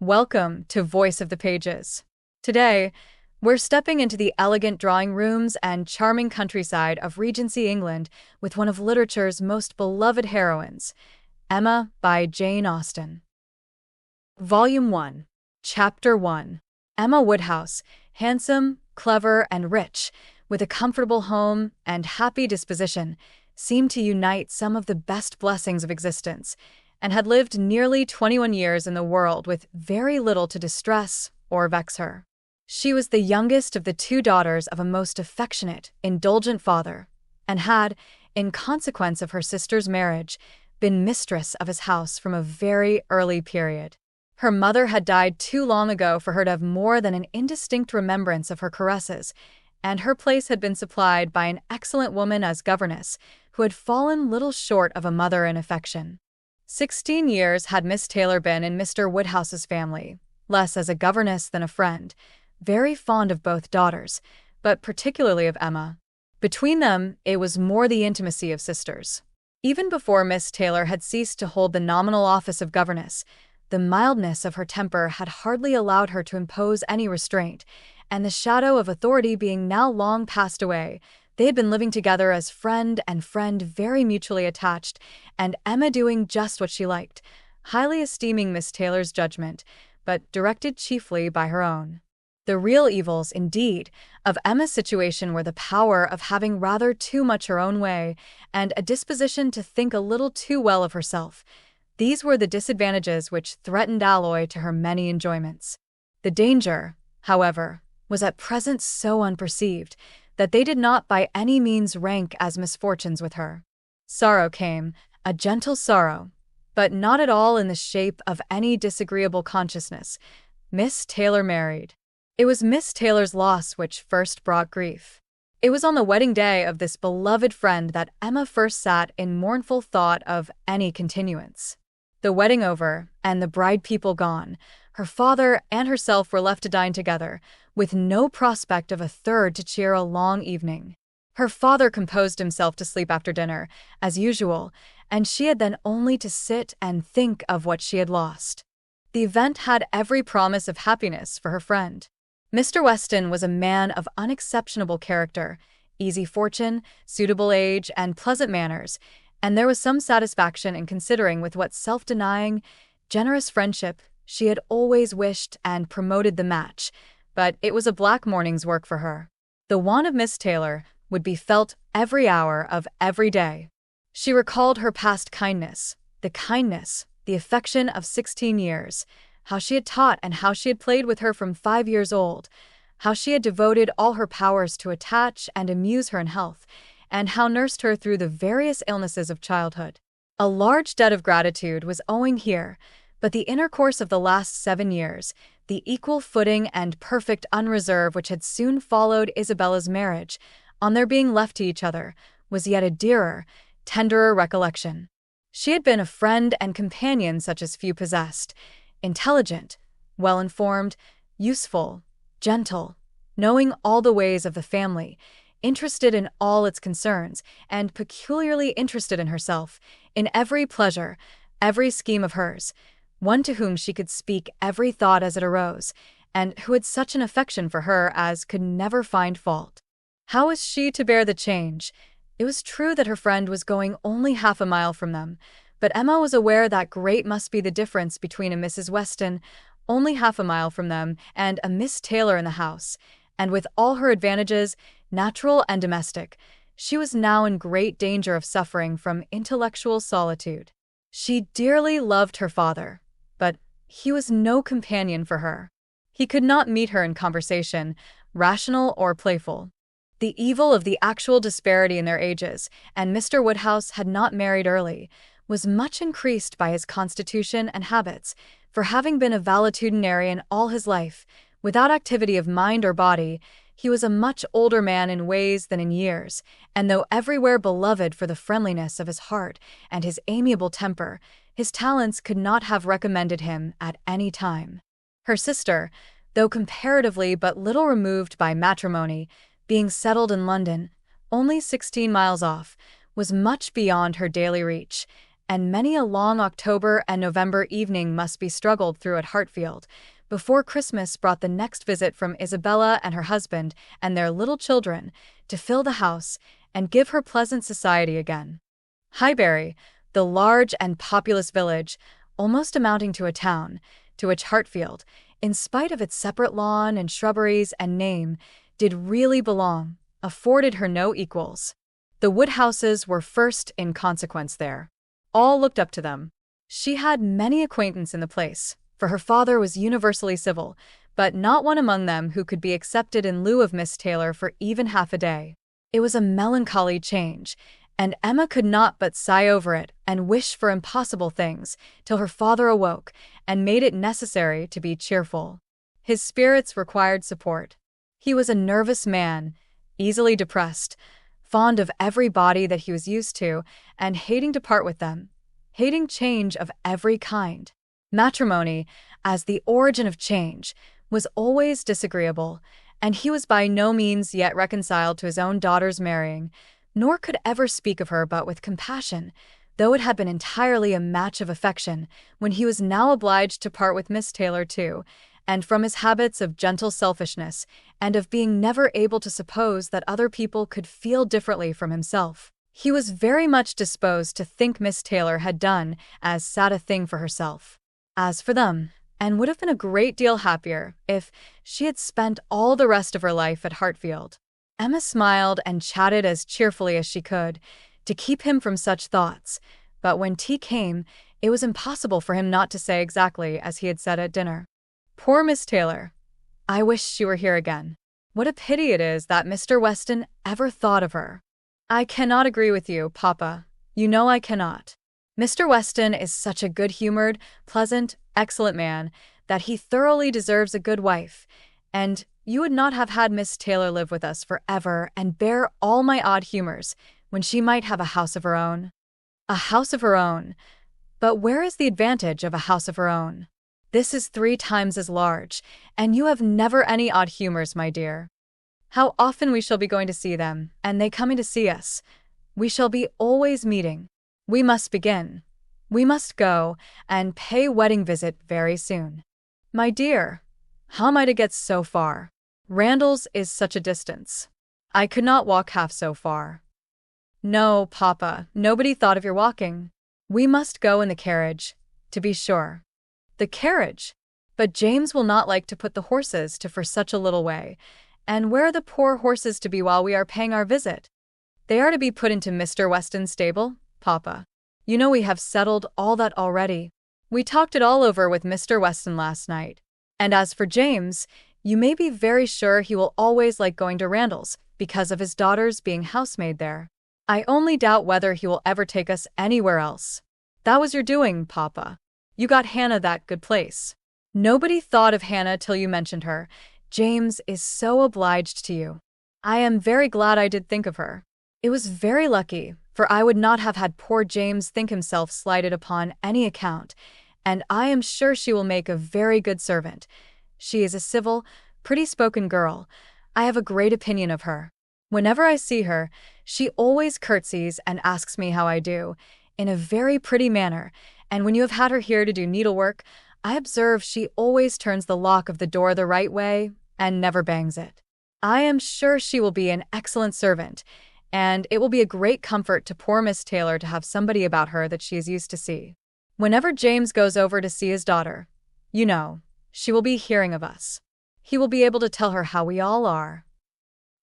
Welcome to Voice of the Pages. Today, we're stepping into the elegant drawing rooms and charming countryside of Regency England with one of literature's most beloved heroines, Emma by Jane Austen. Volume 1, Chapter 1. Emma Woodhouse, handsome, clever, and rich, with a comfortable home and happy disposition, seemed to unite some of the best blessings of existence, and had lived nearly 21 years in the world with very little to distress or vex her. She was the youngest of the two daughters of a most affectionate, indulgent father, and had, in consequence of her sister's marriage, been mistress of his house from a very early period. Her mother had died too long ago for her to have more than an indistinct remembrance of her caresses, and her place had been supplied by an excellent woman as governess, who had fallen little short of a mother in affection. 16 years had Miss Taylor been in Mr. Woodhouse's family, less as a governess than a friend, very fond of both daughters, but particularly of Emma. Between them, it was more the intimacy of sisters. Even before Miss Taylor had ceased to hold the nominal office of governess, the mildness of her temper had hardly allowed her to impose any restraint, and the shadow of authority being now long passed away, they had been living together as friend and friend, very mutually attached, and Emma doing just what she liked, highly esteeming Miss Taylor's judgment, but directed chiefly by her own. The real evils, indeed, of Emma's situation were the power of having rather too much her own way, and a disposition to think a little too well of herself. These were the disadvantages which threatened alloy to her many enjoyments. The danger, however, was at present so unperceived that they did not by any means rank as misfortunes with her. Sorrow came, a gentle sorrow, but not at all in the shape of any disagreeable consciousness. Miss Taylor married. It was Miss Taylor's loss which first brought grief. It was on the wedding day of this beloved friend that Emma first sat in mournful thought of any continuance. The wedding over, and the bride people gone, her father and herself were left to dine together, with no prospect of a third to cheer a long evening. Her father composed himself to sleep after dinner, as usual, and she had then only to sit and think of what she had lost. The event had every promise of happiness for her friend. Mr. Weston was a man of unexceptionable character, easy fortune, suitable age, and pleasant manners, and there was some satisfaction in considering with what self-denying, generous friendship she had always wished and promoted the match, but it was a black morning's work for her. The want of Miss Taylor would be felt every hour of every day. She recalled her past kindness, the affection of 16 years, how she had taught and how she had played with her from 5 years old, how she had devoted all her powers to attach and amuse her in health, and how nursed her through the various illnesses of childhood. A large debt of gratitude was owing here, but the intercourse of the last 7 years, the equal footing and perfect unreserve which had soon followed Isabella's marriage, on their being left to each other, was yet a dearer, tenderer recollection. She had been a friend and companion such as few possessed, intelligent, well-informed, useful, gentle, knowing all the ways of the family, interested in all its concerns, and peculiarly interested in herself, in every pleasure, every scheme of hers, one to whom she could speak every thought as it arose, and who had such an affection for her as could never find fault. How was she to bear the change? It was true that her friend was going only half a mile from them, but Emma was aware that great must be the difference between a Mrs. Weston, only half a mile from them, and a Miss Taylor in the house, and with all her advantages, natural and domestic, she was now in great danger of suffering from intellectual solitude. She dearly loved her father, but he was no companion for her. He could not meet her in conversation, rational or playful. The evil of the actual disparity in their ages, and Mr. Woodhouse had not married early, was much increased by his constitution and habits, for having been a valetudinarian all his life, without activity of mind or body, he was a much older man in ways than in years, and though everywhere beloved for the friendliness of his heart and his amiable temper, his talents could not have recommended him at any time. Her sister, though comparatively but little removed by matrimony, being settled in London, only 16 miles off, was much beyond her daily reach, and many a long October and November evening must be struggled through at Hartfield, before Christmas brought the next visit from Isabella and her husband and their little children to fill the house and give her pleasant society again. Highbury, the large and populous village, almost amounting to a town, to which Hartfield, in spite of its separate lawn and shrubberies and name, did really belong, afforded her no equals. The Woodhouses were first in consequence there. All looked up to them. She had many acquaintance in the place, for her father was universally civil, but not one among them who could be accepted in lieu of Miss Taylor for even half a day. It was a melancholy change, and Emma could not but sigh over it and wish for impossible things, till her father awoke and made it necessary to be cheerful. His spirits required support. He was a nervous man, easily depressed, fond of everybody that he was used to, and hating to part with them, hating change of every kind. Matrimony, as the origin of change, was always disagreeable, and he was by no means yet reconciled to his own daughter's marrying, nor could ever speak of her but with compassion, though it had been entirely a match of affection, when he was now obliged to part with Miss Taylor too, and from his habits of gentle selfishness, and of being never able to suppose that other people could feel differently from himself. He was very much disposed to think Miss Taylor had done as sad a thing for herself as for them, and would have been a great deal happier if she had spent all the rest of her life at Hartfield. Emma smiled and chatted as cheerfully as she could, to keep him from such thoughts, but when tea came, it was impossible for him not to say exactly as he had said at dinner. Poor Miss Taylor! I wish she were here again. What a pity it is that Mr. Weston ever thought of her. I cannot agree with you, Papa. You know I cannot. Mr. Weston is such a good-humored, pleasant, excellent man that he thoroughly deserves a good wife, and you would not have had Miss Taylor live with us forever and bear all my odd humors, when she might have a house of her own. A house of her own. But where is the advantage of a house of her own? This is 3 times as large, and you have never any odd humors, my dear. How often we shall be going to see them, and they coming to see us. We shall be always meeting. We must begin. We must go and pay wedding visit very soon. My dear, how am I to get so far? Randalls is such a distance. I could not walk half so far. No, Papa, nobody thought of your walking. We must go in the carriage, to be sure. The carriage? But James will not like to put the horses to for such a little way. And where are the poor horses to be while we are paying our visit? They are to be put into Mr. Weston's stable, Papa. You know we have settled all that already. We talked it all over with Mr. Weston last night. And as for James, you may be very sure he will always like going to Randalls, because of his daughter's being housemaid there. I only doubt whether he will ever take us anywhere else. That was your doing, Papa. You got Hannah that good place. Nobody thought of Hannah till you mentioned her. James is so obliged to you. I am very glad I did think of her. It was very lucky, for I would not have had poor James think himself slighted upon any account, and I am sure she will make a very good servant. She is a civil, pretty-spoken girl. I have a great opinion of her. Whenever I see her, she always curtsies and asks me how I do, in a very pretty manner, and when you have had her here to do needlework, I observe she always turns the lock of the door the right way and never bangs it. I am sure she will be an excellent servant, and it will be a great comfort to poor Miss Taylor to have somebody about her that she is used to see. Whenever James goes over to see his daughter, you know, she will be hearing of us. He will be able to tell her how we all are.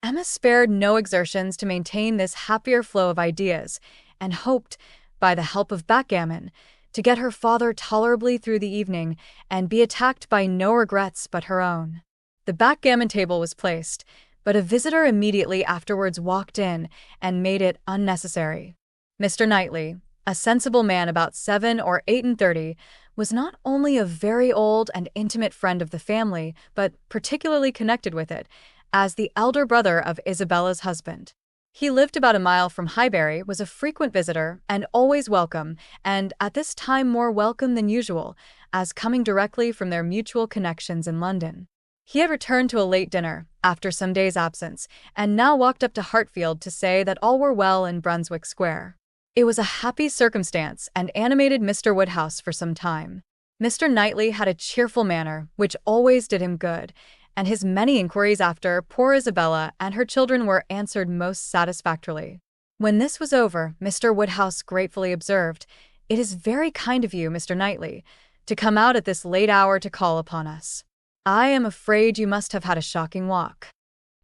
Emma spared no exertions to maintain this happier flow of ideas, and hoped, by the help of backgammon, to get her father tolerably through the evening and be attacked by no regrets but her own. The backgammon table was placed, but a visitor immediately afterwards walked in and made it unnecessary. Mr. Knightley, a sensible man about 7 or 38, was not only a very old and intimate friend of the family, but particularly connected with it, as the elder brother of Isabella's husband. He lived about a mile from Highbury, was a frequent visitor, and always welcome, and at this time more welcome than usual, as coming directly from their mutual connections in London. He had returned to a late dinner, after some days' absence, and now walked up to Hartfield to say that all were well in Brunswick Square. It was a happy circumstance and animated Mr. Woodhouse for some time. Mr. Knightley had a cheerful manner, which always did him good, and his many inquiries after poor Isabella and her children were answered most satisfactorily. When this was over, Mr. Woodhouse gratefully observed, "It is very kind of you, Mr. Knightley, to come out at this late hour to call upon us. I am afraid you must have had a shocking walk."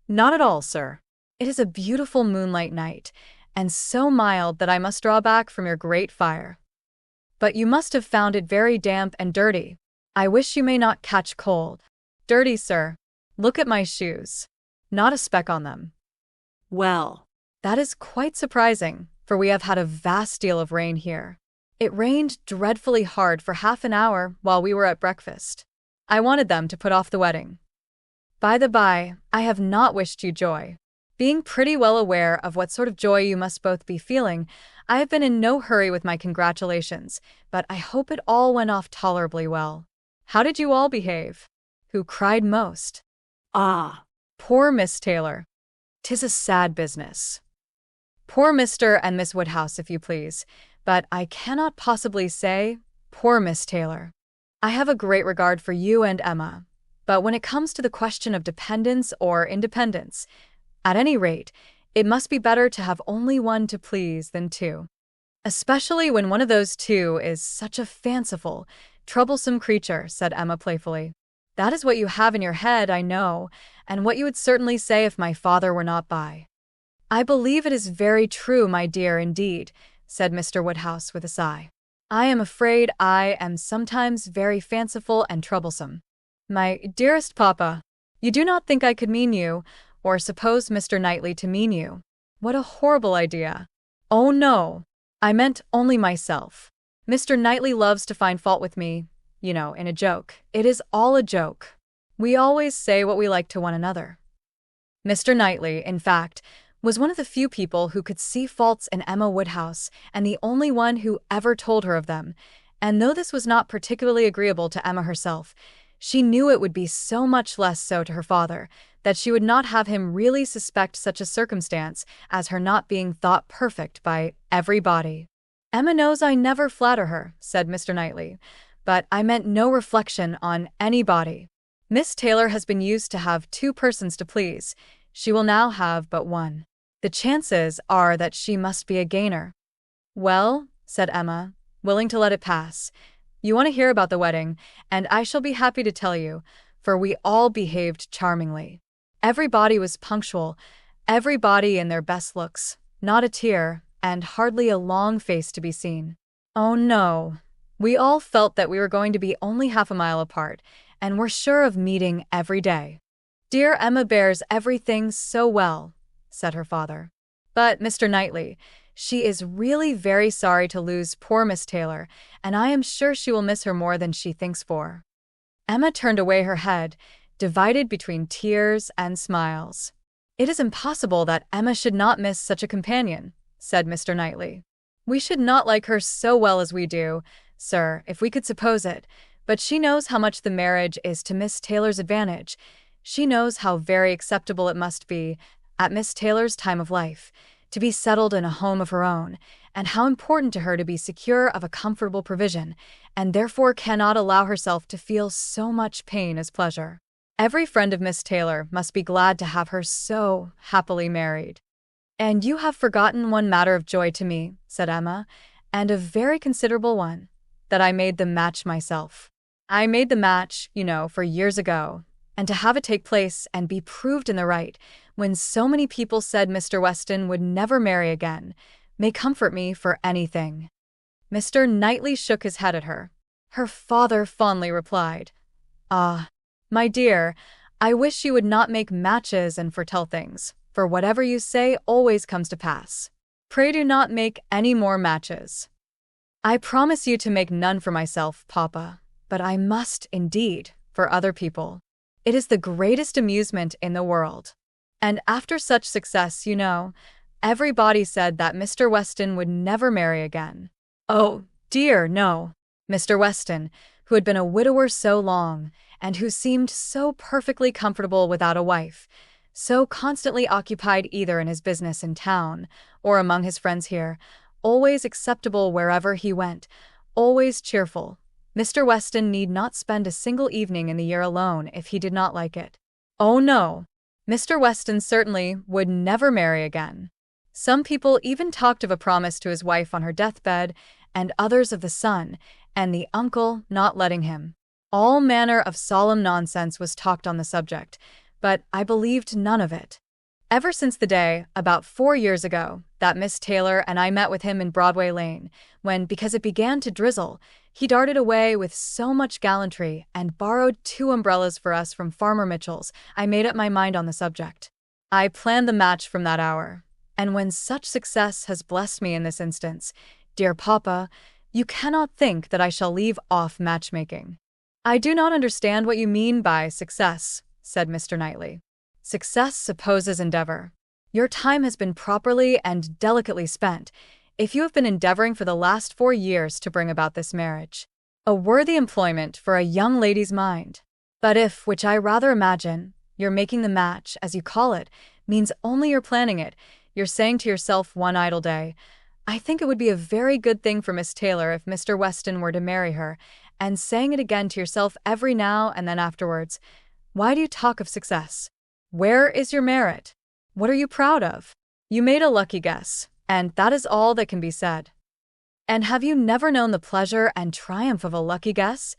"Not at all, sir. It is a beautiful moonlight night, and so mild that I must draw back from your great fire. But you must have found it very damp and dirty. I wish you may not catch cold." "Dirty, sir. Look at my shoes. Not a speck on them." "Well, that is quite surprising, for we have had a vast deal of rain here. It rained dreadfully hard for half an hour while we were at breakfast. I wanted them to put off the wedding. By the by, I have not wished you joy. Being pretty well aware of what sort of joy you must both be feeling, I have been in no hurry with my congratulations, but I hope it all went off tolerably well. How did you all behave? Who cried most?" "Ah, poor Miss Taylor. 'Tis a sad business." "Poor Mr. and Miss Woodhouse, if you please, but I cannot possibly say, poor Miss Taylor. I have a great regard for you and Emma, but when it comes to the question of dependence or independence, at any rate, it must be better to have only one to please than two. Especially when one of those two is such a fanciful, troublesome creature," said Emma playfully. "That is what you have in your head, I know, and what you would certainly say if my father were not by." "I believe it is very true, my dear, indeed," said Mr. Woodhouse with a sigh. "I am afraid I am sometimes very fanciful and troublesome. My dearest papa, you do not think I could mean you, or suppose Mr. Knightley to mean you. What a horrible idea. Oh no, I meant only myself. Mr. Knightley loves to find fault with me, you know, in a joke. It is all a joke. We always say what we like to one another." Mr. Knightley, in fact, was one of the few people who could see faults in Emma Woodhouse, and the only one who ever told her of them, and though this was not particularly agreeable to Emma herself, she knew it would be so much less so to her father, that she would not have him really suspect such a circumstance as her not being thought perfect by everybody. "Emma knows I never flatter her," said Mr. Knightley, "but I meant no reflection on anybody. Miss Taylor has been used to have two persons to please. She will now have but one. The chances are that she must be a gainer." "Well," said Emma, willing to let it pass, "you want to hear about the wedding, and I shall be happy to tell you, for we all behaved charmingly. Everybody was punctual, everybody in their best looks, not a tear, and hardly a long face to be seen. Oh no, we all felt that we were going to be only half a mile apart, and were sure of meeting every day." "Dear Emma bears everything so well," said her father. "But, Mr. Knightley, she is really very sorry to lose poor Miss Taylor, and I am sure she will miss her more than she thinks for." Emma turned away her head, divided between tears and smiles. "It is impossible that Emma should not miss such a companion," said Mr. Knightley. "We should not like her so well as we do, sir, if we could suppose it, but she knows how much the marriage is to Miss Taylor's advantage. She knows how very acceptable it must be, at Miss Taylor's time of life, to be settled in a home of her own, and how important to her to be secure of a comfortable provision, and therefore cannot allow herself to feel so much pain as pleasure. Every friend of Miss Taylor must be glad to have her so happily married." "And you have forgotten one matter of joy to me," said Emma, "and a very considerable one, that I made the match myself. I made the match, you know, for years ago, and to have it take place and be proved in the right, when so many people said Mr. Weston would never marry again, may comfort me for anything." Mr. Knightley shook his head at her. Her father fondly replied, "Ah, my dear, I wish you would not make matches and foretell things, for whatever you say always comes to pass. Pray do not make any more matches." "I promise you to make none for myself, papa, but I must, indeed, for other people. It is the greatest amusement in the world. And after such success, you know, everybody said that Mr. Weston would never marry again. Oh, dear, no. Mr. Weston, who had been a widower so long, and who seemed so perfectly comfortable without a wife, so constantly occupied either in his business in town or among his friends here, always acceptable wherever he went, always cheerful. Mr. Weston need not spend a single evening in the year alone if he did not like it. Oh no. Mr. Weston certainly would never marry again. Some people even talked of a promise to his wife on her deathbed, and others of the son and the uncle not letting him. All manner of solemn nonsense was talked on the subject, but I believed none of it. Ever since the day, about 4 years ago, that Miss Taylor and I met with him in Broadway Lane, when, because it began to drizzle, he darted away with so much gallantry and borrowed 2 umbrellas for us from Farmer Mitchell's, I made up my mind on the subject. I planned the match from that hour. And when such success has blessed me in this instance, dear Papa, you cannot think that I shall leave off matchmaking. I do not understand what you mean by success, said Mr. Knightley. Success supposes endeavor. Your time has been properly and delicately spent, if you have been endeavoring for the last 4 years to bring about this marriage. A worthy employment for a young lady's mind. But if, which I rather imagine, you're making the match, as you call it, means only you're planning it, you're saying to yourself one idle day, I think it would be a very good thing for Miss Taylor if Mr. Weston were to marry her, and saying it again to yourself every now and then afterwards, why do you talk of success? Where is your merit? What are you proud of? You made a lucky guess, and that is all that can be said. And have you never known the pleasure and triumph of a lucky guess?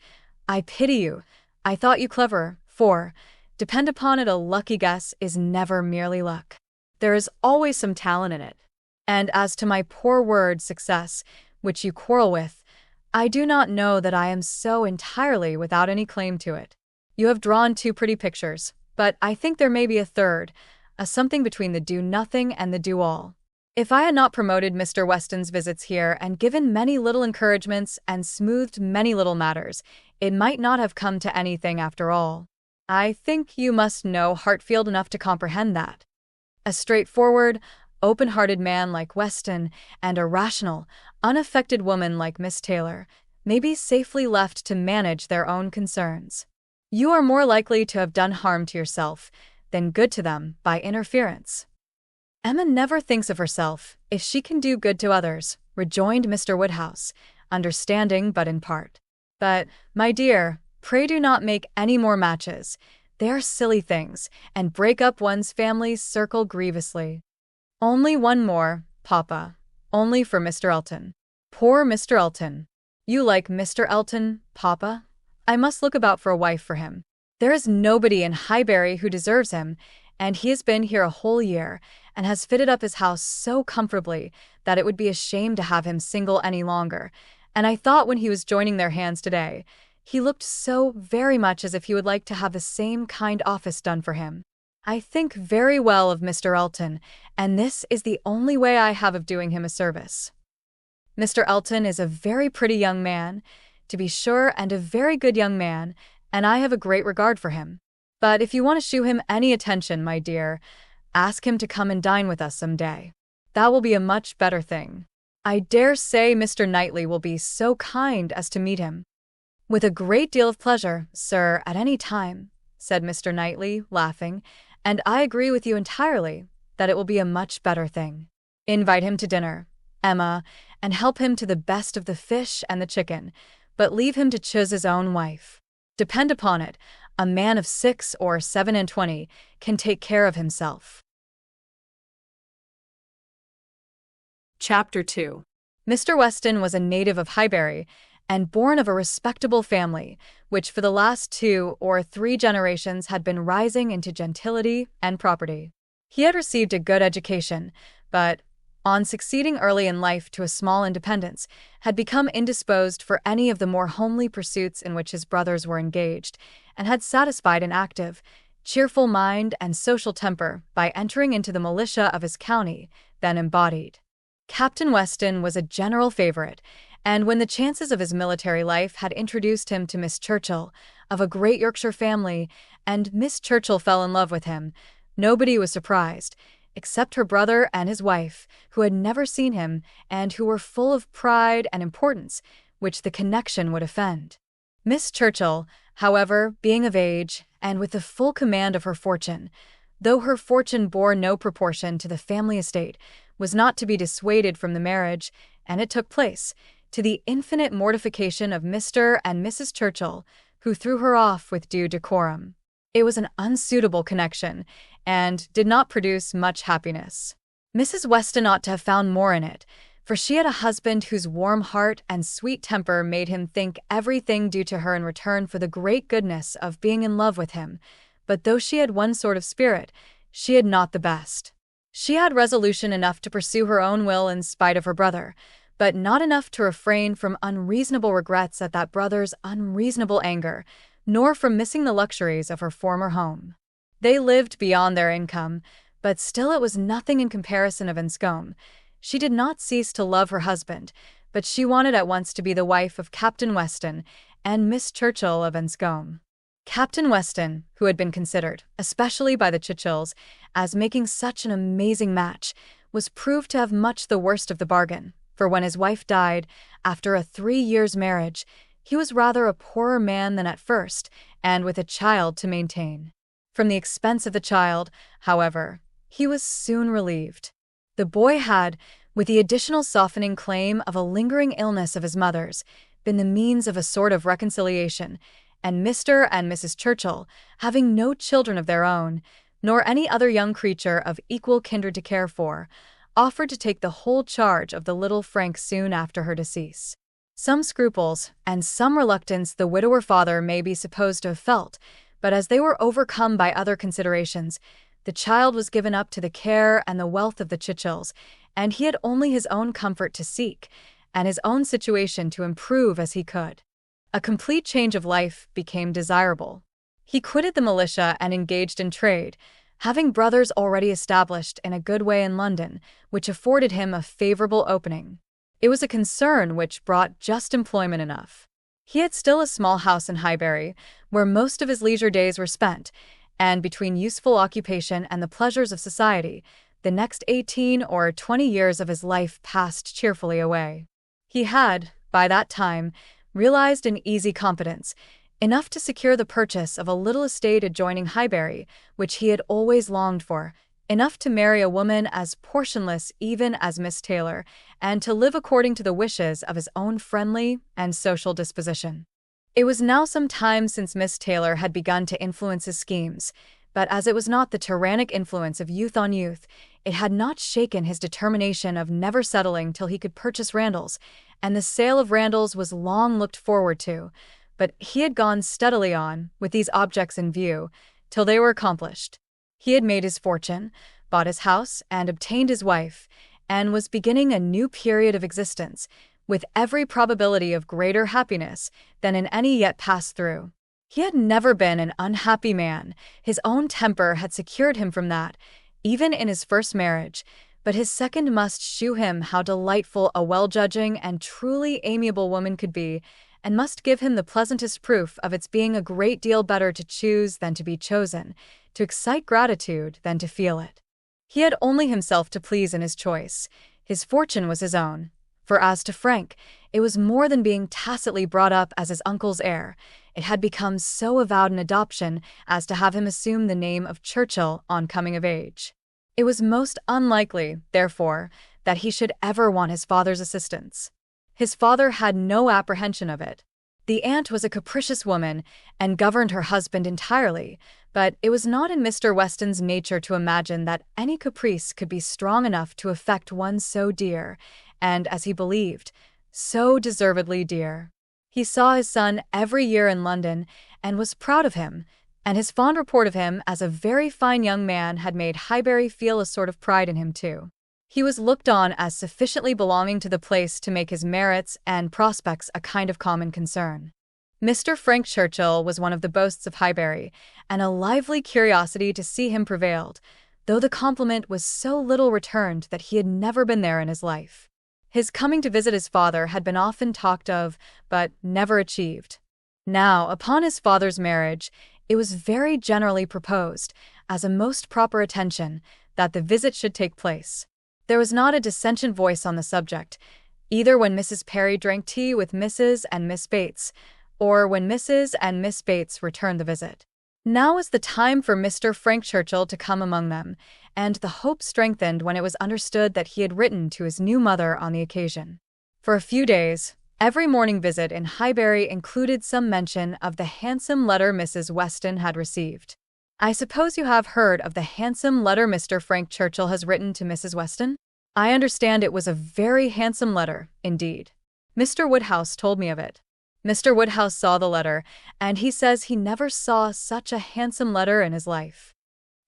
I pity you. I thought you clever, for, depend upon it, a lucky guess is never merely luck. There is always some talent in it. And as to my poor word success, which you quarrel with, I do not know that I am so entirely without any claim to it. You have drawn 2 pretty pictures, but I think there may be a third, a something between the do-nothing and the do-all. If I had not promoted Mr. Weston's visits here and given many little encouragements and smoothed many little matters, it might not have come to anything after all. I think you must know Hartfield enough to comprehend that. A straightforward, open-hearted man like Weston and a rational, unaffected woman like Miss Taylor may be safely left to manage their own concerns. You are more likely to have done harm to yourself than good to them by interference. Emma never thinks of herself if she can do good to others, rejoined Mr. Woodhouse, understanding but in part. But, my dear, pray do not make any more matches. They are silly things, and break up one's family circle grievously. Only one more, Papa. Only for Mr. Elton. Poor Mr. Elton. You like Mr. Elton, Papa? I must look about for a wife for him. There is nobody in Highbury who deserves him, and he has been here a whole year, and has fitted up his house so comfortably that it would be a shame to have him single any longer, and I thought when he was joining their hands today, he looked so very much as if he would like to have the same kind office done for him. I think very well of Mr. Elton, and this is the only way I have of doing him a service. Mr. Elton is a very pretty young man, to be sure, and a very good young man, and I have a great regard for him. But if you want to shew him any attention, my dear, ask him to come and dine with us some day. That will be a much better thing. I dare say Mr. Knightley will be so kind as to meet him. With a great deal of pleasure, sir, at any time, said Mr. Knightley, laughing, and I agree with you entirely that it will be a much better thing. Invite him to dinner, Emma, and help him to the best of the fish and the chicken, but leave him to choose his own wife. Depend upon it, a man of 6 or 27 can take care of himself. Chapter 2. Mr. Weston was a native of Highbury, and born of a respectable family, which for the last 2 or 3 generations had been rising into gentility and property. He had received a good education, but, on succeeding early in life to a small independence, had become indisposed for any of the more homely pursuits in which his brothers were engaged, and had satisfied an active, cheerful mind and social temper by entering into the militia of his county, then embodied. Captain Weston was a general favorite, and when the chances of his military life had introduced him to Miss Churchill, of a great Yorkshire family, and Miss Churchill fell in love with him, nobody was surprised, except her brother and his wife, who had never seen him, and who were full of pride and importance, which the connection would offend. Miss Churchill, however, being of age, and with the full command of her fortune, though her fortune bore no proportion to the family estate, was not to be dissuaded from the marriage, and it took place, to the infinite mortification of Mr. and Mrs. Churchill, who threw her off with due decorum. It was an unsuitable connection, and did not produce much happiness. Mrs. Weston ought to have found more in it, for she had a husband whose warm heart and sweet temper made him think everything due to her in return for the great goodness of being in love with him. But though she had one sort of spirit, she had not the best. She had resolution enough to pursue her own will in spite of her brother, but not enough to refrain from unreasonable regrets at that brother's unreasonable anger, nor from missing the luxuries of her former home. They lived beyond their income, but still it was nothing in comparison of Enscombe. She did not cease to love her husband, but she wanted at once to be the wife of Captain Weston and Miss Churchill of Enscombe. Captain Weston, who had been considered, especially by the Churchills, as making such an amazing match, was proved to have much the worst of the bargain, for when his wife died, after a 3 years' marriage, he was rather a poorer man than at first, and with a child to maintain. From the expense of the child, however, he was soon relieved. The boy had, with the additional softening claim of a lingering illness of his mother's, been the means of a sort of reconciliation, and Mr. and Mrs. Churchill, having no children of their own, nor any other young creature of equal kindred to care for, offered to take the whole charge of the little Frank soon after her decease. Some scruples and some reluctance the widower father may be supposed to have felt, but as they were overcome by other considerations, the child was given up to the care and the wealth of the Churchills, and he had only his own comfort to seek, and his own situation to improve as he could. A complete change of life became desirable. He quitted the militia and engaged in trade, having brothers already established in a good way in London, which afforded him a favorable opening. It was a concern which brought just employment enough. He had still a small house in Highbury, where most of his leisure days were spent, and between useful occupation and the pleasures of society, the next 18 or 20 years of his life passed cheerfully away. He had, by that time, realized an easy competence, enough to secure the purchase of a little estate adjoining Highbury, which he had always longed for, enough to marry a woman as portionless even as Miss Taylor, and to live according to the wishes of his own friendly and social disposition. It was now some time since Miss Taylor had begun to influence his schemes, but as it was not the tyrannic influence of youth on youth, it had not shaken his determination of never settling till he could purchase Randalls, and the sale of Randalls was long looked forward to, but he had gone steadily on, with these objects in view, till they were accomplished. He had made his fortune, bought his house, and obtained his wife, and was beginning a new period of existence, with every probability of greater happiness than in any yet passed through. He had never been an unhappy man. His own temper had secured him from that, even in his first marriage, but his second must shew him how delightful a well-judging and truly amiable woman could be, and must give him the pleasantest proof of its being a great deal better to choose than to be chosen, to excite gratitude than to feel it. He had only himself to please in his choice. His fortune was his own. For as to Frank, it was more than being tacitly brought up as his uncle's heir. It had become so avowed an adoption as to have him assume the name of Churchill on coming of age. It was most unlikely, therefore, that he should ever want his father's assistance. His father had no apprehension of it. The aunt was a capricious woman, and governed her husband entirely, but it was not in Mr. Weston's nature to imagine that any caprice could be strong enough to affect one so dear, and, as he believed, so deservedly dear. He saw his son every year in London, and was proud of him, and his fond report of him as a very fine young man had made Highbury feel a sort of pride in him too. He was looked on as sufficiently belonging to the place to make his merits and prospects a kind of common concern. Mr. Frank Churchill was one of the boasts of Highbury, and a lively curiosity to see him prevailed, though the compliment was so little returned that he had never been there in his life. His coming to visit his father had been often talked of, but never achieved. Now, upon his father's marriage, it was very generally proposed, as a most proper attention, that the visit should take place. There was not a dissentient voice on the subject, either when Mrs. Perry drank tea with Mrs. and Miss Bates, or when Mrs. and Miss Bates returned the visit. Now was the time for Mr. Frank Churchill to come among them, and the hope strengthened when it was understood that he had written to his new mother on the occasion. For a few days, every morning visit in Highbury included some mention of the handsome letter Mrs. Weston had received. I suppose you have heard of the handsome letter Mr. Frank Churchill has written to Mrs. Weston? I understand it was a very handsome letter, indeed. Mr. Woodhouse told me of it. Mr. Woodhouse saw the letter, and he says he never saw such a handsome letter in his life.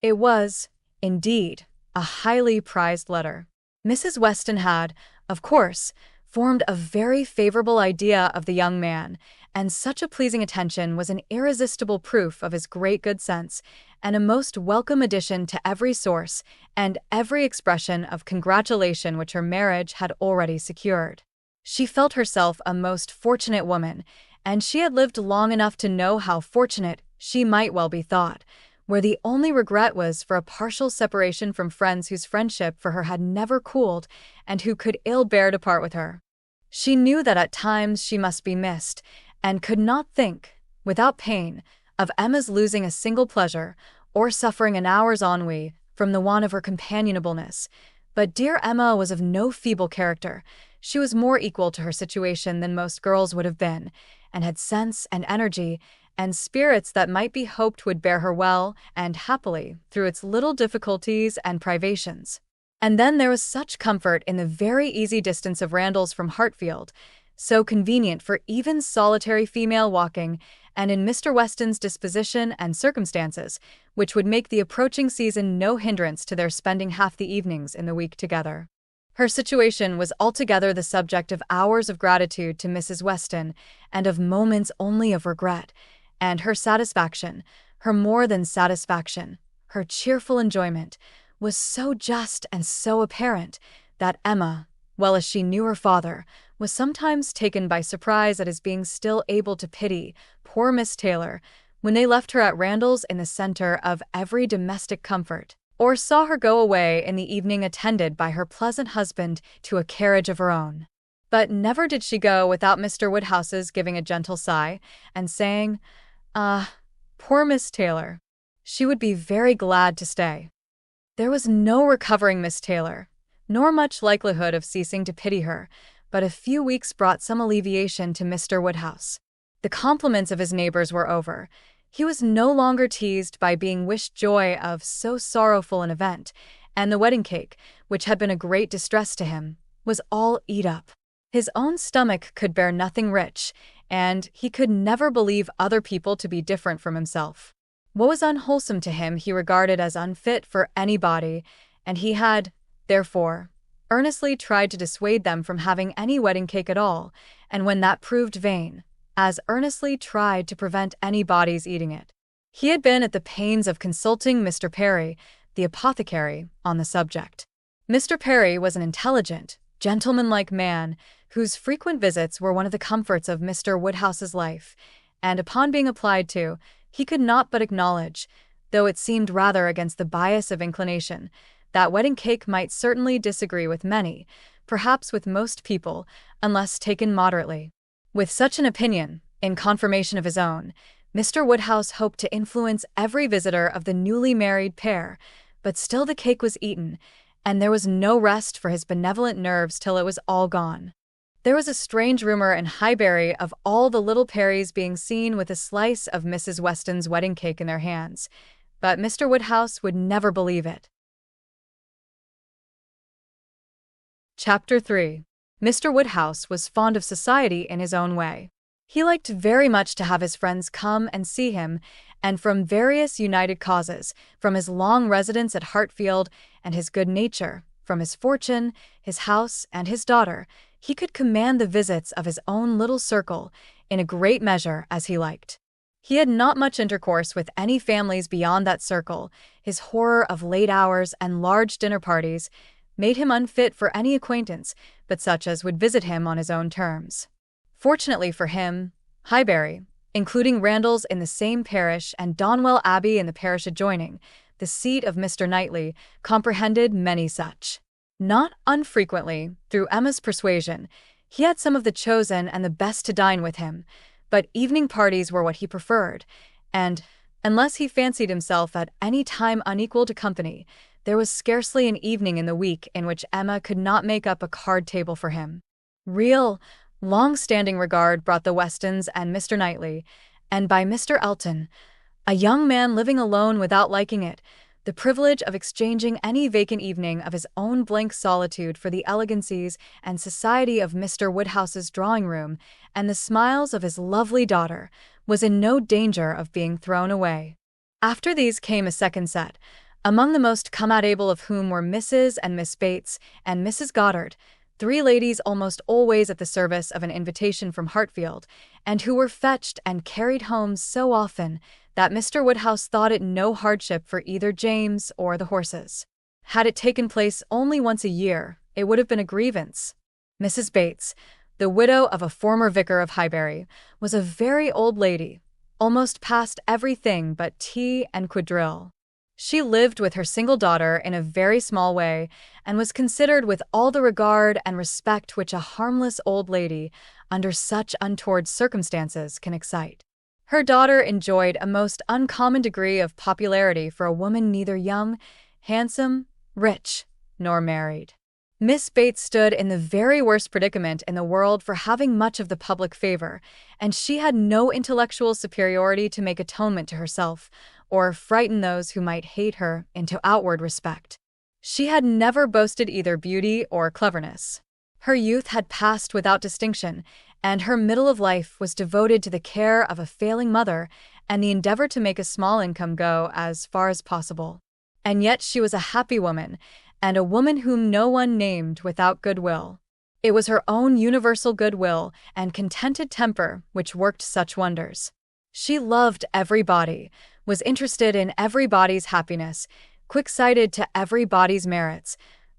It was, indeed, a highly prized letter. Mrs. Weston had, of course, formed a very favorable idea of the young man, and such a pleasing attention was an irresistible proof of his great good sense, and a most welcome addition to every source and every expression of congratulation which her marriage had already secured. She felt herself a most fortunate woman, and she had lived long enough to know how fortunate she might well be thought, where the only regret was for a partial separation from friends whose friendship for her had never cooled and who could ill bear to part with her. She knew that at times she must be missed, and could not think, without pain, of Emma's losing a single pleasure, or suffering an hour's ennui from the want of her companionableness. But dear Emma was of no feeble character. She was more equal to her situation than most girls would have been, and had sense and energy, and spirits that might be hoped would bear her well and happily through its little difficulties and privations. And then there was such comfort in the very easy distance of Randalls from Hartfield, so convenient for even solitary female walking, and in Mr. Weston's disposition and circumstances, which would make the approaching season no hindrance to their spending half the evenings in the week together. Her situation was altogether the subject of hours of gratitude to Mrs. Weston, and of moments only of regret, and her satisfaction, her more than satisfaction, her cheerful enjoyment, was so just and so apparent that Emma, well as she knew her father, was sometimes taken by surprise at his being still able to pity poor Miss Taylor when they left her at Randalls in the centre of every domestic comfort, or saw her go away in the evening attended by her pleasant husband to a carriage of her own. But never did she go without Mr. Woodhouse's giving a gentle sigh, and saying, "Ah, poor Miss Taylor. She would be very glad to stay." There was no recovering Miss Taylor, nor much likelihood of ceasing to pity her, but a few weeks brought some alleviation to Mr. Woodhouse. The compliments of his neighbours were over. He was no longer teased by being wished joy of so sorrowful an event, and the wedding cake, which had been a great distress to him, was all eat up. His own stomach could bear nothing rich, and he could never believe other people to be different from himself. What was unwholesome to him he regarded as unfit for anybody, and he had, therefore, earnestly tried to dissuade them from having any wedding cake at all, and when that proved vain, as earnestly tried to prevent anybody's eating it. He had been at the pains of consulting Mr. Perry, the apothecary, on the subject. Mr. Perry was an intelligent, gentlemanlike man, whose frequent visits were one of the comforts of Mr. Woodhouse's life, and upon being applied to, he could not but acknowledge, though it seemed rather against the bias of inclination, that wedding cake might certainly disagree with many, perhaps with most people, unless taken moderately. With such an opinion, in confirmation of his own, Mr. Woodhouse hoped to influence every visitor of the newly married pair, but still the cake was eaten, and there was no rest for his benevolent nerves till it was all gone. There was a strange rumor in Highbury of all the little Perrys being seen with a slice of Mrs. Weston's wedding cake in their hands, but Mr. Woodhouse would never believe it. Chapter 3. Mr. Woodhouse was fond of society in his own way. He liked very much to have his friends come and see him, and from various united causes, from his long residence at Hartfield and his good nature, from his fortune, his house, and his daughter, he could command the visits of his own little circle, in a great measure as he liked. He had not much intercourse with any families beyond that circle. His horror of late hours and large dinner parties made him unfit for any acquaintance but such as would visit him on his own terms. Fortunately for him, Highbury, including Randalls in the same parish and Donwell Abbey in the parish adjoining, the seat of Mr. Knightley, comprehended many such. Not unfrequently, through Emma's persuasion, he had some of the chosen and the best to dine with him, but evening parties were what he preferred, and, unless he fancied himself at any time unequal to company, there was scarcely an evening in the week in which Emma could not make up a card table for him. Real, long-standing regard brought the Westons and Mr. Knightley, and by Mr. Elton, a young man living alone without liking it, the privilege of exchanging any vacant evening of his own blank solitude for the elegancies and society of Mr. Woodhouse's drawing room and the smiles of his lovely daughter, was in no danger of being thrown away. After these came a second set, among the most come-at-able of whom were Mrs. and Miss Bates and Mrs. Goddard, three ladies almost always at the service of an invitation from Hartfield, and who were fetched and carried home so often that Mr. Woodhouse thought it no hardship for either James or the horses. Had it taken place only once a year, it would have been a grievance. Mrs. Bates, the widow of a former vicar of Highbury, was a very old lady, almost past everything but tea and quadrille. She lived with her single daughter in a very small way, and was considered with all the regard and respect which a harmless old lady, under such untoward circumstances, can excite. Her daughter enjoyed a most uncommon degree of popularity for a woman neither young, handsome, rich, nor married. Miss Bates stood in the very worst predicament in the world for having much of the public favor, and she had no intellectual superiority to make atonement to herself, or frighten those who might hate her into outward respect. She had never boasted either beauty or cleverness. Her youth had passed without distinction, and her middle of life was devoted to the care of a failing mother and the endeavor to make a small income go as far as possible. And yet she was a happy woman, and a woman whom no one named without goodwill. It was her own universal goodwill and contented temper which worked such wonders. She loved everybody, was interested in everybody's happiness, quick-sighted to everybody's merits,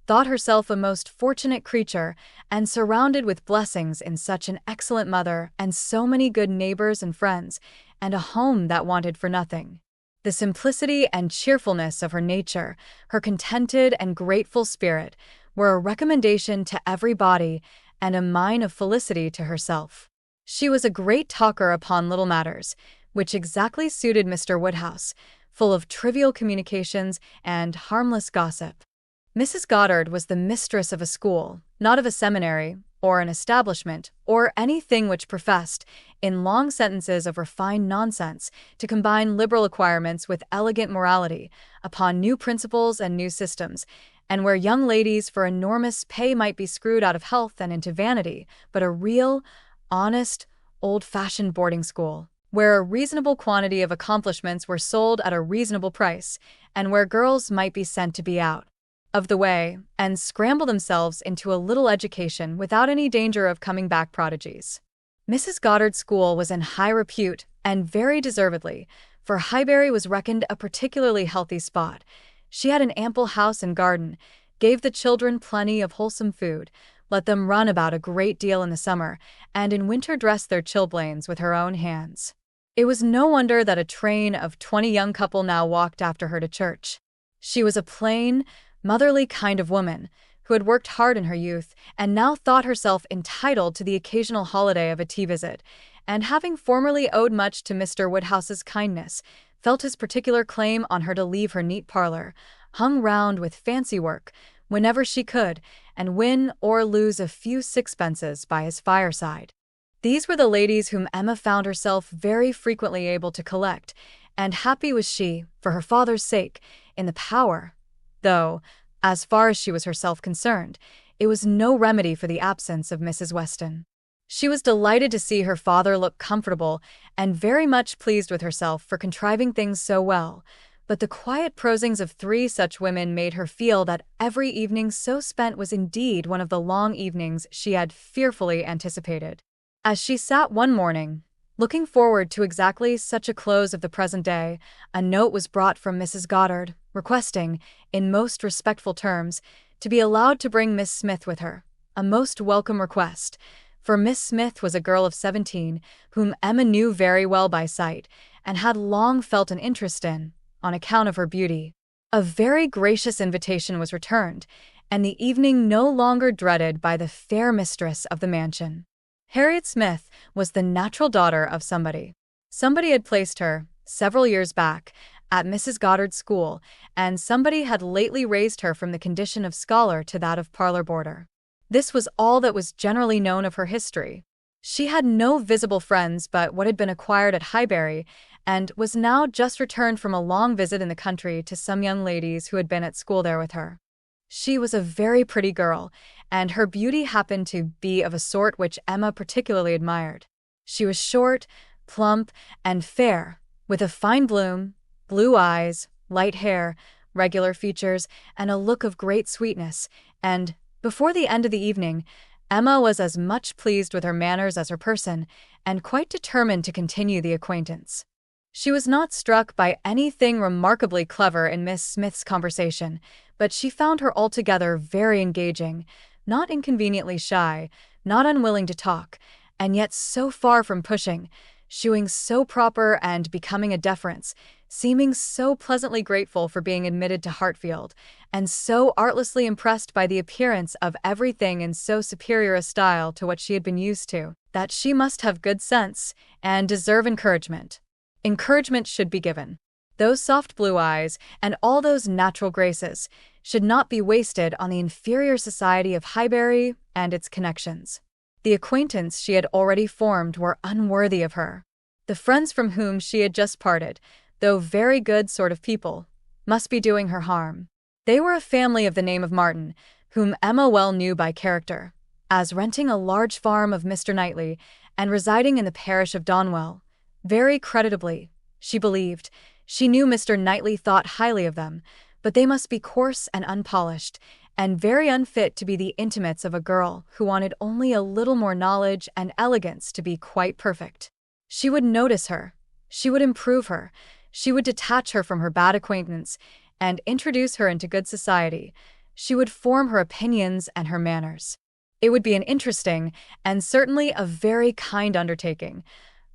thought herself a most fortunate creature, and surrounded with blessings in such an excellent mother and so many good neighbors and friends, and a home that wanted for nothing. The simplicity and cheerfulness of her nature, her contented and grateful spirit, were a recommendation to everybody and a mine of felicity to herself. She was a great talker upon little matters, which exactly suited Mr. Woodhouse, full of trivial communications and harmless gossip. Mrs. Goddard was the mistress of a school, not of a seminary, or an establishment, or anything which professed, in long sentences of refined nonsense, to combine liberal acquirements with elegant morality, upon new principles and new systems, and where young ladies for enormous pay might be screwed out of health and into vanity, but a real, honest, old-fashioned boarding school, where a reasonable quantity of accomplishments were sold at a reasonable price, and where girls might be sent to be out of the way and scramble themselves into a little education without any danger of coming back prodigies. Mrs. Goddard's school was in high repute, and very deservedly, for Highbury was reckoned a particularly healthy spot. She had an ample house and garden, gave the children plenty of wholesome food, let them run about a great deal in the summer, and in winter dressed their chilblains with her own hands. It was no wonder that a train of 20 young couple now walked after her to church. She was a plain, motherly kind of woman, who had worked hard in her youth, and now thought herself entitled to the occasional holiday of a tea visit, and having formerly owed much to Mr. Woodhouse's kindness, felt his particular claim on her to leave her neat parlor, hung round with fancy work, whenever she could, and win or lose a few sixpences by his fireside. These were the ladies whom Emma found herself very frequently able to collect, and happy was she, for her father's sake, in the power, though, as far as she was herself concerned, it was no remedy for the absence of Mrs. Weston. She was delighted to see her father look comfortable, and very much pleased with herself for contriving things so well, but the quiet prosings of 3 such women made her feel that every evening so spent was indeed one of the long evenings she had fearfully anticipated. As she sat one morning, looking forward to exactly such a close of the present day, a note was brought from Mrs. Goddard, requesting, in most respectful terms, to be allowed to bring Miss Smith with her, a most welcome request, for Miss Smith was a girl of 17, whom Emma knew very well by sight, and had long felt an interest in, on account of her beauty. A very gracious invitation was returned, and the evening no longer dreaded by the fair mistress of the mansion. Harriet Smith was the natural daughter of somebody. Somebody had placed her, several years back, at Mrs. Goddard's school, and somebody had lately raised her from the condition of scholar to that of parlor boarder. This was all that was generally known of her history. She had no visible friends but what had been acquired at Highbury, and was now just returned from a long visit in the country to some young ladies who had been at school there with her. She was a very pretty girl, and her beauty happened to be of a sort which Emma particularly admired. She was short, plump, and fair, with a fine bloom, blue eyes, light hair, regular features, and a look of great sweetness, and, before the end of the evening, Emma was as much pleased with her manners as her person, and quite determined to continue the acquaintance. She was not struck by anything remarkably clever in Miss Smith's conversation, but she found her altogether very engaging, not inconveniently shy, not unwilling to talk, and yet so far from pushing, shewing so proper and becoming a deference, seeming so pleasantly grateful for being admitted to Hartfield, and so artlessly impressed by the appearance of everything in so superior a style to what she had been used to, that she must have good sense, and deserve encouragement. Encouragement should be given. Those soft blue eyes, and all those natural graces, should not be wasted on the inferior society of Highbury and its connections. The acquaintance she had already formed were unworthy of her. The friends from whom she had just parted, though very good sort of people, must be doing her harm. They were a family of the name of Martin, whom Emma well knew by character, as renting a large farm of Mr. Knightley, and residing in the parish of Donwell. Very creditably, she believed. She knew Mr. Knightley thought highly of them, but they must be coarse and unpolished, and very unfit to be the intimates of a girl who wanted only a little more knowledge and elegance to be quite perfect. She would notice her, she would improve her, she would detach her from her bad acquaintance, and introduce her into good society. She would form her opinions and her manners. It would be an interesting, and certainly a very kind undertaking,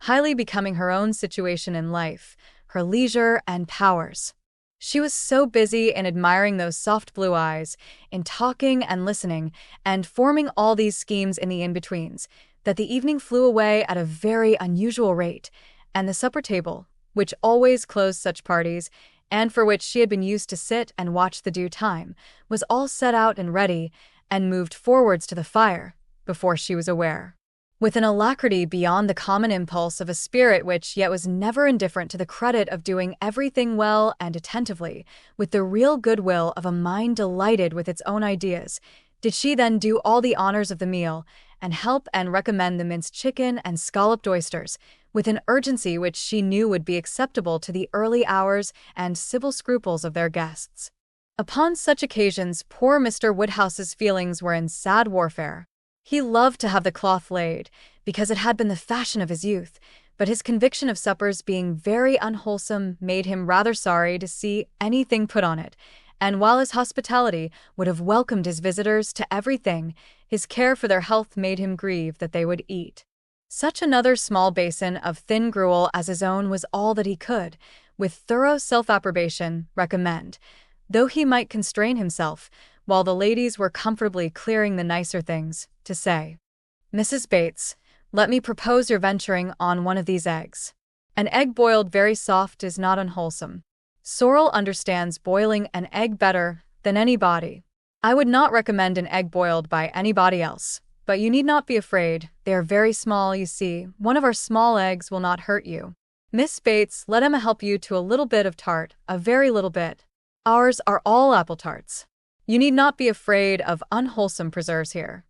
highly becoming her own situation in life, her leisure and powers. She was so busy in admiring those soft blue eyes, in talking and listening, and forming all these schemes in the in-betweens, that the evening flew away at a very unusual rate, and the supper table, which always closed such parties, and for which she had been used to sit and watch the due time, was all set out and ready, and moved forwards to the fire, before she was aware. With an alacrity beyond the common impulse of a spirit which yet was never indifferent to the credit of doing everything well and attentively, with the real goodwill of a mind delighted with its own ideas, did she then do all the honors of the meal, and help and recommend the minced chicken and scalloped oysters, with an urgency which she knew would be acceptable to the early hours and civil scruples of their guests. Upon such occasions poor Mr. Woodhouse's feelings were in sad warfare. He loved to have the cloth laid, because it had been the fashion of his youth, but his conviction of suppers being very unwholesome made him rather sorry to see anything put on it, and while his hospitality would have welcomed his visitors to everything, his care for their health made him grieve that they would eat. Such another small basin of thin gruel as his own was all that he could, with thorough self-approbation, recommend, though he might constrain himself, while the ladies were comfortably clearing the nicer things, to say, "Mrs. Bates, let me propose your venturing on one of these eggs. An egg boiled very soft is not unwholesome. Sorrel understands boiling an egg better than anybody. I would not recommend an egg boiled by anybody else, but you need not be afraid. They are very small, you see. One of our small eggs will not hurt you. Miss Bates, let Emma help you to a little bit of tart, a very little bit. Ours are all apple tarts. You need not be afraid of unwholesome preserves here.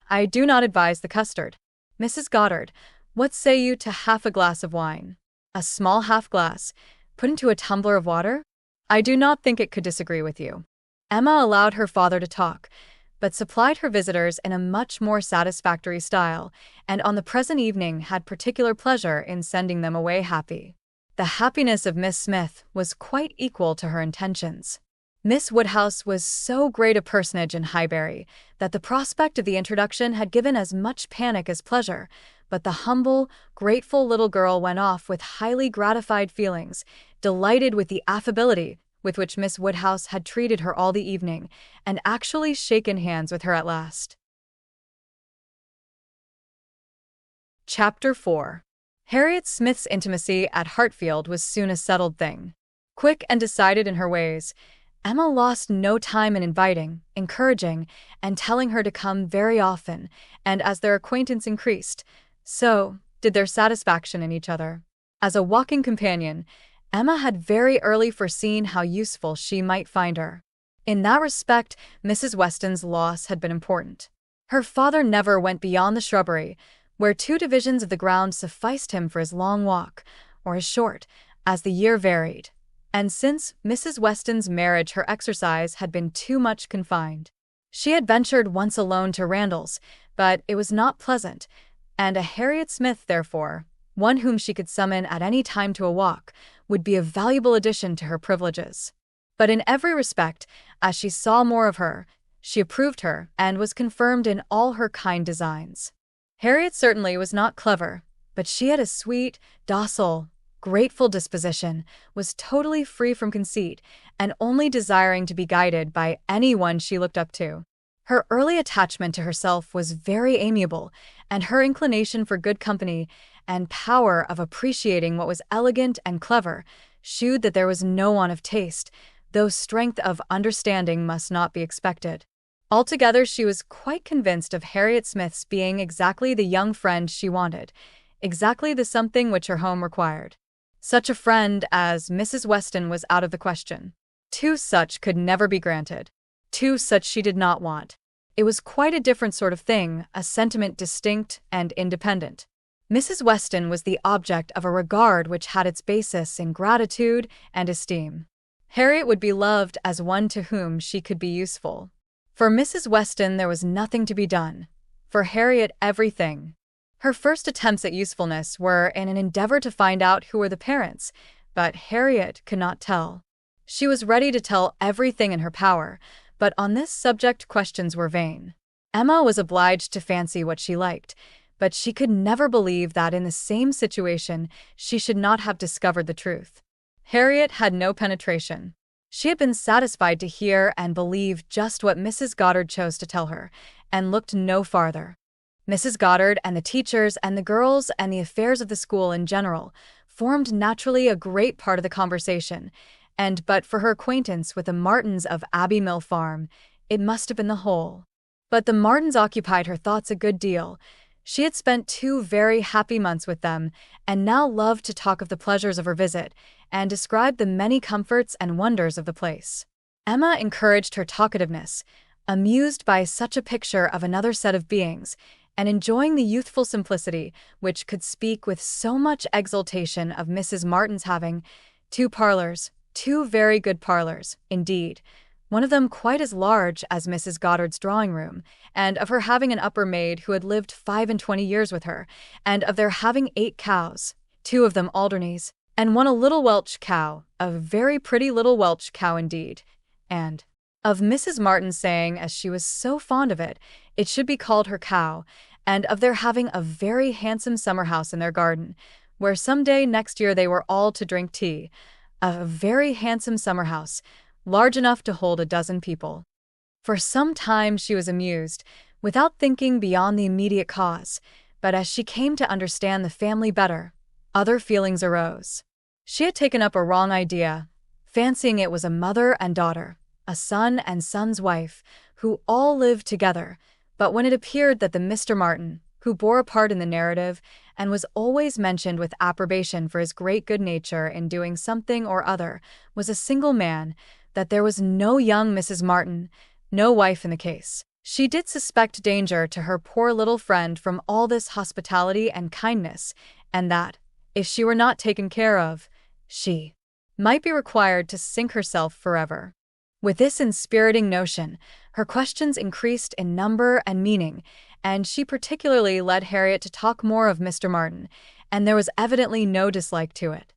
I do not advise the custard. Mrs. Goddard, what say you to half a glass of wine? A small half glass, put into a tumbler of water? I do not think it could disagree with you." Emma allowed her father to talk, but supplied her visitors in a much more satisfactory style, and on the present evening had particular pleasure in sending them away happy. The happiness of Miss Smith was quite equal to her intentions. Miss Woodhouse was so great a personage in Highbury that the prospect of the introduction had given as much panic as pleasure, but the humble, grateful little girl went off with highly gratified feelings, delighted with the affability with which Miss Woodhouse had treated her all the evening, and actually shaken hands with her at last. Chapter 4. Harriet Smith's intimacy at Hartfield was soon a settled thing. Quick and decided in her ways, Emma lost no time in inviting, encouraging, and telling her to come very often, and as their acquaintance increased, so did their satisfaction in each other. As a walking companion, Emma had very early foreseen how useful she might find her. In that respect, Mrs. Weston's loss had been important. Her father never went beyond the shrubbery, where 2 divisions of the ground sufficed him for his long walk, or his short, as the year varied. And since Mrs. Weston's marriage, her exercise had been too much confined. She had ventured once alone to Randall's, but it was not pleasant, and a Harriet Smith, therefore, one whom she could summon at any time to a walk, would be a valuable addition to her privileges. But in every respect, as she saw more of her, she approved her and was confirmed in all her kind designs. Harriet certainly was not clever, but she had a sweet, docile, grateful disposition, was totally free from conceit, and only desiring to be guided by anyone she looked up to. Her early attachment to herself was very amiable, and her inclination for good company and power of appreciating what was elegant and clever shewed that there was no want of taste, though strength of understanding must not be expected. Altogether, she was quite convinced of Harriet Smith's being exactly the young friend she wanted, exactly the something which her home required. Such a friend as Mrs. Weston was out of the question. 2 such could never be granted. 2 such she did not want. It was quite a different sort of thing, a sentiment distinct and independent. Mrs. Weston was the object of a regard which had its basis in gratitude and esteem. Harriet would be loved as one to whom she could be useful. For Mrs. Weston there was nothing to be done. For Harriet, everything. Her first attempts at usefulness were in an endeavor to find out who were the parents, but Harriet could not tell. She was ready to tell everything in her power, but on this subject questions were vain. Emma was obliged to fancy what she liked, but she could never believe that in the same situation she should not have discovered the truth. Harriet had no penetration. She had been satisfied to hear and believe just what Mrs. Goddard chose to tell her, and looked no farther. Mrs. Goddard and the teachers and the girls and the affairs of the school in general formed naturally a great part of the conversation, and but for her acquaintance with the Martins of Abbey Mill Farm, it must have been the whole. But the Martins occupied her thoughts a good deal. She had spent 2 very happy months with them, and now loved to talk of the pleasures of her visit, and describe the many comforts and wonders of the place. Emma encouraged her talkativeness, amused by such a picture of another set of beings, and enjoying the youthful simplicity which could speak with so much exultation of Mrs. Martin's having 2 parlors, 2 very good parlors, indeed, one of them quite as large as Mrs. Goddard's drawing-room, and of her having an upper maid who had lived 25 years with her, and of their having 8 cows, 2 of them Alderneys, and 1 a little Welch cow, a very pretty little Welch cow indeed, and of Mrs. Martin saying, as she was so fond of it, it should be called her cow, and of their having a very handsome summer-house in their garden, where some day next year they were all to drink tea, a very handsome summer-house, large enough to hold 12 people. For some time she was amused, without thinking beyond the immediate cause, but as she came to understand the family better, other feelings arose. She had taken up a wrong idea, fancying it was a mother and daughter, a son and son's wife, who all lived together, but when it appeared that the Mr. Martin, who bore a part in the narrative, and was always mentioned with approbation for his great good nature in doing something or other, was a single man, that there was no young Mrs. Martin, no wife in the case. She did suspect danger to her poor little friend from all this hospitality and kindness, and that, if she were not taken care of, she might be required to sink herself forever. With this inspiriting notion, her questions increased in number and meaning, and she particularly led Harriet to talk more of Mr. Martin, and there was evidently no dislike to it.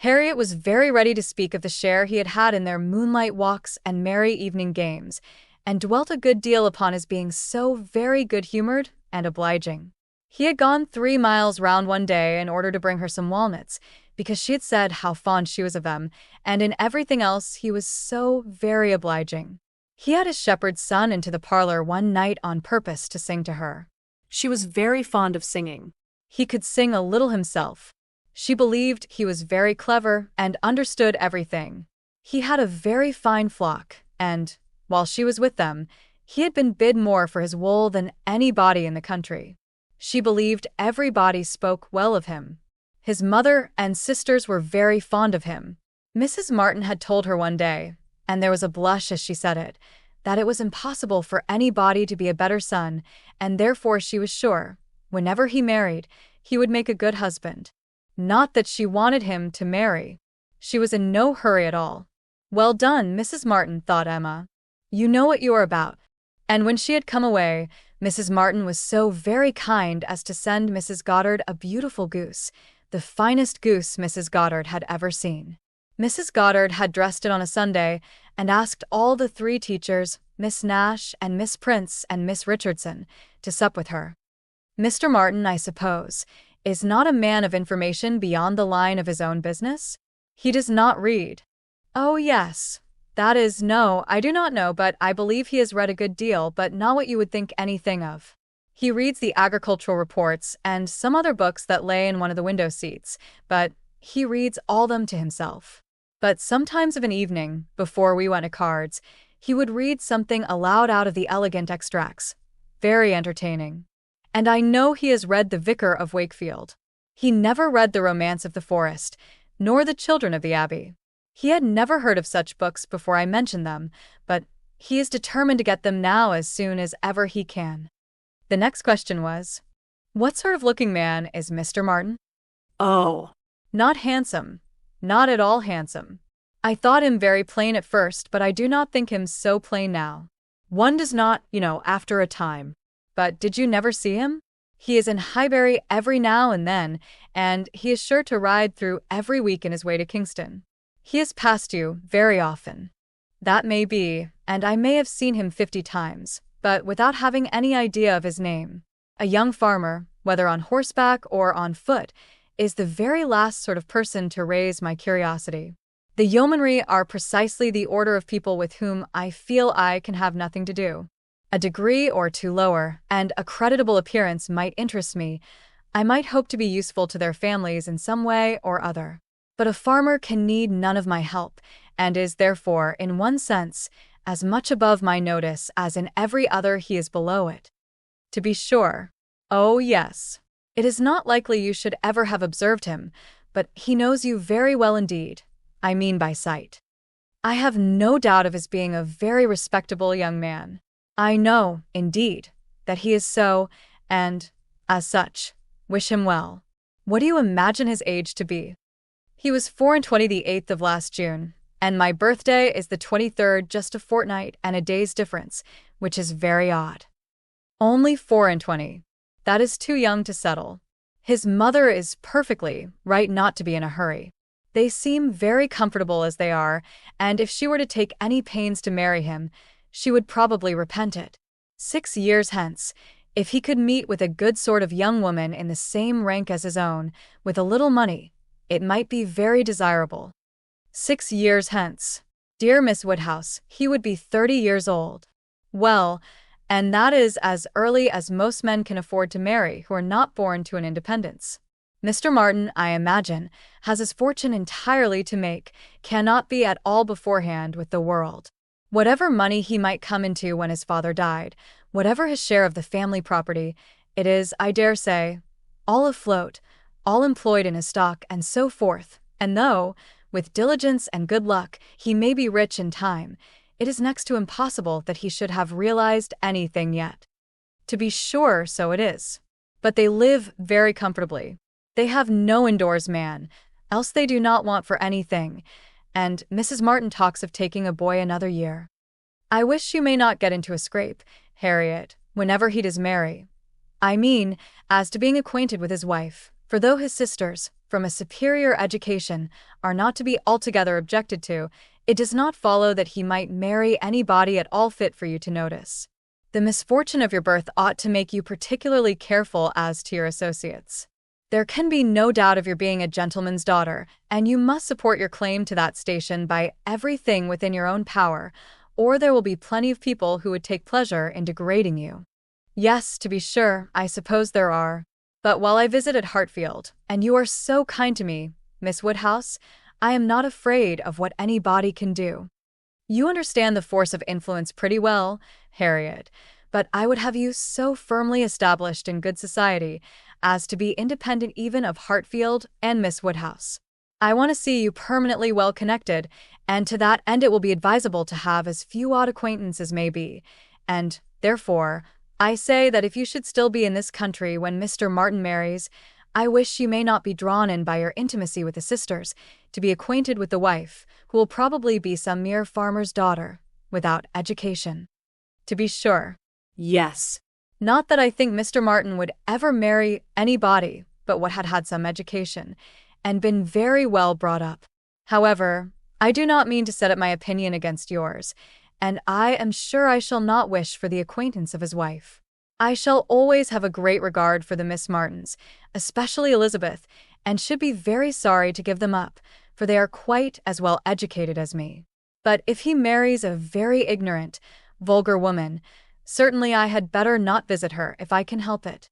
Harriet was very ready to speak of the share he had had in their moonlight walks and merry evening games, and dwelt a good deal upon his being so very good-humored and obliging. He had gone 3 miles round one day in order to bring her some walnuts, because she had said how fond she was of them, and in everything else he was so very obliging. He had his shepherd's son into the parlor one night on purpose to sing to her. She was very fond of singing. He could sing a little himself. She believed he was very clever and understood everything. He had a very fine flock, and, while she was with them, he had been bid more for his wool than anybody in the country. She believed everybody spoke well of him. His mother and sisters were very fond of him. Mrs. Martin had told her one day, and there was a blush as she said it, that it was impossible for anybody to be a better son, and therefore she was sure, whenever he married, he would make a good husband. Not that she wanted him to marry. She was in no hurry at all. Well done, Mrs. Martin, thought Emma. You know what you are about. And when she had come away, Mrs. Martin was so very kind as to send Mrs. Goddard a beautiful goose, the finest goose Mrs. Goddard had ever seen. Mrs. Goddard had dressed it on a Sunday and asked all the 3 teachers, Miss Nash and Miss Prince and Miss Richardson, to sup with her. Mr. Martin, I suppose, is not a man of information beyond the line of his own business? He does not read. Oh, yes. That is, no, I do not know, but I believe he has read a good deal, but not what you would think anything of. He reads the agricultural reports and some other books that lay in one of the window seats, but he reads all them to himself. But sometimes of an evening, before we went to cards, he would read something aloud out of the elegant extracts. Very entertaining. And I know he has read The Vicar of Wakefield. He never read The Romance of the Forest, nor The Children of the Abbey. He had never heard of such books before I mentioned them, but he is determined to get them now as soon as ever he can. The next question was, what sort of looking man is Mr. Martin? Oh, not handsome. Not at all handsome. I thought him very plain at first, but I do not think him so plain now. One does not, after a time. But did you never see him? He is in Highbury every now and then, and he is sure to ride through every week in his way to Kingston. He has passed you very often. That may be, and I may have seen him 50 times, but without having any idea of his name. A young farmer, whether on horseback or on foot, is the very last sort of person to raise my curiosity. The yeomanry are precisely the order of people with whom I feel I can have nothing to do. A degree or 2 lower, and a creditable appearance might interest me. I might hope to be useful to their families in some way or other. But a farmer can need none of my help, and is therefore, in one sense, as much above my notice as in every other he is below it. To be sure. Oh, yes. It is not likely you should ever have observed him, but he knows you very well indeed. I mean by sight. I have no doubt of his being a very respectable young man. I know, indeed, that he is so, and, as such, wish him well. What do you imagine his age to be? He was 24 the 8th of last June, and my birthday is the 23rd, just a fortnight and a day's difference, which is very odd. Only 24. That is too young to settle. His mother is perfectly right not to be in a hurry. They seem very comfortable as they are, and if she were to take any pains to marry him, she would probably repent it. 6 years hence, if he could meet with a good sort of young woman in the same rank as his own, with a little money, it might be very desirable. 6 years hence. Dear Miss Woodhouse, he would be 30 years old. Well, and that is as early as most men can afford to marry who are not born to an independence. Mr. Martin, I imagine, has his fortune entirely to make, cannot be at all beforehand with the world. Whatever money he might come into when his father died, whatever his share of the family property, it is, I dare say, all afloat, all employed in his stock, and so forth, and though, with diligence and good luck, he may be rich in time, it is next to impossible that he should have realized anything yet. To be sure, so it is. But they live very comfortably. They have no indoors man, else they do not want for anything, and Mrs. Martin talks of taking a boy another year. I wish you may not get into a scrape, Harriet, whenever he does marry. I mean, as to being acquainted with his wife, for though his sisters, from a superior education, are not to be altogether objected to, it does not follow that he might marry anybody at all fit for you to notice. The misfortune of your birth ought to make you particularly careful as to your associates. There can be no doubt of your being a gentleman's daughter, and you must support your claim to that station by everything within your own power, or there will be plenty of people who would take pleasure in degrading you. Yes, to be sure, I suppose there are. But while I visited Hartfield, and you are so kind to me, Miss Woodhouse, I am not afraid of what any body can do. You understand the force of influence pretty well, Harriet, but I would have you so firmly established in good society as to be independent even of Hartfield and Miss Woodhouse. I want to see you permanently well connected, and to that end it will be advisable to have as few odd acquaintances as may be, and, therefore, I say that if you should still be in this country when Mr. Martin marries, I wish you may not be drawn in by your intimacy with the sisters to be acquainted with the wife, who will probably be some mere farmer's daughter, without education. To be sure. Yes. Not that I think Mr. Martin would ever marry anybody but what had had some education, and been very well brought up. However, I do not mean to set up my opinion against yours, and I am sure I shall not wish for the acquaintance of his wife. I shall always have a great regard for the Miss Martins, especially Elizabeth, and should be very sorry to give them up, for they are quite as well educated as me. But if he marries a very ignorant, vulgar woman, certainly I had better not visit her if I can help it.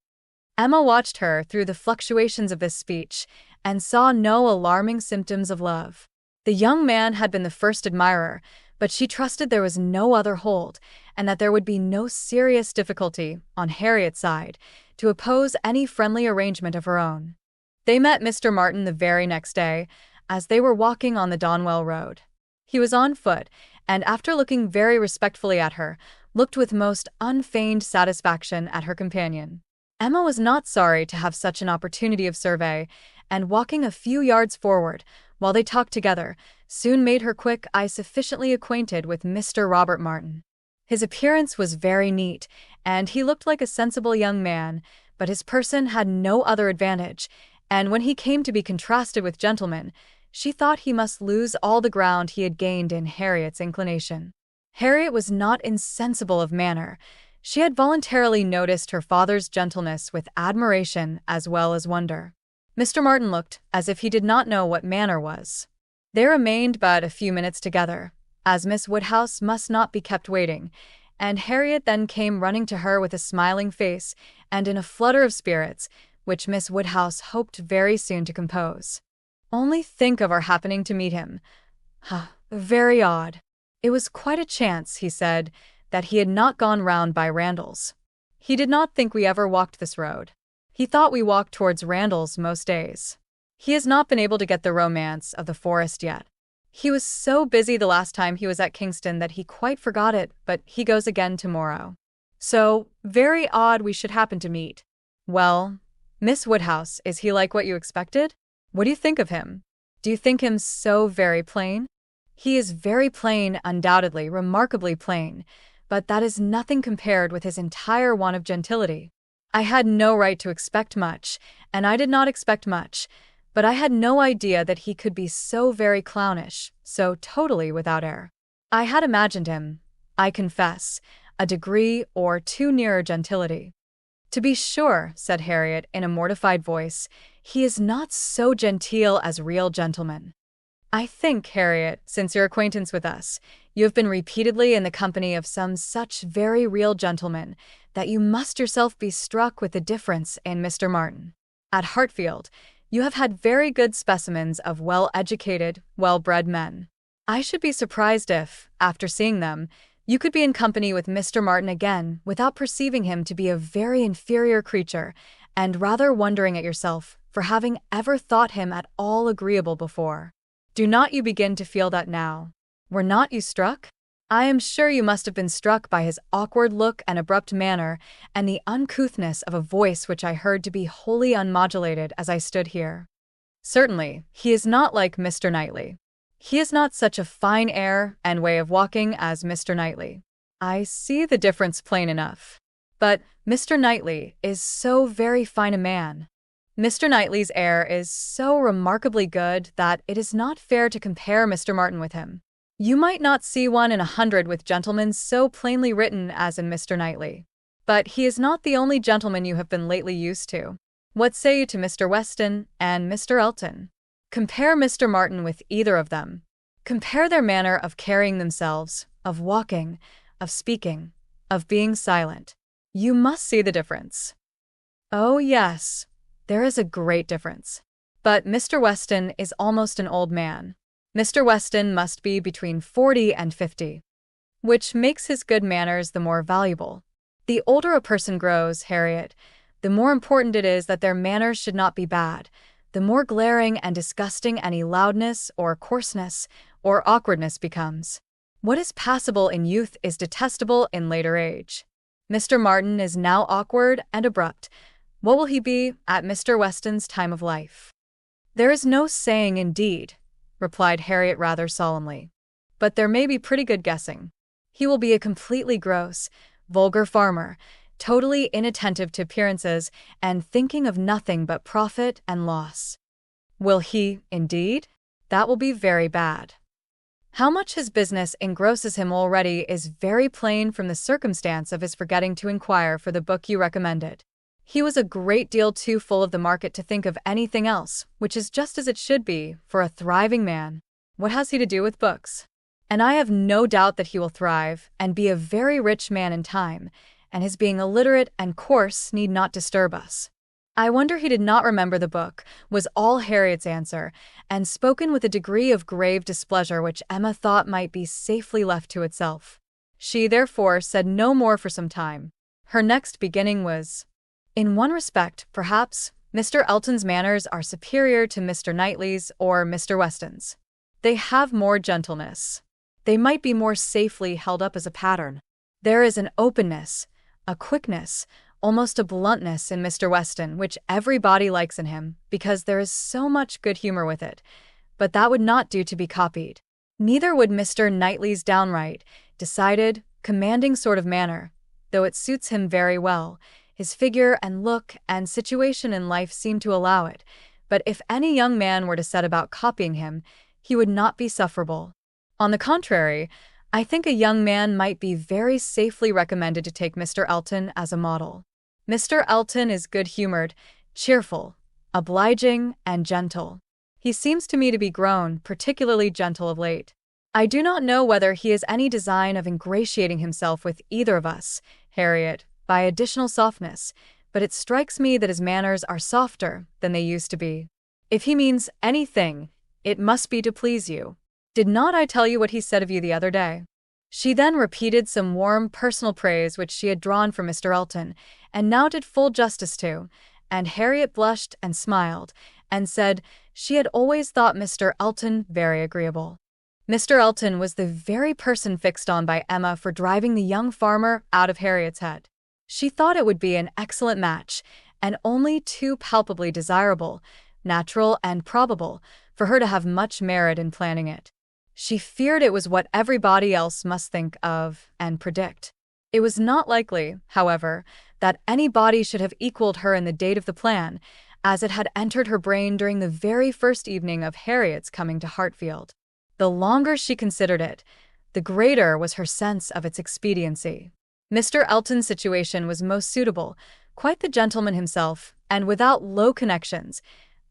Emma watched her through the fluctuations of this speech, and saw no alarming symptoms of love. The young man had been the first admirer, but she trusted there was no other hold, and that there would be no serious difficulty, on Harriet's side, to oppose any friendly arrangement of her own. They met Mr. Martin the very next day, as they were walking on the Donwell Road. He was on foot, and after looking very respectfully at her, looked with most unfeigned satisfaction at her companion. Emma was not sorry to have such an opportunity of survey, and walking a few yards forward, while they talked together, soon made her quick eye sufficiently acquainted with Mr. Robert Martin. His appearance was very neat, and he looked like a sensible young man, but his person had no other advantage, and when he came to be contrasted with gentlemen, she thought he must lose all the ground he had gained in Harriet's inclination. Harriet was not insensible of manner. She had voluntarily noticed her father's gentleness with admiration as well as wonder. Mr. Martin looked as if he did not know what manner was. They remained but a few minutes together, as Miss Woodhouse must not be kept waiting, and Harriet then came running to her with a smiling face and in a flutter of spirits, which Miss Woodhouse hoped very soon to compose. Only think of our happening to meet him. Very odd. It was quite a chance, he said, that he had not gone round by Randall's. He did not think we ever walked this road. He thought we walked towards Randall's most days. He has not been able to get the romance of the forest yet. He was so busy the last time he was at Kingston that he quite forgot it, but he goes again tomorrow. So, very odd we should happen to meet. Well, Miss Woodhouse, is he like what you expected? What do you think of him? Do you think him so very plain? He is very plain, undoubtedly, remarkably plain, but that is nothing compared with his entire want of gentility. I had no right to expect much, and I did not expect much, but I had no idea that he could be so very clownish, so totally without air. I had imagined him, I confess, a degree or two nearer gentility. To be sure, said Harriet in a mortified voice, he is not so genteel as real gentlemen. I think, Harriet, since your acquaintance with us, you have been repeatedly in the company of some such very real gentlemen, that you must yourself be struck with the difference in Mr. Martin. At Hartfield, you have had very good specimens of well-educated, well-bred men. I should be surprised if, after seeing them, you could be in company with Mr. Martin again without perceiving him to be a very inferior creature, and rather wondering at yourself for having ever thought him at all agreeable before. Do not you begin to feel that now? Were not you struck? I am sure you must have been struck by his awkward look and abrupt manner, and the uncouthness of a voice which I heard to be wholly unmodulated as I stood here. Certainly, he is not like Mr. Knightley. He has not such a fine air and way of walking as Mr. Knightley. I see the difference plain enough. But Mr. Knightley is so very fine a man. Mr. Knightley's air is so remarkably good that it is not fair to compare Mr. Martin with him. You might not see 1 in 100 with gentlemen so plainly written as in Mr. Knightley. But he is not the only gentleman you have been lately used to. What say you to Mr. Weston and Mr. Elton? Compare Mr. Martin with either of them. Compare their manner of carrying themselves, of walking, of speaking, of being silent. You must see the difference. Oh yes, there is a great difference. But Mr. Weston is almost an old man. Mr. Weston must be between 40 and 50, which makes his good manners the more valuable. The older a person grows, Harriet, the more important it is that their manners should not be bad, the more glaring and disgusting any loudness or coarseness or awkwardness becomes. What is passable in youth is detestable in later age. Mr. Martin is now awkward and abrupt. What will he be at Mr. Weston's time of life? There is no saying indeed, replied Harriet rather solemnly. But there may be pretty good guessing. He will be a completely gross, vulgar farmer, totally inattentive to appearances and thinking of nothing but profit and loss. Will he, indeed? That will be very bad. How much his business engrosses him already is very plain from the circumstance of his forgetting to inquire for the book you recommended. He was a great deal too full of the market to think of anything else, which is just as it should be for a thriving man. What has he to do with books? And I have no doubt that he will thrive and be a very rich man in time, and his being illiterate and coarse need not disturb us. I wonder he did not remember the book, was all Harriet's answer, and spoken with a degree of grave displeasure which Emma thought might be safely left to itself. She, therefore, said no more for some time. Her next beginning was, in one respect, perhaps, Mr. Elton's manners are superior to Mr. Knightley's or Mr. Weston's. They have more gentleness. They might be more safely held up as a pattern. There is an openness, a quickness, almost a bluntness in Mr. Weston which everybody likes in him because there is so much good humor with it, but that would not do to be copied. Neither would Mr. Knightley's downright, decided, commanding sort of manner, though it suits him very well. His figure and look and situation in life seem to allow it, but if any young man were to set about copying him, he would not be sufferable. On the contrary, I think a young man might be very safely recommended to take Mr. Elton as a model. Mr. Elton is good-humored, cheerful, obliging, and gentle. He seems to me to be grown particularly gentle of late. I do not know whether he has any design of ingratiating himself with either of us, Harriet, by additional softness, but it strikes me that his manners are softer than they used to be. If he means anything, it must be to please you. Did not I tell you what he said of you the other day? She then repeated some warm personal praise which she had drawn from Mr. Elton, and now did full justice to, and Harriet blushed and smiled, and said she had always thought Mr. Elton very agreeable. Mr. Elton was the very person fixed on by Emma for driving the young farmer out of Harriet's head. She thought it would be an excellent match, and only too palpably desirable, natural and probable, for her to have much merit in planning it. She feared it was what everybody else must think of and predict. It was not likely, however, that anybody should have equaled her in the date of the plan, as it had entered her brain during the very first evening of Harriet's coming to Hartfield. The longer she considered it, the greater was her sense of its expediency. Mr. Elton's situation was most suitable, quite the gentleman himself, and without low connections,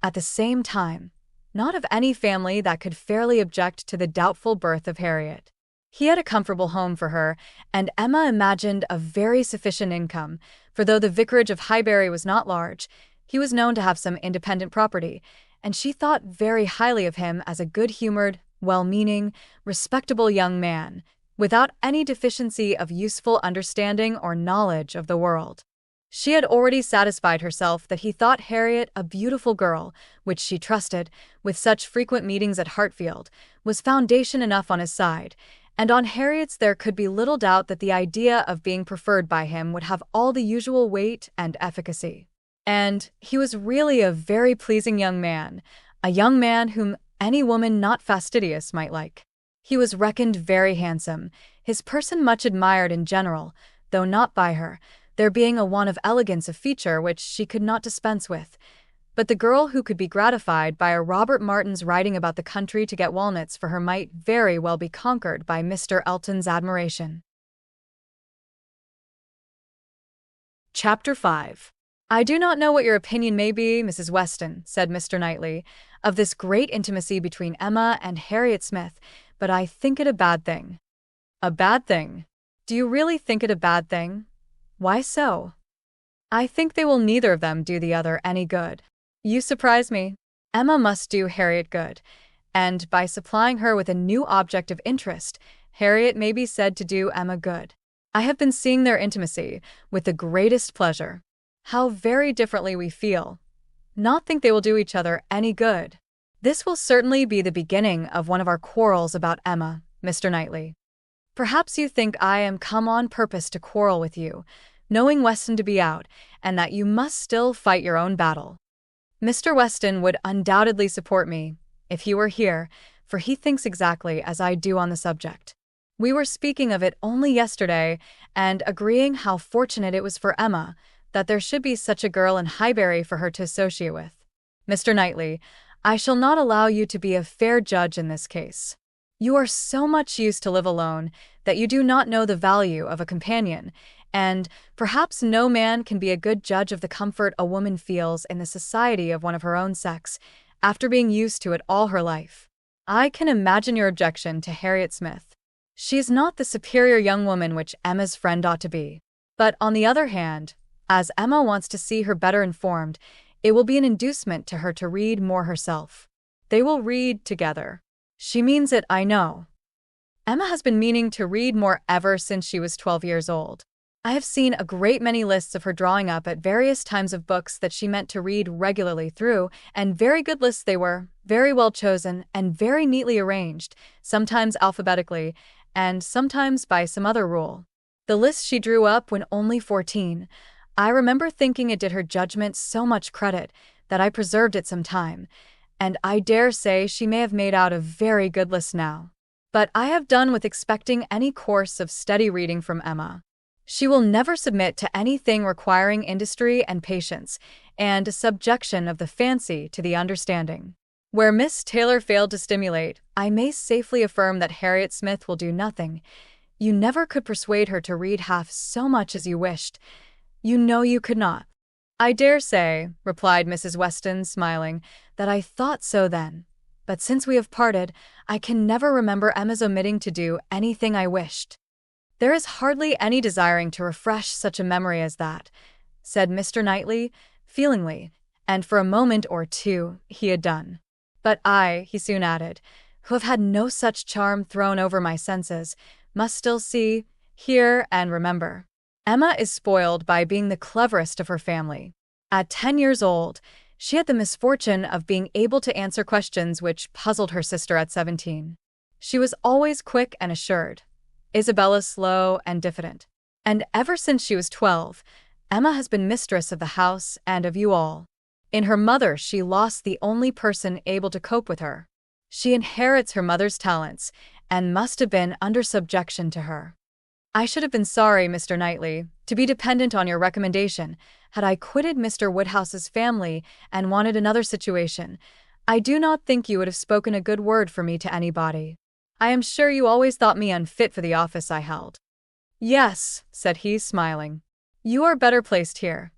at the same time, not of any family that could fairly object to the doubtful birth of Harriet. He had a comfortable home for her, and Emma imagined a very sufficient income, for though the vicarage of Highbury was not large, he was known to have some independent property, and she thought very highly of him as a good-humored, well-meaning, respectable young man, without any deficiency of useful understanding or knowledge of the world. She had already satisfied herself that he thought Harriet a beautiful girl, which she trusted, with such frequent meetings at Hartfield, was foundation enough on his side, and on Harriet's there could be little doubt that the idea of being preferred by him would have all the usual weight and efficacy. And he was really a very pleasing young man, a young man whom any woman not fastidious might like. He was reckoned very handsome, his person much admired in general, though not by her, there being a want of elegance of feature which she could not dispense with. But the girl who could be gratified by a Robert Martin's riding about the country to get walnuts for her might very well be conquered by Mr. Elton's admiration. Chapter 5. I do not know what your opinion may be, Mrs. Weston, said Mr. Knightley, of this great intimacy between Emma and Harriet Smith, but I think it a bad thing. A bad thing? Do you really think it a bad thing? Why so? I think they will neither of them do the other any good. You surprise me. Emma must do Harriet good, and by supplying her with a new object of interest, Harriet may be said to do Emma good. I have been seeing their intimacy with the greatest pleasure. How very differently we feel. Not think they will do each other any good. This will certainly be the beginning of one of our quarrels about Emma, Mr. Knightley. Perhaps you think I am come on purpose to quarrel with you, knowing Weston to be out, and that you must still fight your own battle. Mr. Weston would undoubtedly support me, if he were here, for he thinks exactly as I do on the subject. We were speaking of it only yesterday, and agreeing how fortunate it was for Emma that there should be such a girl in Highbury for her to associate with. Mr. Knightley, I shall not allow you to be a fair judge in this case. You are so much used to live alone that you do not know the value of a companion, and perhaps no man can be a good judge of the comfort a woman feels in the society of one of her own sex, after being used to it all her life. I can imagine your objection to Harriet Smith. She is not the superior young woman which Emma's friend ought to be. But on the other hand, as Emma wants to see her better informed, it will be an inducement to her to read more herself. They will read together. She means it, I know. Emma has been meaning to read more ever since she was 12 years old. I have seen a great many lists of her drawing up at various times of books that she meant to read regularly through, and very good lists they were, very well chosen, and very neatly arranged, sometimes alphabetically, and sometimes by some other rule. The list she drew up when only 14, I remember thinking it did her judgment so much credit that I preserved it some time, and I dare say she may have made out a very good list now. But I have done with expecting any course of steady reading from Emma. She will never submit to anything requiring industry and patience, and a subjection of the fancy to the understanding. Where Miss Taylor failed to stimulate, I may safely affirm that Harriet Smith will do nothing. You never could persuade her to read half so much as you wished. You know you could not. I dare say, replied Mrs. Weston, smiling, that I thought so then. But since we have parted, I can never remember Emma's omitting to do anything I wished. There is hardly any desiring to refresh such a memory as that, said Mr. Knightley, feelingly, and for a moment or two he had done. But I, he soon added, who have had no such charm thrown over my senses, must still see, hear, and remember. Emma is spoiled by being the cleverest of her family. At 10 years old, she had the misfortune of being able to answer questions which puzzled her sister at 17. She was always quick and assured, Isabella slow and diffident. And ever since she was 12, Emma has been mistress of the house and of you all. In her mother she lost the only person able to cope with her. She inherits her mother's talents, and must have been under subjection to her. I should have been sorry, Mr. Knightley, to be dependent on your recommendation, had I quitted Mr. Woodhouse's family and wanted another situation. I do not think you would have spoken a good word for me to anybody. I am sure you always thought me unfit for the office I held. Yes, said he, smiling. You are better placed here.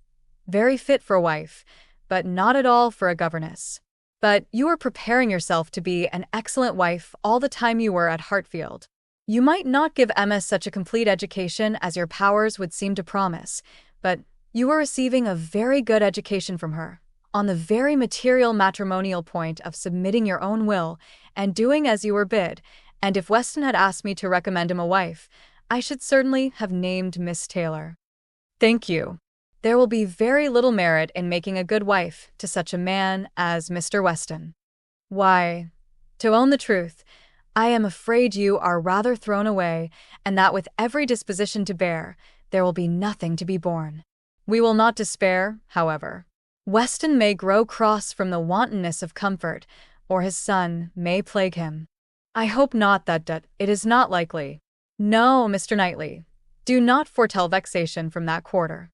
Very fit for a wife, but not at all for a governess. But you were preparing yourself to be an excellent wife all the time you were at Hartfield. You might not give Emma such a complete education as your powers would seem to promise, but you were receiving a very good education from her, on the very material matrimonial point of submitting your own will and doing as you were bid, and if Weston had asked me to recommend him a wife, I should certainly have named Miss Taylor. Thank you. There will be very little merit in making a good wife to such a man as Mr. Weston. Why, to own the truth, I am afraid you are rather thrown away, and that with every disposition to bear, there will be nothing to be borne. We will not despair, however. Weston may grow cross from the wantonness of comfort, or his son may plague him. I hope not that it is not likely. No, Mr. Knightley, do not foretell vexation from that quarter.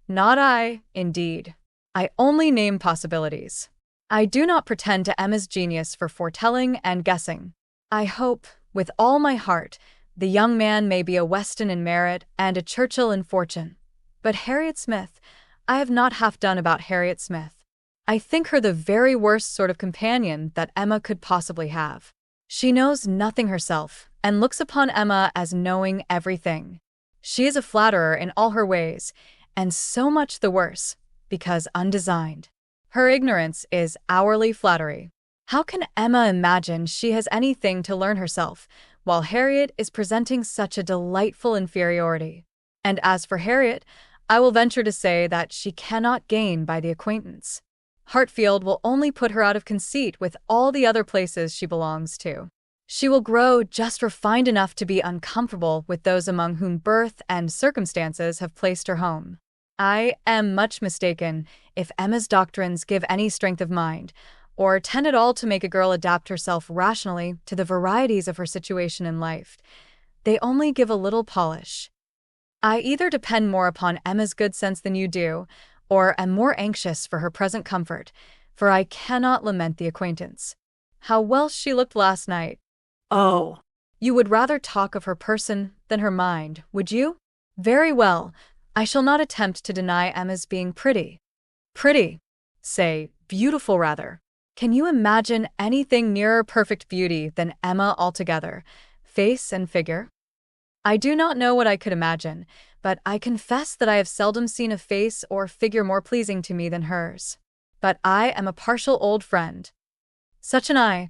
Not I, indeed. I only name possibilities. I do not pretend to Emma's genius for foretelling and guessing. I hope, with all my heart, the young man may be a Weston in merit and a Churchill in fortune. But Harriet Smith, I have not half done about Harriet Smith. I think her the very worst sort of companion that Emma could possibly have. She knows nothing herself, and looks upon Emma as knowing everything. She is a flatterer in all her ways, and so much the worse, because undesigned. Her ignorance is hourly flattery. How can Emma imagine she has anything to learn herself, while Harriet is presenting such a delightful inferiority? And as for Harriet, I will venture to say that she cannot gain by the acquaintance. Hartfield will only put her out of conceit with all the other places she belongs to. She will grow just refined enough to be uncomfortable with those among whom birth and circumstances have placed her home. I am much mistaken if Emma's doctrines give any strength of mind, or tend at all to make a girl adapt herself rationally to the varieties of her situation in life. They only give a little polish. I either depend more upon Emma's good sense than you do, or am more anxious for her present comfort, for I cannot lament the acquaintance. How well she looked last night! Oh, You would rather talk of her person than her mind, would you? Very well, I shall not attempt to deny Emma's being pretty. Pretty. Say, beautiful rather. Can you imagine anything nearer perfect beauty than Emma altogether, face and figure? I do not know what I could imagine, but I confess that I have seldom seen a face or figure more pleasing to me than hers. But I am a partial old friend. Such an eye,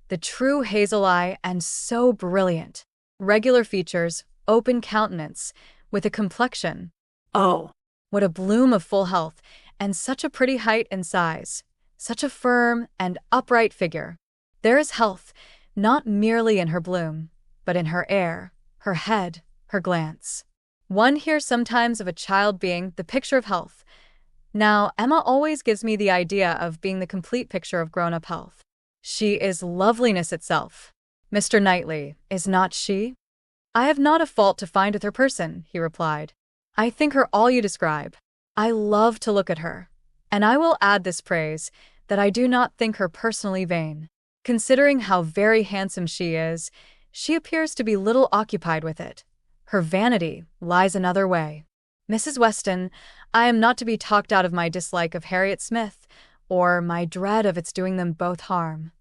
the true hazel eye, and so brilliant. Regular features, open countenance, with a complexion. oh, What a bloom of full health, and such a pretty height and size. Such a firm and upright figure. There is health, not merely in her bloom, but in her air, her head, her glance. One hears sometimes of a child being the picture of health. Now, Emma always gives me the idea of being the complete picture of grown-up health. She is loveliness itself. Mr. Knightley, is not she? I have not a fault to find with her person, he replied. I think her all you describe. I love to look at her. And I will add this praise, that I do not think her personally vain. Considering how very handsome she is, she appears to be little occupied with it. Her vanity lies another way. Mrs. Weston, I am not to be talked out of my dislike of Harriet Smith, or my dread of its doing them both harm.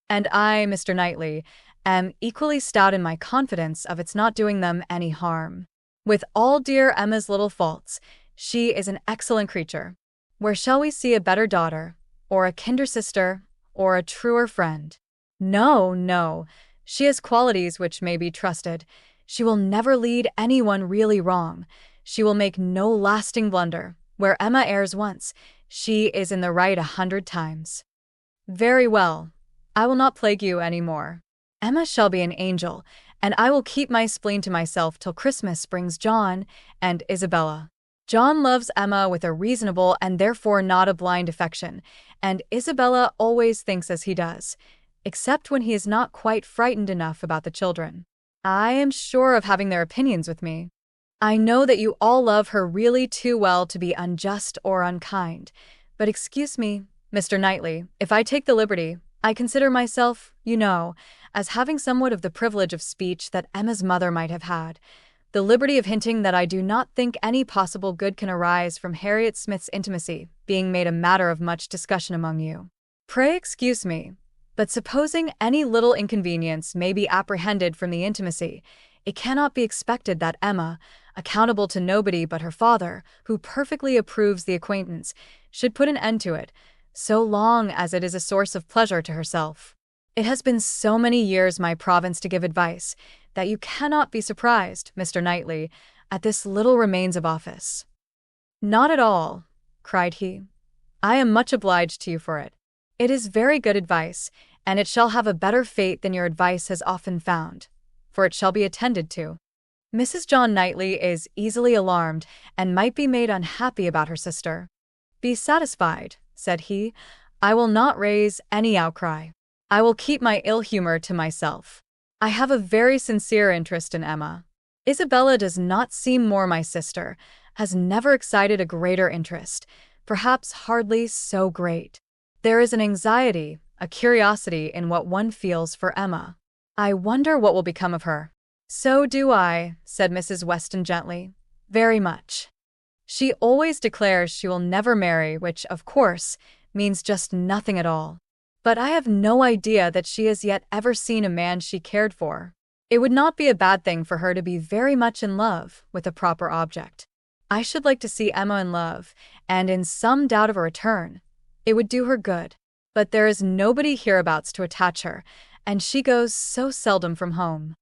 And I, Mr. Knightley, am equally stout in my confidence of its not doing them any harm. With all dear Emma's little faults, she is an excellent creature. Where shall we see a better daughter, or a kinder sister, or a truer friend? No, no, she has qualities which may be trusted. She will never lead anyone really wrong. She will make no lasting blunder. Where Emma errs once, she is in the right 100 times. Very well, I will not plague you any more. Emma shall be an angel, and I will keep my spleen to myself till Christmas brings John and Isabella. John loves Emma with a reasonable and therefore not a blind affection, and Isabella always thinks as he does, except when he is not quite frightened enough about the children. I am sure of having their opinions with me. I know that you all love her really too well to be unjust or unkind, but excuse me, Mr. Knightley, if I take the liberty, I consider myself, you know, as having somewhat of the privilege of speech that Emma's mother might have had, the liberty of hinting that I do not think any possible good can arise from Harriet Smith's intimacy being made a matter of much discussion among you. Pray excuse me, but supposing any little inconvenience may be apprehended from the intimacy, it cannot be expected that Emma, accountable to nobody but her father, who perfectly approves the acquaintance, should put an end to it, so long as it is a source of pleasure to herself. It has been so many years my province to give advice, that you cannot be surprised, Mr. Knightley, at this little remains of office. Not at all, cried he. I am much obliged to you for it. It is very good advice, and it shall have a better fate than your advice has often found, for it shall be attended to. Mrs. John Knightley is easily alarmed, and might be made unhappy about her sister. Be satisfied, said he, I will not raise any outcry. I will keep my ill humor to myself. I have a very sincere interest in Emma. Isabella does not seem more my sister, has never excited a greater interest, perhaps hardly so great. There is an anxiety, a curiosity in what one feels for Emma. I wonder what will become of her. So do I, said Mrs. Weston gently, very much. She always declares she will never marry, which, of course, means just nothing at all. But I have no idea that she has yet ever seen a man she cared for. It would not be a bad thing for her to be very much in love with a proper object. I should like to see Emma in love, and in some doubt of a return. It would do her good. But there is nobody hereabouts to attach her, and she goes so seldom from home.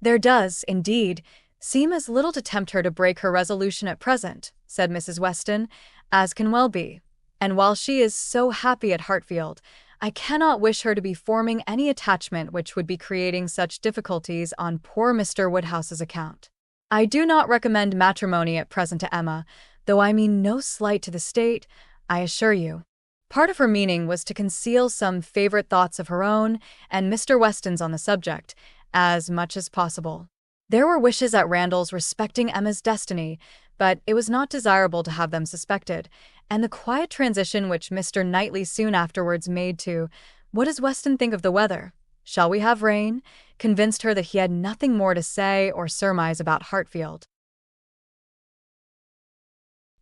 There does, indeed, seem as little to tempt her to break her resolution at present, said Mrs. Weston, as can well be. And while she is so happy at Hartfield, I cannot wish her to be forming any attachment which would be creating such difficulties on poor Mr. Woodhouse's account. I do not recommend matrimony at present to Emma, though I mean no slight to the state, I assure you. Part of her meaning was to conceal some favorite thoughts of her own and Mr. Weston's on the subject, as much as possible. There were wishes at Randalls respecting Emma's destiny, but it was not desirable to have them suspected, and the quiet transition which Mr. Knightley soon afterwards made to, "What does Weston think of the weather? Shall we have rain?" convinced her that he had nothing more to say or surmise about Hartfield.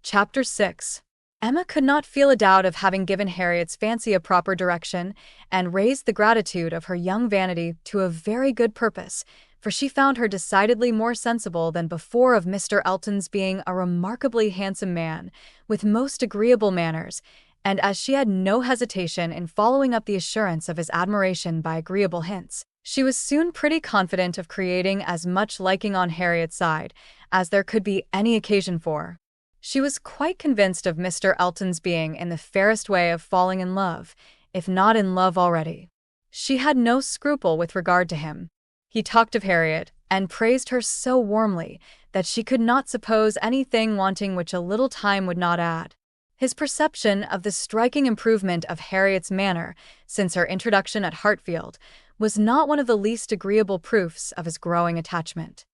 Chapter 6. Emma could not feel a doubt of having given Harriet's fancy a proper direction, and raised the gratitude of her young vanity to a very good purpose, for she found her decidedly more sensible than before of Mr. Elton's being a remarkably handsome man, with most agreeable manners, and as she had no hesitation in following up the assurance of his admiration by agreeable hints, she was soon pretty confident of creating as much liking on Harriet's side as there could be any occasion for. She was quite convinced of Mr. Elton's being in the fairest way of falling in love, if not in love already. She had no scruple with regard to him. He talked of Harriet, and praised her so warmly that she could not suppose anything wanting which a little time would not add. His perception of the striking improvement of Harriet's manner since her introduction at Hartfield was not one of the least agreeable proofs of his growing attachment.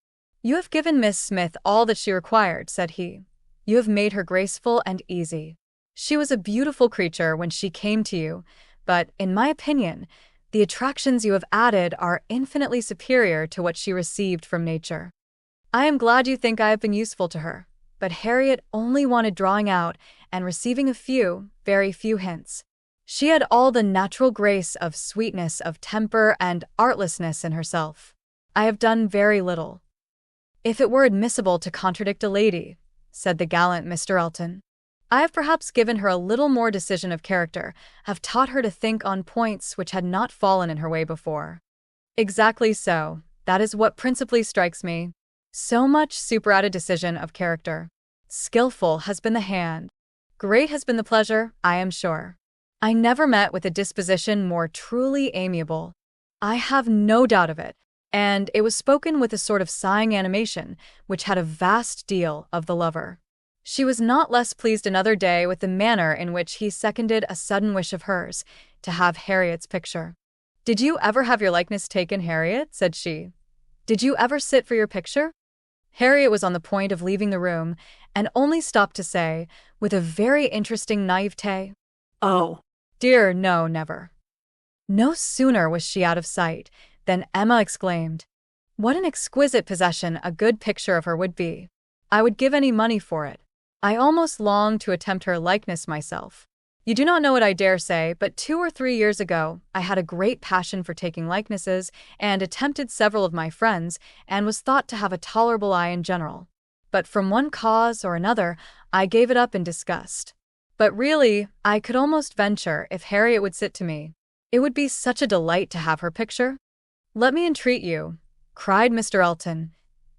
"You have given Miss Smith all that she required," said he. "You have made her graceful and easy. She was a beautiful creature when she came to you, but, in my opinion, the attractions you have added are infinitely superior to what she received from nature. I am glad you think I have been useful to her, but Harriet only wanted drawing out and receiving a few, very few hints. She had all the natural grace of sweetness of temper and artlessness in herself. I have done very little." "If it were admissible to contradict a lady," said the gallant Mr. Elton, "I have perhaps given her a little more decision of character, have taught her to think on points which had not fallen in her way before." "Exactly so. That is what principally strikes me. So much superadded decision of character. Skillful has been the hand. Great has been the pleasure, I am sure. I never met with a disposition more truly amiable. I have no doubt of it, and it was spoken with a sort of sighing animation, which had a vast deal of the lover. She was not less pleased another day with the manner in which he seconded a sudden wish of hers, to have Harriet's picture. "Did you ever have your likeness taken, Harriet?" said she. "Did you ever sit for your picture?" Harriet was on the point of leaving the room, and only stopped to say, with a very interesting naivete, "Oh, dear, no, never." No sooner was she out of sight than Emma exclaimed, "What an exquisite possession a good picture of her would be! I would give any money for it. I almost long to attempt her likeness myself. You do not know it, I dare say, but 2 or 3 years ago I had a great passion for taking likenesses, and attempted several of my friends, and was thought to have a tolerable eye in general. But from one cause or another I gave it up in disgust. But really, I could almost venture, if Harriet would sit to me, it would be such a delight to have her picture." "Let me entreat you," cried Mr. Elton.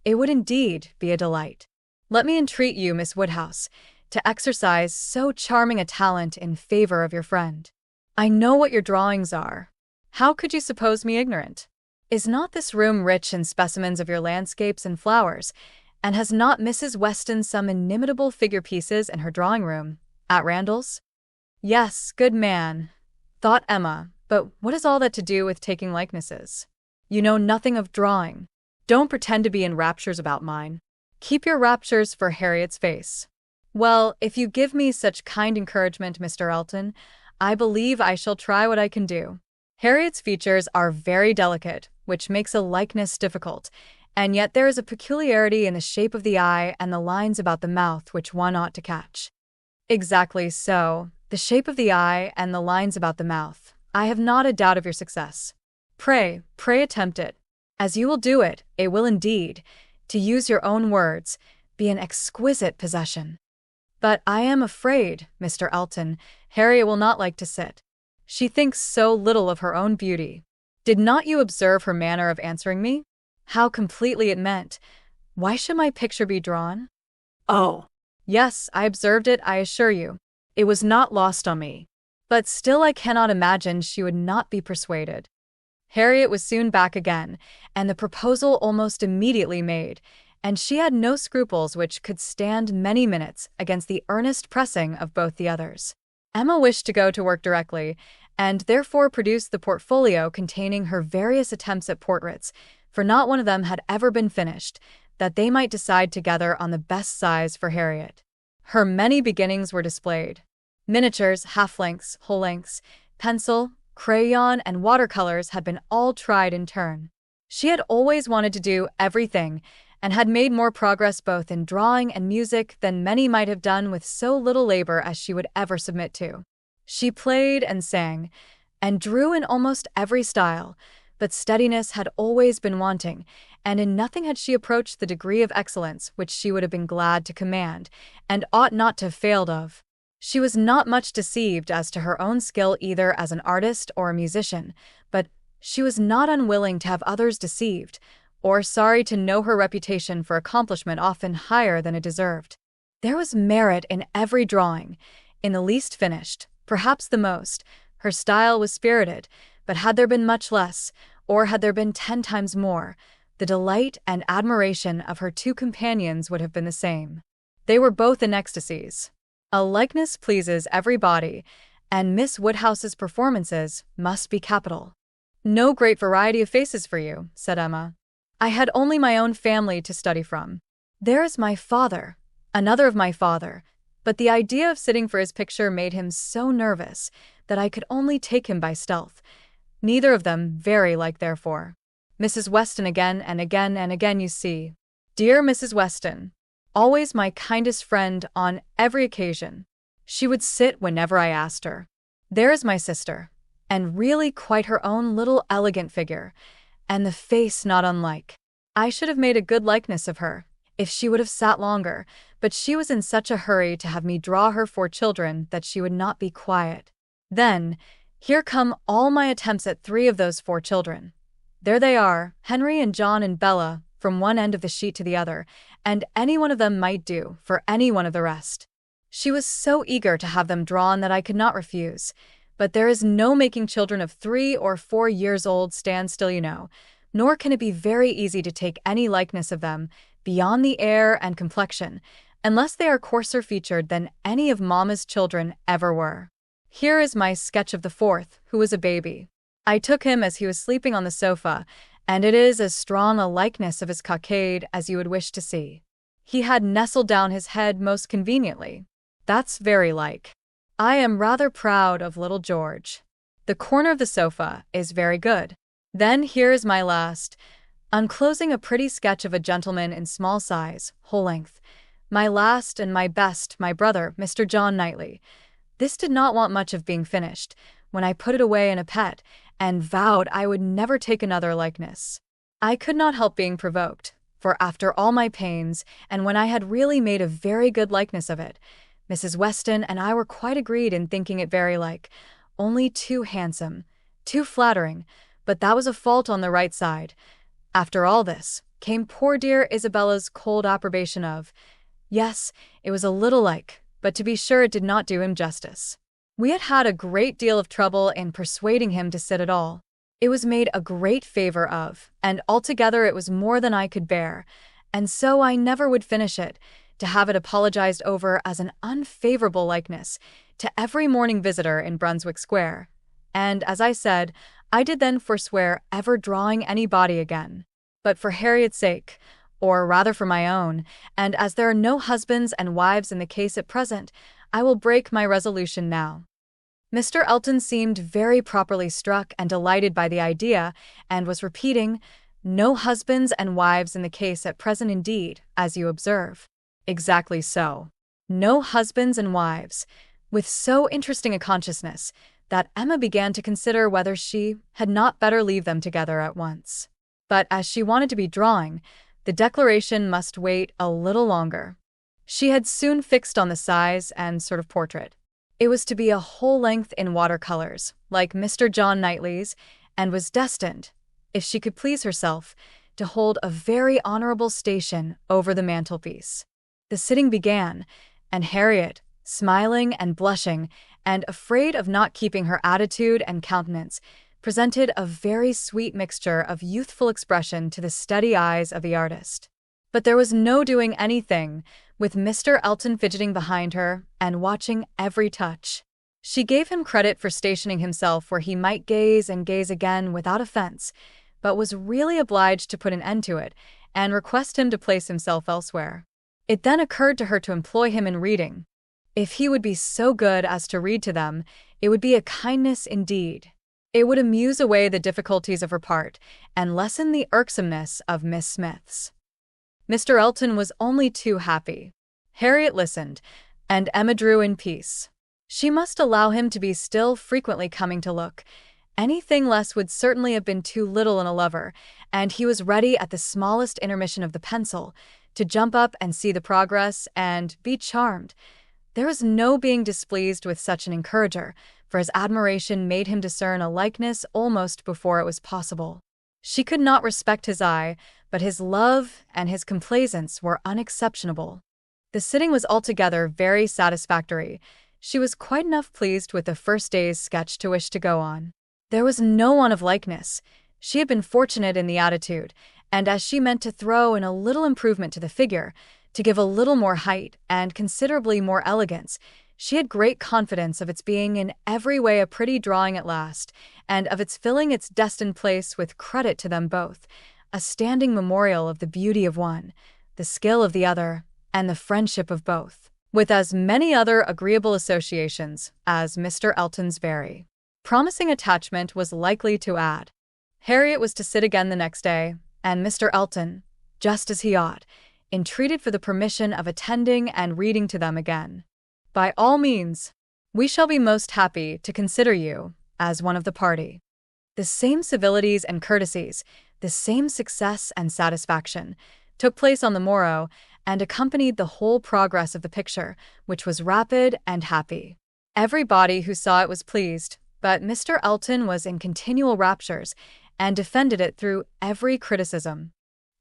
"It would indeed be a delight. Let me entreat you, Miss Woodhouse, to exercise so charming a talent in favor of your friend. I know what your drawings are. How could you suppose me ignorant? Is not this room rich in specimens of your landscapes and flowers, and has not Mrs. Weston some inimitable figure pieces in her drawing-room, at Randalls?" "Yes, good man," thought Emma, "but what has all that to do with taking likenesses? You know nothing of drawing. Don't pretend to be in raptures about mine. Keep your raptures for Harriet's face. Well, if you give me such kind encouragement, Mr. Elton, I believe I shall try what I can do. Harriet's features are very delicate, which makes a likeness difficult, and yet there is a peculiarity in the shape of the eye and the lines about the mouth which one ought to catch." "Exactly so. The shape of the eye and the lines about the mouth. I have not a doubt of your success. Pray attempt it. As you will do it, it will indeed, to use your own words, be an exquisite possession." But I am afraid, Mr. Elton, Harriet will not like to sit. She thinks so little of her own beauty. Did not you observe her manner of answering me? How completely it meant, why should my picture be drawn? Oh, Yes, I observed it, I assure you. It was not lost on me. But still I cannot imagine she would not be persuaded. Harriet was soon back again, and the proposal almost immediately made, and she had no scruples which could stand many minutes against the earnest pressing of both the others. Emma wished to go to work directly, and therefore produced the portfolio containing her various attempts at portraits, for not one of them had ever been finished, that they might decide together on the best size for Harriet. Her many beginnings were displayed. Miniatures, half-lengths, whole-lengths, pencil, crayon, and watercolors had been all tried in turn. She had always wanted to do everything, and had made more progress both in drawing and music than many might have done with so little labor as she would ever submit to. She played and sang, and drew in almost every style, but steadiness had always been wanting, and in nothing had she approached the degree of excellence which she would have been glad to command, and ought not to have failed of. She was not much deceived as to her own skill either as an artist or a musician, but she was not unwilling to have others deceived, or sorry to know her reputation for accomplishment often higher than it deserved. There was merit in every drawing, in the least finished, perhaps the most. Her style was spirited, but had there been much less, or had there been 10 times more, the delight and admiration of her two companions would have been the same. They were both in ecstasies. A likeness pleases every body, and Miss Woodhouse's performances must be capital. No great variety of faces for you, said Emma. I had only my own family to study from. There is my father, another of my father, but the idea of sitting for his picture made him so nervous that I could only take him by stealth. Neither of them very like therefore. Mrs. Weston again and again and again, you see. Dear Mrs. Weston, always my kindest friend on every occasion. She would sit whenever I asked her. There is my sister, and really quite her own little elegant figure, and the face not unlike. I should have made a good likeness of her, if she would have sat longer, but she was in such a hurry to have me draw her 4 children that she would not be quiet. Then, here come all my attempts at 3 of those 4 children. There they are, Henry and John and Bella, from one end of the sheet to the other, and any one of them might do for any one of the rest. She was so eager to have them drawn that I could not refuse. But there is no making children of 3 or 4 years old stand still, you know, nor can it be very easy to take any likeness of them, beyond the air and complexion, unless they are coarser featured than any of Mamma's children ever were. Here is my sketch of the 4th, who was a baby. I took him as he was sleeping on the sofa, and it is as strong a likeness of his cockade as you would wish to see. He had nestled down his head most conveniently. That's very like. I am rather proud of little George. The corner of the sofa is very good. Then here is my last, unclosing a pretty sketch of a gentleman in small size, whole length. My last and my best, my brother, Mr. John Knightley. This did not want much of being finished, when I put it away in a pet, and vowed I would never take another likeness. I could not help being provoked, for after all my pains, and when I had really made a very good likeness of it, Mrs. Weston and I were quite agreed in thinking it very like, only too handsome, too flattering, but that was a fault on the right side. After all this, came poor dear Isabella's cold approbation of, yes, it was a little like, but to be sure it did not do him justice. We had had a great deal of trouble in persuading him to sit at all. It was made a great favor of, and altogether it was more than I could bear, and so I never would finish it, to have it apologized over as an unfavorable likeness to every morning visitor in Brunswick Square. And, as I said, I did then forswear ever drawing any body again. But for Harriet's sake, or rather for my own, and as there are no husbands and wives in the case at present, I will break my resolution now. Mr. Elton seemed very properly struck and delighted by the idea, and was repeating, no husbands and wives in the case at present indeed, as you observe. Exactly so. No husbands and wives, with so interesting a consciousness that Emma began to consider whether she had not better leave them together at once. But as she wanted to be drawing, the declaration must wait a little longer. She had soon fixed on the size and sort of portrait. It was to be a whole length in watercolors, like Mr. John Knightley's, and was destined, if she could please herself, to hold a very honorable station over the mantelpiece. The sitting began, and Harriet, smiling and blushing, and afraid of not keeping her attitude and countenance, presented a very sweet mixture of youthful expression to the steady eyes of the artist. But there was no doing anything, with Mr. Elton fidgeting behind her and watching every touch. She gave him credit for stationing himself where he might gaze and gaze again without offense, but was really obliged to put an end to it and request him to place himself elsewhere. It then occurred to her to employ him in reading. If he would be so good as to read to them, it would be a kindness indeed. It would amuse away the difficulties of her part and lessen the irksomeness of Miss Smith's. Mr. Elton was only too happy. Harriet listened, and Emma drew in peace. She must allow him to be still frequently coming to look. Anything less would certainly have been too little in a lover, and he was ready at the smallest intermission of the pencil to jump up and see the progress and be charmed. There was no being displeased with such an encourager, for his admiration made him discern a likeness almost before it was possible. She could not respect his eye, but his love and his complaisance were unexceptionable. The sitting was altogether very satisfactory. She was quite enough pleased with the first day's sketch to wish to go on. There was no want of likeness. She had been fortunate in the attitude, and as she meant to throw in a little improvement to the figure, to give a little more height and considerably more elegance, she had great confidence of its being in every way a pretty drawing at last, and of its filling its destined place with credit to them both, a standing memorial of the beauty of one, the skill of the other, and the friendship of both, with as many other agreeable associations as Mr. Elton's very promising attachment was likely to add. Harriet was to sit again the next day, and Mr. Elton, just as he ought, entreated for the permission of attending and reading to them again. By all means, we shall be most happy to consider you as one of the party. The same civilities and courtesies, the same success and satisfaction, took place on the morrow and accompanied the whole progress of the picture, which was rapid and happy. Everybody who saw it was pleased, but Mr. Elton was in continual raptures and defended it through every criticism.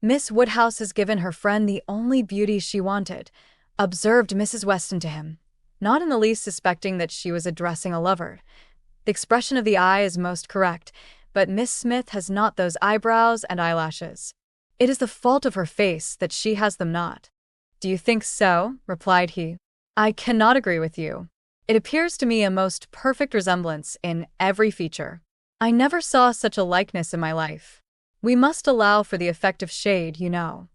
"Miss Woodhouse has given her friend the only beauty she wanted," observed Mrs. Weston to him, not in the least suspecting that she was addressing a lover. "The expression of the eye is most correct, but Miss Smith has not those eyebrows and eyelashes. It is the fault of her face that she has them not." "Do you think so?" replied he. "I cannot agree with you. It appears to me a most perfect resemblance in every feature. I never saw such a likeness in my life. We must allow for the effect of shade, you know."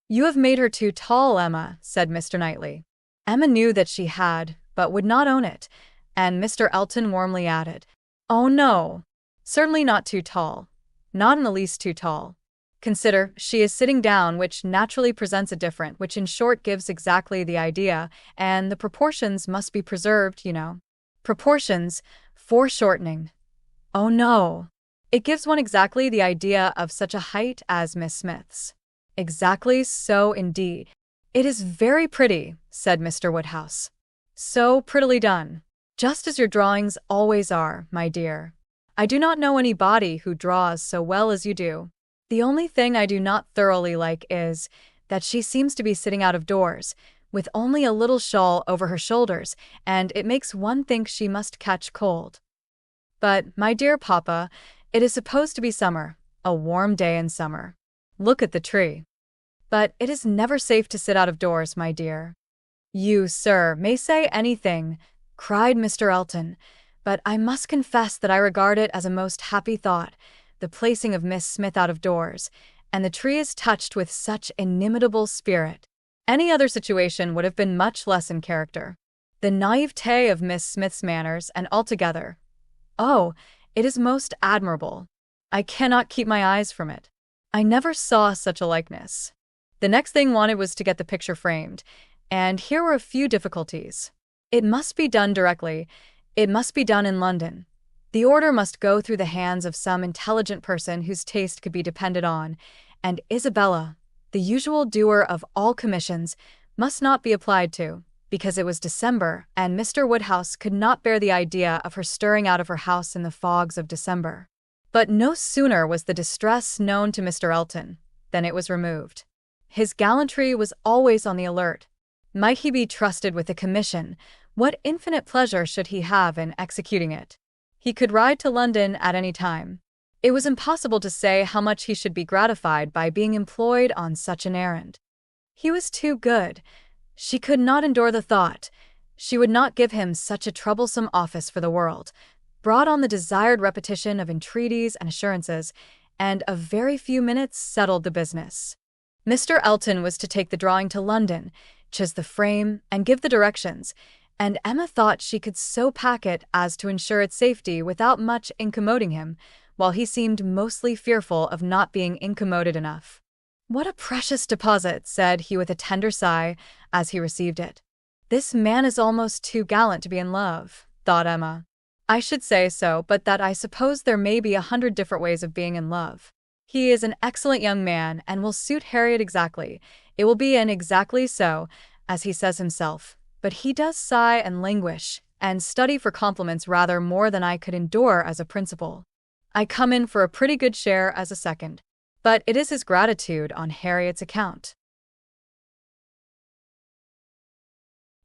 "You have made her too tall, Emma," said Mr. Knightley. Emma knew that she had, but would not own it, and Mr. Elton warmly added, "Oh no, certainly not too tall. Not in the least too tall. Consider, she is sitting down, which naturally presents a different, which in short gives exactly the idea, and the proportions must be preserved, you know." "Proportions, foreshortening. Oh no. It gives one exactly the idea of such a height as Miss Smith's." "Exactly so indeed. It is very pretty," said Mr. Woodhouse. "So prettily done. Just as your drawings always are, my dear. I do not know anybody who draws so well as you do. The only thing I do not thoroughly like is that she seems to be sitting out of doors, with only a little shawl over her shoulders, and it makes one think she must catch cold. But, my dear papa, it is supposed to be summer, a warm day in summer. Look at the tree." "But it is never safe to sit out of doors, my dear." "You, sir, may say anything," cried Mr. Elton, "but I must confess that I regard it as a most happy thought, the placing of Miss Smith out of doors, and the tree is touched with such inimitable spirit. Any other situation would have been much less in character. The naivete of Miss Smith's manners, and altogether, oh, it is most admirable. I cannot keep my eyes from it. I never saw such a likeness." The next thing wanted was to get the picture framed, and here were a few difficulties. It must be done directly. It must be done in London. The order must go through the hands of some intelligent person whose taste could be depended on, and Isabella, the usual doer of all commissions, must not be applied to, because it was December and Mr. Woodhouse could not bear the idea of her stirring out of her house in the fogs of December. But no sooner was the distress known to Mr. Elton than it was removed. His gallantry was always on the alert. Might he be trusted with a commission, what infinite pleasure should he have in executing it? He could ride to London at any time. It was impossible to say how much he should be gratified by being employed on such an errand. He was too good. She could not endure the thought. She would not give him such a troublesome office for the world. Brought on the desired repetition of entreaties and assurances, and a very few minutes settled the business. Mr. Elton was to take the drawing to London, choose the frame, and give the directions, and Emma thought she could so pack it as to ensure its safety without much incommoding him, while he seemed mostly fearful of not being incommoded enough. "What a precious deposit," said he with a tender sigh as he received it. "This man is almost too gallant to be in love," thought Emma. "I should say so, but that I suppose there may be 100 different ways of being in love. He is an excellent young man and will suit Harriet exactly. It will be exactly so, as he says himself. But he does sigh and languish, and study for compliments rather more than I could endure as a principal. I come in for a pretty good share as a second. But it is his gratitude on Harriet's account."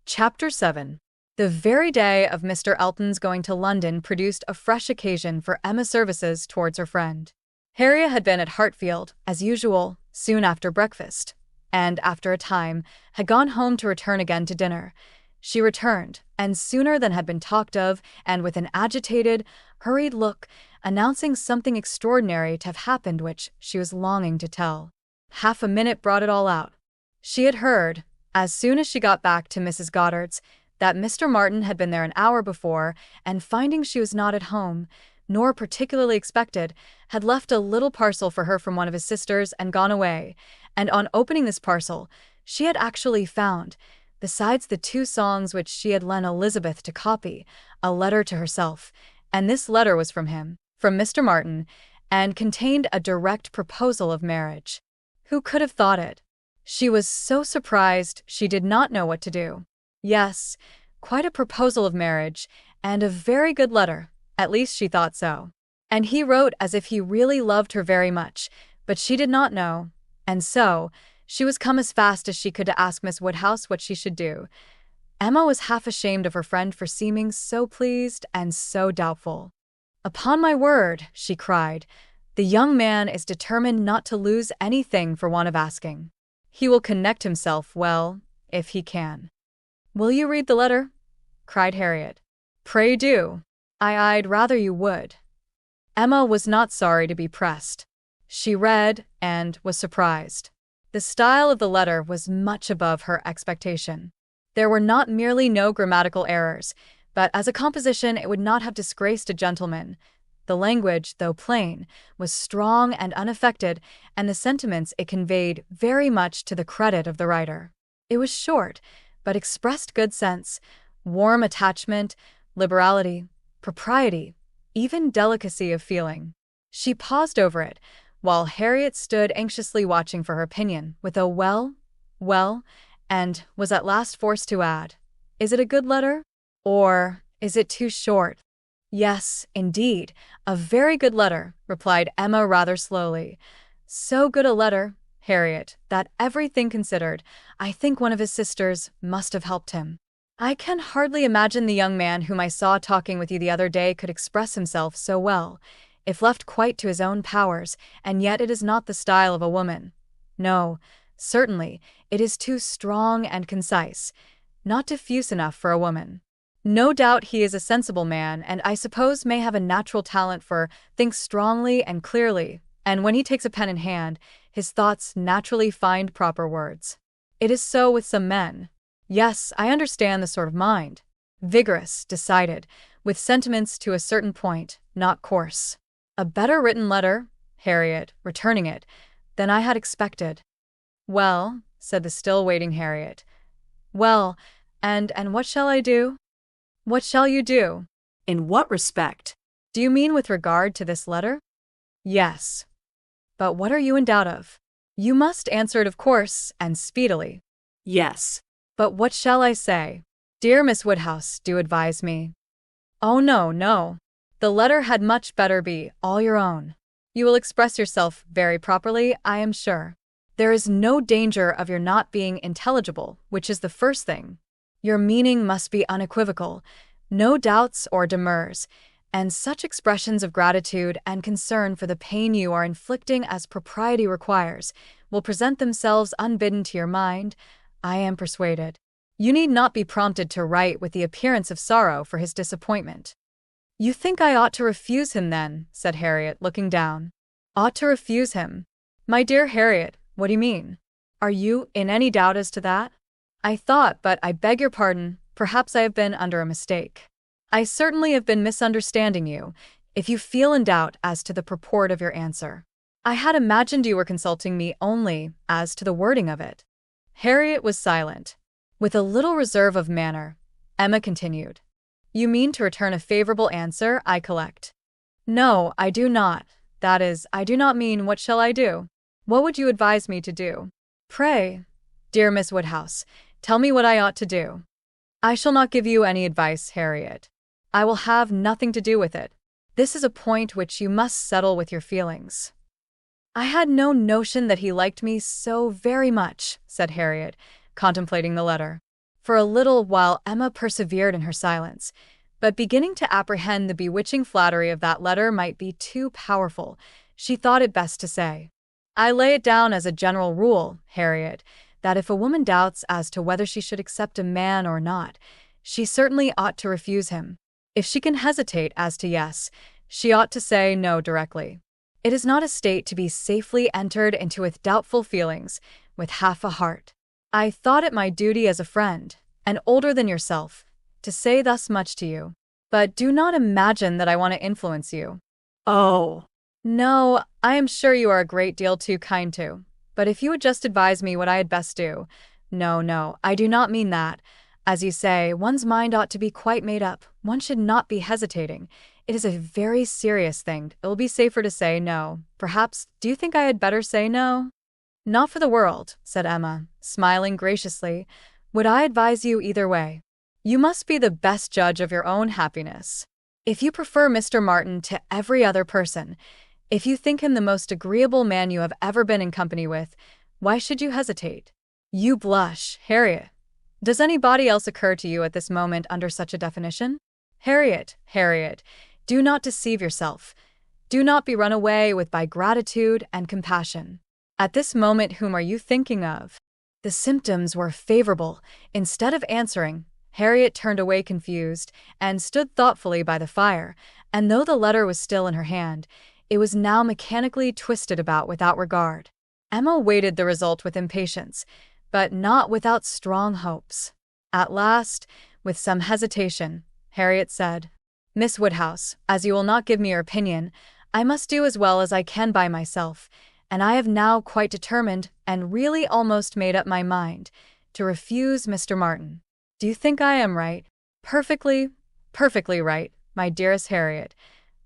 Chapter 7. The very day of Mr. Elton's going to London produced a fresh occasion for Emma's services towards her friend. Harriet had been at Hartfield, as usual, soon after breakfast, and after a time had gone home to return again to dinner. She returned, and sooner than had been talked of, and with an agitated, hurried look, announcing something extraordinary to have happened which she was longing to tell. Half a minute brought it all out. She had heard, as soon as she got back to Mrs. Goddard's, that Mr. Martin had been there an hour before, and finding she was not at home, nor particularly expected, had left a little parcel for her from one of his sisters and gone away, and on opening this parcel, she had actually found, besides the 2 songs which she had lent Elizabeth to copy, a letter to herself, and this letter was from him, from Mr. Martin, and contained a direct proposal of marriage. Who could have thought it? She was so surprised she did not know what to do. Yes, quite a proposal of marriage, and a very good letter, at least she thought so. And he wrote as if he really loved her very much, but she did not know, and so she was come as fast as she could to ask Miss Woodhouse what she should do. Emma was half ashamed of her friend for seeming so pleased and so doubtful. "Upon my word," she cried, "the young man is determined not to lose anything for want of asking. He will connect himself well, if he can." "Will you read the letter?" cried Harriet. "Pray do. I'd rather you would." Emma was not sorry to be pressed. She read and was surprised. The style of the letter was much above her expectation. There were not merely no grammatical errors, but as a composition it would not have disgraced a gentleman. The language, though plain, was strong and unaffected, and the sentiments it conveyed very much to the credit of the writer. It was short, but expressed good sense, warm attachment, liberality, propriety, even delicacy of feeling. She paused over it, while Harriet stood anxiously watching for her opinion, with a well, and was at last forced to add, "Is it a good letter? Or is it too short?" "Yes, indeed, a very good letter," replied Emma rather slowly. "So good a letter, Harriet, that everything considered, I think one of his sisters must have helped him. I can hardly imagine the young man whom I saw talking with you the other day could express himself so well, if left quite to his own powers, and yet it is not the style of a woman. No, certainly, it is too strong and concise, not diffuse enough for a woman. No doubt he is a sensible man, and I suppose may have a natural talent for thinks strongly and clearly, and when he takes a pen in hand, his thoughts naturally find proper words. It is so with some men. Yes, I understand the sort of mind. Vigorous, decided, with sentiments to a certain point, not coarse. A better written letter, Harriet, returning it, than I had expected." "Well," said the still waiting Harriet. "Well, and what shall I do?" "What shall you do?" In what respect? "Do you mean with regard to this letter?" "Yes." "But what are you in doubt of?" "You must answer it, of course, and speedily." Yes. But what shall I say? Dear Miss Woodhouse, do advise me. Oh no, no. The letter had much better be all your own. You will express yourself very properly, I am sure. There is no danger of your not being intelligible, which is the first thing. Your meaning must be unequivocal, no doubts or demurs, and such expressions of gratitude and concern for the pain you are inflicting as propriety requires will present themselves unbidden to your mind, I am persuaded. You need not be prompted to write with the appearance of sorrow for his disappointment. You think I ought to refuse him then, said Harriet, looking down. Ought to refuse him? My dear Harriet, what do you mean? Are you in any doubt as to that? I thought, but I beg your pardon, perhaps I have been under a mistake. I certainly have been misunderstanding you, if you feel in doubt as to the purport of your answer. I had imagined you were consulting me only as to the wording of it. Harriet was silent. With a little reserve of manner, Emma continued. You mean to return a favorable answer, I collect. No, I do not. That is, I do not mean what shall I do? What would you advise me to do? Pray, dear Miss Woodhouse, tell me what I ought to do. I shall not give you any advice, Harriet. I will have nothing to do with it. This is a point which you must settle with your feelings. I had no notion that he liked me so very much, said Harriet, contemplating the letter. For a little while Emma persevered in her silence, but beginning to apprehend the bewitching flattery of that letter might be too powerful, she thought it best to say, I lay it down as a general rule, Harriet, that if a woman doubts as to whether she should accept a man or not, she certainly ought to refuse him. If she can hesitate as to yes, she ought to say no directly. It is not a state to be safely entered into with doubtful feelings, with half a heart. I thought it my duty as a friend, and older than yourself, to say thus much to you. But do not imagine that I want to influence you. Oh. No, I am sure you are a great deal too kind to. But if you would just advise me what I had best do. No, I do not mean that. As you say, one's mind ought to be quite made up. One should not be hesitating. It is a very serious thing. It will be safer to say no. Perhaps, do you think I had better say no? Not for the world, said Emma, smiling graciously. Would I advise you either way? You must be the best judge of your own happiness. If you prefer Mr. Martin to every other person, if you think him the most agreeable man you have ever been in company with, why should you hesitate? You blush, Harriet. Does anybody else occur to you at this moment under such a definition? Harriet, do not deceive yourself. Do not be run away with by gratitude and compassion. At this moment, whom are you thinking of? The symptoms were favorable. Instead of answering, Harriet turned away confused and stood thoughtfully by the fire, and though the letter was still in her hand, it was now mechanically twisted about without regard. Emma waited the result with impatience, but not without strong hopes. At last, with some hesitation, Harriet said, Miss Woodhouse, as you will not give me your opinion, I must do as well as I can by myself, and I have now quite determined, and really almost made up my mind, to refuse Mr. Martin. Do you think I am right? Perfectly right, my dearest Harriet.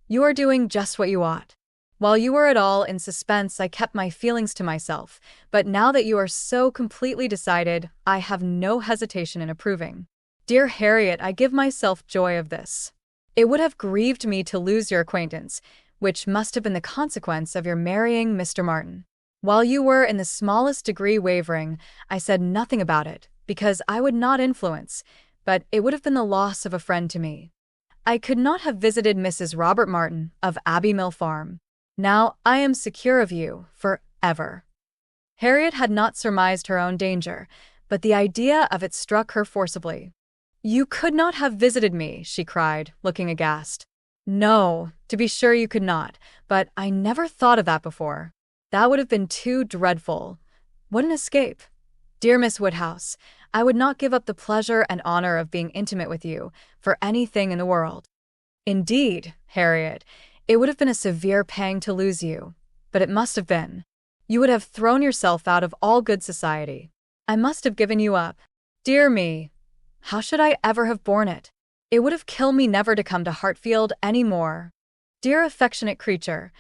You are doing just what you ought. While you were at all in suspense, I kept my feelings to myself, but now that you are so completely decided, I have no hesitation in approving. Dear Harriet, I give myself joy of this. It would have grieved me to lose your acquaintance, which must have been the consequence of your marrying Mr. Martin. While you were in the smallest degree wavering, I said nothing about it, because I would not influence, but it would have been the loss of a friend to me. I could not have visited Mrs. Robert Martin of Abbey Mill Farm. Now I am secure of you, for ever. Harriet had not surmised her own danger, but the idea of it struck her forcibly. You could not have visited me, she cried, looking aghast. No, to be sure you could not, but I never thought of that before. That would have been too dreadful. What an escape! Dear Miss Woodhouse, I would not give up the pleasure and honor of being intimate with you for anything in the world. Indeed, Harriet, it would have been a severe pang to lose you, but it must have been. You would have thrown yourself out of all good society. I must have given you up. Dear me, how should I ever have borne it? It would have killed me never to come to Hartfield any more. Dear affectionate creature,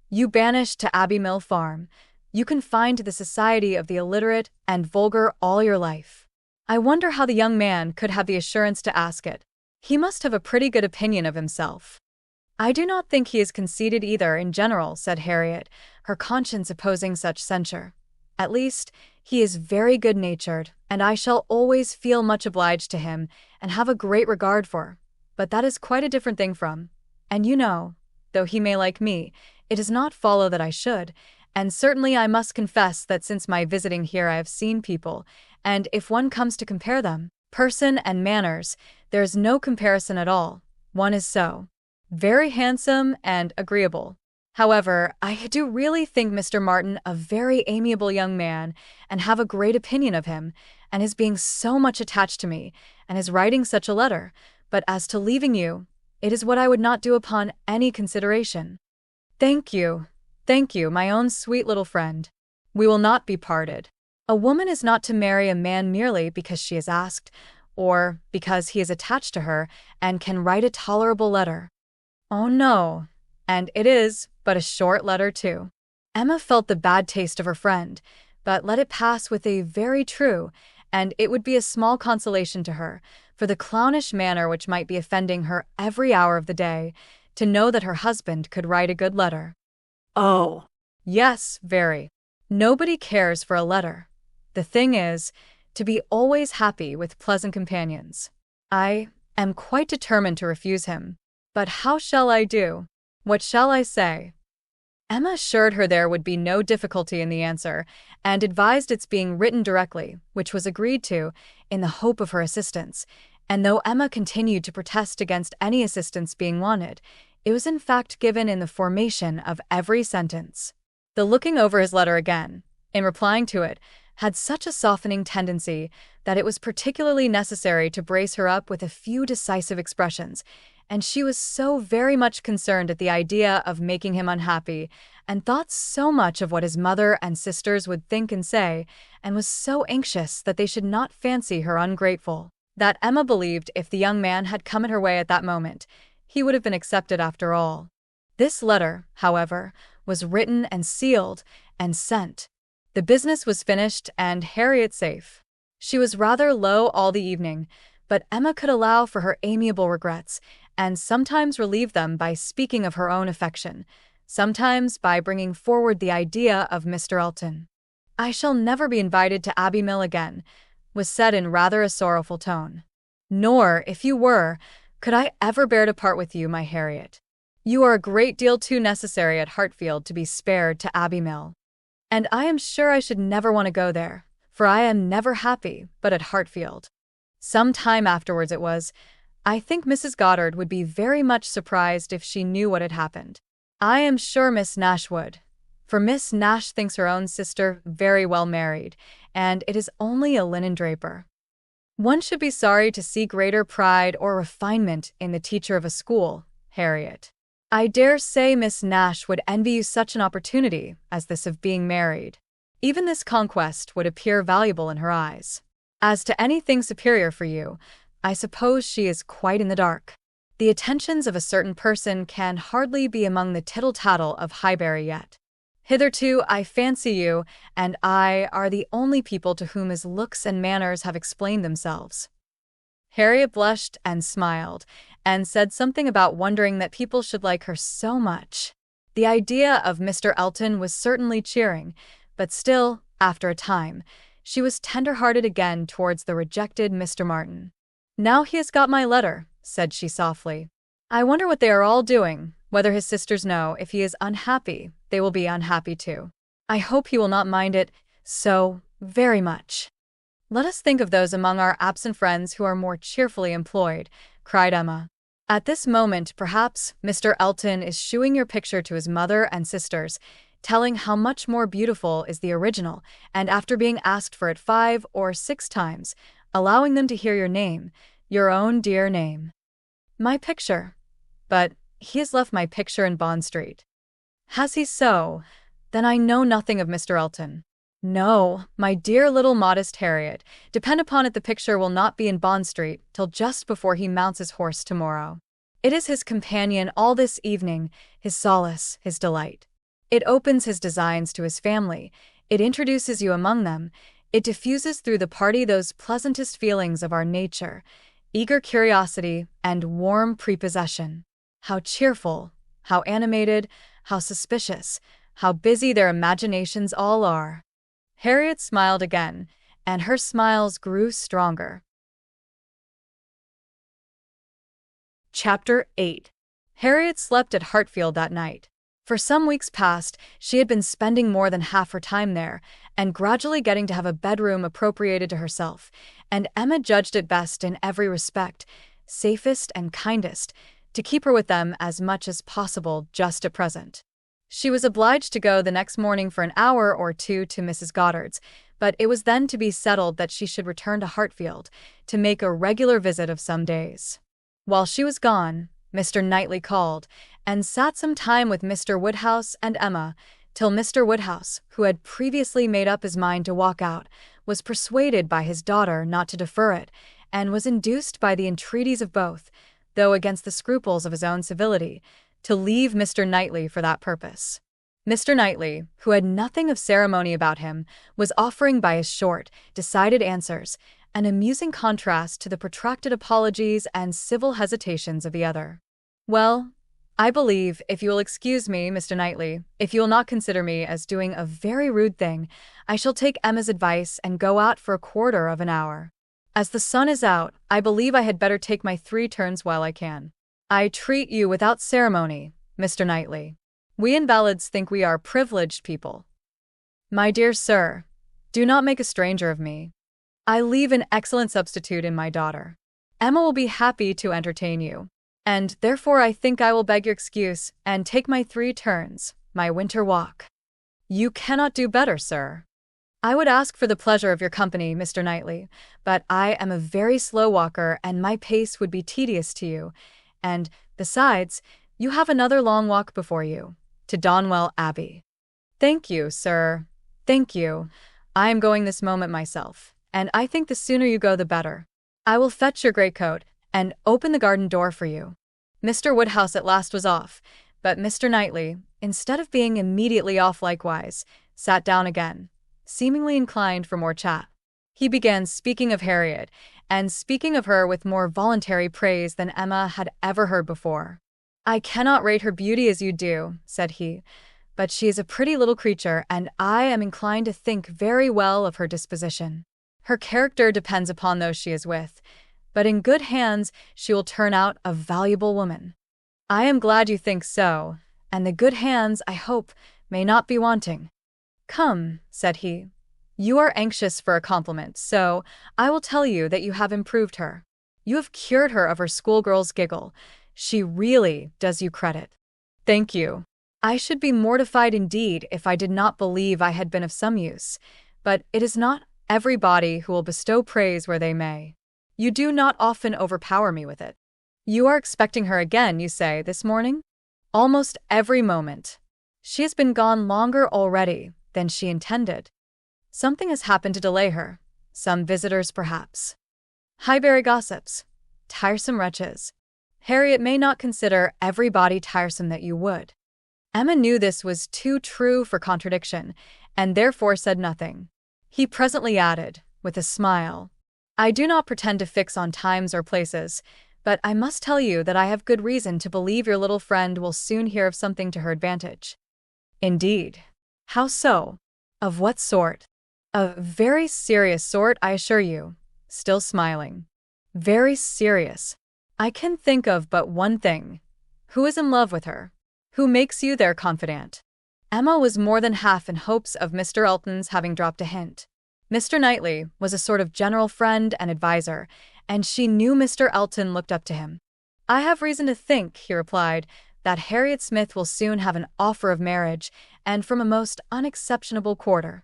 you banished to Abbey Mill Farm, You confined to the society of the illiterate and vulgar all your life. I wonder how the young man could have the assurance to ask it. He must have a pretty good opinion of himself. I do not think he is conceited either in general, said Harriet, her conscience opposing such censure. At least, he is very good-natured, and I shall always feel much obliged to him and have a great regard for. But that is quite a different thing from. And you know, though he may like me, it does not follow that I should, and certainly I must confess that since my visiting here I have seen people, and if one comes to compare them, person and manners, there is no comparison at all. One is so very handsome and agreeable. However, I do really think Mr. Martin a very amiable young man, and have a great opinion of him, and his being so much attached to me, and his writing such a letter. But as to leaving you, it is what I would not do upon any consideration. Thank you, my own sweet little friend. We will not be parted. A woman is not to marry a man merely because she is asked, or because he is attached to her and can write a tolerable letter. Oh no, and it is but a short letter too. Emma felt the bad taste of her friend, but let it pass with a very true, and it would be a small consolation to her, for the clownish manner which might be offending her every hour of the day, to know that her husband could write a good letter. Oh. Yes, very. Nobody cares for a letter. The thing is, to be always happy with pleasant companions. I am quite determined to refuse him. But how shall I do? What shall I say? Emma assured her there would be no difficulty in the answer, and advised its being written directly, which was agreed to, in the hope of her assistance, and though Emma continued to protest against any assistance being wanted, it was in fact given in the formation of every sentence. The looking over his letter again, in replying to it, had such a softening tendency that it was particularly necessary to brace her up with a few decisive expressions, and she was so very much concerned at the idea of making him unhappy, and thought so much of what his mother and sisters would think and say, and was so anxious that they should not fancy her ungrateful, that Emma believed if the young man had come in her way at that moment, he would have been accepted after all. This letter, however, was written and sealed and sent. The business was finished and Harriet safe. She was rather low all the evening, but Emma could allow for her amiable regrets, and sometimes relieve them by speaking of her own affection, sometimes by bringing forward the idea of Mr. Elton. "I shall never be invited to Abbey Mill again," was said in rather a sorrowful tone. "Nor, if you were, could I ever bear to part with you, my Harriet. You are a great deal too necessary at Hartfield to be spared to Abbey Mill. And I am sure I should never want to go there, for I am never happy but at Hartfield." Some time afterwards it was, "I think Mrs. Goddard would be very much surprised if she knew what had happened. I am sure Miss Nash would, for Miss Nash thinks her own sister very well married, and it is only a linen draper. One should be sorry to see greater pride or refinement in the teacher of a school, Harriet. I dare say Miss Nash would envy you such an opportunity as this of being married. Even this conquest would appear valuable in her eyes. As to anything superior for you, I suppose she is quite in the dark. The attentions of a certain person can hardly be among the tittle-tattle of Highbury yet. Hitherto, I fancy you and I are the only people to whom his looks and manners have explained themselves." Harriet blushed and smiled, and said something about wondering that people should like her so much. The idea of Mr. Elton was certainly cheering, but still, after a time, she was tender-hearted again towards the rejected Mr. Martin. "Now he has got my letter," said she softly. "I wonder what they are all doing, whether his sisters know if he is unhappy, they will be unhappy too. I hope he will not mind it so very much." "Let us think of those among our absent friends who are more cheerfully employed," cried Emma. "At this moment, perhaps, Mr. Elton is shewing your picture to his mother and sisters, telling how much more beautiful is the original, and after being asked for it 5 or 6 times, allowing them to hear your name, your own dear name." "My picture? But he has left my picture in Bond Street." "Has he so? Then I know nothing of Mr. Elton." "No, my dear little modest Harriet, depend upon it the picture will not be in Bond Street till just before he mounts his horse tomorrow. It is his companion all this evening, his solace, his delight. It opens his designs to his family. It introduces you among them. It diffuses through the party those pleasantest feelings of our nature, eager curiosity and warm prepossession. How cheerful, how animated, how suspicious, how busy their imaginations all are. Harriet smiled again, and her smiles grew stronger. Chapter 8. Harriet slept at Hartfield that night. For some weeks past, she had been spending more than half her time there, and gradually getting to have a bedroom appropriated to herself, and Emma judged it best in every respect, safest and kindest, to keep her with them as much as possible just at present. She was obliged to go the next morning for an hour or two to Mrs. Goddard's, but it was then to be settled that she should return to Hartfield, to make a regular visit of some days. While she was gone, Mr. Knightley called, and sat some time with Mr. Woodhouse and Emma, till Mr. Woodhouse, who had previously made up his mind to walk out, was persuaded by his daughter not to defer it, and was induced by the entreaties of both, though against the scruples of his own civility, to leave Mr. Knightley for that purpose. Mr. Knightley, who had nothing of ceremony about him, was offering by his short, decided answers an amusing contrast to the protracted apologies and civil hesitations of the other. "Well, I believe, if you will excuse me, Mr. Knightley, if you will not consider me as doing a very rude thing, I shall take Emma's advice and go out for a quarter of an hour. As the sun is out, I believe I had better take my 3 turns while I can. I treat you without ceremony, Mr. Knightley. We invalids think we are privileged people. My dear sir, do not make a stranger of me. I leave an excellent substitute in my daughter. Emma will be happy to entertain you, and therefore I think I will beg your excuse and take my 3 turns, my winter walk." "You cannot do better, sir. I would ask for the pleasure of your company, Mr. Knightley, but I am a very slow walker and my pace would be tedious to you, and, besides, you have another long walk before you, to Donwell Abbey." "Thank you, sir. Thank you. I am going this moment myself, and I think the sooner you go the better. I will fetch your greatcoat and open the garden door for you." Mr. Woodhouse at last was off, but Mr. Knightley, instead of being immediately off likewise, sat down again, seemingly inclined for more chat. He began speaking of Harriet, and speaking of her with more voluntary praise than Emma had ever heard before. "I cannot rate her beauty as you do," said he, "but she is a pretty little creature, and I am inclined to think very well of her disposition. Her character depends upon those she is with, but in good hands she will turn out a valuable woman." "I am glad you think so, and the good hands, I hope, may not be wanting." "Come," said he, "you are anxious for a compliment, so I will tell you that you have improved her. You have cured her of her schoolgirl's giggle. She really does you credit." "Thank you. I should be mortified indeed if I did not believe I had been of some use, but it is not everybody who will bestow praise where they may. You do not often overpower me with it. You are expecting her again, you say, this morning?" "Almost every moment. She has been gone longer already than she intended. Something has happened to delay her. Some visitors, perhaps. Highbury gossips. Tiresome wretches. Harriet may not consider everybody tiresome that you would." Emma knew this was too true for contradiction, and therefore said nothing. He presently added, with a smile, "I do not pretend to fix on times or places, but I must tell you that I have good reason to believe your little friend will soon hear of something to her advantage." "Indeed? How so? Of what sort?" "A very serious sort, I assure you," still smiling. "Very serious. I can think of but one thing. Who is in love with her? Who makes you their confidant?" Emma was more than half in hopes of Mr. Elton's having dropped a hint. Mr. Knightley was a sort of general friend and adviser, and she knew Mr. Elton looked up to him. "I have reason to think," he replied, "that Harriet Smith will soon have an offer of marriage, and from a most unexceptionable quarter.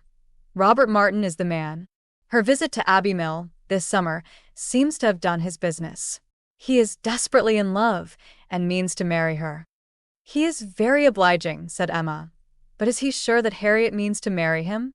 Robert Martin is the man. Her visit to Abbey Mill, this summer, seems to have done his business. He is desperately in love, and means to marry her." "He is very obliging," said Emma. "But is he sure that Harriet means to marry him?"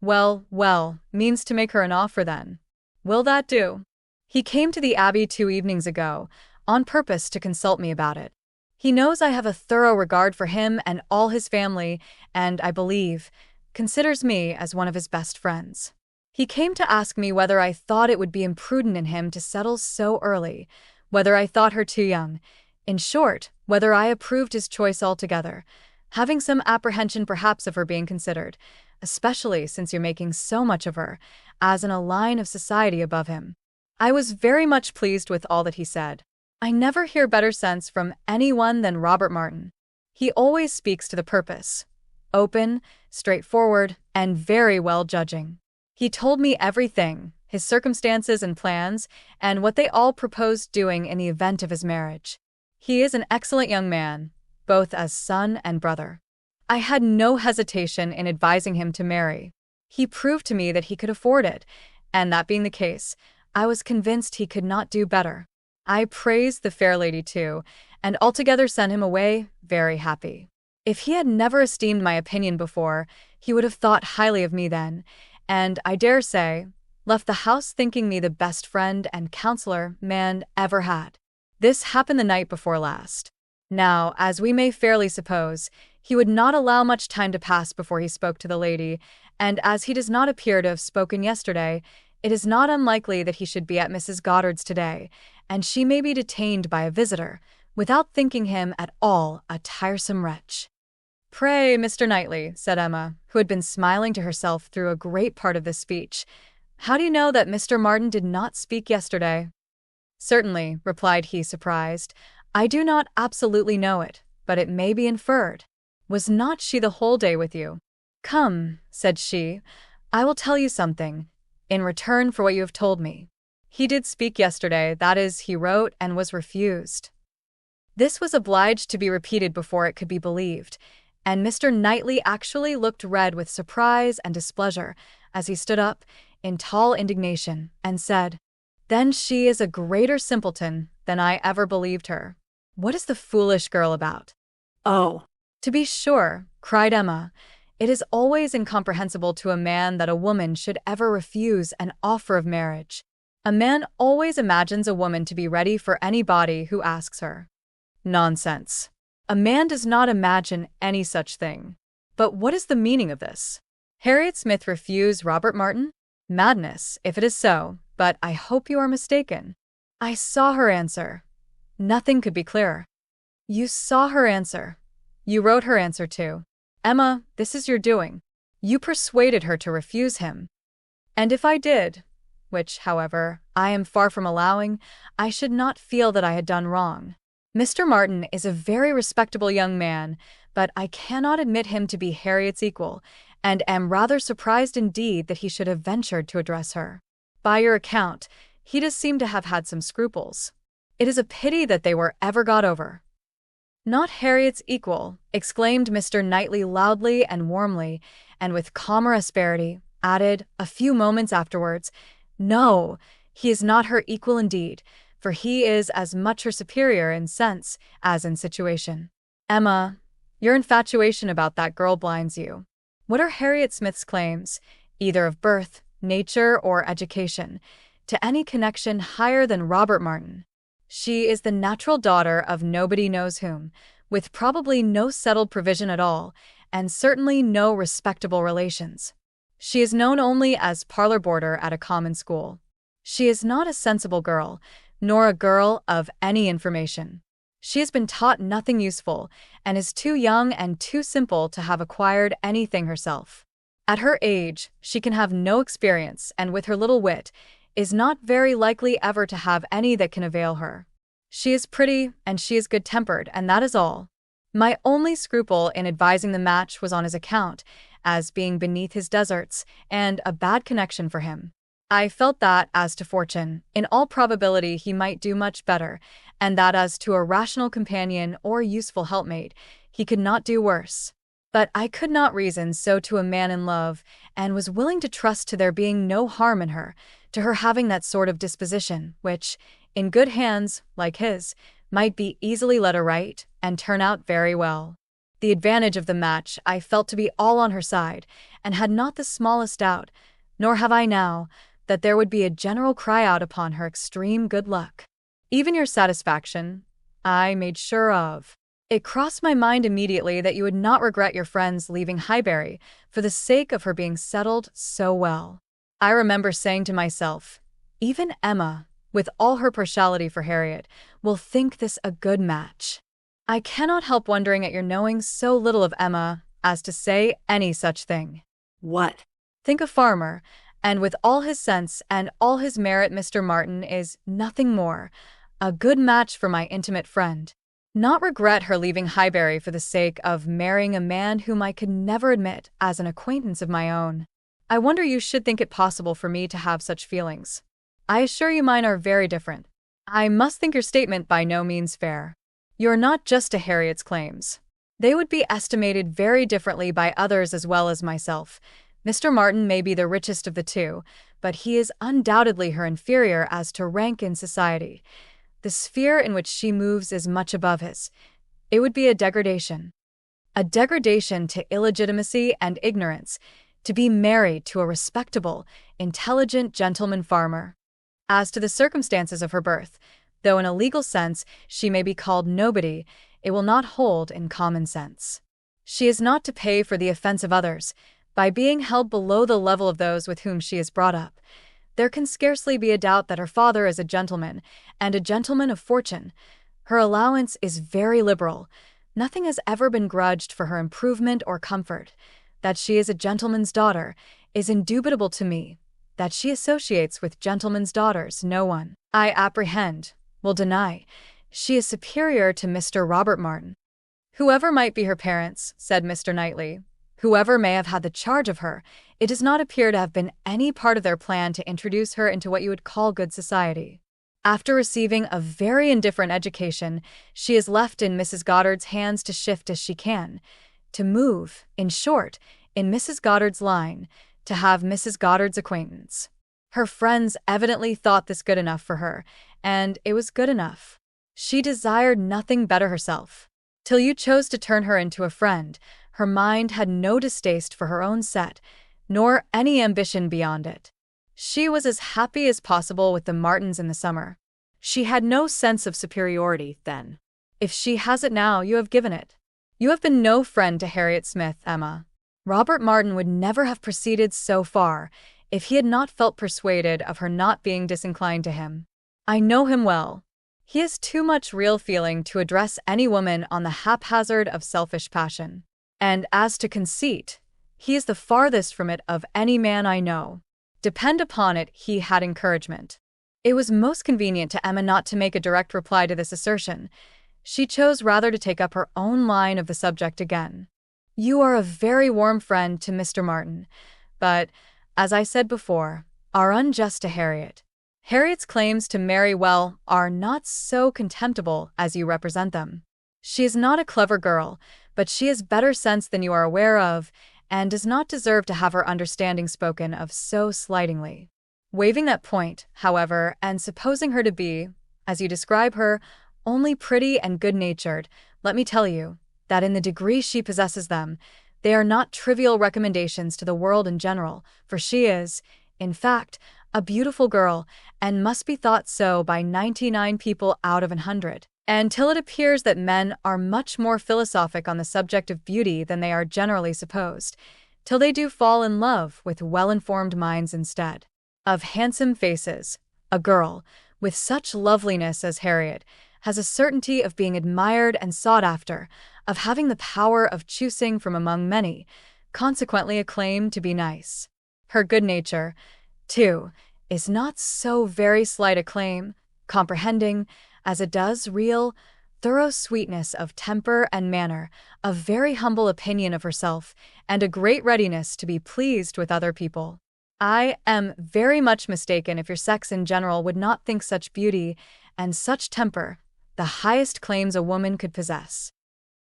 Well, means to make her an offer then. Will that do? He came to the Abbey 2 evenings ago, on purpose to consult me about it. He knows I have a thorough regard for him and all his family, and I believe, considers me as one of his best friends. He came to ask me whether I thought it would be imprudent in him to settle so early, whether I thought her too young. In short, whether I approved his choice altogether, having some apprehension perhaps of her being considered, especially since you're making so much of her, as in a line of society above him. I was very much pleased with all that he said. I never hear better sense from anyone than Robert Martin. He always speaks to the purpose, open, straightforward, and very well judging. He told me everything, his circumstances and plans, and what they all proposed doing in the event of his marriage. He is an excellent young man, both as son and brother. I had no hesitation in advising him to marry. He proved to me that he could afford it, and that being the case, I was convinced he could not do better. I praised the fair lady too, and altogether sent him away very happy. If he had never esteemed my opinion before, he would have thought highly of me then, and, I dare say, left the house thinking me the best friend and counselor man ever had. This happened the night before last. Now, as we may fairly suppose, he would not allow much time to pass before he spoke to the lady, and as he does not appear to have spoken yesterday, it is not unlikely that he should be at Mrs. Goddard's today, and she may be detained by a visitor, without thinking him at all a tiresome wretch. "Pray, Mr. Knightley," said Emma, who had been smiling to herself through a great part of this speech, "how do you know that Mr. Martin did not speak yesterday?" "Certainly," replied he, surprised. "I do not absolutely know it, but it may be inferred. Was not she the whole day with you?" "Come," said she, "I will tell you something, in return for what you have told me. He did speak yesterday, that is, he wrote and was refused." This was obliged to be repeated before it could be believed, and Mr. Knightley actually looked red with surprise and displeasure as he stood up, in tall indignation, and said, "Then she is a greater simpleton than I ever believed her. What is the foolish girl about?" Oh, "To be sure," cried Emma, "it is always incomprehensible to a man that a woman should ever refuse an offer of marriage. A man always imagines a woman to be ready for anybody who asks her." "Nonsense. A man does not imagine any such thing. But what is the meaning of this? Harriet Smith refuse Robert Martin? Madness, if it is so, but I hope you are mistaken." "I saw her answer. Nothing could be clearer." "You saw her answer. You wrote her answer too. Emma, this is your doing. You persuaded her to refuse him. And if I did, which, however, I am far from allowing, I should not feel that I had done wrong. Mr. Martin is a very respectable young man, but I cannot admit him to be Harriet's equal, and am rather surprised indeed that he should have ventured to address her. By your account, he does seem to have had some scruples. It is a pity that they were ever got over." "Not Harriet's equal," exclaimed Mr. Knightley loudly and warmly, and with calmer asperity, added, a few moments afterwards, "No, he is not her equal indeed, for he is as much her superior in sense as in situation. Emma, your infatuation about that girl blinds you. What are Harriet Smith's claims, either of birth, nature, or education, to any connection higher than Robert Martin? She is the natural daughter of nobody knows whom, with probably no settled provision at all, and certainly no respectable relations. She is known only as parlor boarder at a common school. She is not a sensible girl, nor a girl of any information. She has been taught nothing useful, and is too young and too simple to have acquired anything herself. At her age, she can have no experience, and with her little wit, is not very likely ever to have any that can avail her. She is pretty, and she is good-tempered, and that is all. My only scruple in advising the match was on his account, as being beneath his deserts, and a bad connection for him. I felt that, as to fortune, in all probability he might do much better, and that as to a rational companion or useful helpmate, he could not do worse. But I could not reason so to a man in love, and was willing to trust to there being no harm in her, to her having that sort of disposition, which, in good hands, like his, might be easily led aright, and turn out very well. The advantage of the match I felt to be all on her side, and had not the smallest doubt, nor have I now, that there would be a general cry out upon her extreme good luck. Even your satisfaction, I made sure of. It crossed my mind immediately that you would not regret your friends leaving Highbury for the sake of her being settled so well. I remember saying to myself, even Emma, with all her partiality for Harriet, will think this a good match. I cannot help wondering at your knowing so little of Emma as to say any such thing. What? Think a farmer, and with all his sense and all his merit, Mr. Martin is nothing more, a good match for my intimate friend. Not regret her leaving Highbury for the sake of marrying a man whom I could never admit as an acquaintance of my own. I wonder you should think it possible for me to have such feelings. I assure you mine are very different. I must think your statement by no means fair. You are not just to Harriet's claims. They would be estimated very differently by others as well as myself. Mr. Martin may be the richest of the two, but he is undoubtedly her inferior as to rank in society. The sphere in which she moves is much above his. It would be a degradation. A degradation to illegitimacy and ignorance, to be married to a respectable, intelligent gentleman farmer. As to the circumstances of her birth, though in a legal sense she may be called nobody, it will not hold in common sense. She is not to pay for the offense of others, by being held below the level of those with whom she is brought up. There can scarcely be a doubt that her father is a gentleman, and a gentleman of fortune. Her allowance is very liberal. Nothing has ever been grudged for her improvement or comfort. That she is a gentleman's daughter is indubitable to me. That she associates with gentlemen's daughters, no one, I apprehend, will deny. She is superior to Mr. Robert Martin. Whoever might be her parents, said Mr. Knightley, whoever may have had the charge of her, it does not appear to have been any part of their plan to introduce her into what you would call good society. After receiving a very indifferent education, she is left in Mrs. Goddard's hands to shift as she can, to move, in short, in Mrs. Goddard's line, to have Mrs. Goddard's acquaintance. Her friends evidently thought this good enough for her, and it was good enough. She desired nothing better herself. Till you chose to turn her into a friend, her mind had no distaste for her own set, nor any ambition beyond it. She was as happy as possible with the Martins in the summer. She had no sense of superiority then. If she has it now, you have given it. You have been no friend to Harriet Smith, Emma. Robert Martin would never have proceeded so far if he had not felt persuaded of her not being disinclined to him. I know him well. He has too much real feeling to address any woman on the haphazard of selfish passion. And as to conceit, he is the farthest from it of any man I know. Depend upon it, he had encouragement. It was most convenient to Emma not to make a direct reply to this assertion. She chose rather to take up her own line of the subject again. You are a very warm friend to Mr. Martin, but, as I said before, are unjust to Harriet. Harriet's claims to marry well are not so contemptible as you represent them. She is not a clever girl, but she has better sense than you are aware of, and does not deserve to have her understanding spoken of so slightingly. Waiving that point, however, and supposing her to be, as you describe her, only pretty and good-natured, let me tell you that in the degree she possesses them, they are not trivial recommendations to the world in general, for she is, in fact, a beautiful girl, and must be thought so by 99 people out of 100. And till it appears that men are much more philosophic on the subject of beauty than they are generally supposed, till they do fall in love with well-informed minds instead of handsome faces, a girl, with such loveliness as Harriet, has a certainty of being admired and sought after, of having the power of choosing from among many, consequently a claim to be nice. Her good nature, too, is not so very slight a claim, comprehending, as it does, real, thorough sweetness of temper and manner, a very humble opinion of herself, and a great readiness to be pleased with other people. I am very much mistaken if your sex in general would not think such beauty and such temper the highest claims a woman could possess.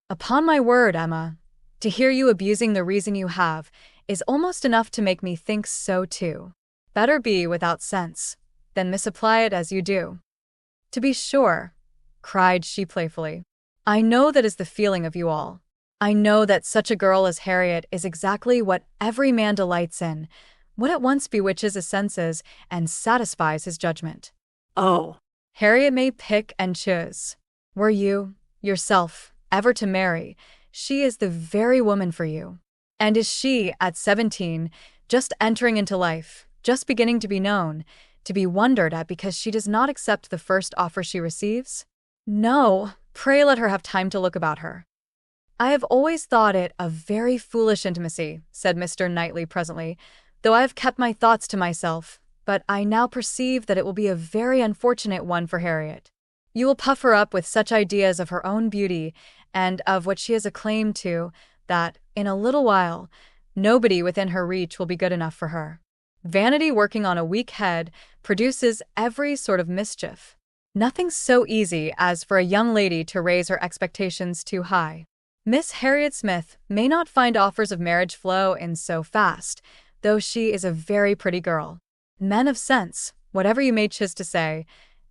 Upon my word, Emma, to hear you abusing the reason you have is almost enough to make me think so too. Better be without sense than misapply it as you do. To be sure, cried she playfully, I know that is the feeling of you all. I know that such a girl as Harriet is exactly what every man delights in, what at once bewitches his senses and satisfies his judgment. Oh, Harriet may pick and choose. Were you, yourself, ever to marry, she is the very woman for you. And is she, at 17, just entering into life, just beginning to be known, to be wondered at because she does not accept the first offer she receives? No, pray let her have time to look about her. I have always thought it a very foolish intimacy, said Mr. Knightley presently, though I have kept my thoughts to myself, but I now perceive that it will be a very unfortunate one for Harriet. You will puff her up with such ideas of her own beauty and of what she has a claim to, that, in a little while, nobody within her reach will be good enough for her. Vanity working on a weak head produces every sort of mischief. Nothing so easy as for a young lady to raise her expectations too high. Miss Harriet Smith may not find offers of marriage flow in so fast, though she is a very pretty girl. Men of sense, whatever you may choose to say,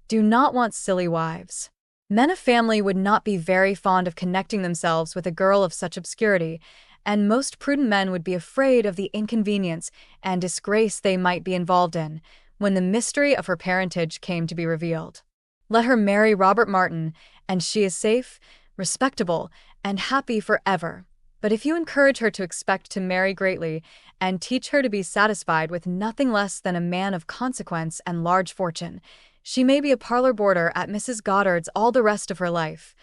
do not want silly wives. Men of family would not be very fond of connecting themselves with a girl of such obscurity, and most prudent men would be afraid of the inconvenience and disgrace they might be involved in when the mystery of her parentage came to be revealed. Let her marry Robert Martin, and she is safe, respectable, and happy forever. But if you encourage her to expect to marry greatly, and teach her to be satisfied with nothing less than a man of consequence and large fortune, she may be a parlor boarder at Mrs. Goddard's all the rest of her life.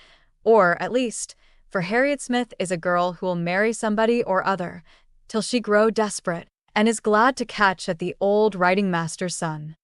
Or, at least, for Harriet Smith is a girl who will marry somebody or other, till she grow desperate, and is glad to catch at the old writing-master's son.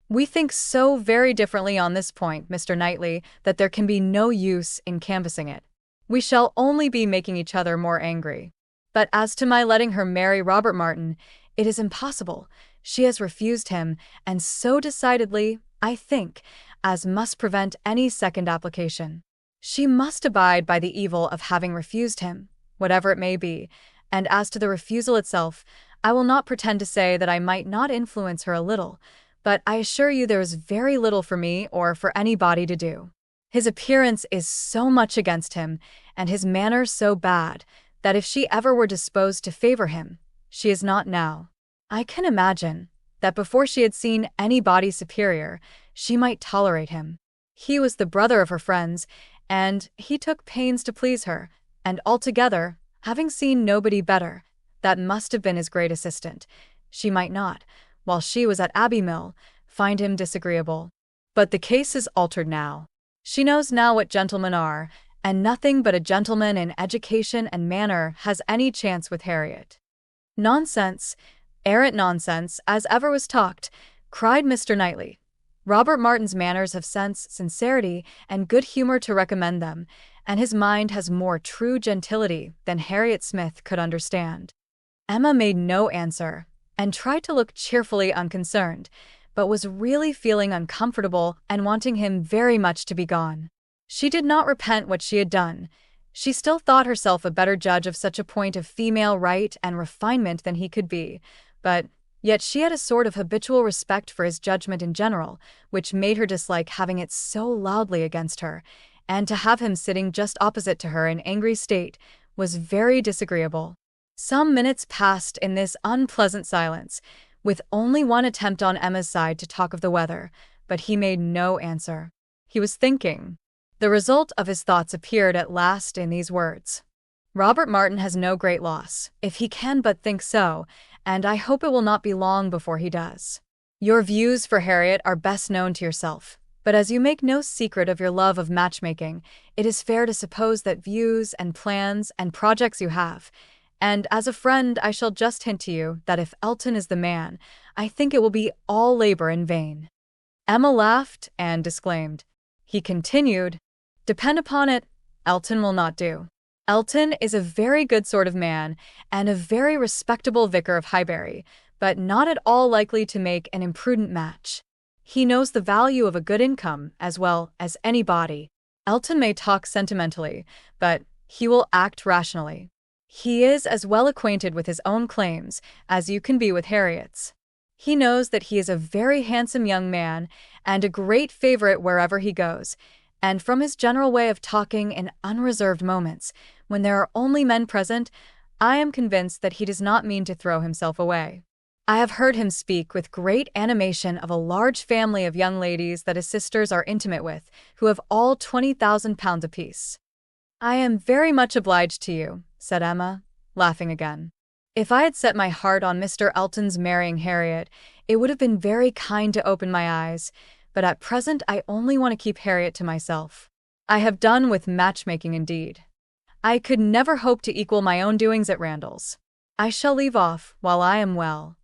We think so very differently on this point, Mr. Knightley, that there can be no use in canvassing it. We shall only be making each other more angry. But as to my letting her marry Robert Martin, it is impossible. She has refused him, and so decidedly, I think, as must prevent any second application. She must abide by the evil of having refused him, whatever it may be, and as to the refusal itself, I will not pretend to say that I might not influence her a little, but I assure you there is very little for me or for anybody to do. His appearance is so much against him, and his manner so bad, that if she ever were disposed to favor him, she is not now. I can imagine that before she had seen anybody superior, she might tolerate him. He was the brother of her friends, and he took pains to please her, and altogether, having seen nobody better, that must have been his great assistant, she might not, while she was at Abbey Mill, find him disagreeable. But the case is altered now. She knows now what gentlemen are, and nothing but a gentleman in education and manner has any chance with Harriet. Nonsense, arrant nonsense, as ever was talked, cried Mr. Knightley. Robert Martin's manners have sense, sincerity, and good humor to recommend them, and his mind has more true gentility than Harriet Smith could understand. Emma made no answer, and tried to look cheerfully unconcerned, but was really feeling uncomfortable and wanting him very much to be gone. She did not repent what she had done. She still thought herself a better judge of such a point of female right and refinement than he could be, but yet she had a sort of habitual respect for his judgment in general, which made her dislike having it so loudly against her, and to have him sitting just opposite to her in angry state was very disagreeable. Some minutes passed in this unpleasant silence, with only one attempt on Emma's side to talk of the weather, but he made no answer. He was thinking. The result of his thoughts appeared at last in these words. Robert Martin has no great loss, if he can but think so, and I hope it will not be long before he does. Your views for Harriet are best known to yourself, but as you make no secret of your love of matchmaking, it is fair to suppose that views and plans and projects you have, and as a friend I shall just hint to you that if Elton is the man, I think it will be all labor in vain. Emma laughed and disclaimed. He continued, Depend upon it, Elton will not do. Elton is a very good sort of man, and a very respectable vicar of Highbury, but not at all likely to make an imprudent match. He knows the value of a good income as well as anybody. Elton may talk sentimentally, but he will act rationally. He is as well acquainted with his own claims as you can be with Harriet's. He knows that he is a very handsome young man and a great favorite wherever he goes, and from his general way of talking in unreserved moments, when there are only men present, I am convinced that he does not mean to throw himself away. I have heard him speak with great animation of a large family of young ladies that his sisters are intimate with, who have all £20,000 apiece. I am very much obliged to you, said Emma, laughing again. If I had set my heart on Mr. Elton's marrying Harriet, it would have been very kind to open my eyes, but at present I only want to keep Harriet to myself. I have done with matchmaking indeed. I could never hope to equal my own doings at Randall's. I shall leave off while I am well.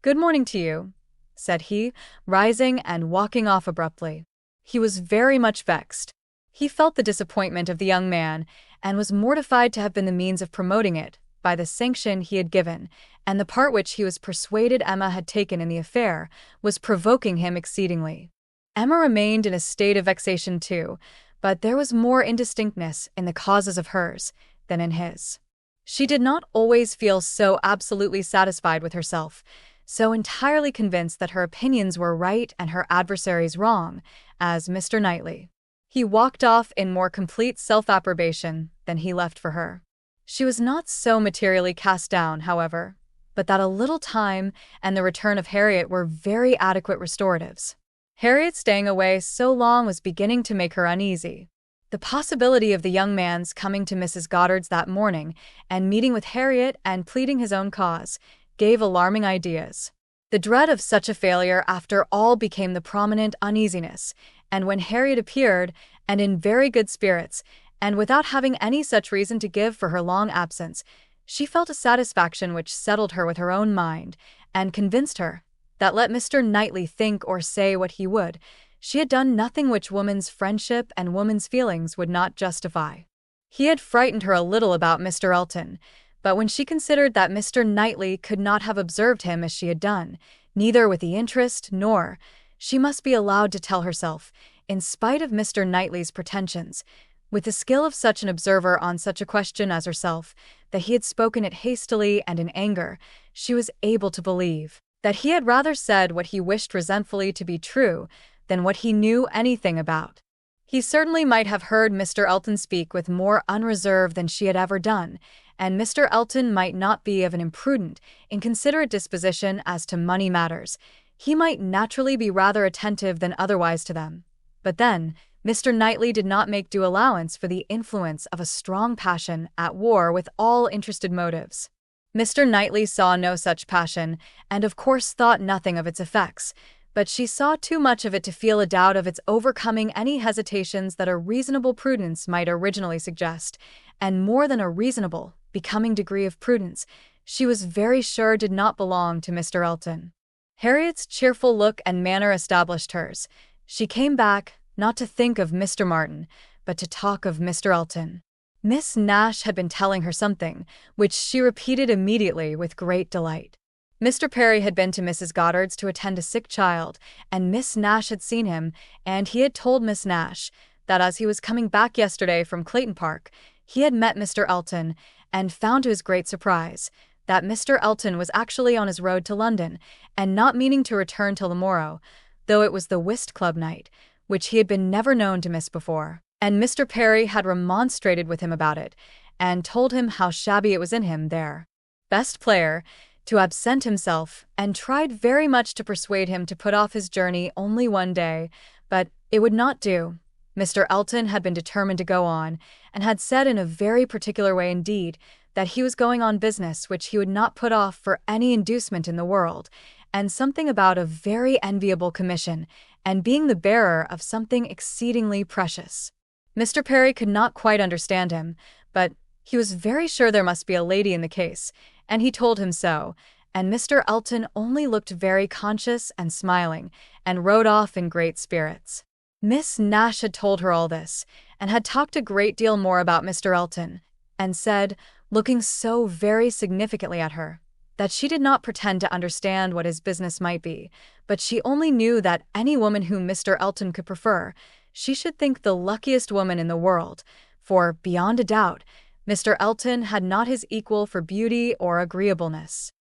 Good morning to you, said he, rising and walking off abruptly. He was very much vexed. He felt the disappointment of the young man, and was mortified to have been the means of promoting it by the sanction he had given, and the part which he was persuaded Emma had taken in the affair was provoking him exceedingly. Emma remained in a state of vexation too, but there was more indistinctness in the causes of hers than in his. She did not always feel so absolutely satisfied with herself, so entirely convinced that her opinions were right and her adversaries wrong, as Mr. Knightley. He walked off in more complete self-approbation than he left for her. She was not so materially cast down, however, but that a little time and the return of Harriet were very adequate restoratives. Harriet staying away so long was beginning to make her uneasy. The possibility of the young man's coming to Mrs. Goddard's that morning and meeting with Harriet and pleading his own cause gave alarming ideas. The dread of such a failure after all became the prominent uneasiness, and when Harriet appeared, and in very good spirits, and without having any such reason to give for her long absence, she felt a satisfaction which settled her with her own mind, and convinced her that let Mr. Knightley think or say what he would, she had done nothing which woman's friendship and woman's feelings would not justify. He had frightened her a little about Mr. Elton, but when she considered that Mr. Knightley could not have observed him as she had done, neither with the interest nor, she must be allowed to tell herself, in spite of Mr. Knightley's pretensions, with the skill of such an observer on such a question as herself, that he had spoken it hastily and in anger, she was able to believe that he had rather said what he wished resentfully to be true than what he knew anything about. He certainly might have heard Mr. Elton speak with more unreserve than she had ever done, and Mr. Elton might not be of an imprudent, inconsiderate disposition as to money matters. He might naturally be rather attentive than otherwise to them. But then, Mr. Knightley did not make due allowance for the influence of a strong passion at war with all interested motives. Mr. Knightley saw no such passion, and of course thought nothing of its effects, but she saw too much of it to feel a doubt of its overcoming any hesitations that a reasonable prudence might originally suggest, and more than a reasonable, becoming degree of prudence, she was very sure did not belong to Mr. Elton. Harriet's cheerful look and manner established hers. She came back, not to think of Mr. Martin, but to talk of Mr. Elton. Miss Nash had been telling her something, which she repeated immediately with great delight. Mr. Perry had been to Mrs. Goddard's to attend a sick child, and Miss Nash had seen him, and he had told Miss Nash that as he was coming back yesterday from Clayton Park, he had met Mr. Elton, and found to his great surprise that Mr. Elton was actually on his road to London, and not meaning to return till the morrow, though it was the whist club night, which he had been never known to miss before. And Mr. Perry had remonstrated with him about it, and told him how shabby it was in him there, best player, to absent himself, and tried very much to persuade him to put off his journey only one day, but it would not do. Mr. Elton had been determined to go on, and had said in a very particular way indeed that he was going on business which he would not put off for any inducement in the world, and something about a very enviable commission, and being the bearer of something exceedingly precious. Mr. Perry could not quite understand him, but he was very sure there must be a lady in the case, and he told him so, and Mr. Elton only looked very conscious and smiling, and rode off in great spirits. Miss Nash had told her all this, and had talked a great deal more about Mr. Elton, and said, looking so very significantly at her, that she did not pretend to understand what his business might be, but she only knew that any woman whom Mr. Elton could prefer, she should think the luckiest woman in the world, for, beyond a doubt, Mr. Elton had not his equal for beauty or agreeableness.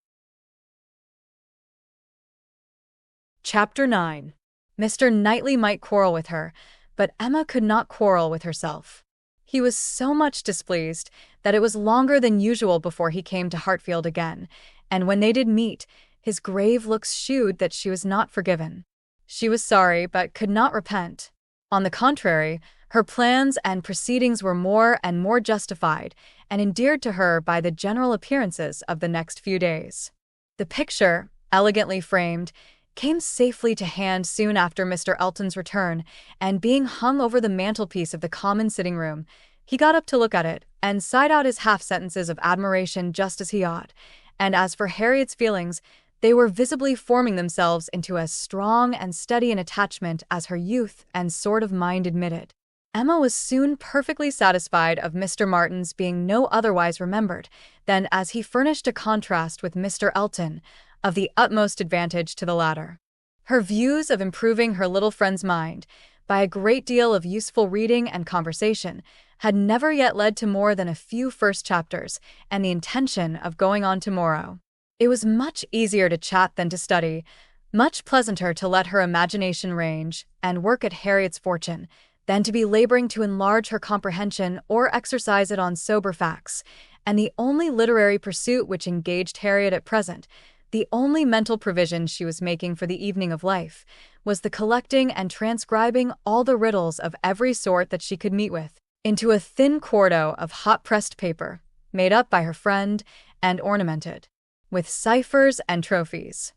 Chapter 9. Mr. Knightley might quarrel with her, but Emma could not quarrel with herself. He was so much displeased that it was longer than usual before he came to Hartfield again, and when they did meet, his grave looks shewed that she was not forgiven. She was sorry, but could not repent. On the contrary, Her plans and proceedings were more and more justified and endeared to her by the general appearances of the next few days. The picture, elegantly framed, came safely to hand soon after Mr. Elton's return, and being hung over the mantelpiece of the common sitting room, he got up to look at it and sighed out his half-sentences of admiration just as he ought. And as for Harriet's feelings, they were visibly forming themselves into as strong and steady an attachment as her youth and sort of mind admitted. Emma was soon perfectly satisfied of Mr. Martin's being no otherwise remembered than as he furnished a contrast with Mr. Elton, of the utmost advantage to the latter. Her views of improving her little friend's mind, by a great deal of useful reading and conversation, had never yet led to more than a few first chapters, and the intention of going on tomorrow. It was much easier to chat than to study, much pleasanter to let her imagination range and work at Harriet's fortune, than to be laboring to enlarge her comprehension or exercise it on sober facts, and the only literary pursuit which engaged Harriet at present, the only mental provision she was making for the evening of life, was the collecting and transcribing all the riddles of every sort that she could meet with, into a thin quarto of hot-pressed paper, made up by her friend and ornamented with ciphers and trophies.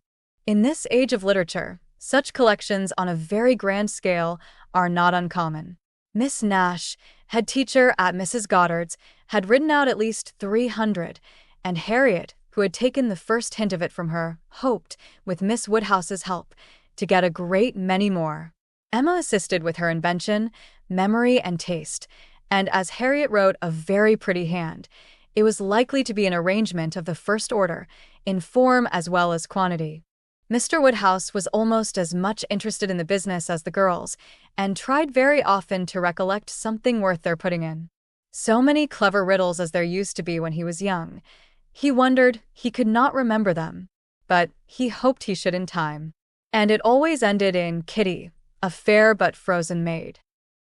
In this age of literature, such collections on a very grand scale are not uncommon. Miss Nash, head teacher at Mrs. Goddard's, had written out at least 300, and Harriet, who had taken the first hint of it from her, hoped, with Miss Woodhouse's help, to get a great many more. Emma assisted with her invention, memory, and taste, and as Harriet wrote a very pretty hand, it was likely to be an arrangement of the first order, in form as well as quantity. Mr. Woodhouse was almost as much interested in the business as the girls, and tried very often to recollect something worth their putting in. So many clever riddles as there used to be when he was young. He wondered he could not remember them, but he hoped he should in time. And it always ended in Kitty, a fair but frozen maid.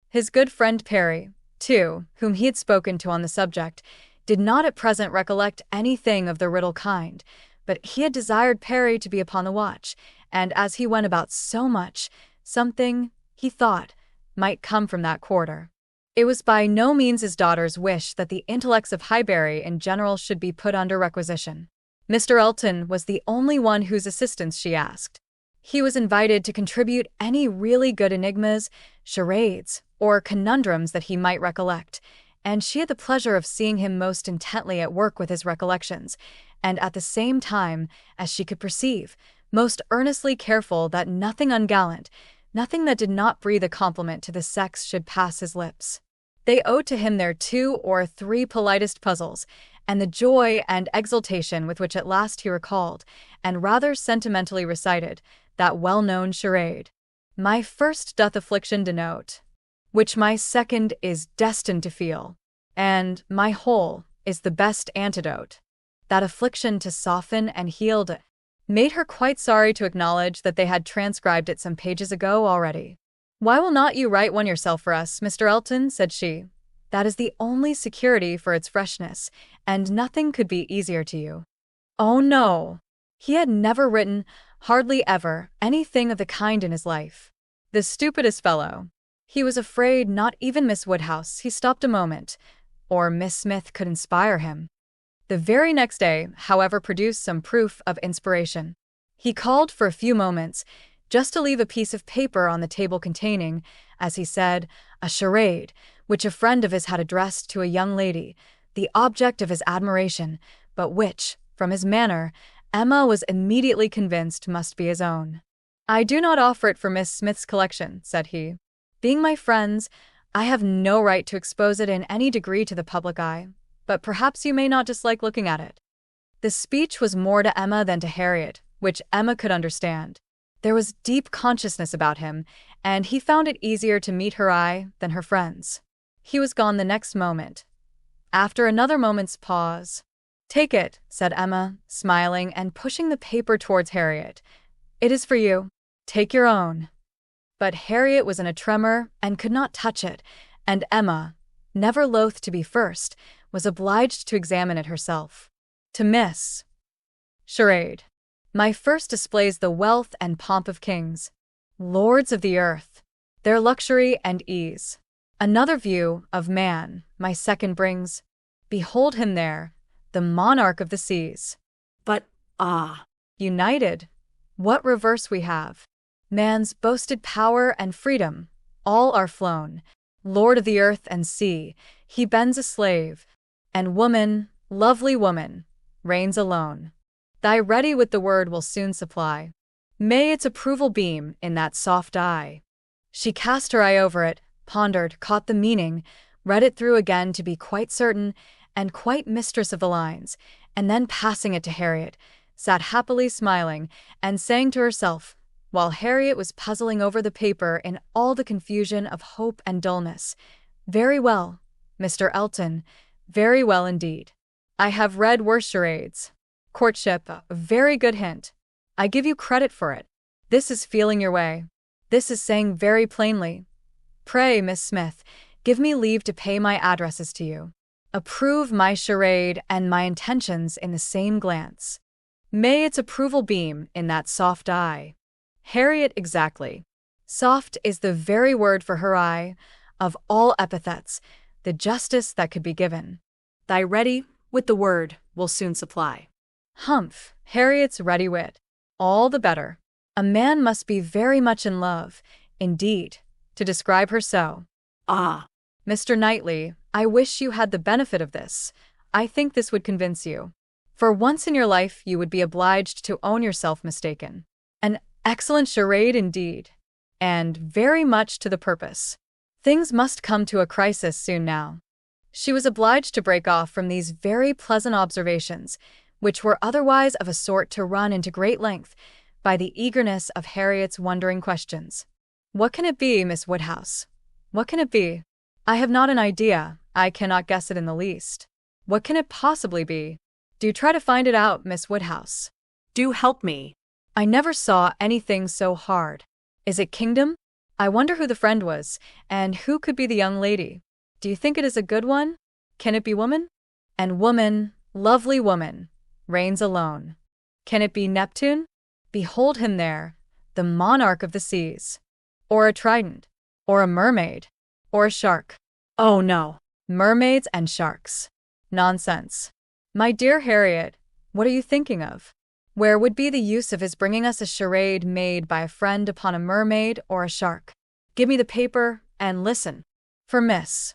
His good friend Perry, too, whom he had spoken to on the subject, did not at present recollect anything of the riddle kind, but he had desired Perry to be upon the watch, and as he went about so much, something, he thought, might come from that quarter. It was by no means his daughter's wish that the intellects of Highbury in general should be put under requisition. Mr. Elton was the only one whose assistance she asked. He was invited to contribute any really good enigmas, charades, or conundrums that he might recollect, and she had the pleasure of seeing him most intently at work with his recollections, and at the same time, as she could perceive, most earnestly careful that nothing ungallant, nothing that did not breathe a compliment to the sex should pass his lips. They owed to him their 2 or 3 politest puzzles, and the joy and exultation with which at last he recalled, and rather sentimentally recited, that well-known charade. My first doth affliction denote, which my second is destined to feel, and my whole is the best antidote. That affliction to soften and heal made her quite sorry to acknowledge that they had transcribed it some pages ago already. "Why will not you write one yourself for us, Mr. Elton?" said she. "That is the only security for its freshness, and nothing could be easier to you." Oh no! He had never written, hardly ever, anything of the kind in his life. The stupidest fellow! He was afraid not even Miss Woodhouse, he stopped a moment, or Miss Smith could inspire him. The very next day, however, produced some proof of inspiration. He called for a few moments, just to leave a piece of paper on the table containing, as he said, a charade, which a friend of his had addressed to a young lady, the object of his admiration, but which, from his manner, Emma was immediately convinced must be his own. "I do not offer it for Miss Smith's collection," said he. "Being my friends, I have no right to expose it in any degree to the public eye, but perhaps you may not dislike looking at it." The speech was more to Emma than to Harriet, which Emma could understand. There was deep consciousness about him, and he found it easier to meet her eye than her friend's. He was gone the next moment. After another moment's pause, "Take it," said Emma, smiling and pushing the paper towards Harriet. "It is for you. Take your own." But Harriet was in a tremor and could not touch it, and Emma, never loath to be first, was obliged to examine it herself. To Miss Charade. My first displays the wealth and pomp of kings, lords of the earth, their luxury and ease. Another view of man, my second brings. Behold him there, the monarch of the seas. But, United, what reverse we have. Man's boasted power and freedom, all are flown. Lord of the earth and sea, he bends a slave. And woman, lovely woman, reigns alone. Thy ready with the word will soon supply. May its approval beam in that soft eye. She cast her eye over it, pondered, caught the meaning, read it through again to be quite certain, and quite mistress of the lines, and then passing it to Harriet, sat happily smiling, and saying to herself, while Harriet was puzzling over the paper in all the confusion of hope and dullness, "Very well, Mr. Elton, very well indeed. I have read worse charades. Courtship, a very good hint. I give you credit for it. This is feeling your way. This is saying very plainly, pray, Miss Smith, give me leave to pay my addresses to you. Approve my charade and my intentions in the same glance. May its approval beam in that soft eye." Harriet, exactly. Soft is the very word for her eye, of all epithets, the justest that could be given. Thy ready with the word will soon supply. Humph, Harriet's ready wit. All the better. A man must be very much in love, indeed, to describe her so. Mr. Knightley, I wish you had the benefit of this. I think this would convince you. For once in your life you would be obliged to own yourself mistaken. An excellent charade indeed, and very much to the purpose. Things must come to a crisis soon now. She was obliged to break off from these very pleasant observations, which were otherwise of a sort to run into great length, by the eagerness of Harriet's wondering questions. "What can it be, Miss Woodhouse? What can it be? I have not an idea, I cannot guess it in the least. What can it possibly be? Do try to find it out, Miss Woodhouse. Do help me. I never saw anything so hard. Is it kingdom? I wonder who the friend was, and who could be the young lady. Do you think it is a good one? Can it be woman? And woman, lovely woman, reigns alone. Can it be Neptune? Behold him there, the monarch of the seas. Or a trident, or a mermaid, or a shark. Oh no. Mermaids and sharks. Nonsense. My dear Harriet, what are you thinking of? Where would be the use of his bringing us a charade made by a friend upon a mermaid or a shark? Give me the paper, and listen. For Miss.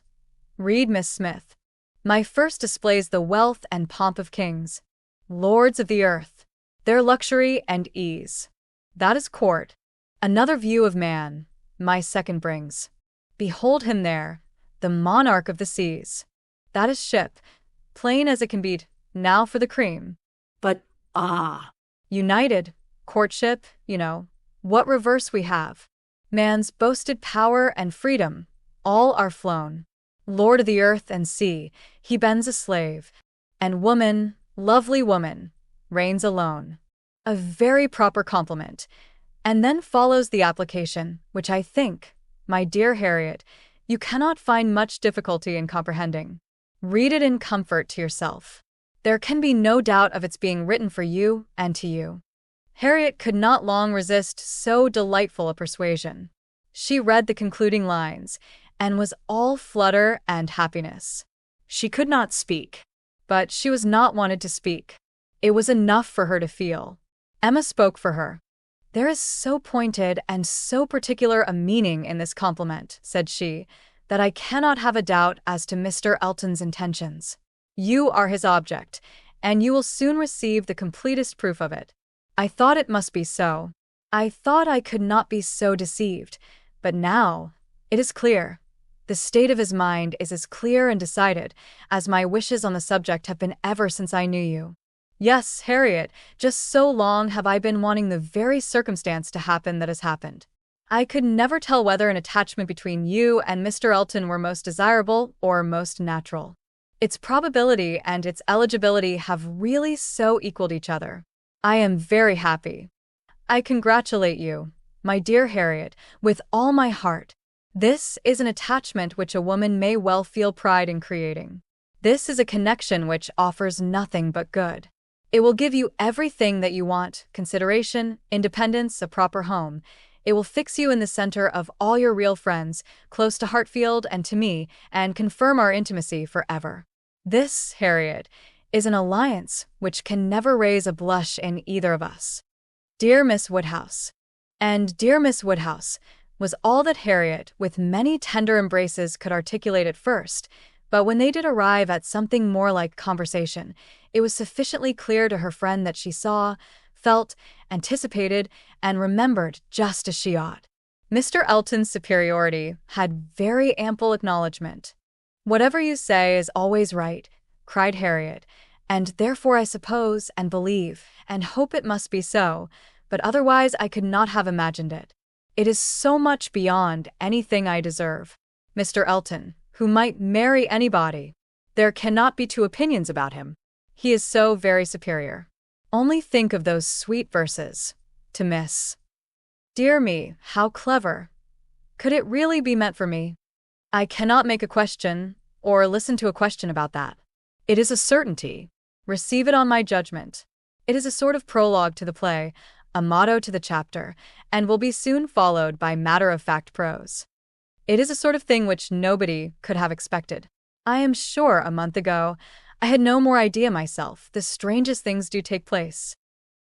Read, Miss Smith. My first displays the wealth and pomp of kings, lords of the earth, their luxury and ease. That is court. Another view of man, my second brings. Behold him there, the monarch of the seas. That is ship, plain as it can be. Now for the cream. But, United, courtship, you know, what reverse we have. Man's boasted power and freedom, all are flown. Lord of the earth and sea, he bends a slave. And woman, lovely woman, reigns alone. A very proper compliment. And then follows the application, which I think, my dear Harriet, you cannot find much difficulty in comprehending. Read it in comfort to yourself. There can be no doubt of its being written for you and to you. Harriet could not long resist so delightful a persuasion. She read the concluding lines, and was all flutter and happiness. She could not speak. But she was not wanted to speak. It was enough for her to feel. Emma spoke for her. "There is so pointed and so particular a meaning in this compliment," said she, "that I cannot have a doubt as to Mr. Elton's intentions. You are his object, and you will soon receive the completest proof of it. I thought it must be so. I thought I could not be so deceived, but now it is clear. The state of his mind is as clear and decided as my wishes on the subject have been ever since I knew you. Yes, Harriet, just so long have I been wanting the very circumstance to happen that has happened. I could never tell whether an attachment between you and Mr. Elton were most desirable or most natural. Its probability and its eligibility have really so equaled each other. I am very happy. I congratulate you, my dear Harriet, with all my heart. This is an attachment which a woman may well feel pride in creating. This is a connection which offers nothing but good. It will give you everything that you want: consideration, independence, a proper home. It will fix you in the center of all your real friends, close to Hartfield and to me, and confirm our intimacy forever. This, Harriet, is an alliance which can never raise a blush in either of us. Dear Miss Woodhouse. And Dear Miss Woodhouse was all that Harriet, with many tender embraces, could articulate at first, but when they did arrive at something more like conversation, it was sufficiently clear to her friend that she saw, felt, anticipated, and remembered just as she ought. Mr. Elton's superiority had very ample acknowledgment. "Whatever you say is always right," cried Harriet, "and therefore I suppose, and believe, and hope it must be so, but otherwise I could not have imagined it. It is so much beyond anything I deserve. Mr. Elton, who might marry anybody. There cannot be two opinions about him. He is so very superior. Only think of those sweet verses. To Miss. Dear me, how clever. Could it really be meant for me? I cannot make a question, or listen to a question about that. It is a certainty. Receive it on my judgment. It is a sort of prologue to the play, a motto to the chapter, and will be soon followed by matter-of-fact prose. It is a sort of thing which nobody could have expected. I am sure a month ago I had no more idea myself. The strangest things do take place.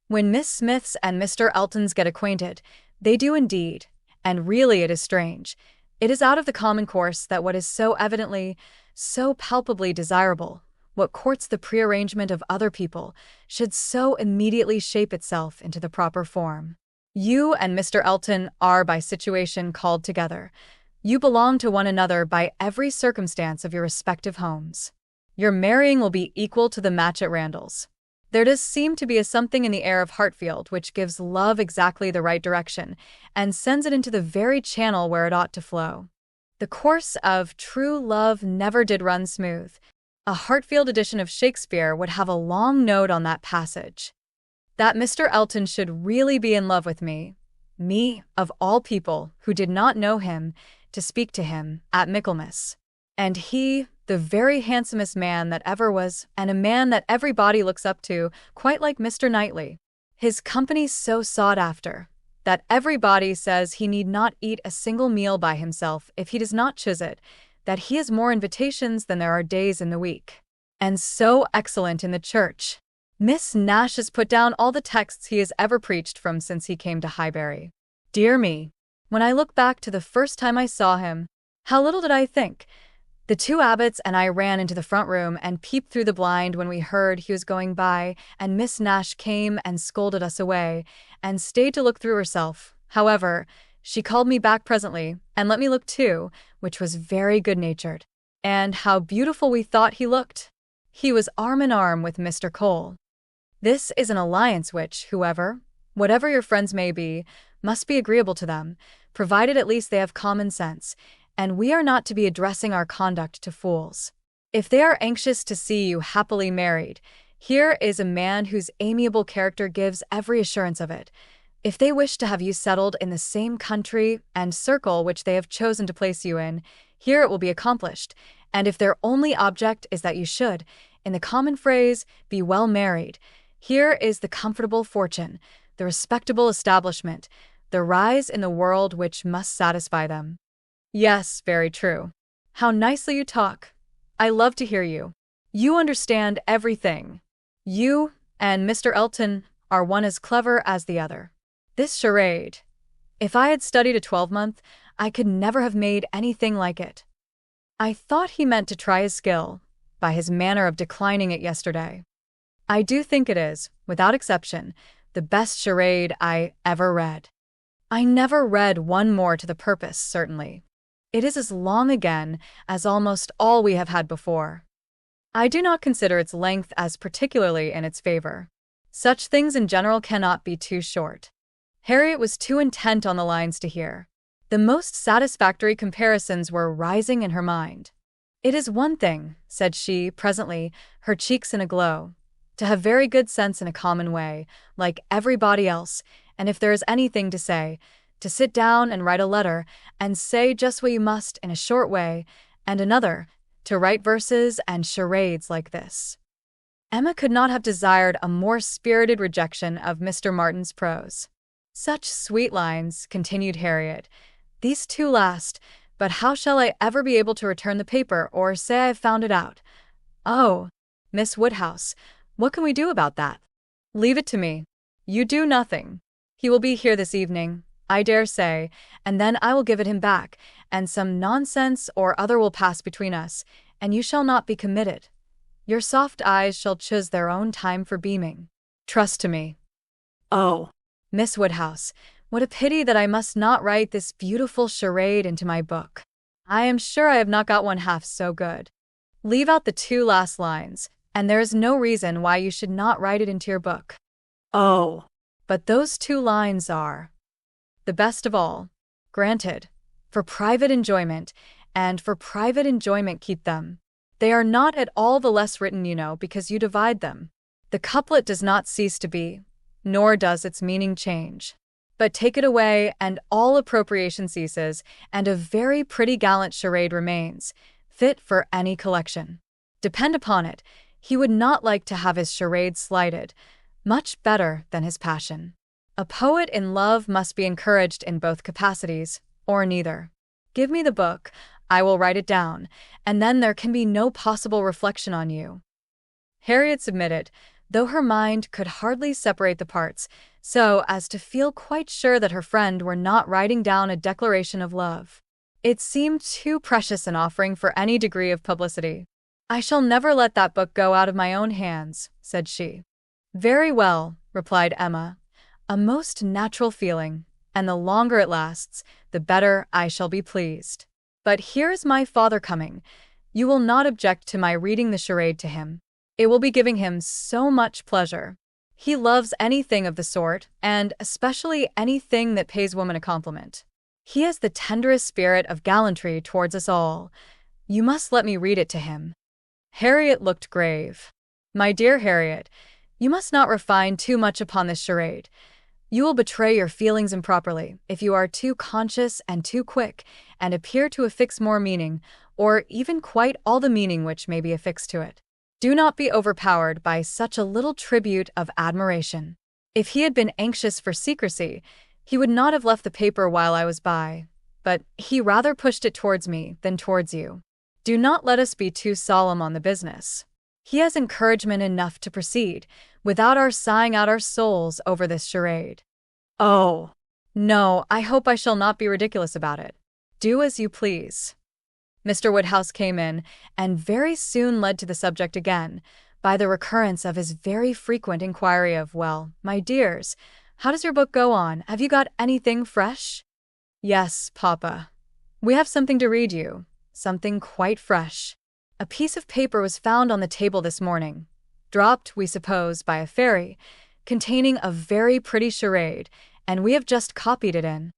When Miss Smiths and Mr. Eltons get acquainted, they do indeed, and really it is strange. It is out of the common course that what is so evidently, so palpably desirable, what courts the prearrangement of other people, should so immediately shape itself into the proper form. You and Mr. Elton are by situation called together. You belong to one another by every circumstance of your respective homes. Your marrying will be equal to the match at Randall's. There does seem to be a something in the air of Hartfield which gives love exactly the right direction, and sends it into the very channel where it ought to flow. The course of true love never did run smooth. A Hartfield edition of Shakespeare would have a long note on that passage. That Mr. Elton should really be in love with me, of all people who did not know him, to speak to him at Michaelmas. And he, the very handsomest man that ever was, and a man that everybody looks up to, quite like Mr. Knightley. His company so sought after, that everybody says he need not eat a single meal by himself if he does not choose it, that he has more invitations than there are days in the week. And so excellent in the church. Miss Nash has put down all the texts he has ever preached from since he came to Highbury. Dear me, when I look back to the first time I saw him, how little did I think. The two abbots and I ran into the front room and peeped through the blind when we heard he was going by, and Miss Nash came and scolded us away, and stayed to look through herself. However, she called me back presently, and let me look too, which was very good-natured. And how beautiful we thought he looked! He was arm in arm with Mr. Cole. This is an alliance which, whatever your friends may be, must be agreeable to them, provided at least they have common sense, and we are not to be addressing our conduct to fools. If they are anxious to see you happily married, here is a man whose amiable character gives every assurance of it. If they wish to have you settled in the same country and circle which they have chosen to place you in, here it will be accomplished, and if their only object is that you should, in the common phrase, be well married, here is the comfortable fortune, the respectable establishment, the rise in the world which must satisfy them. Yes, very true. How nicely you talk. I love to hear you. You understand everything. You and Mr. Elton are one as clever as the other. This charade. If I had studied a 12-month, I could never have made anything like it. I thought he meant to try his skill, by his manner of declining it yesterday. I do think it is, without exception, the best charade I ever read. I never read one more to the purpose, certainly. It is as long again as almost all we have had before. I do not consider its length as particularly in its favor. Such things in general cannot be too short. Harriet was too intent on the lines to hear. The most satisfactory comparisons were rising in her mind. It is one thing, said she, presently, her cheeks in a glow, to have very good sense in a common way, like everybody else, and if there is anything to say, to sit down and write a letter, and say just what you must in a short way, and another, to write verses and charades like this. Emma could not have desired a more spirited rejection of Mr. Martin's prose. Such sweet lines, continued Harriet. These two last, but how shall I ever be able to return the paper or say I've found it out? Oh, Miss Woodhouse, what can we do about that? Leave it to me. You do nothing. He will be here this evening, I dare say, and then I will give it him back, and some nonsense or other will pass between us, and you shall not be committed. Your soft eyes shall choose their own time for beaming. Trust to me. Oh, Miss Woodhouse, what a pity that I must not write this beautiful charade into my book. I am sure I have not got one half so good. Leave out the two last lines, and there is no reason why you should not write it into your book. oh, But those two lines are the best of all. Granted, for private enjoyment, and for private enjoyment keep them. They are not at all the less written, you know, because you divide them. The couplet does not cease to be, nor does its meaning change. But take it away, and all appropriation ceases, and a very pretty gallant charade remains, fit for any collection. Depend upon it, he would not like to have his charade slighted, much better than his passion. A poet in love must be encouraged in both capacities, or neither. Give me the book, I will write it down, and then there can be no possible reflection on you. Harriet submitted, though her mind could hardly separate the parts, so as to feel quite sure that her friend were not writing down a declaration of love. It seemed too precious an offering for any degree of publicity. I shall never let that book go out of my own hands, said she. Very well, replied Emma. A most natural feeling, and the longer it lasts, the better I shall be pleased. But here is my father coming. You will not object to my reading the charade to him. It will be giving him so much pleasure. He loves anything of the sort, and especially anything that pays woman a compliment. He has the tenderest spirit of gallantry towards us all. You must let me read it to him. Harriet looked grave. My dear Harriet, you must not refine too much upon this charade. You will betray your feelings improperly if you are too conscious and too quick, and appear to affix more meaning, or even quite all the meaning which may be affixed to it. Do not be overpowered by such a little tribute of admiration. If he had been anxious for secrecy, he would not have left the paper while I was by, but he rather pushed it towards me than towards you. Do not let us be too solemn on the business. He has encouragement enough to proceed, without our sighing out our souls over this charade. oh, No, I hope I shall not be ridiculous about it. Do as you please. Mr. Woodhouse came in, and very soon led to the subject again, by the recurrence of his very frequent inquiry of, well, my dears, how does your book go on? Have you got anything fresh? Yes, Papa. We have something to read you, something quite fresh. A piece of paper was found on the table this morning, dropped, we suppose, by a fairy, containing a very pretty charade, and we have just copied it in.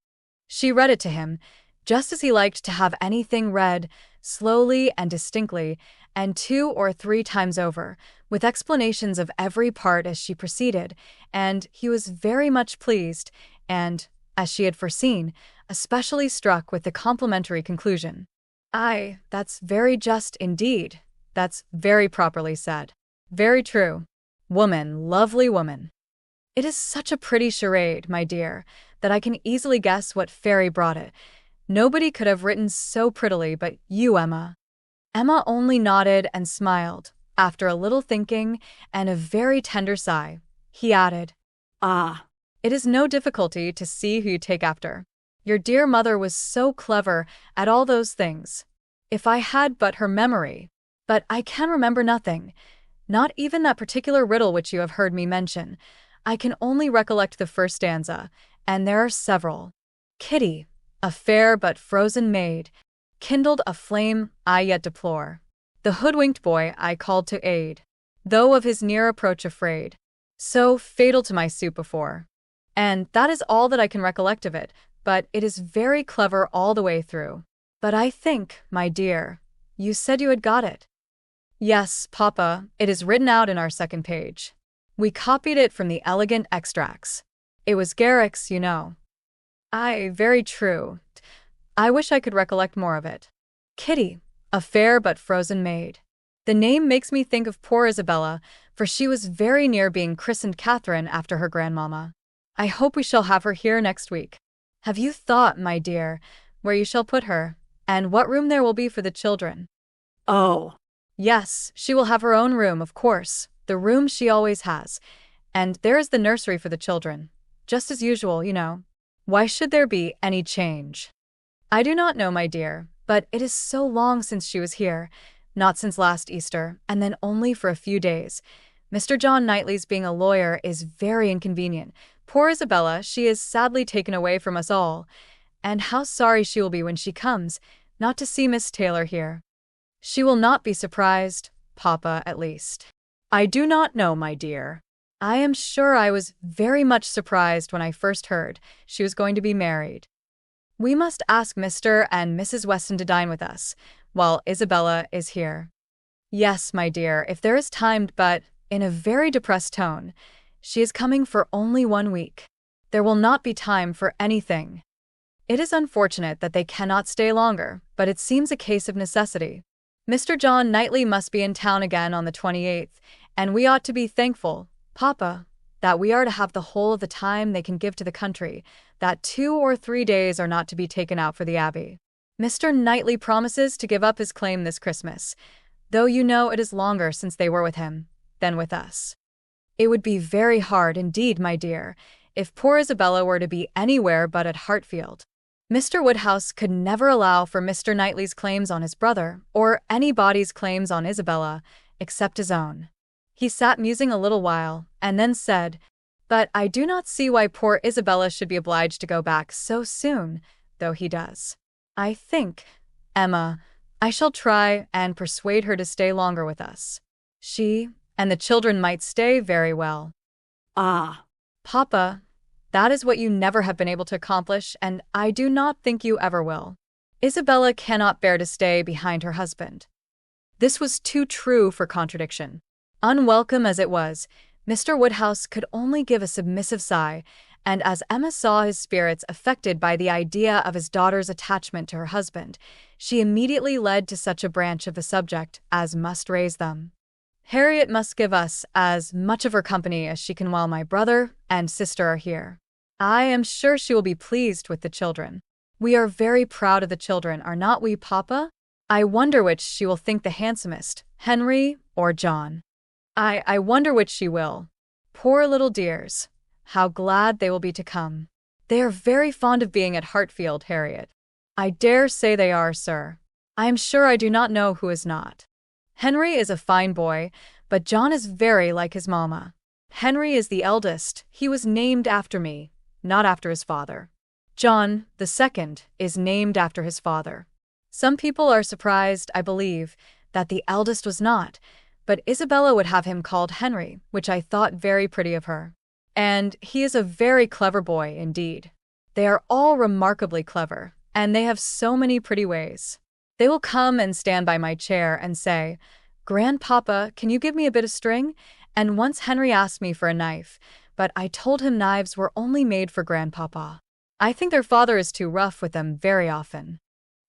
She read it to him, just as he liked to have anything read, slowly and distinctly, and 2 or 3 times over, with explanations of every part as she proceeded, and he was very much pleased, and, as she had foreseen, especially struck with the complimentary conclusion. Aye, that's very just indeed. That's very properly said. Very true. Woman, lovely woman. It is such a pretty charade, my dear, that I can easily guess what fairy brought it. Nobody could have written so prettily but you, Emma. Emma only nodded and smiled. After a little thinking and a very tender sigh, he added, ah, It is no difficulty to see who you take after. Your dear mother was so clever at all those things. If I had but her memory. But I can remember nothing, not even that particular riddle which you have heard me mention. I can only recollect the first stanza, and there are several. Kitty, a fair but frozen maid, kindled a flame I yet deplore. The hoodwinked boy I called to aid, though of his near approach afraid. So fatal to my suit before. And that is all that I can recollect of it, but it is very clever all the way through. But I think, my dear, you said you had got it. Yes, Papa, it is written out in our second page. We copied it from the elegant extracts. It was Garrick's, you know. Aye, very true. I wish I could recollect more of it. Kitty, a fair but frozen maid. The name makes me think of poor Isabella, for she was very near being christened Catherine after her grandmamma. I hope we shall have her here next week. Have you thought, my dear, where you shall put her, and what room there will be for the children? Oh, Yes, she will have her own room, of course, the room she always has. And there is the nursery for the children. Just as usual, you know. Why should there be any change? I do not know, my dear, but it is so long since she was here. Not since last Easter, and then only for a few days. Mr. John Knightley's being a lawyer is very inconvenient. Poor Isabella, she is sadly taken away from us all. And how sorry she will be when she comes, not to see Miss Taylor here. She will not be surprised, Papa, at least. I do not know, my dear. I am sure I was very much surprised when I first heard she was going to be married. We must ask Mr. and Mrs. Weston to dine with us, while Isabella is here. Yes, my dear, if there is time, but in a very depressed tone. She is coming for only 1 week. There will not be time for anything. It is unfortunate that they cannot stay longer, but it seems a case of necessity. Mr. John Knightley must be in town again on the 28th, and we ought to be thankful, Papa, that we are to have the whole of the time they can give to the country, that 2 or 3 days are not to be taken out for the Abbey. Mr. Knightley promises to give up his claim this Christmas, though you know it is longer since they were with him than with us. It would be very hard indeed, my dear, if poor Isabella were to be anywhere but at Hartfield. Mr. Woodhouse could never allow for Mr. Knightley's claims on his brother, or anybody's claims on Isabella, except his own. He sat musing a little while, and then said, "But I do not see why poor Isabella should be obliged to go back so soon, though he does. I think, Emma, I shall try and persuade her to stay longer with us. She and the children might stay very well." ah, Papa, that is what you never have been able to accomplish, and I do not think you ever will. Isabella cannot bear to stay behind her husband. This was too true for contradiction. Unwelcome as it was, Mr. Woodhouse could only give a submissive sigh, and as Emma saw his spirits affected by the idea of his daughter's attachment to her husband, she immediately led to such a branch of the subject as must raise them. "Harriet must give us as much of her company as she can while my brother and sister are here. I am sure she will be pleased with the children. We are very proud of the children, are not we, Papa? I wonder which she will think the handsomest, Henry or John. I wonder which she will. Poor little dears, how glad they will be to come. They are very fond of being at Hartfield, Harriet." "I dare say they are, sir. I am sure I do not know who is not. Henry is a fine boy, but John is very like his mamma. Henry is the eldest. He was named after me, not after his father. John, the second, is named after his father. Some people are surprised, I believe, that the eldest was not, but Isabella would have him called Henry, which I thought very pretty of her. And he is a very clever boy indeed. They are all remarkably clever, and they have so many pretty ways. They will come and stand by my chair and say, 'Grandpapa, can you give me a bit of string?' And once Henry asked me for a knife, but I told him knives were only made for Grandpapa. I think their father is too rough with them very often."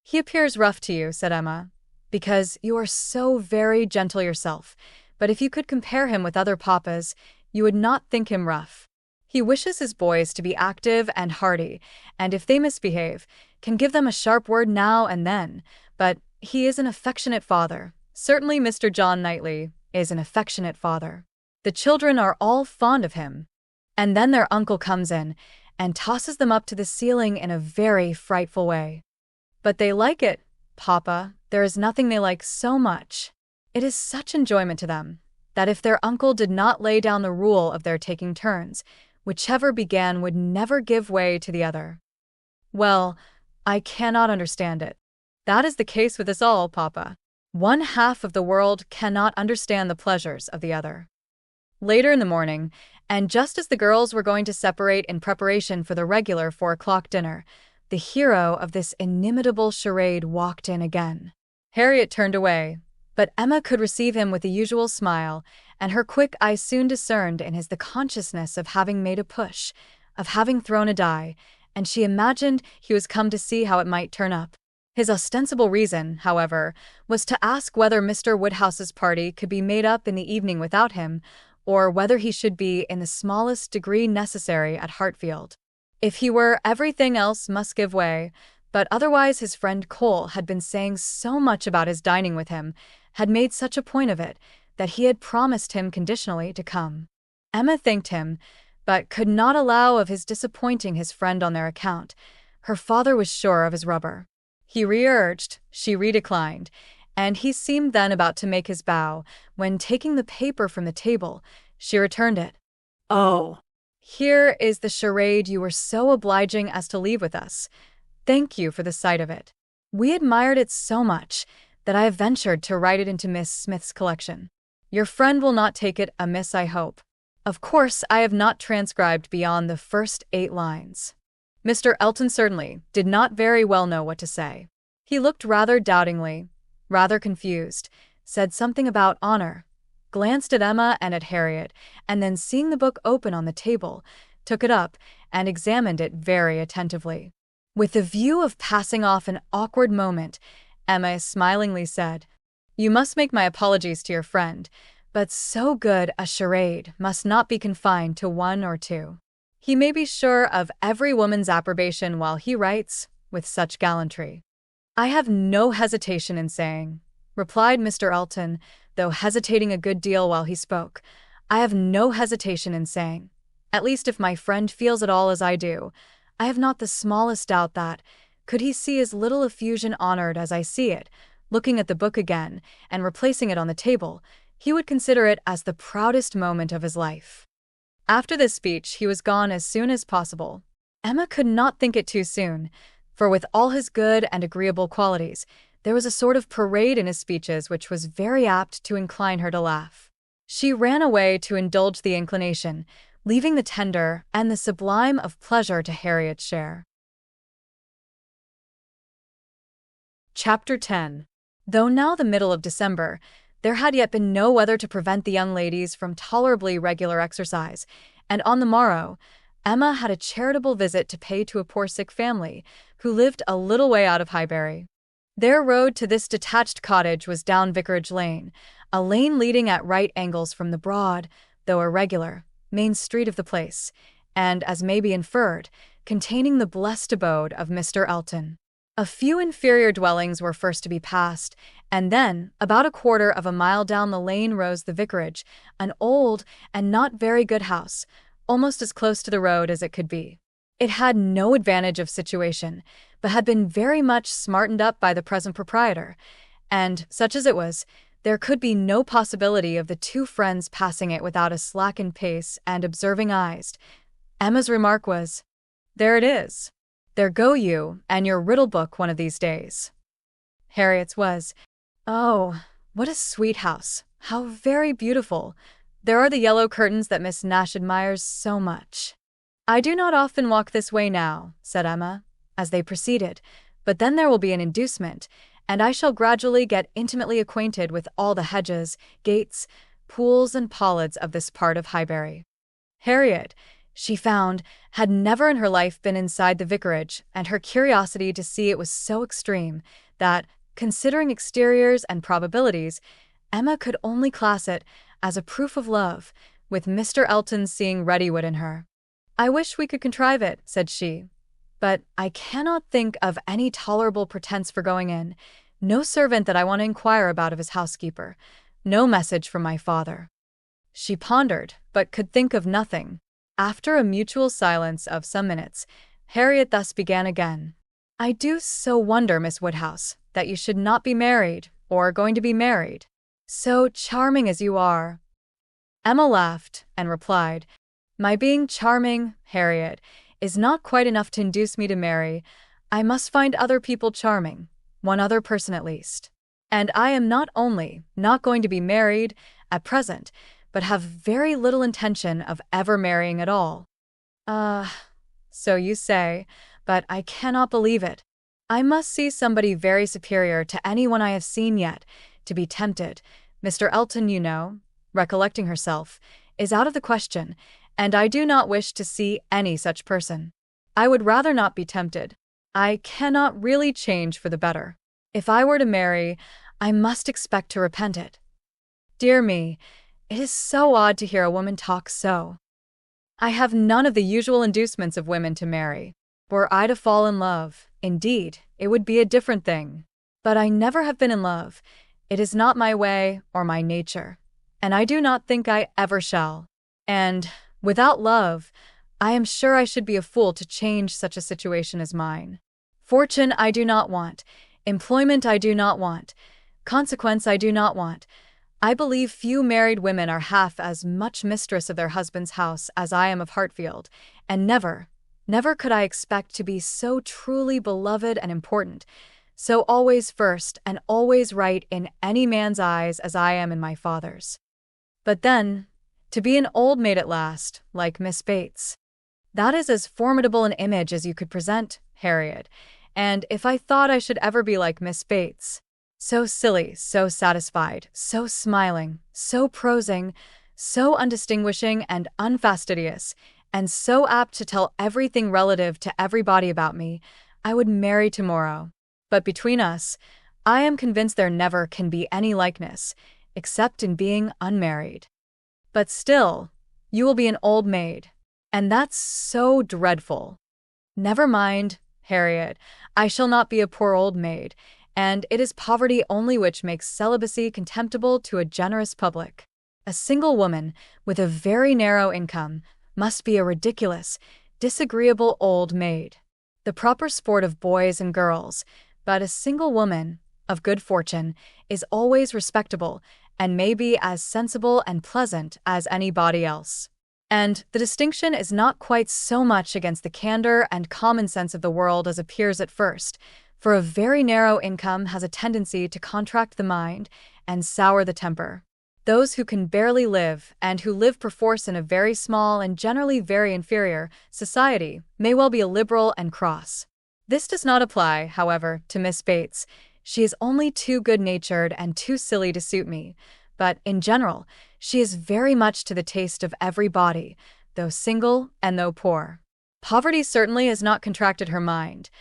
"He appears rough to you," said Emma, "because you are so very gentle yourself, but if you could compare him with other papas, you would not think him rough. He wishes his boys to be active and hearty, and if they misbehave, can give them a sharp word now and then, but he is an affectionate father. Certainly Mr. John Knightley is an affectionate father. The children are all fond of him. And then their uncle comes in and tosses them up to the ceiling in a very frightful way. But they like it, Papa. There is nothing they like so much. It is such enjoyment to them, that if their uncle did not lay down the rule of their taking turns, whichever began would never give way to the other. Well, I cannot understand it. That is the case with us all, Papa. One half of the world cannot understand the pleasures of the other." Later in the morning, and just as the girls were going to separate in preparation for the regular 4 o'clock dinner, the hero of this inimitable charade walked in again. Harriet turned away, but Emma could receive him with the usual smile, and her quick eye soon discerned in his the consciousness of having made a push, of having thrown a die, and she imagined he was come to see how it might turn up. His ostensible reason, however, was to ask whether Mr. Woodhouse's party could be made up in the evening without him, or whether he should be in the smallest degree necessary at Hartfield. If he were, everything else must give way, but otherwise his friend Cole had been saying so much about his dining with him, had made such a point of it, that he had promised him conditionally to come. Emma thanked him, but could not allow of his disappointing his friend on their account. Her father was sure of his rubber. He re-urged, she redeclined, and he seemed then about to make his bow, when taking the paper from the table, she returned it. Oh, Here is the charade you were so obliging as to leave with us. Thank you for the sight of it. We admired it so much that I have ventured to write it into Miss Smith's collection. Your friend will not take it amiss, I hope. Of course, I have not transcribed beyond the first 8 lines. Mr. Elton certainly did not very well know what to say. He looked rather doubtingly, rather confused, said something about honor, glanced at Emma and at Harriet, and then seeing the book open on the table, took it up and examined it very attentively. With the view of passing off an awkward moment, Emma smilingly said, "You must make my apologies to your friend, but so good a charade must not be confined to 1 or 2. He may be sure of every woman's approbation while he writes with such gallantry." "I have no hesitation in saying," replied Mr. Elton, though hesitating a good deal while he spoke, "I have no hesitation in saying, at least if my friend feels at all as I do, I have not the smallest doubt that, could he see his little effusion honored as I see it, looking at the book again and replacing it on the table, he would consider it as the proudest moment of his life." After this speech he was gone as soon as possible. Emma could not think it too soon, for with all his good and agreeable qualities, there was a sort of parade in his speeches which was very apt to incline her to laugh. She ran away to indulge the inclination, leaving the tender and the sublime of pleasure to Harriet's share. Chapter 10. Though now the middle of December, there had yet been no weather to prevent the young ladies from tolerably regular exercise, and on the morrow, Emma had a charitable visit to pay to a poor sick family, who lived a little way out of Highbury. Their road to this detached cottage was down Vicarage Lane, a lane leading at right angles from the broad, though irregular, main street of the place, and, as may be inferred, containing the blessed abode of Mr. Elton. A few inferior dwellings were first to be passed, and then, about 1/4 of a mile down the lane rose the vicarage, an old and not very good house, almost as close to the road as it could be. It had no advantage of situation, but had been very much smartened up by the present proprietor, and, such as it was, there could be no possibility of the 2 friends passing it without a slackened pace and observing eyes. Emma's remark was, "There it is. There go you and your riddle book one of these days." Harriet's was, "Oh, what a sweet house. How very beautiful. There are the yellow curtains that Miss Nash admires so much." "I do not often walk this way now," said Emma, as they proceeded, "but then there will be an inducement, and I shall gradually get intimately acquainted with all the hedges, gates, pools, and pollards of this part of Highbury." Harriet, she found, had never in her life been inside the vicarage, and her curiosity to see it was so extreme that, considering exteriors and probabilities, Emma could only class it as a proof of love, with Mr. Elton's seeing Reddywood in her. "I wish we could contrive it," said she, "but I cannot think of any tolerable pretence for going in. No servant that I want to inquire about of his housekeeper. No message from my father." She pondered, but could think of nothing. After a mutual silence of some minutes, Harriet thus began again. "I do so wonder, Miss Woodhouse, that you should not be married, or going to be married. So charming as you are." Emma laughed, and replied, "My being charming, Harriet, is not quite enough to induce me to marry. I must find other people charming, one other person at least. And I am not only not going to be married at present, but have very little intention of ever marrying at all." So you say, but I cannot believe it. I must see somebody very superior to anyone I have seen yet, to be tempted. Mr. Elton, you know," recollecting herself, "is out of the question, and I do not wish to see any such person. I would rather not be tempted. I cannot really change for the better. If I were to marry, I must expect to repent it. Dear me, It is so odd to hear a woman talk so. I have none of the usual inducements of women to marry. Were I to fall in love, indeed, it would be a different thing. But I never have been in love. It is not my way or my nature. And I do not think I ever shall. And, without love, I am sure I should be a fool to change such a situation as mine. Fortune I do not want. Employment I do not want. Consequence I do not want. I believe few married women are half as much mistress of their husband's house as I am of Hartfield, and never could I expect to be so truly beloved and important, so always first and always right in any man's eyes as I am in my father's. But then, to be an old maid at last, like Miss Bates. That is as formidable an image as you could present, Harriet, and if I thought I should ever be like Miss Bates, so silly, so satisfied, so smiling, so prosing, so undistinguishing and unfastidious, and so apt to tell everything relative to everybody about me, I would marry tomorrow. But between us, I am convinced there never can be any likeness, except in being unmarried. But still, you will be an old maid, and that's so dreadful. Never mind, Harriet, I shall not be a poor old maid, and it is poverty only which makes celibacy contemptible to a generous public. A single woman, with a very narrow income, must be a ridiculous, disagreeable old maid, the proper sport of boys and girls, but a single woman, of good fortune, is always respectable, and may be as sensible and pleasant as anybody else. And the distinction is not quite so much against the candor and common sense of the world as appears at first, for a very narrow income has a tendency to contract the mind and sour the temper. Those who can barely live, and who live perforce in a very small and generally very inferior society, may well be illiberal and cross. This does not apply, however, to Miss Bates. She is only too good-natured and too silly to suit me, but, in general, she is very much to the taste of everybody, though single and though poor. Poverty certainly has not contracted her mind.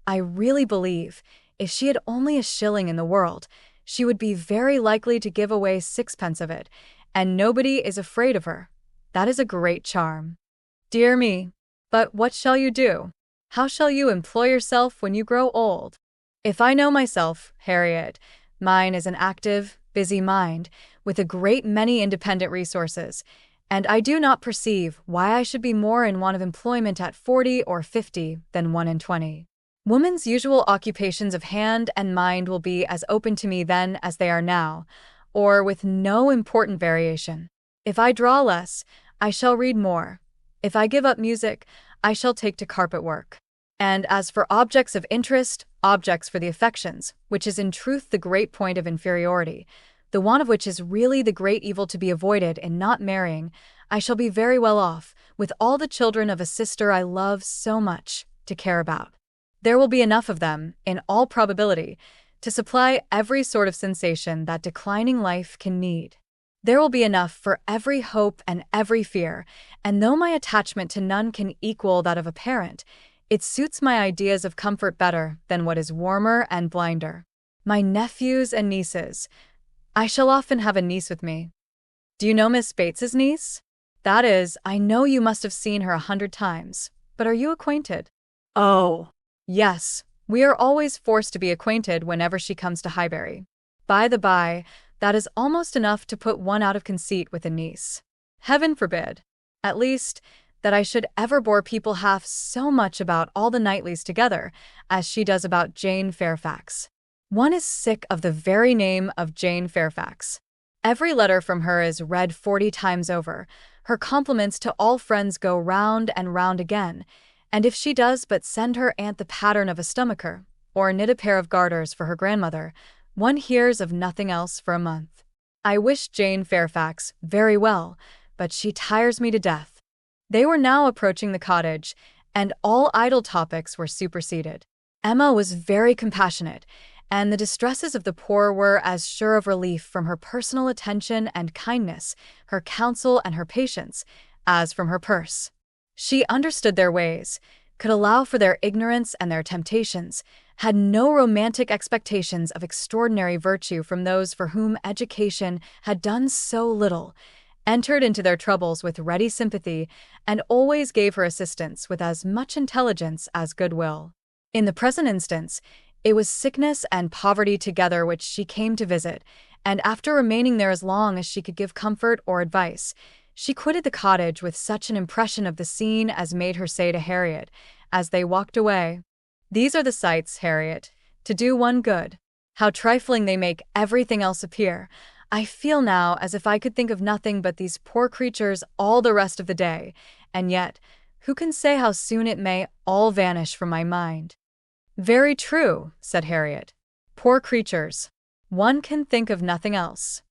I really believe, if she had only a shilling in the world, she would be very likely to give away sixpence of it, and nobody is afraid of her. That is a great charm. Dear me, but what shall you do? How shall you employ yourself when you grow old? If I know myself, Harriet, mine is an active, busy mind, with a great many independent resources, and I do not perceive why I should be more in want of employment at 40 or 50 than 1 and 20. Woman's usual occupations of hand and mind will be as open to me then as they are now, or with no important variation. If I draw less, I shall read more. If I give up music, I shall take to carpet work. And as for objects of interest, objects for the affections, which is in truth the great point of inferiority, the want of which is really the great evil to be avoided in not marrying, I shall be very well off, with all the children of a sister I love so much, to care about. There will be enough of them, in all probability, to supply every sort of sensation that declining life can need. There will be enough for every hope and every fear, and though my attachment to none can equal that of a parent, it suits my ideas of comfort better than what is warmer and blinder. My nephews and nieces. I shall often have a niece with me. Do you know Miss Bates's niece? That is, I know you must have seen her 100 times, but are you acquainted? Oh, yes, we are always forced to be acquainted whenever she comes to Highbury. By the by, that is almost enough to put one out of conceit with a niece. Heaven forbid, at least, that I should ever bore people half so much about all the Knightleys together as she does about Jane Fairfax. One is sick of the very name of Jane Fairfax. Every letter from her is read 40 times over. Her compliments to all friends go round and round again, and if she does but send her aunt the pattern of a stomacher, or knit a pair of garters for her grandmother, one hears of nothing else for a month. I wish Jane Fairfax very well, but she tires me to death. They were now approaching the cottage, and all idle topics were superseded. Emma was very compassionate, and the distresses of the poor were as sure of relief from her personal attention and kindness, her counsel and her patience, as from her purse. She understood their ways, could allow for their ignorance and their temptations, had no romantic expectations of extraordinary virtue from those for whom education had done so little, entered into their troubles with ready sympathy, and always gave her assistance with as much intelligence as goodwill. In the present instance, it was sickness and poverty together which she came to visit, and after remaining there as long as she could give comfort or advice, she quitted the cottage with such an impression of the scene as made her say to Harriet, as they walked away, "These are the sights, Harriet, to do one good. How trifling they make everything else appear. I feel now as if I could think of nothing but these poor creatures all the rest of the day, and yet, who can say how soon it may all vanish from my mind?" "Very true," said Harriet. "Poor creatures. One can think of nothing else."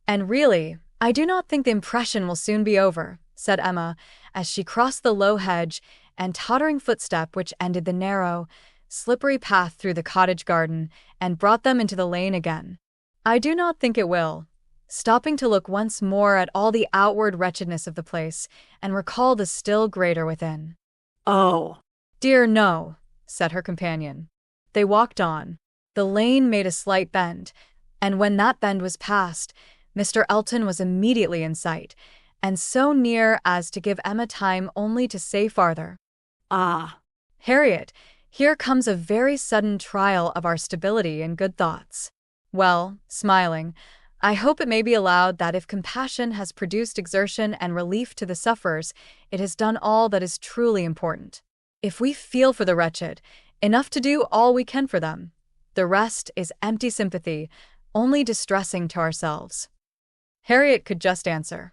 "And really, I do not think the impression will soon be over," said Emma, as she crossed the low hedge and tottering footstep which ended the narrow, slippery path through the cottage garden and brought them into the lane again. "I do not think it will," stopping to look once more at all the outward wretchedness of the place and recall the still greater within. "Oh, "Dear, no," said her companion. They walked on. The lane made a slight bend, and when that bend was passed, Mr. Elton was immediately in sight, and so near as to give Emma time only to say farther, ah, "Harriet, here comes a very sudden trial of our stability and good thoughts. Well," smiling, "I hope it may be allowed that if compassion has produced exertion and relief to the sufferers, it has done all that is truly important. If we feel for the wretched, enough to do all we can for them, the rest is empty sympathy, only distressing to ourselves." Harriet could just answer,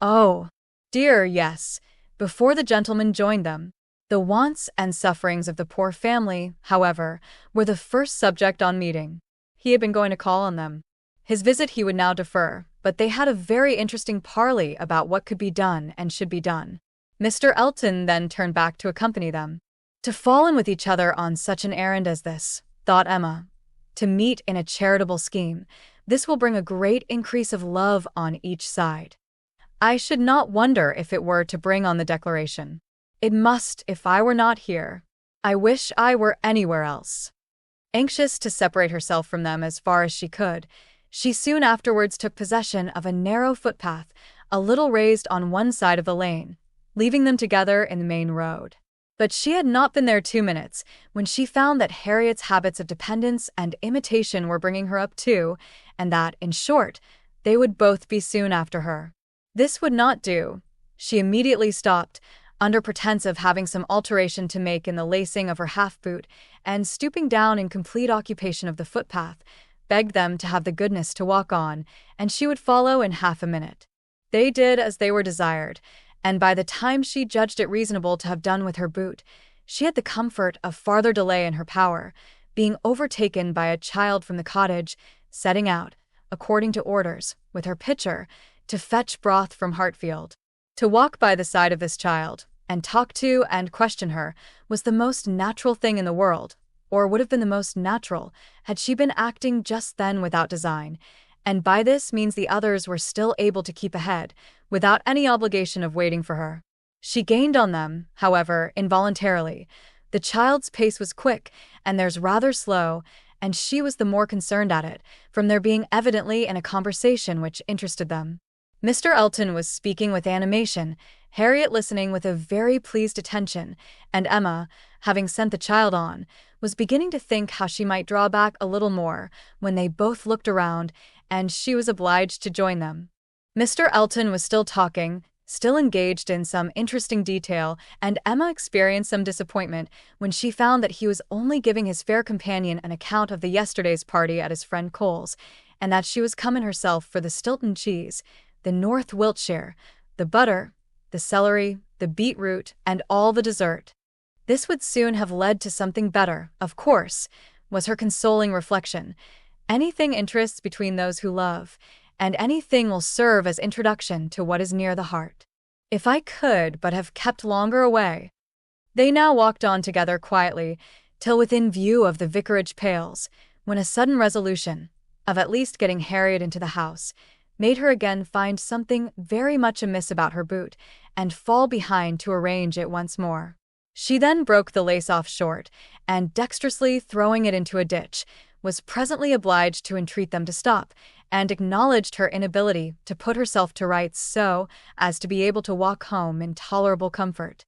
"Oh, dear, yes," before the gentleman joined them. The wants and sufferings of the poor family, however, were the first subject on meeting. He had been going to call on them. His visit he would now defer, but they had a very interesting parley about what could be done and should be done. Mr. Elton then turned back to accompany them. To fall in with each other on such an errand as this, thought Emma, to meet in a charitable scheme, this will bring a great increase of love on each side. I should not wonder if it were to bring on the declaration. It must if I were not here. I wish I were anywhere else. Anxious to separate herself from them as far as she could, she soon afterwards took possession of a narrow footpath, a little raised on one side of the lane, leaving them together in the main road. But she had not been there 2 minutes when she found that Harriet's habits of dependence and imitation were bringing her up too, and that, in short, they would both be soon after her. This would not do. She immediately stopped, under pretense of having some alteration to make in the lacing of her half-boot, and stooping down in complete occupation of the footpath, begged them to have the goodness to walk on, and she would follow in half a minute. They did as they were desired, and by the time she judged it reasonable to have done with her boot, she had the comfort of farther delay in her power, being overtaken by a child from the cottage, setting out, according to orders, with her pitcher, to fetch broth from Hartfield. To walk by the side of this child, and talk to and question her, was the most natural thing in the world, or would have been the most natural, had she been acting just then without design, and by this means the others were still able to keep ahead, without any obligation of waiting for her. She gained on them, however, involuntarily. The child's pace was quick, and theirs rather slow, and she was the more concerned at it, from their being evidently in a conversation which interested them. Mr. Elton was speaking with animation, Harriet listening with a very pleased attention, and Emma, having sent the child on, was beginning to think how she might draw back a little more, when they both looked around, and she was obliged to join them. Mr. Elton was still talking, still engaged in some interesting detail, and Emma experienced some disappointment when she found that he was only giving his fair companion an account of the yesterday's party at his friend Cole's, and that she was come in herself for the Stilton cheese, the North Wiltshire, the butter, the celery, the beetroot, and all the dessert. This would soon have led to something better, of course, was her consoling reflection. Anything interests between those who love, and anything will serve as introduction to what is near the heart. If I could but have kept longer away. They now walked on together quietly, till within view of the vicarage pales, when a sudden resolution, of at least getting Harriet into the house, made her again find something very much amiss about her boot, and fall behind to arrange it once more. She then broke the lace off short, and dexterously throwing it into a ditch, was presently obliged to entreat them to stop, and acknowledged her inability to put herself to rights so as to be able to walk home in tolerable comfort.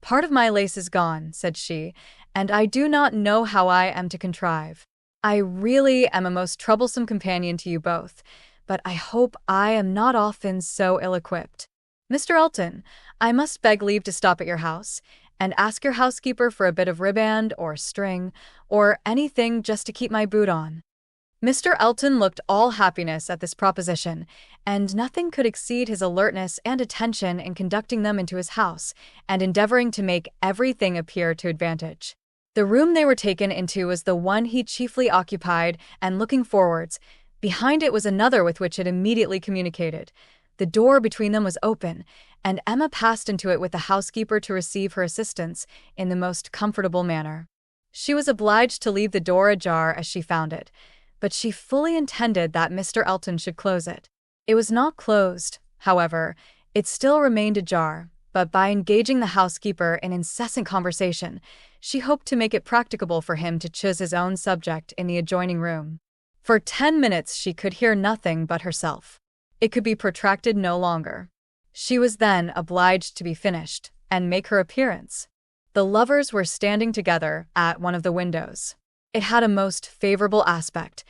"Part of my lace is gone," said she, "and I do not know how I am to contrive. I really am a most troublesome companion to you both, but I hope I am not often so ill-equipped. Mr. Elton, I must beg leave to stop at your house, and ask your housekeeper for a bit of riband or string, or anything just to keep my boot on." Mr. Elton looked all happiness at this proposition, and nothing could exceed his alertness and attention in conducting them into his house, and endeavoring to make everything appear to advantage. The room they were taken into was the one he chiefly occupied, and looking forwards, behind it was another with which it immediately communicated. The door between them was open, and Emma passed into it with the housekeeper to receive her assistance in the most comfortable manner. She was obliged to leave the door ajar as she found it, but she fully intended that Mr. Elton should close it. It was not closed, however, it still remained ajar, but by engaging the housekeeper in incessant conversation, she hoped to make it practicable for him to choose his own subject in the adjoining room. For 10 minutes she could hear nothing but herself. It could be protracted no longer. She was then obliged to be finished, and make her appearance. The lovers were standing together at one of the windows. It had a most favorable aspect,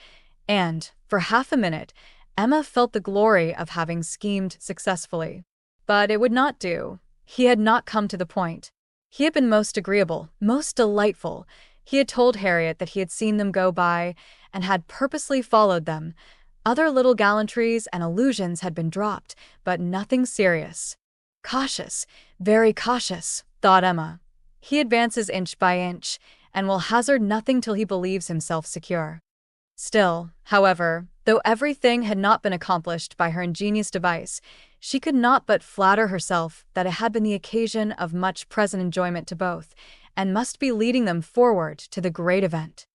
and, for half a minute, Emma felt the glory of having schemed successfully. But it would not do. He had not come to the point. He had been most agreeable, most delightful. He had told Harriet that he had seen them go by, and had purposely followed them. Other little gallantries and allusions had been dropped, but nothing serious. Cautious, very cautious, thought Emma. He advances inch by inch, and will hazard nothing till he believes himself secure. Still, however, though everything had not been accomplished by her ingenious device, she could not but flatter herself that it had been the occasion of much present enjoyment to both, and must be leading them forward to the great event.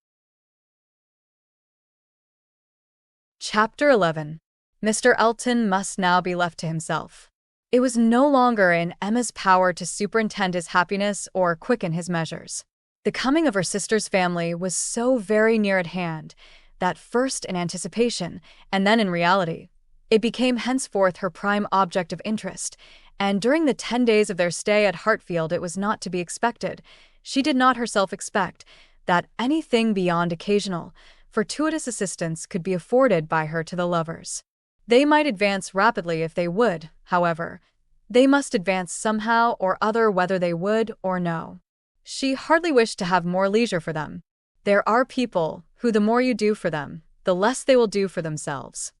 Chapter 11. Mr. Elton must now be left to himself. It was no longer in Emma's power to superintend his happiness or quicken his measures. The coming of her sister's family was so very near at hand that first in anticipation, and then in reality, it became henceforth her prime object of interest, and during the 10 days of their stay at Hartfield it was not to be expected, she did not herself expect, that anything beyond occasional, fortuitous assistance could be afforded by her to the lovers. They might advance rapidly if they would, however. They must advance somehow or other whether they would or no. She hardly wished to have more leisure for them. There are people who the more you do for them, the less they will do for themselves.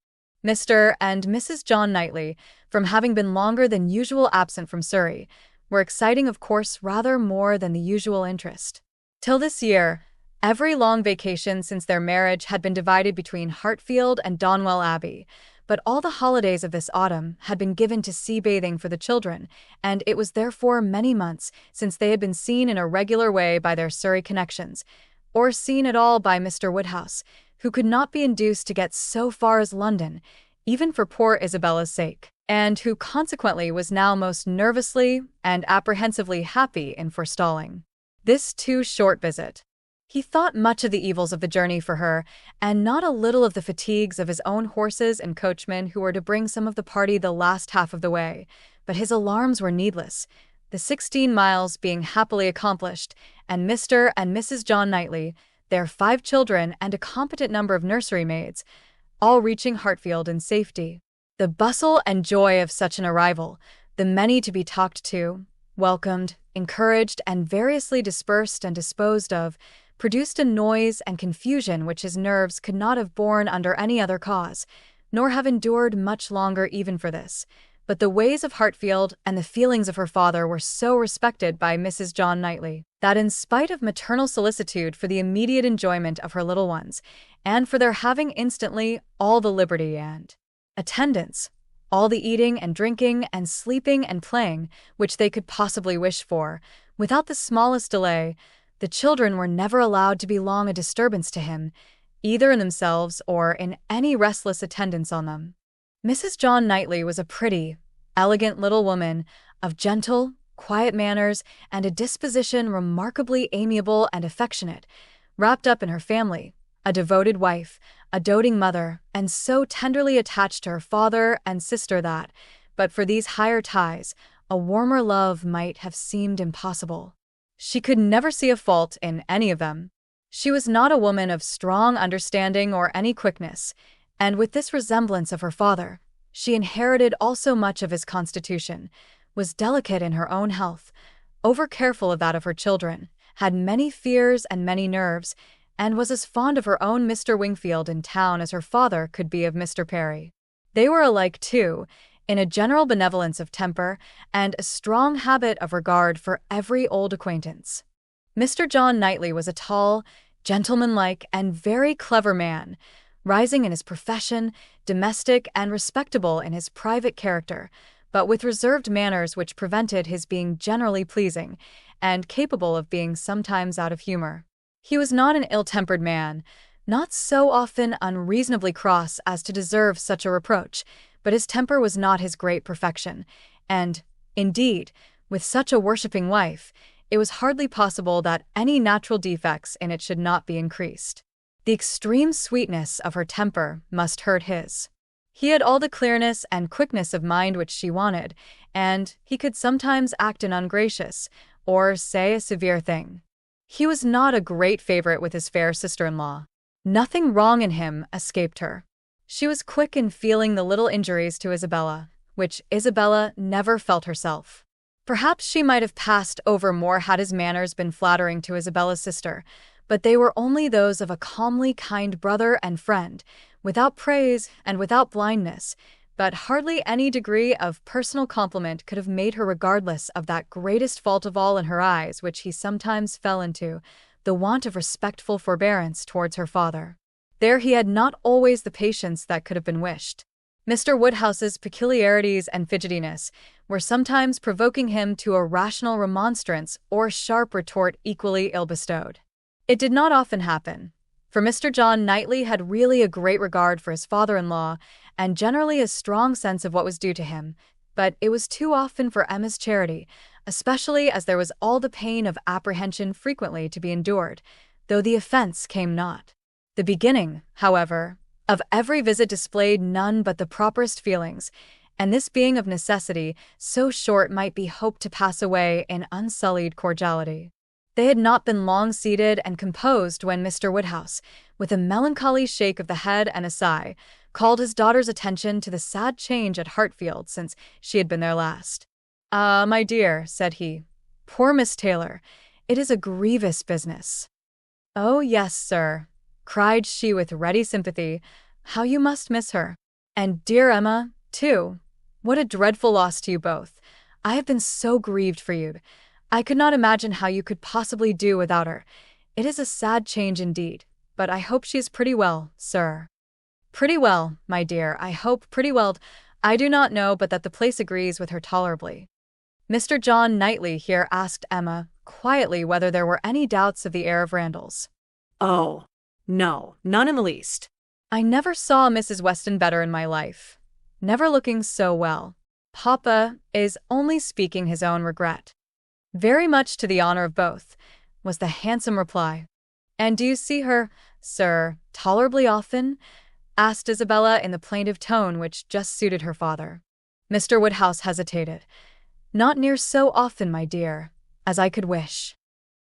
Mr. and Mrs. John Knightley, from having been longer than usual absent from Surrey, were exciting of course rather more than the usual interest. Till this year, every long vacation since their marriage had been divided between Hartfield and Donwell Abbey, but all the holidays of this autumn had been given to sea-bathing for the children, and it was therefore many months since they had been seen in a regular way by their Surrey connections, or seen at all by Mr. Woodhouse, who could not be induced to get so far as London, even for poor Isabella's sake, and who consequently was now most nervously and apprehensively happy in forestalling this too short visit. He thought much of the evils of the journey for her, and not a little of the fatigues of his own horses and coachmen who were to bring some of the party the last half of the way, but his alarms were needless, the 16 miles being happily accomplished, and Mr. and Mrs. John Knightley, their 5 children and a competent number of nursery maids, all reaching Hartfield in safety. The bustle and joy of such an arrival, the many to be talked to, welcomed, encouraged, and variously dispersed and disposed of, produced a noise and confusion which his nerves could not have borne under any other cause, nor have endured much longer even for this. But the ways of Hartfield and the feelings of her father were so respected by Mrs. John Knightley, that in spite of maternal solicitude for the immediate enjoyment of her little ones, and for their having instantly all the liberty and attendance, all the eating and drinking and sleeping and playing which they could possibly wish for, without the smallest delay, the children were never allowed to be long a disturbance to him, either in themselves or in any restless attendance on them. Mrs. John Knightley was a pretty, elegant little woman, of gentle, quiet manners and a disposition remarkably amiable and affectionate, wrapped up in her family, a devoted wife, a doting mother, and so tenderly attached to her father and sister that, but for these higher ties, a warmer love might have seemed impossible. She could never see a fault in any of them. She was not a woman of strong understanding or any quickness, and with this resemblance of her father, she inherited also much of his constitution, was delicate in her own health, over-careful of that of her children, had many fears and many nerves, and was as fond of her own Mr. Wingfield in town as her father could be of Mr. Perry. They were alike, too, in a general benevolence of temper and a strong habit of regard for every old acquaintance. Mr. John Knightley was a tall, gentlemanlike, and very clever man, rising in his profession, domestic and respectable in his private character, but with reserved manners which prevented his being generally pleasing, and capable of being sometimes out of humor. He was not an ill-tempered man, not so often unreasonably cross as to deserve such a reproach, but his temper was not his great perfection, and, indeed, with such a worshipping wife, it was hardly possible that any natural defects in it should not be increased. The extreme sweetness of her temper must hurt his. He had all the clearness and quickness of mind which she wanted, and he could sometimes act an ungracious, or say a severe thing. He was not a great favorite with his fair sister-in-law. Nothing wrong in him escaped her. She was quick in feeling the little injuries to Isabella, which Isabella never felt herself. Perhaps she might have passed over more had his manners been flattering to Isabella's sister, but they were only those of a calmly kind brother and friend, without praise and without blindness, but hardly any degree of personal compliment could have made her regardless of that greatest fault of all in her eyes which he sometimes fell into, the want of respectful forbearance towards her father. There he had not always the patience that could have been wished. Mr. Woodhouse's peculiarities and fidgetiness were sometimes provoking him to a rational remonstrance or sharp retort equally ill-bestowed. It did not often happen, for Mr. John Knightley had really a great regard for his father-in-law and generally a strong sense of what was due to him, but it was too often for Emma's charity, especially as there was all the pain of apprehension frequently to be endured, though the offense came not. The beginning, however, of every visit displayed none but the properest feelings, and this being of necessity so short might be hoped to pass away in unsullied cordiality. They had not been long seated and composed when Mr. Woodhouse, with a melancholy shake of the head and a sigh, called his daughter's attention to the sad change at Hartfield since she had been there last. "Ah, my dear," said he, "poor Miss Taylor, it is a grievous business." "Oh, yes, sir," cried she with ready sympathy, "how you must miss her. And dear Emma, too. What a dreadful loss to you both. I have been so grieved for you. I could not imagine how you could possibly do without her. It is a sad change indeed, but I hope she is pretty well, sir." "Pretty well, my dear, I hope pretty well. I do not know but that the place agrees with her tolerably." Mr. John Knightley here asked Emma quietly whether there were any doubts of the heir of Randalls. "Oh, no, none in the least." "I never saw Mrs. Weston better in my life. Never looking so well. Papa is only speaking his own regret." "Very much to the honor of both," was the handsome reply. "And do you see her, sir, tolerably often?" asked Isabella in the plaintive tone which just suited her father. Mr. Woodhouse hesitated. "Not near so often, my dear, as I could wish."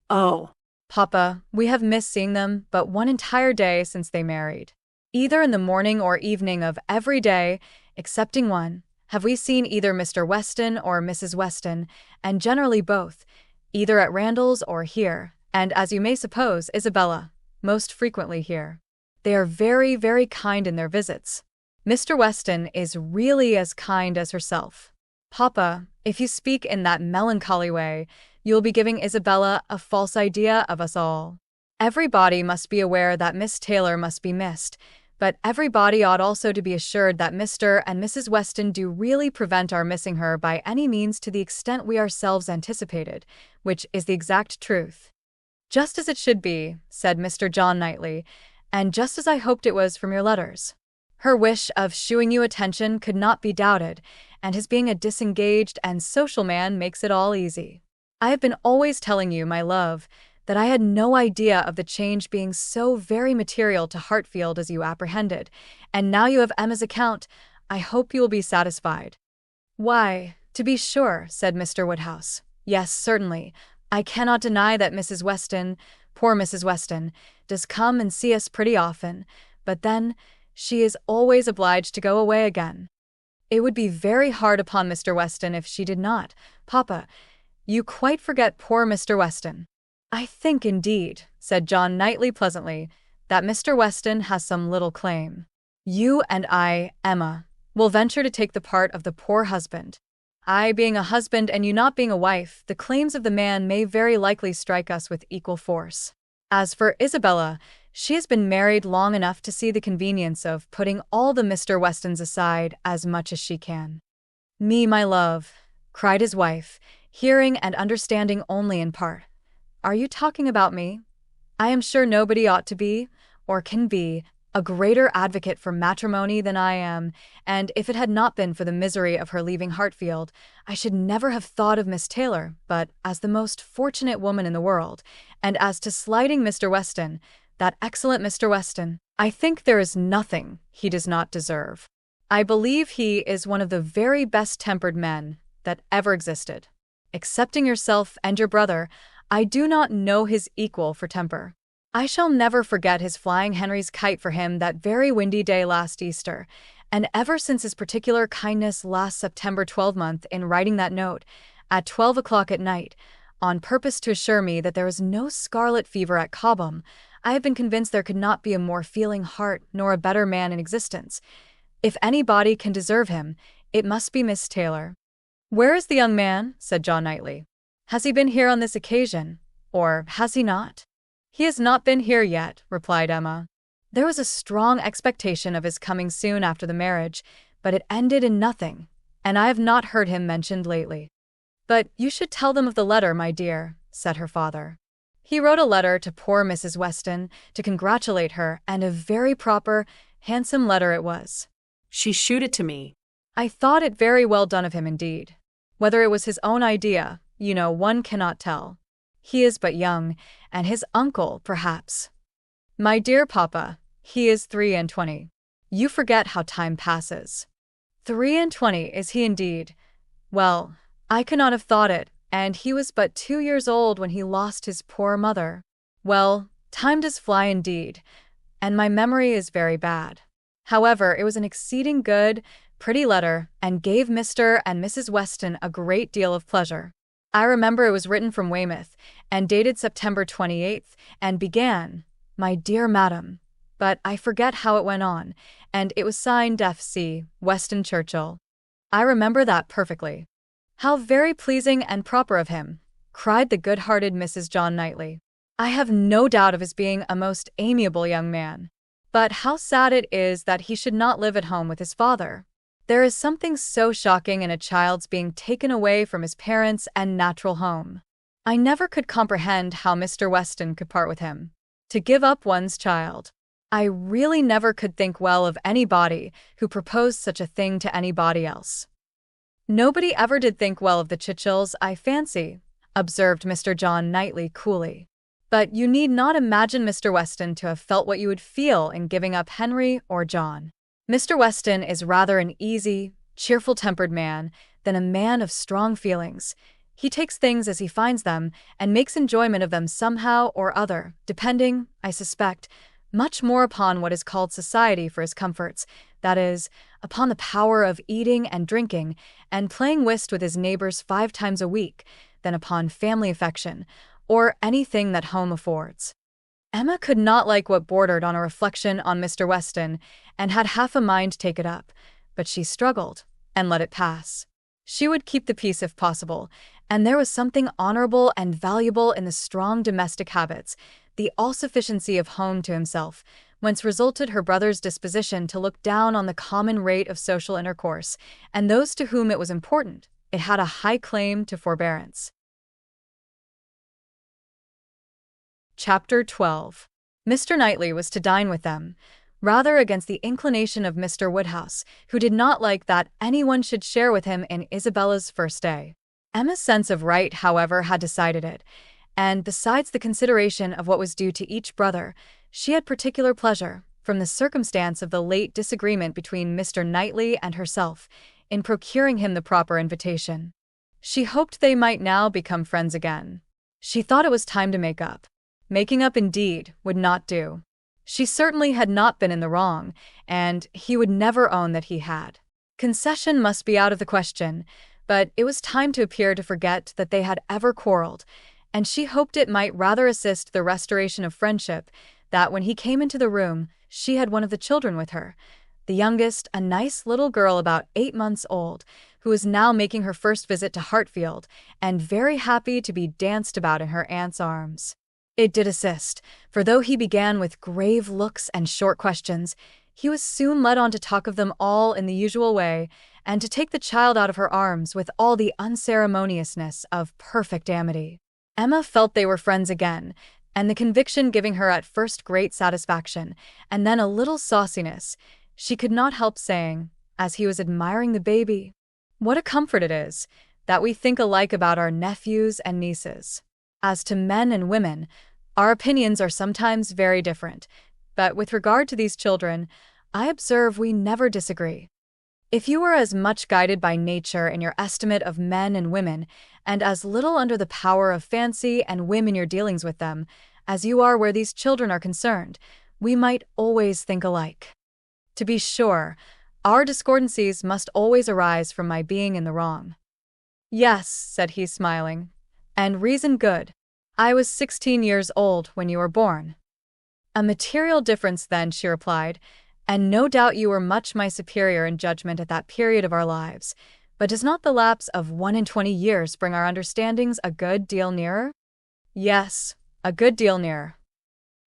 "Oh, "Papa, we have missed seeing them but one entire day since they married. Either in the morning or evening of every day, excepting one, have we seen either Mr. Weston or Mrs. Weston, and generally both, either at Randalls or here, and as you may suppose, Isabella, most frequently here. They are very, very kind in their visits. Mr. Weston is really as kind as herself. Papa, if you speak in that melancholy way, you will be giving Isabella a false idea of us all. Everybody must be aware that Miss Taylor must be missed, but everybody ought also to be assured that Mr. and Mrs. Weston do really prevent our missing her by any means to the extent we ourselves anticipated, which is the exact truth." "Just as it should be," said Mr. John Knightley, "and just as I hoped it was from your letters. Her wish of shewing you attention could not be doubted, and his being a disengaged and social man makes it all easy. I have been always telling you, my love, that I had no idea of the change being so very material to Hartfield as you apprehended, and now you have Emma's account. I hope you will be satisfied." "Why, to be sure," said Mr. Woodhouse. "Yes, certainly. I cannot deny that Mrs. Weston, poor Mrs. Weston, does come and see us pretty often, but then she is always obliged to go away again. It would be very hard upon Mr. Weston if she did not. Papa, you quite forget poor Mr. Weston." "I think, indeed," said John Knightley pleasantly, "that Mr. Weston has some little claim. You and I, Emma, will venture to take the part of the poor husband. I being a husband and you not being a wife, the claims of the man may very likely strike us with equal force. As for Isabella, she has been married long enough to see the convenience of putting all the Mr. Westons aside as much as she can." "Me, my love," cried his wife, hearing and understanding only in part. "Are you talking about me? I am sure nobody ought to be, or can be, a greater advocate for matrimony than I am, and if it had not been for the misery of her leaving Hartfield, I should never have thought of Miss Taylor but as the most fortunate woman in the world, and as to slighting Mr. Weston, that excellent Mr. Weston, I think there is nothing he does not deserve. I believe he is one of the very best-tempered men that ever existed. Excepting yourself and your brother, I do not know his equal for temper. I shall never forget his flying Henry's kite for him that very windy day last Easter, and ever since his particular kindness last September 12th in writing that note, at 12 o'clock at night, on purpose to assure me that there is no scarlet fever at Cobham, I have been convinced there could not be a more feeling heart nor a better man in existence. If anybody can deserve him, it must be Miss Taylor." "Where is the young man?" said John Knightley. "Has he been here on this occasion, or has he not?" "He has not been here yet," replied Emma. "There was a strong expectation of his coming soon after the marriage, but it ended in nothing, and I have not heard him mentioned lately." "But you should tell them of the letter, my dear," said her father. "He wrote a letter to poor Mrs. Weston to congratulate her, and a very proper, handsome letter it was. She shewed it to me. I thought it very well done of him indeed. Whether it was his own idea, you know, one cannot tell. He is but young, and his uncle, perhaps. My dear papa, he is 23. You forget how time passes. 23, is he indeed? Well, I could not have thought it, and he was but 2 years old when he lost his poor mother. Well, time does fly indeed, and my memory is very bad. However, it was an exceeding good, pretty letter, and gave Mr. and Mrs. Weston a great deal of pleasure. I remember it was written from Weymouth, and dated September 28th, and began, 'My dear Madam,' but I forget how it went on, and it was signed F.C. Weston Churchill. I remember that perfectly." "How very pleasing and proper of him," cried the good-hearted Mrs. John Knightley. "I have no doubt of his being a most amiable young man. But how sad it is that he should not live at home with his father. There is something so shocking in a child's being taken away from his parents and natural home. I never could comprehend how Mr. Weston could part with him. To give up one's child. I really never could think well of anybody who proposed such a thing to anybody else." "Nobody ever did think well of the Churchills, I fancy," observed Mr. John Knightley coolly. "But you need not imagine Mr. Weston to have felt what you would feel in giving up Henry or John. Mr. Weston is rather an easy, cheerful-tempered man than a man of strong feelings. He takes things as he finds them and makes enjoyment of them somehow or other, depending, I suspect, much more upon what is called society for his comforts, that is, upon the power of eating and drinking and playing whist with his neighbors 5 times a week, than upon family affection, or anything that home affords." Emma could not like what bordered on a reflection on Mr. Weston, and had half a mind to take it up, but she struggled, and let it pass. She would keep the peace if possible, and there was something honorable and valuable in the strong domestic habits, the all-sufficiency of home to himself, whence resulted her brother's disposition to look down on the common rate of social intercourse, and those to whom it was important, it had a high claim to forbearance. Chapter 12. Mr. Knightley was to dine with them, rather against the inclination of Mr. Woodhouse, who did not like that anyone should share with him in Isabella's first day. Emma's sense of right, however, had decided it, and besides the consideration of what was due to each brother, she had particular pleasure, from the circumstance of the late disagreement between Mr. Knightley and herself, in procuring him the proper invitation. She hoped they might now become friends again. She thought it was time to make up. Making up, indeed, would not do. She certainly had not been in the wrong, and he would never own that he had. Concession must be out of the question, but it was time to appear to forget that they had ever quarreled, and she hoped it might rather assist the restoration of friendship that when he came into the room, she had one of the children with her, the youngest, a nice little girl about 8 months old, who was now making her first visit to Hartfield, and very happy to be danced about in her aunt's arms. It did assist, for though he began with grave looks and short questions, he was soon led on to talk of them all in the usual way, and to take the child out of her arms with all the unceremoniousness of perfect amity. Emma felt they were friends again, and the conviction giving her at first great satisfaction, and then a little sauciness, she could not help saying, as he was admiring the baby, "What a comfort it is that we think alike about our nephews and nieces. As to men and women, our opinions are sometimes very different, but with regard to these children, I observe we never disagree. If you were as much guided by nature in your estimate of men and women, and as little under the power of fancy and whim in your dealings with them, as you are where these children are concerned, we might always think alike. To be sure, our discordancies must always arise from my being in the wrong." "Yes," said he, smiling, "and reason good. I was 16 years old when you were born." "A material difference then," she replied, "and no doubt you were much my superior in judgment at that period of our lives. But does not the lapse of 21 years bring our understandings a good deal nearer?" "Yes, a good deal nearer.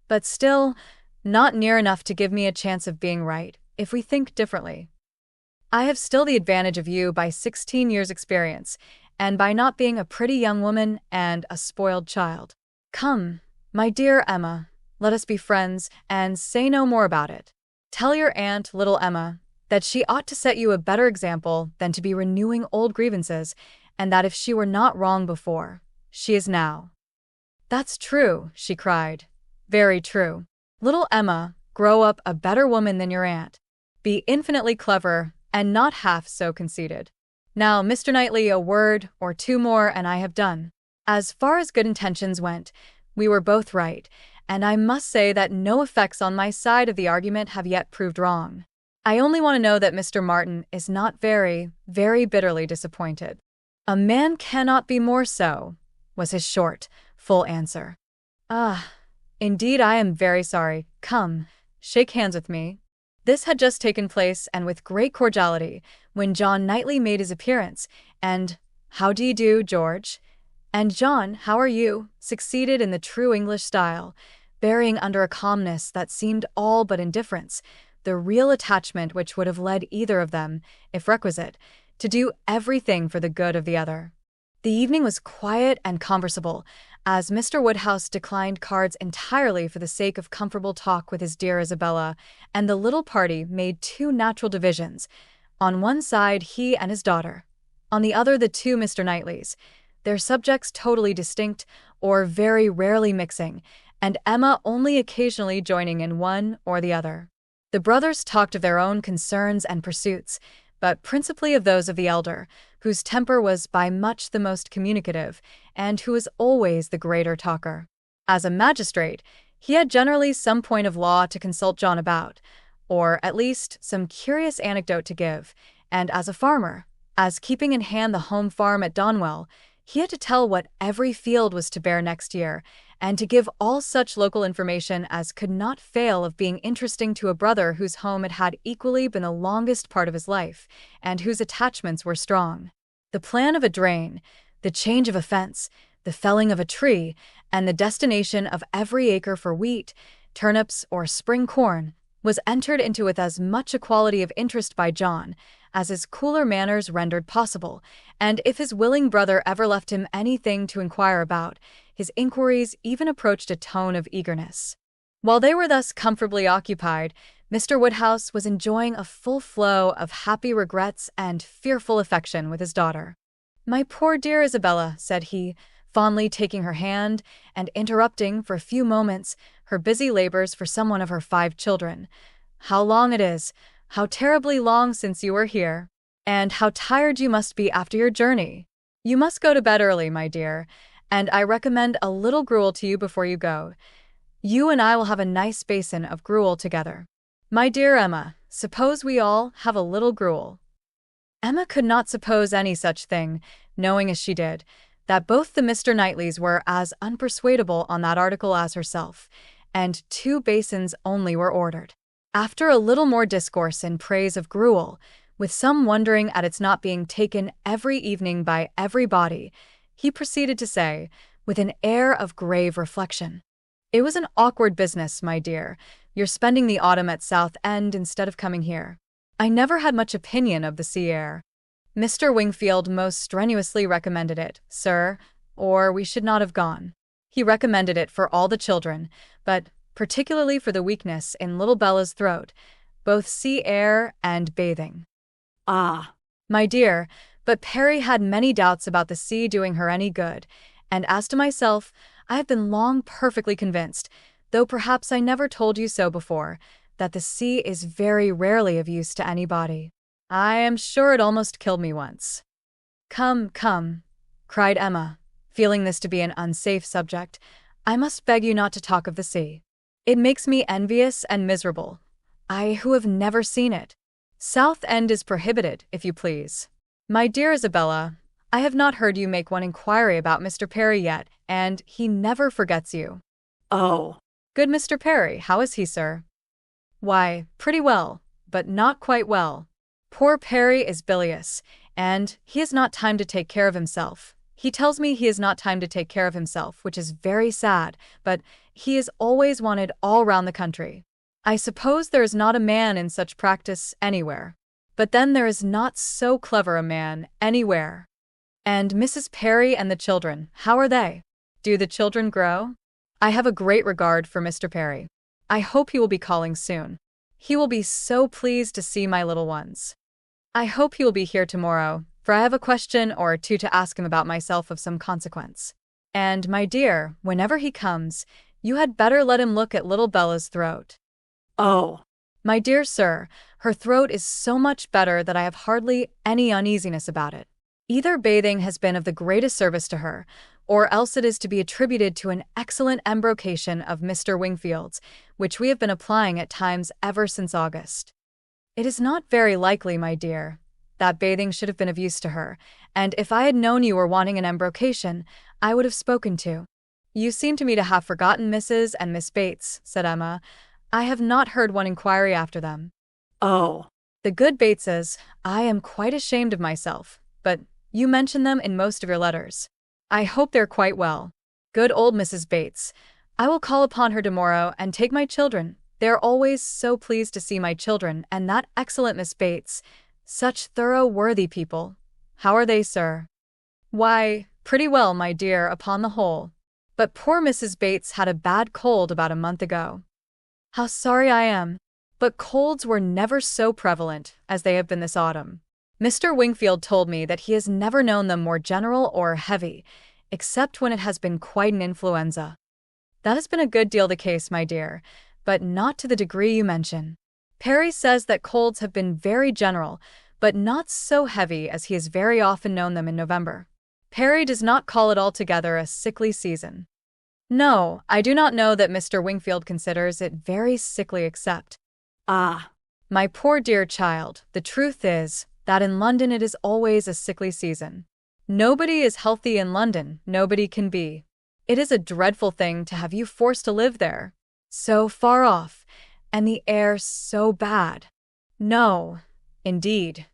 But still, not near enough to give me a chance of being right, if we think differently. I have still the advantage of you by 16 years' experience, and by not being a pretty young woman and a spoiled child. Come, my dear Emma, let us be friends, and say no more about it. Tell your aunt, little Emma, that she ought to set you a better example than to be renewing old grievances, and that if she were not wrong before, she is now." "That's true," she cried. "Very true. Little Emma, grow up a better woman than your aunt. Be infinitely clever, and not half so conceited. Now, Mr. Knightley, a word or two more and I have done. As far as good intentions went, we were both right, and I must say that no effects on my side of the argument have yet proved wrong. I only want to know that Mr. Martin is not very, very bitterly disappointed." "A man cannot be more so," was his short, full answer. "Ah, indeed I am very sorry. Come, shake hands with me." This had just taken place, and with great cordiality, when John Knightley made his appearance, and "How do you do, George?" and "John, how are you?" succeeded in the true English style, burying under a calmness that seemed all but indifference the real attachment which would have led either of them, if requisite, to do everything for the good of the other. The evening was quiet and conversable, as Mr. Woodhouse declined cards entirely for the sake of comfortable talk with his dear Isabella, and the little party made two natural divisions. On one side he and his daughter, on the other the two Mr. Knightleys, their subjects totally distinct, or very rarely mixing, and Emma only occasionally joining in one or the other. The brothers talked of their own concerns and pursuits, but principally of those of the elder, whose temper was by much the most communicative, and who was always the greater talker. As a magistrate, he had generally some point of law to consult John about, or at least some curious anecdote to give, and as a farmer, as keeping in hand the home farm at Donwell, he had to tell what every field was to bear next year, and to give all such local information as could not fail of being interesting to a brother whose home had had equally been the longest part of his life, and whose attachments were strong. The plan of a drain, the change of a fence, the felling of a tree, and the destination of every acre for wheat, turnips, or spring corn, was entered into with as much equality of interest by John as his cooler manners rendered possible, and if his willing brother ever left him anything to inquire about, his inquiries even approached a tone of eagerness. While they were thus comfortably occupied, Mr. Woodhouse was enjoying a full flow of happy regrets and fearful affection with his daughter. "My poor dear Isabella," said he, fondly taking her hand and interrupting for a few moments her busy labors for some one of her 5 children. "How long it is, how terribly long since you were here. And how tired you must be after your journey. You must go to bed early, my dear, and I recommend a little gruel to you before you go. You and I will have a nice basin of gruel together. My dear Emma, suppose we all have a little gruel." Emma could not suppose any such thing, knowing as she did, that both the Mr. Knightleys were as unpersuadable on that article as herself, and 2 basins only were ordered. After a little more discourse in praise of gruel, with some wondering at its not being taken every evening by everybody, he proceeded to say, with an air of grave reflection, "It was an awkward business, my dear, your spending the autumn at Southend instead of coming here. I never had much opinion of the sea air. Mr. Wingfield most strenuously recommended it, sir, or we should not have gone. He recommended it for all the children, but particularly for the weakness in little Bella's throat, both sea air and bathing." Ah, My dear, but Perry had many doubts about the sea doing her any good, and as to myself, I have been long perfectly convinced, though perhaps I never told you so before, that the sea is very rarely of use to anybody. I am sure it almost killed me once. "Come, come," cried Emma, feeling this to be an unsafe subject, "I must beg you not to talk of the sea. It makes me envious and miserable, I who have never seen it. Southend is prohibited, if you please. My dear Isabella, I have not heard you make one inquiry about Mr. Perry yet, and he never forgets you." oh, "Good Mr. Perry, how is he, sir?" "Why, pretty well, but not quite well. Poor Perry is bilious, and he has not time to take care of himself. He tells me he has not time to take care of himself, which is very sad, but he is always wanted all round the country. I suppose there is not a man in such practice anywhere. But then there is not so clever a man anywhere. And Mrs. Perry and the children, how are they? Do the children grow? I have a great regard for Mr. Perry. I hope he will be calling soon. He will be so pleased to see my little ones. I hope he will be here tomorrow, for I have a question or 2 to ask him about myself of some consequence. And, my dear, whenever he comes, you had better let him look at little Bella's throat." oh, "My dear sir, her throat is so much better that I have hardly any uneasiness about it. Either bathing has been of the greatest service to her, or else it is to be attributed to an excellent embrocation of Mr. Wingfield's, which we have been applying at times ever since August. It is not very likely, my dear, that bathing should have been of use to her, and if I had known you were wanting an embrocation, I would have spoken to." "You seem to me to have forgotten Mrs. and Miss Bates," said Emma. "I have not heard one inquiry after them." oh, "The good Bateses, I am quite ashamed of myself, but you mention them in most of your letters. I hope they're quite well. Good old Mrs. Bates. I will call upon her tomorrow and take my children. They are always so pleased to see my children, and that excellent Miss Bates. Such thorough, worthy people. How are they, sir?" "Why, pretty well, my dear, upon the whole. But poor Mrs. Bates had a bad cold about a month ago." "How sorry I am. But colds were never so prevalent as they have been this autumn. Mr. Wingfield told me that he has never known them more general or heavy, except when it has been quite an influenza. That has been a good deal the case, my dear, but not to the degree you mention. Perry says that colds have been very general, but not so heavy as he has very often known them in November. Perry does not call it altogether a sickly season. No, I do not know that Mr. Wingfield considers it very sickly except— ah, My poor dear child, the truth is that in London it is always a sickly season. Nobody is healthy in London, nobody can be. It is a dreadful thing to have you forced to live there, so far off, and the air so bad. No, indeed,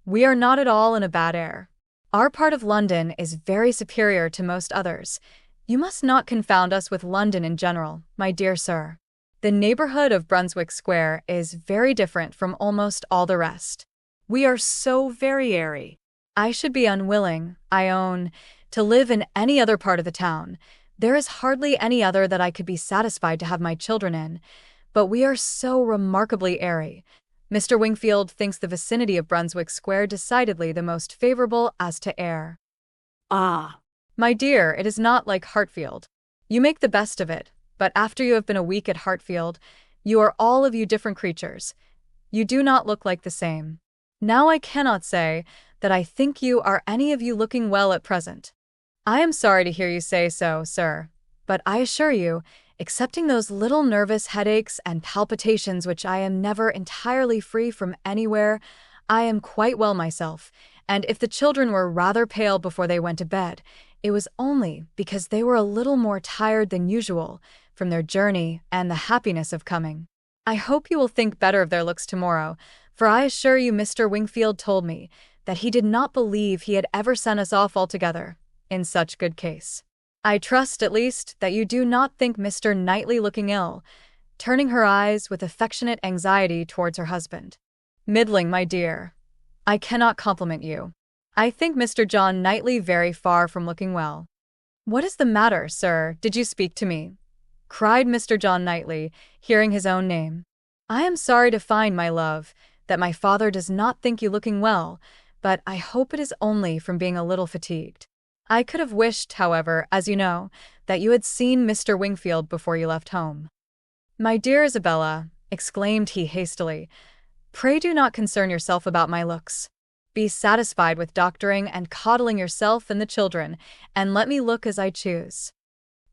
we are not at all in a bad air. Our part of London is very superior to most others. You must not confound us with London in general, my dear sir. The neighborhood of Brunswick Square is very different from almost all the rest. we are so very airy. I should be unwilling, I own, to live in any other part of the town. There is hardly any other that I could be satisfied to have my children in, but we are so remarkably airy. Mr. Wingfield thinks the vicinity of Brunswick Square decidedly the most favorable as to air. Ah, My dear, it is not like Hartfield. You make the best of it, but after you have been a week at Hartfield, you are all of you different creatures. You do not look like the same. Now I cannot say that I think you are any of you looking well at present. I am sorry to hear you say so, sir, but I assure you, excepting those little nervous headaches and palpitations which I am never entirely free from anywhere, I am quite well myself, and if the children were rather pale before they went to bed, it was only because they were a little more tired than usual from their journey and the happiness of coming. I hope you will think better of their looks tomorrow, for I assure you Mr. Wingfield told me that he did not believe he had ever sent us off altogether in such good case. I trust, at least, that you do not think Mr. Knightley looking ill, turning her eyes with affectionate anxiety towards her husband. Middling, my dear. I cannot compliment you. I think Mr. John Knightley very far from looking well. What is the matter, sir? Did you speak to me? Cried Mr. John Knightley, hearing his own name. I am sorry to find, my love, that my father does not think you looking well, but I hope it is only from being a little fatigued. I could have wished, however, as you know, that you had seen Mr. Wingfield before you left home. My dear Isabella, exclaimed he hastily, pray do not concern yourself about my looks. Be satisfied with doctoring and coddling yourself and the children, and let me look as I choose.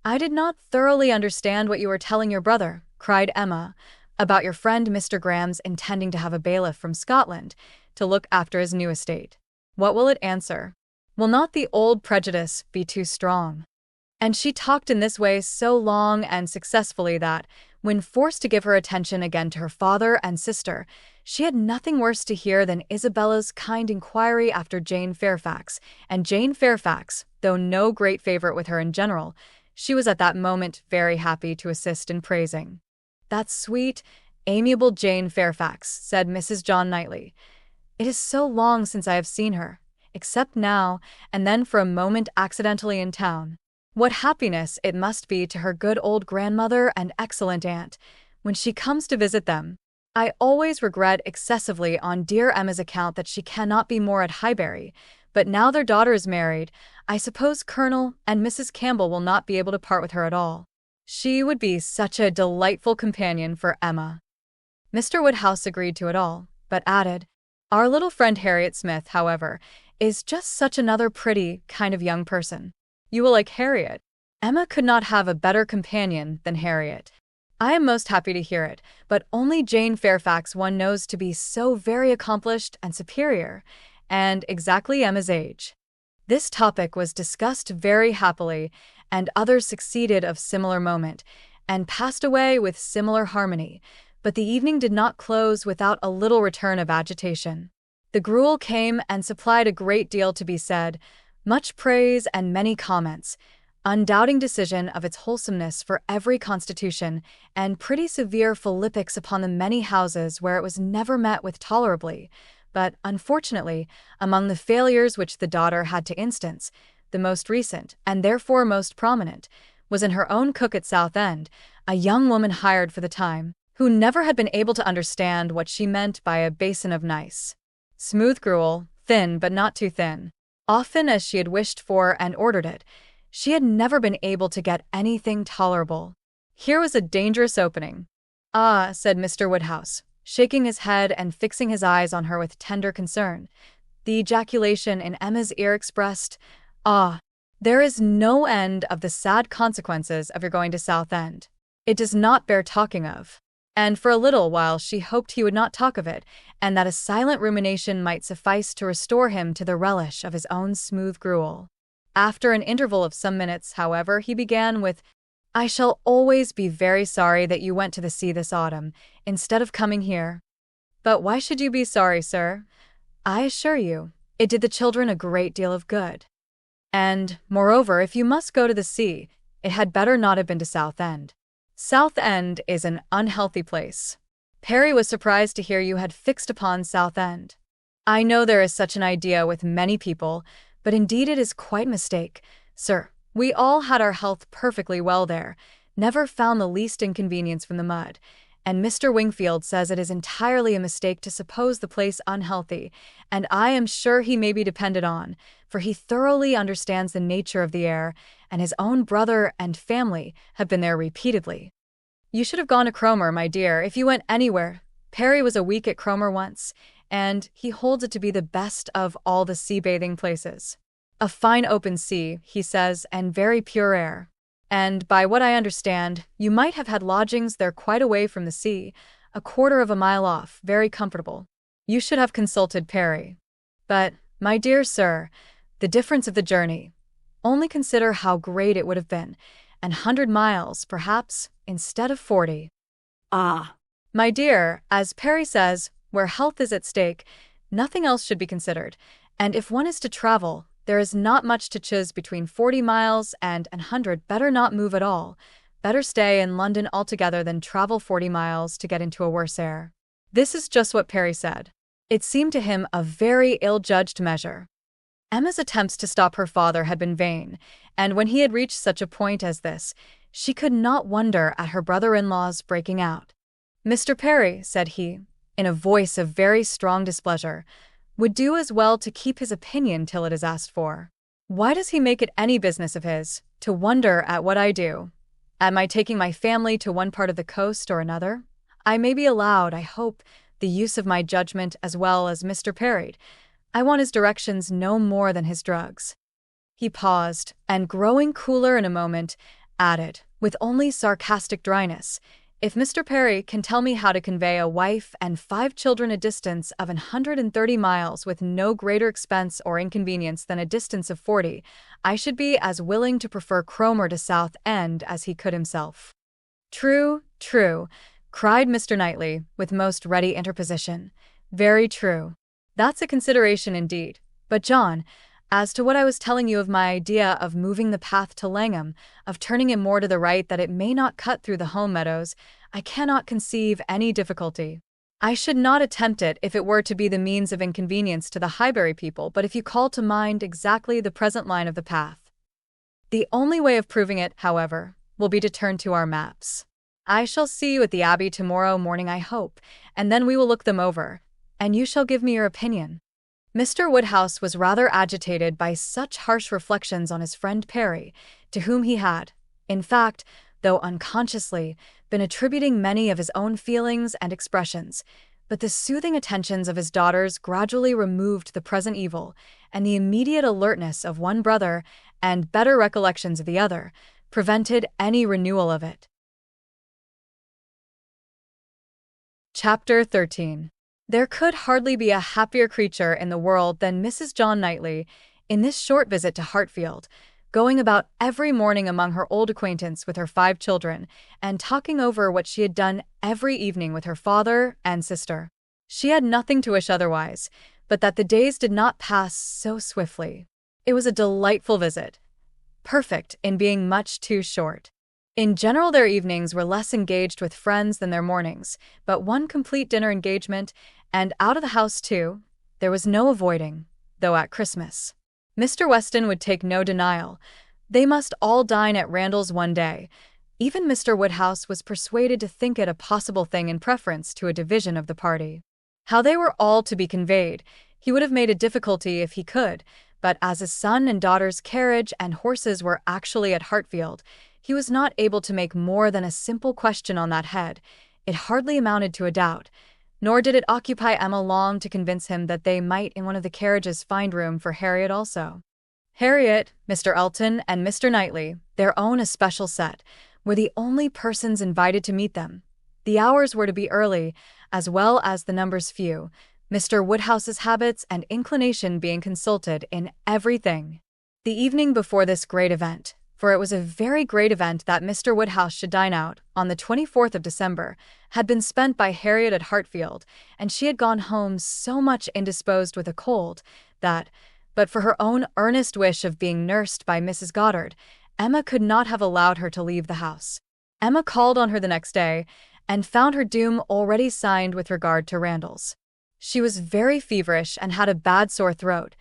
I did not thoroughly understand what you were telling your brother, cried Emma, about your friend Mr. Graham's intending to have a bailiff from Scotland to look after his new estate. What will it answer? Will not the old prejudice be too strong? And she talked in this way so long and successfully that, when forced to give her attention again to her father and sister, she had nothing worse to hear than Isabella's kind inquiry after Jane Fairfax, and Jane Fairfax, though no great favourite with her in general, she was at that moment very happy to assist in praising. That sweet, amiable Jane Fairfax, said Mrs. John Knightley. It is so long since I have seen her, except now and then for a moment accidentally in town. What happiness it must be to her good old grandmother and excellent aunt when she comes to visit them. I always regret excessively on dear Emma's account that she cannot be more at Highbury, but now their daughter is married, I suppose Colonel and Mrs. Campbell will not be able to part with her at all. She would be such a delightful companion for Emma. Mr. Woodhouse agreed to it all, but added, our little friend Harriet Smith, however, is just such another pretty kind of young person. You will like Harriet. Emma could not have a better companion than Harriet. I am most happy to hear it, but only Jane Fairfax one knows to be so very accomplished and superior, and exactly Emma's age. This topic was discussed very happily, and others succeeded of similar moment, and passed away with similar harmony, but the evening did not close without a little return of agitation. The gruel came and supplied a great deal to be said, much praise and many comments, undoubting decision of its wholesomeness for every constitution, and pretty severe philippics upon the many houses where it was never met with tolerably, but, unfortunately, among the failures which the daughter had to instance, the most recent, and therefore most prominent, was in her own cook at Southend, a young woman hired for the time, who never had been able to understand what she meant by a basin of nice, smooth gruel, thin but not too thin. Often as she had wished for and ordered it, she had never been able to get anything tolerable. Here was a dangerous opening. Ah, said Mr. Woodhouse, shaking his head and fixing his eyes on her with tender concern. The ejaculation in Emma's ear expressed, ah, there is no end of the sad consequences of your going to Southend. It does not bear talking of. And for a little while she hoped he would not talk of it, and that a silent rumination might suffice to restore him to the relish of his own smooth gruel. After an interval of some minutes, however, he began with, I shall always be very sorry that you went to the sea this autumn, instead of coming here. But why should you be sorry, sir? I assure you, it did the children a great deal of good. And, moreover, if you must go to the sea, it had better not have been to Southend. Southend is an unhealthy place. Perry was surprised to hear you had fixed upon Southend. I know there is such an idea with many people, but indeed it is quite a mistake, sir. We all had our health perfectly well there, never found the least inconvenience from the mud, and Mr. Wingfield says it is entirely a mistake to suppose the place unhealthy, and I am sure he may be depended on, for he thoroughly understands the nature of the air, and his own brother and family have been there repeatedly. You should have gone to Cromer, my dear, if you went anywhere. Perry was a week at Cromer once, and he holds it to be the best of all the sea-bathing places. A fine open sea, he says, and very pure air. And, by what I understand, you might have had lodgings there quite away from the sea, a quarter of a mile off, very comfortable. You should have consulted Perry. But, my dear sir, the difference of the journey. Only consider how great it would have been, 100 miles, perhaps, instead of 40. Ah, My dear, as Perry says, where health is at stake, nothing else should be considered, and if one is to travel, there is not much to choose between 40 miles and 100. Better not move at all. Better stay in London altogether than travel 40 miles to get into a worse air. This is just what Perry said. It seemed to him a very ill-judged measure. Emma's attempts to stop her father had been vain, and when he had reached such a point as this, she could not wonder at her brother-in-law's breaking out. Mr. Perry, said he, in a voice of very strong displeasure, would do as well to keep his opinion till it is asked for. Why does he make it any business of his to wonder at what I do? At my taking my family to one part of the coast or another? I may be allowed, I hope, the use of my judgment as well as Mr. Perry. I want his directions no more than his drugs. He paused, and growing cooler in a moment, added, with only sarcastic dryness, if Mr. Perry can tell me how to convey a wife and 5 children a distance of 130 miles with no greater expense or inconvenience than a distance of 40, I should be as willing to prefer Cromer to Southend as he could himself. True, true, cried Mr. Knightley, with most ready interposition. Very true. That's a consideration indeed. But John, as to what I was telling you of my idea of moving the path to Langham, of turning it more to the right that it may not cut through the home meadows, I cannot conceive any difficulty. I should not attempt it if it were to be the means of inconvenience to the Highbury people, but if you call to mind exactly the present line of the path. The only way of proving it, however, will be to turn to our maps. I shall see you at the Abbey tomorrow morning, I hope, and then we will look them over, and you shall give me your opinion. Mr. Woodhouse was rather agitated by such harsh reflections on his friend Perry, to whom he had, in fact, though unconsciously, been attributing many of his own feelings and expressions, but the soothing attentions of his daughters gradually removed the present evil, and the immediate alertness of one brother, and better recollections of the other, prevented any renewal of it. Chapter 13. There could hardly be a happier creature in the world than Mrs. John Knightley, in this short visit to Hartfield, going about every morning among her old acquaintance with her 5 children, and talking over what she had done every evening with her father and sister. She had nothing to wish otherwise, but that the days did not pass so swiftly. It was a delightful visit, perfect in being much too short. In general, their evenings were less engaged with friends than their mornings, but one complete dinner engagement, and out of the house too, there was no avoiding, though at Christmas. Mr. Weston would take no denial. They must all dine at Randall's one day. Even Mr. Woodhouse was persuaded to think it a possible thing in preference to a division of the party. How they were all to be conveyed, he would have made a difficulty if he could, but as his son and daughter's carriage and horses were actually at Hartfield, he was not able to make more than a simple question on that head. It hardly amounted to a doubt, nor did it occupy Emma long to convince him that they might in one of the carriages find room for Harriet also. Harriet, Mr. Elton, and Mr. Knightley, their own especial set, were the only persons invited to meet them. The hours were to be early, as well as the numbers few, Mr. Woodhouse's habits and inclination being consulted in everything. The evening before this great event, for it was a very great event that Mr. Woodhouse should dine out, on the 24th of December, had been spent by Harriet at Hartfield, and she had gone home so much indisposed with a cold, that, but for her own earnest wish of being nursed by Mrs. Goddard, Emma could not have allowed her to leave the house. Emma called on her the next day, and found her doom already signed with regard to Randalls. She was very feverish and had a bad sore throat.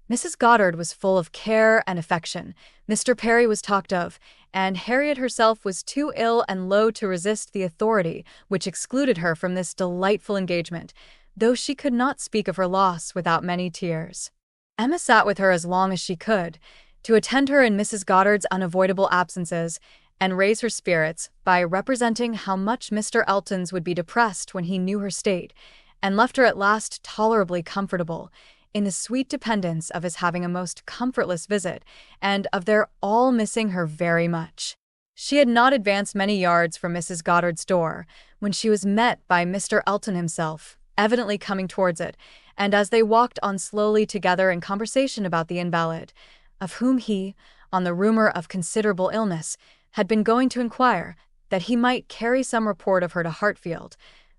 Mrs. Goddard was full of care and affection, Mr. Perry was talked of, and Harriet herself was too ill and low to resist the authority which excluded her from this delightful engagement, though she could not speak of her loss without many tears. Emma sat with her as long as she could, to attend her in Mrs. Goddard's unavoidable absences, and raise her spirits by representing how much Mr. Elton's would be depressed when he knew her state, and left her at last tolerably comfortable, in the sweet dependence of his having a most comfortless visit, and of their all missing her very much. She had not advanced many yards from Mrs. Goddard's door, when she was met by Mr. Elton himself, evidently coming towards it, and as they walked on slowly together in conversation about the invalid, of whom he, on the rumor of considerable illness, had been going to inquire, that he might carry some report of her to Hartfield,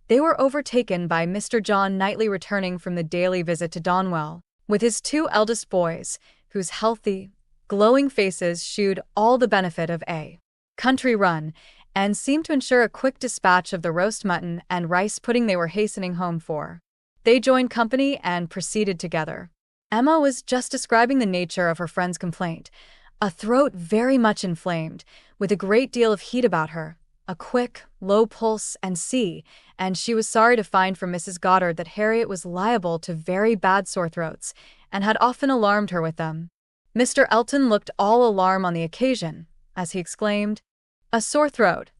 they were overtaken by Mr. John Knightley returning from the daily visit to Donwell, with his two eldest boys, whose healthy, glowing faces shewed all the benefit of a country run, and seemed to ensure a quick dispatch of the roast mutton and rice pudding they were hastening home for. They joined company and proceeded together. Emma was just describing the nature of her friend's complaint, a throat very much inflamed, with a great deal of heat about her, a quick, low pulse and she was sorry to find from Mrs. Goddard that Harriet was liable to very bad sore throats, and had often alarmed her with them. Mr. Elton looked all alarm on the occasion, as he exclaimed, "A sore throat?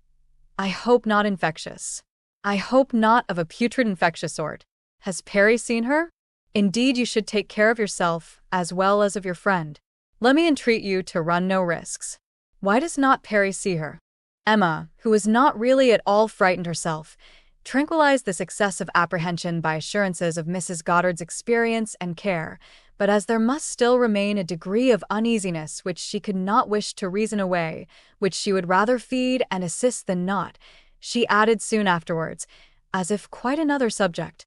I hope not infectious. I hope not of a putrid infectious sort. Has Perry seen her? Indeed, you should take care of yourself, as well as of your friend. Let me entreat you to run no risks. Why does not Perry see her?" Emma, who was not really at all frightened herself, tranquilized this excessive apprehension by assurances of Mrs. Goddard's experience and care, but as there must still remain a degree of uneasiness which she could not wish to reason away, which she would rather feed and assist than not, she added soon afterwards, as if quite another subject,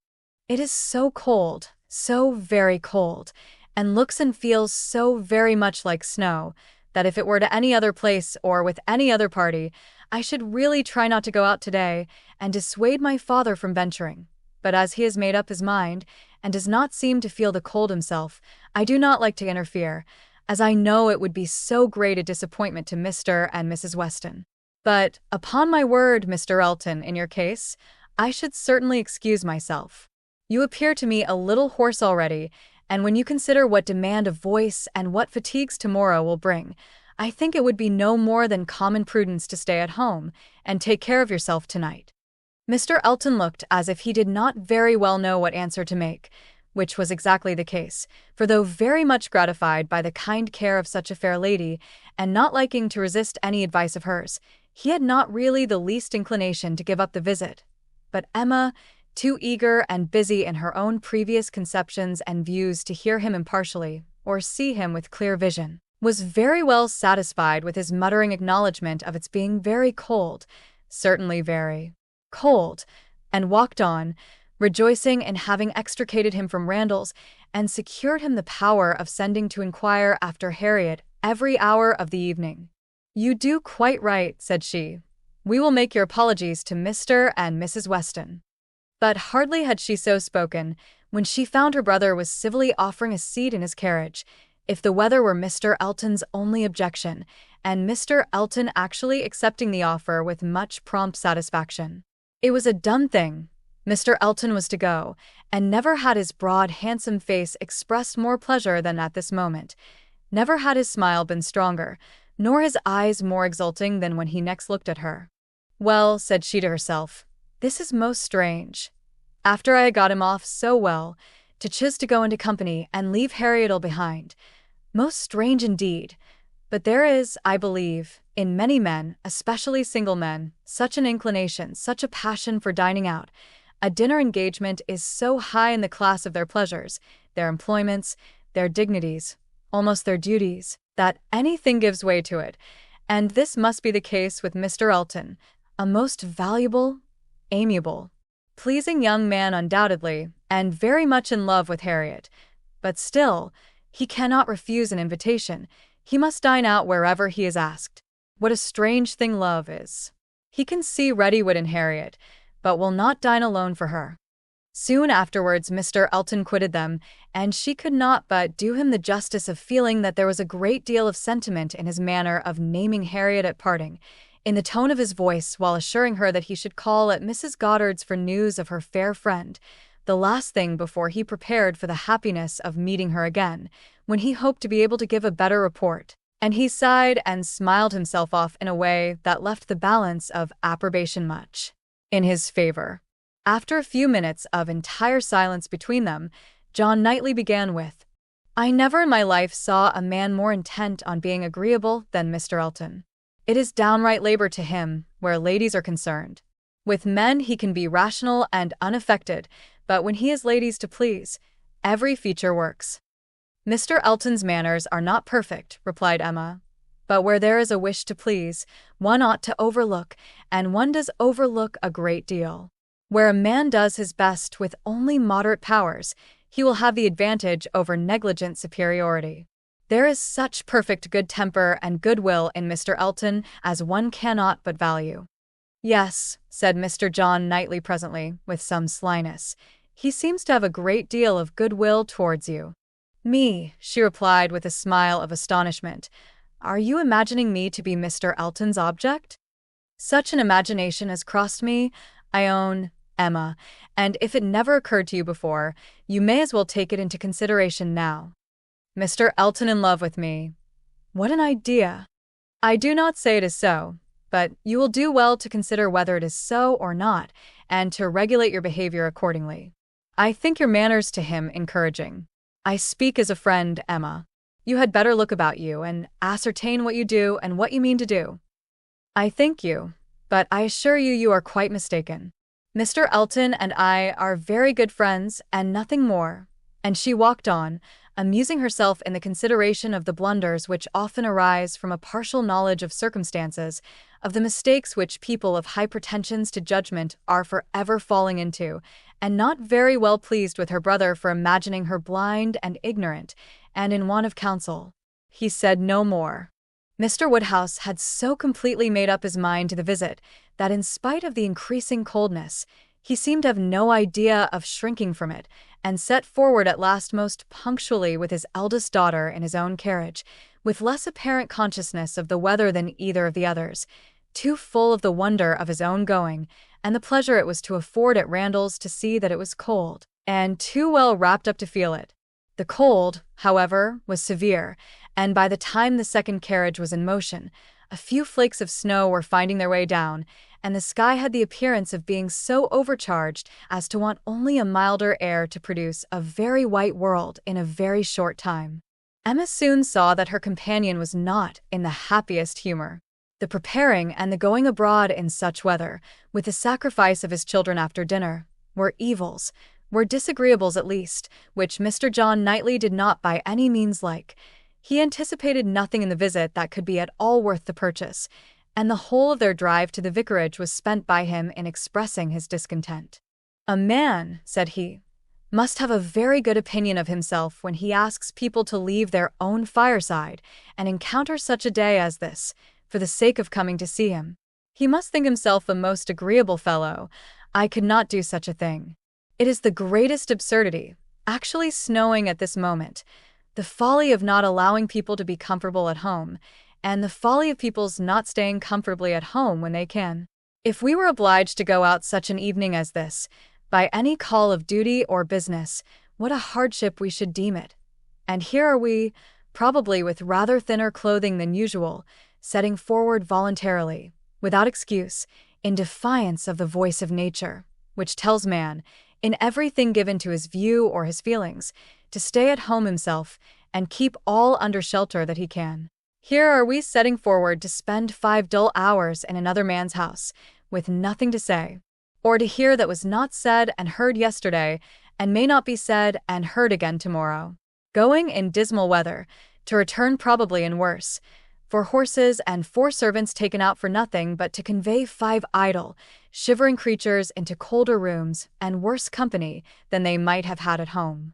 "It is so cold, so very cold, and looks and feels so very much like snow, that if it were to any other place or with any other party, I should really try not to go out today, and dissuade my father from venturing. But as he has made up his mind, and does not seem to feel the cold himself, I do not like to interfere, as I know it would be so great a disappointment to Mr. and Mrs. Weston. But, upon my word, Mr. Elton, in your case, I should certainly excuse myself. You appear to me a little hoarse already, and when you consider what demand of voice and what fatigues tomorrow will bring, I think it would be no more than common prudence to stay at home, and take care of yourself tonight." Mr. Elton looked as if he did not very well know what answer to make, which was exactly the case, for though very much gratified by the kind care of such a fair lady, and not liking to resist any advice of hers, he had not really the least inclination to give up the visit. But Emma, too eager and busy in her own previous conceptions and views to hear him impartially, or see him with clear vision, was very well satisfied with his muttering acknowledgment of its being very cold, certainly very cold, and walked on, rejoicing in having extricated him from Randalls, and secured him the power of sending to inquire after Harriet every hour of the evening. "You do quite right," said she. "We will make your apologies to Mr. and Mrs. Weston." But hardly had she so spoken, when she found her brother was civilly offering a seat in his carriage, if the weather were Mr. Elton's only objection, and Mr. Elton actually accepting the offer with much prompt satisfaction. It was a done thing. Mr. Elton was to go, and never had his broad, handsome face expressed more pleasure than at this moment. Never had his smile been stronger, nor his eyes more exulting than when he next looked at her. "Well," said she to herself, "this is most strange. After I had got him off so well, to choose to go into company and leave Harriet all behind. Most strange indeed. But there is, I believe, in many men, especially single men, such an inclination, such a passion for dining out. A dinner engagement is so high in the class of their pleasures, their employments, their dignities, almost their duties, that anything gives way to it, and this must be the case with Mr. Elton, a most valuable, amiable, pleasing young man undoubtedly, and very much in love with Harriet. But still, he cannot refuse an invitation. He must dine out wherever he is asked. What a strange thing love is! He can see ready wit in Harriet, but will not dine alone for her. Soon afterwards, Mr. Elton quitted them, and she could not but do him the justice of feeling that there was a great deal of sentiment in his manner of naming Harriet at parting, in the tone of his voice while assuring her that he should call at Mrs. Goddard's for news of her fair friend, the last thing before he prepared for the happiness of meeting her again, when he hoped to be able to give a better report. And he sighed and smiled himself off in a way that left the balance of approbation much in his favor. After a few minutes of entire silence between them, John Knightley began with, "I never in my life saw a man more intent on being agreeable than Mr. Elton. It is downright labor to him where ladies are concerned. With men he can be rational and unaffected, but when he has ladies to please, every feature works." "Mr. Elton's manners are not perfect," replied Emma, "but where there is a wish to please, one ought to overlook, and one does overlook a great deal. Where a man does his best with only moderate powers, he will have the advantage over negligent superiority. There is such perfect good temper and goodwill in Mr. Elton as one cannot but value." "Yes," said Mr. John Knightley presently, with some slyness, "he seems to have a great deal of goodwill towards you." "Me," she replied with a smile of astonishment. "Are you imagining me to be Mr. Elton's object?" "Such an imagination has crossed me, I own, Emma, and if it never occurred to you before, you may as well take it into consideration now. Mr. Elton in love with me. What an idea! I do not say it is so, but you will do well to consider whether it is so or not, and to regulate your behavior accordingly. I think your manners to him encouraging. I speak as a friend, Emma. You had better look about you and ascertain what you do and what you mean to do." "I thank you, but I assure you you are quite mistaken. Mr. Elton and I are very good friends and nothing more." And she walked on, amusing herself in the consideration of the blunders which often arise from a partial knowledge of circumstances, of the mistakes which people of high pretensions to judgment are forever falling into, and not very well pleased with her brother for imagining her blind and ignorant, and in want of counsel. He said no more. Mr. Woodhouse had so completely made up his mind to the visit that in spite of the increasing coldness, he seemed to have no idea of shrinking from it, and set forward at last most punctually with his eldest daughter in his own carriage, with less apparent consciousness of the weather than either of the others, too full of the wonder of his own going, and the pleasure it was to afford at Randall's to see that it was cold, and too well wrapped up to feel it. The cold, however, was severe, and by the time the second carriage was in motion, a few flakes of snow were finding their way down, and the sky had the appearance of being so overcharged as to want only a milder air to produce a very white world in a very short time. Emma soon saw that her companion was not in the happiest humor. The preparing and the going abroad in such weather, with the sacrifice of his children after dinner, were disagreeables at least, which Mr. John Knightley did not by any means like. He anticipated nothing in the visit that could be at all worth the purchase, and the whole of their drive to the vicarage was spent by him in expressing his discontent. "A man," said he, "must have a very good opinion of himself when he asks people to leave their own fireside and encounter such a day as this, for the sake of coming to see him. He must think himself a most agreeable fellow. I could not do such a thing. It is the greatest absurdity, actually snowing at this moment, the folly of not allowing people to be comfortable at home, and the folly of people's not staying comfortably at home when they can. If we were obliged to go out such an evening as this, by any call of duty or business, what a hardship we should deem it. And here are we, probably with rather thinner clothing than usual, setting forward voluntarily, without excuse, in defiance of the voice of nature, which tells man, in everything given to his view or his feelings, to stay at home himself and keep all under shelter that he can. Here are we setting forward to spend 5 dull hours in another man's house, with nothing to say, or to hear that was not said and heard yesterday, and may not be said and heard again tomorrow. Going in dismal weather, to return probably in worse, for horses and 4 servants taken out for nothing but to convey 5 idle, shivering creatures into colder rooms and worse company than they might have had at home."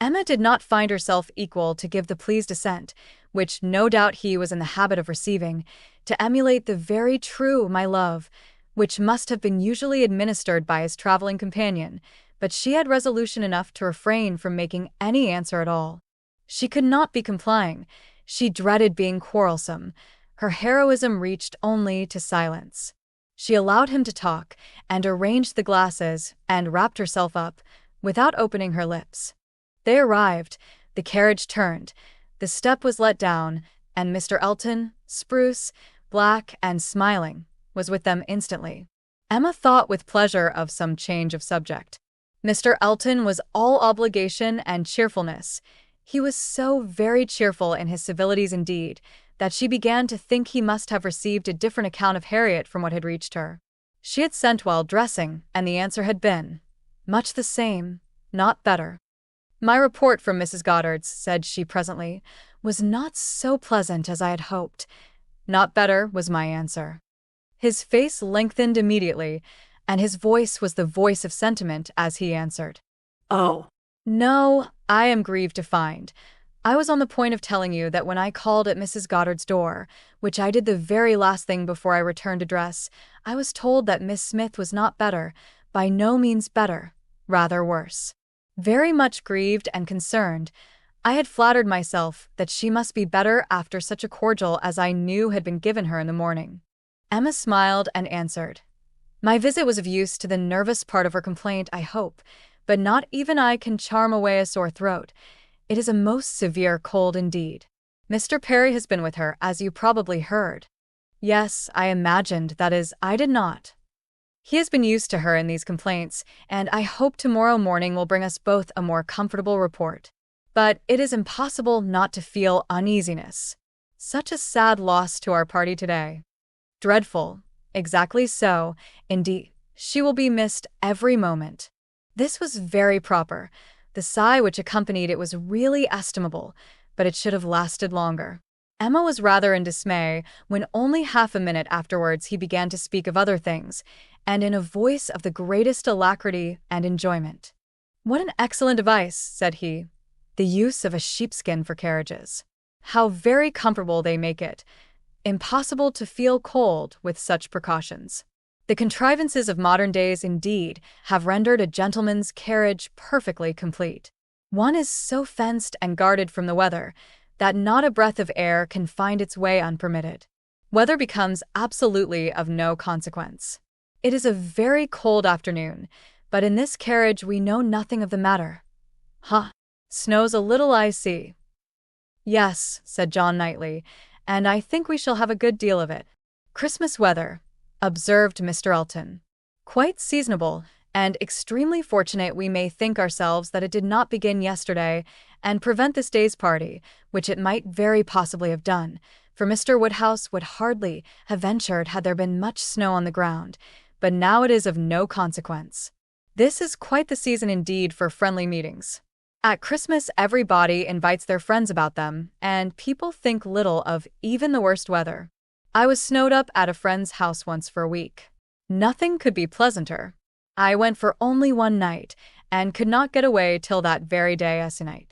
Emma did not find herself equal to give the pleased assent, which no doubt he was in the habit of receiving, to emulate the very true "my love," which must have been usually administered by his traveling companion, but she had resolution enough to refrain from making any answer at all. She could not be complying. She dreaded being quarrelsome. Her heroism reached only to silence. She allowed him to talk, and arranged the glasses, and wrapped herself up, without opening her lips. They arrived, the carriage turned, the step was let down, and Mr. Elton, spruce, black, and smiling, was with them instantly. Emma thought with pleasure of some change of subject. Mr. Elton was all obligation and cheerfulness. He was so very cheerful in his civilities indeed, that she began to think he must have received a different account of Harriet from what had reached her. She had sent while dressing, and the answer had been, "Much the same, not better." "My report from Mrs. Goddard's," said she presently, "was not so pleasant as I had hoped." "Not better," was my answer. His face lengthened immediately, and his voice was the voice of sentiment as he answered, "Oh, "No, I am grieved to find. I was on the point of telling you that when I called at Mrs. Goddard's door, which I did the very last thing before I returned to dress, I was told that Miss Smith was not better, by no means better, rather worse." Very much grieved and concerned, I had flattered myself that she must be better after such a cordial as I knew had been given her in the morning. Emma smiled and answered, "My visit was of use to the nervous part of her complaint, I hope, but not even I can charm away a sore throat. It is a most severe cold indeed. Mr. Perry has been with her, as you probably heard." "Yes, I imagined, that is, I did not. He has been used to her in these complaints, and I hope tomorrow morning will bring us both a more comfortable report. But it is impossible not to feel uneasiness. Such a sad loss to our party today." "Dreadful. Exactly so. Indeed, she will be missed every moment." This was very proper. The sigh which accompanied it was really estimable, but it should have lasted longer. Emma was rather in dismay when only half a minute afterwards he began to speak of other things, and in a voice of the greatest alacrity and enjoyment. "What an excellent device," said he, "the use of a sheepskin for carriages. How very comfortable they make it. Impossible to feel cold with such precautions. The contrivances of modern days, indeed, have rendered a gentleman's carriage perfectly complete. One is so fenced and guarded from the weather that not a breath of air can find its way unpermitted. Weather becomes absolutely of no consequence. It is a very cold afternoon, but in this carriage we know nothing of the matter. Huh, snows a little, I see." "Yes," said John Knightley, "and I think we shall have a good deal of it." "Christmas weather," observed Mr. Elton. "Quite seasonable, and extremely fortunate we may think ourselves that it did not begin yesterday and prevent this day's party, which it might very possibly have done, for Mr. Woodhouse would hardly have ventured had there been much snow on the ground, but now it is of no consequence. This is quite the season indeed for friendly meetings. At Christmas everybody invites their friends about them, and people think little of even the worst weather. I was snowed up at a friend's house once for a week. Nothing could be pleasanter. I went for only one night, and could not get away till that very day se'nnight."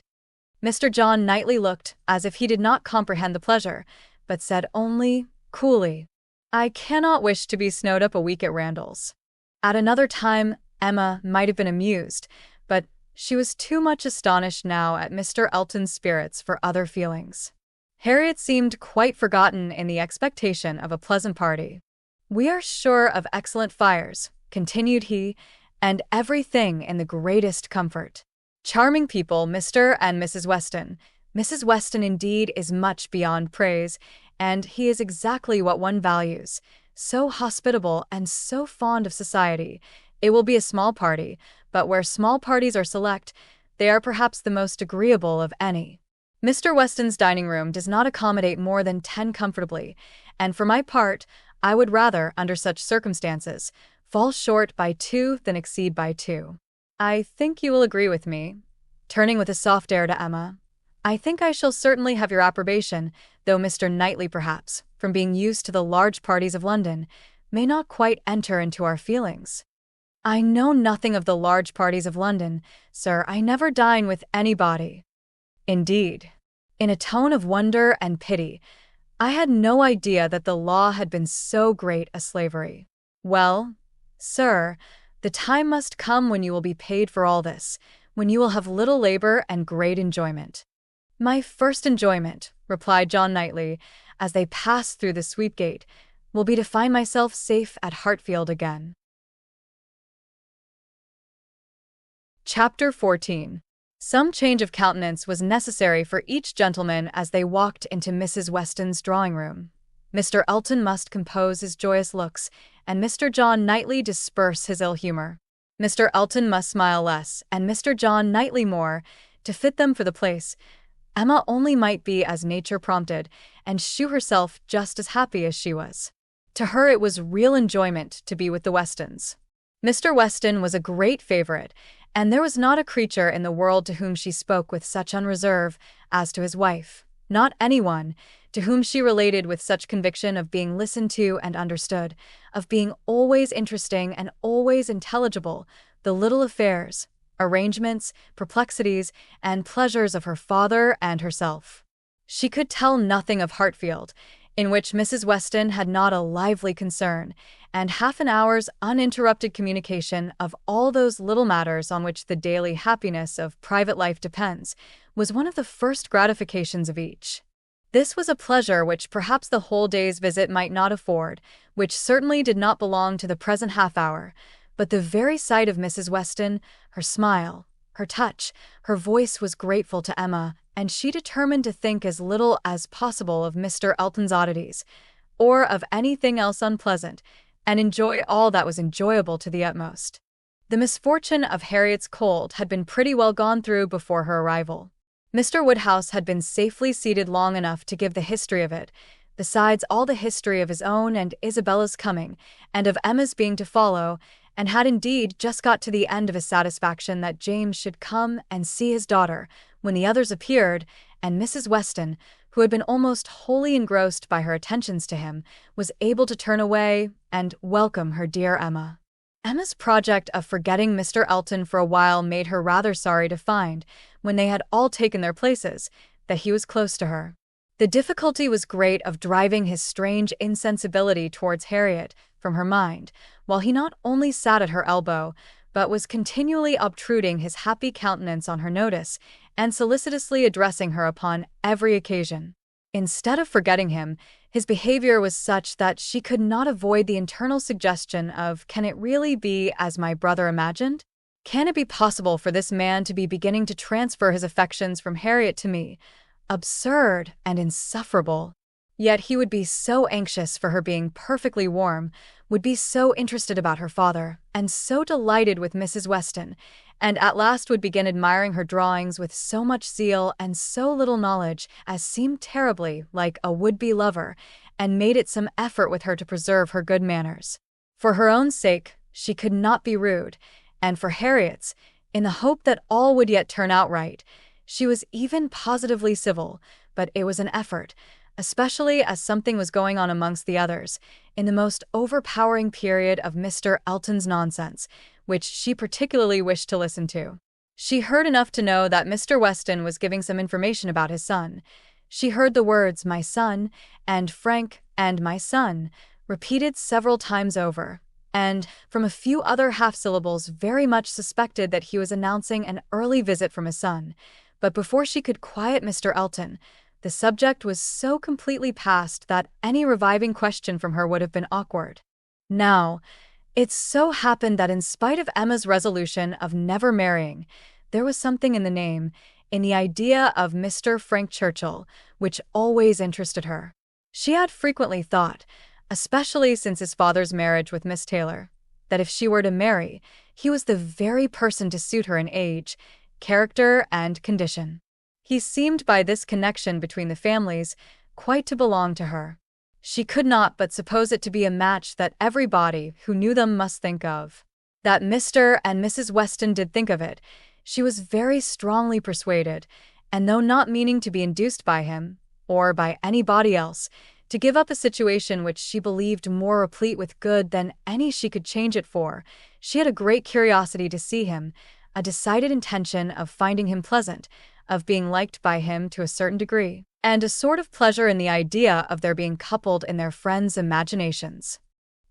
Mr. John Knightley looked as if he did not comprehend the pleasure, but said only, coolly, "I cannot wish to be snowed up a week at Randall's." At another time Emma might have been amused, but she was too much astonished now at Mr. Elton's spirits for other feelings. Harriet seemed quite forgotten in the expectation of a pleasant party. "We are sure of excellent fires," continued he, "and everything in the greatest comfort. Charming people, Mr. and Mrs. Weston. Mrs. Weston indeed is much beyond praise, and he is exactly what one values, so hospitable and so fond of society. It will be a small party, but where small parties are select, they are perhaps the most agreeable of any. Mr. Weston's dining room does not accommodate more than 10 comfortably, and for my part, I would rather, under such circumstances, fall short by 2 than exceed by 2. I think you will agree with me." Turning with a soft air to Emma, "I think I shall certainly have your approbation, though Mr. Knightley perhaps, from being used to the large parties of London, may not quite enter into our feelings." "I know nothing of the large parties of London, sir. I never dine with anybody." "Indeed." In a tone of wonder and pity, "I had no idea that the law had been so great a slavery." "Well, sir, The time must come when you will be paid for all this, when you will have little labor and great enjoyment." "My first enjoyment," replied John Knightley, as they passed through the sweep gate, "will be to find myself safe at Hartfield again." Chapter 14. Some change of countenance was necessary for each gentleman as they walked into Mrs. Weston's drawing room. Mr. Elton must compose his joyous looks, and Mr. John Knightley disperse his ill humor. Mr. Elton must smile less, and Mr. John Knightley more, to fit them for the place. Emma only might be as nature prompted, and shew herself just as happy as she was. To her it was real enjoyment to be with the Westons. Mr. Weston was a great favorite, and there was not a creature in the world to whom she spoke with such unreserve as to his wife, not anyone to whom she related with such conviction of being listened to and understood, of being always interesting and always intelligible, the little affairs, arrangements, perplexities, and pleasures of her father and herself. She could tell nothing of Hartfield, in which Mrs. Weston had not a lively concern, and half an hour's uninterrupted communication of all those little matters on which the daily happiness of private life depends was one of the first gratifications of each. This was a pleasure which perhaps the whole day's visit might not afford, which certainly did not belong to the present half-hour, but the very sight of Mrs. Weston, her smile, her touch, her voice was grateful to Emma, and she determined to think as little as possible of Mr. Elton's oddities, or of anything else unpleasant, and enjoy all that was enjoyable to the utmost. The misfortune of Harriet's cold had been pretty well gone through before her arrival. Mr. Woodhouse had been safely seated long enough to give the history of it, besides all the history of his own and Isabella's coming, and of Emma's being to follow, and had indeed just got to the end of his satisfaction that James should come and see his daughter, when the others appeared, and Mrs. Weston, who had been almost wholly engrossed by her attentions to him, was able to turn away and welcome her dear Emma. Emma's project of forgetting Mr. Elton for a while made her rather sorry to find, when they had all taken their places, that he was close to her. The difficulty was great of driving his strange insensibility towards Harriet from her mind, while he not only sat at her elbow, but was continually obtruding his happy countenance on her notice, and solicitously addressing her upon every occasion. Instead of forgetting him, his behavior was such that she could not avoid the internal suggestion of, "Can it really be as my brother imagined? Can it be possible for this man to be beginning to transfer his affections from Harriet to me? Absurd and insufferable." Yet he would be so anxious for her being perfectly warm, would be so interested about her father, and so delighted with Mrs. Weston, and at last would begin admiring her drawings with so much zeal and so little knowledge as seemed terribly like a would-be lover, and made it some effort with her to preserve her good manners. For her own sake, she could not be rude, and for Harriet's, in the hope that all would yet turn out right, she was even positively civil, but it was an effort, especially as something was going on amongst the others, in the most overpowering period of Mr. Elton's nonsense, which she particularly wished to listen to. She heard enough to know that Mr. Weston was giving some information about his son. She heard the words "my son" and "Frank" and "my son" repeated several times over, and, from a few other half-syllables, very much suspected that he was announcing an early visit from his son. But before she could quiet Mr. Elton, the subject was so completely past that any reviving question from her would have been awkward. Now, it so happened that in spite of Emma's resolution of never marrying, there was something in the name, in the idea of Mr. Frank Churchill, which always interested her. She had frequently thought, especially since his father's marriage with Miss Taylor, that if she were to marry, he was the very person to suit her in age, character, and condition. He seemed by this connection between the families quite to belong to her. She could not but suppose it to be a match that everybody who knew them must think of. That Mr. and Mrs. Weston did think of it, she was very strongly persuaded, and though not meaning to be induced by him, or by anybody else, to give up a situation which she believed more replete with good than any she could change it for, she had a great curiosity to see him, a decided intention of finding him pleasant, of being liked by him to a certain degree, and a sort of pleasure in the idea of their being coupled in their friends' imaginations.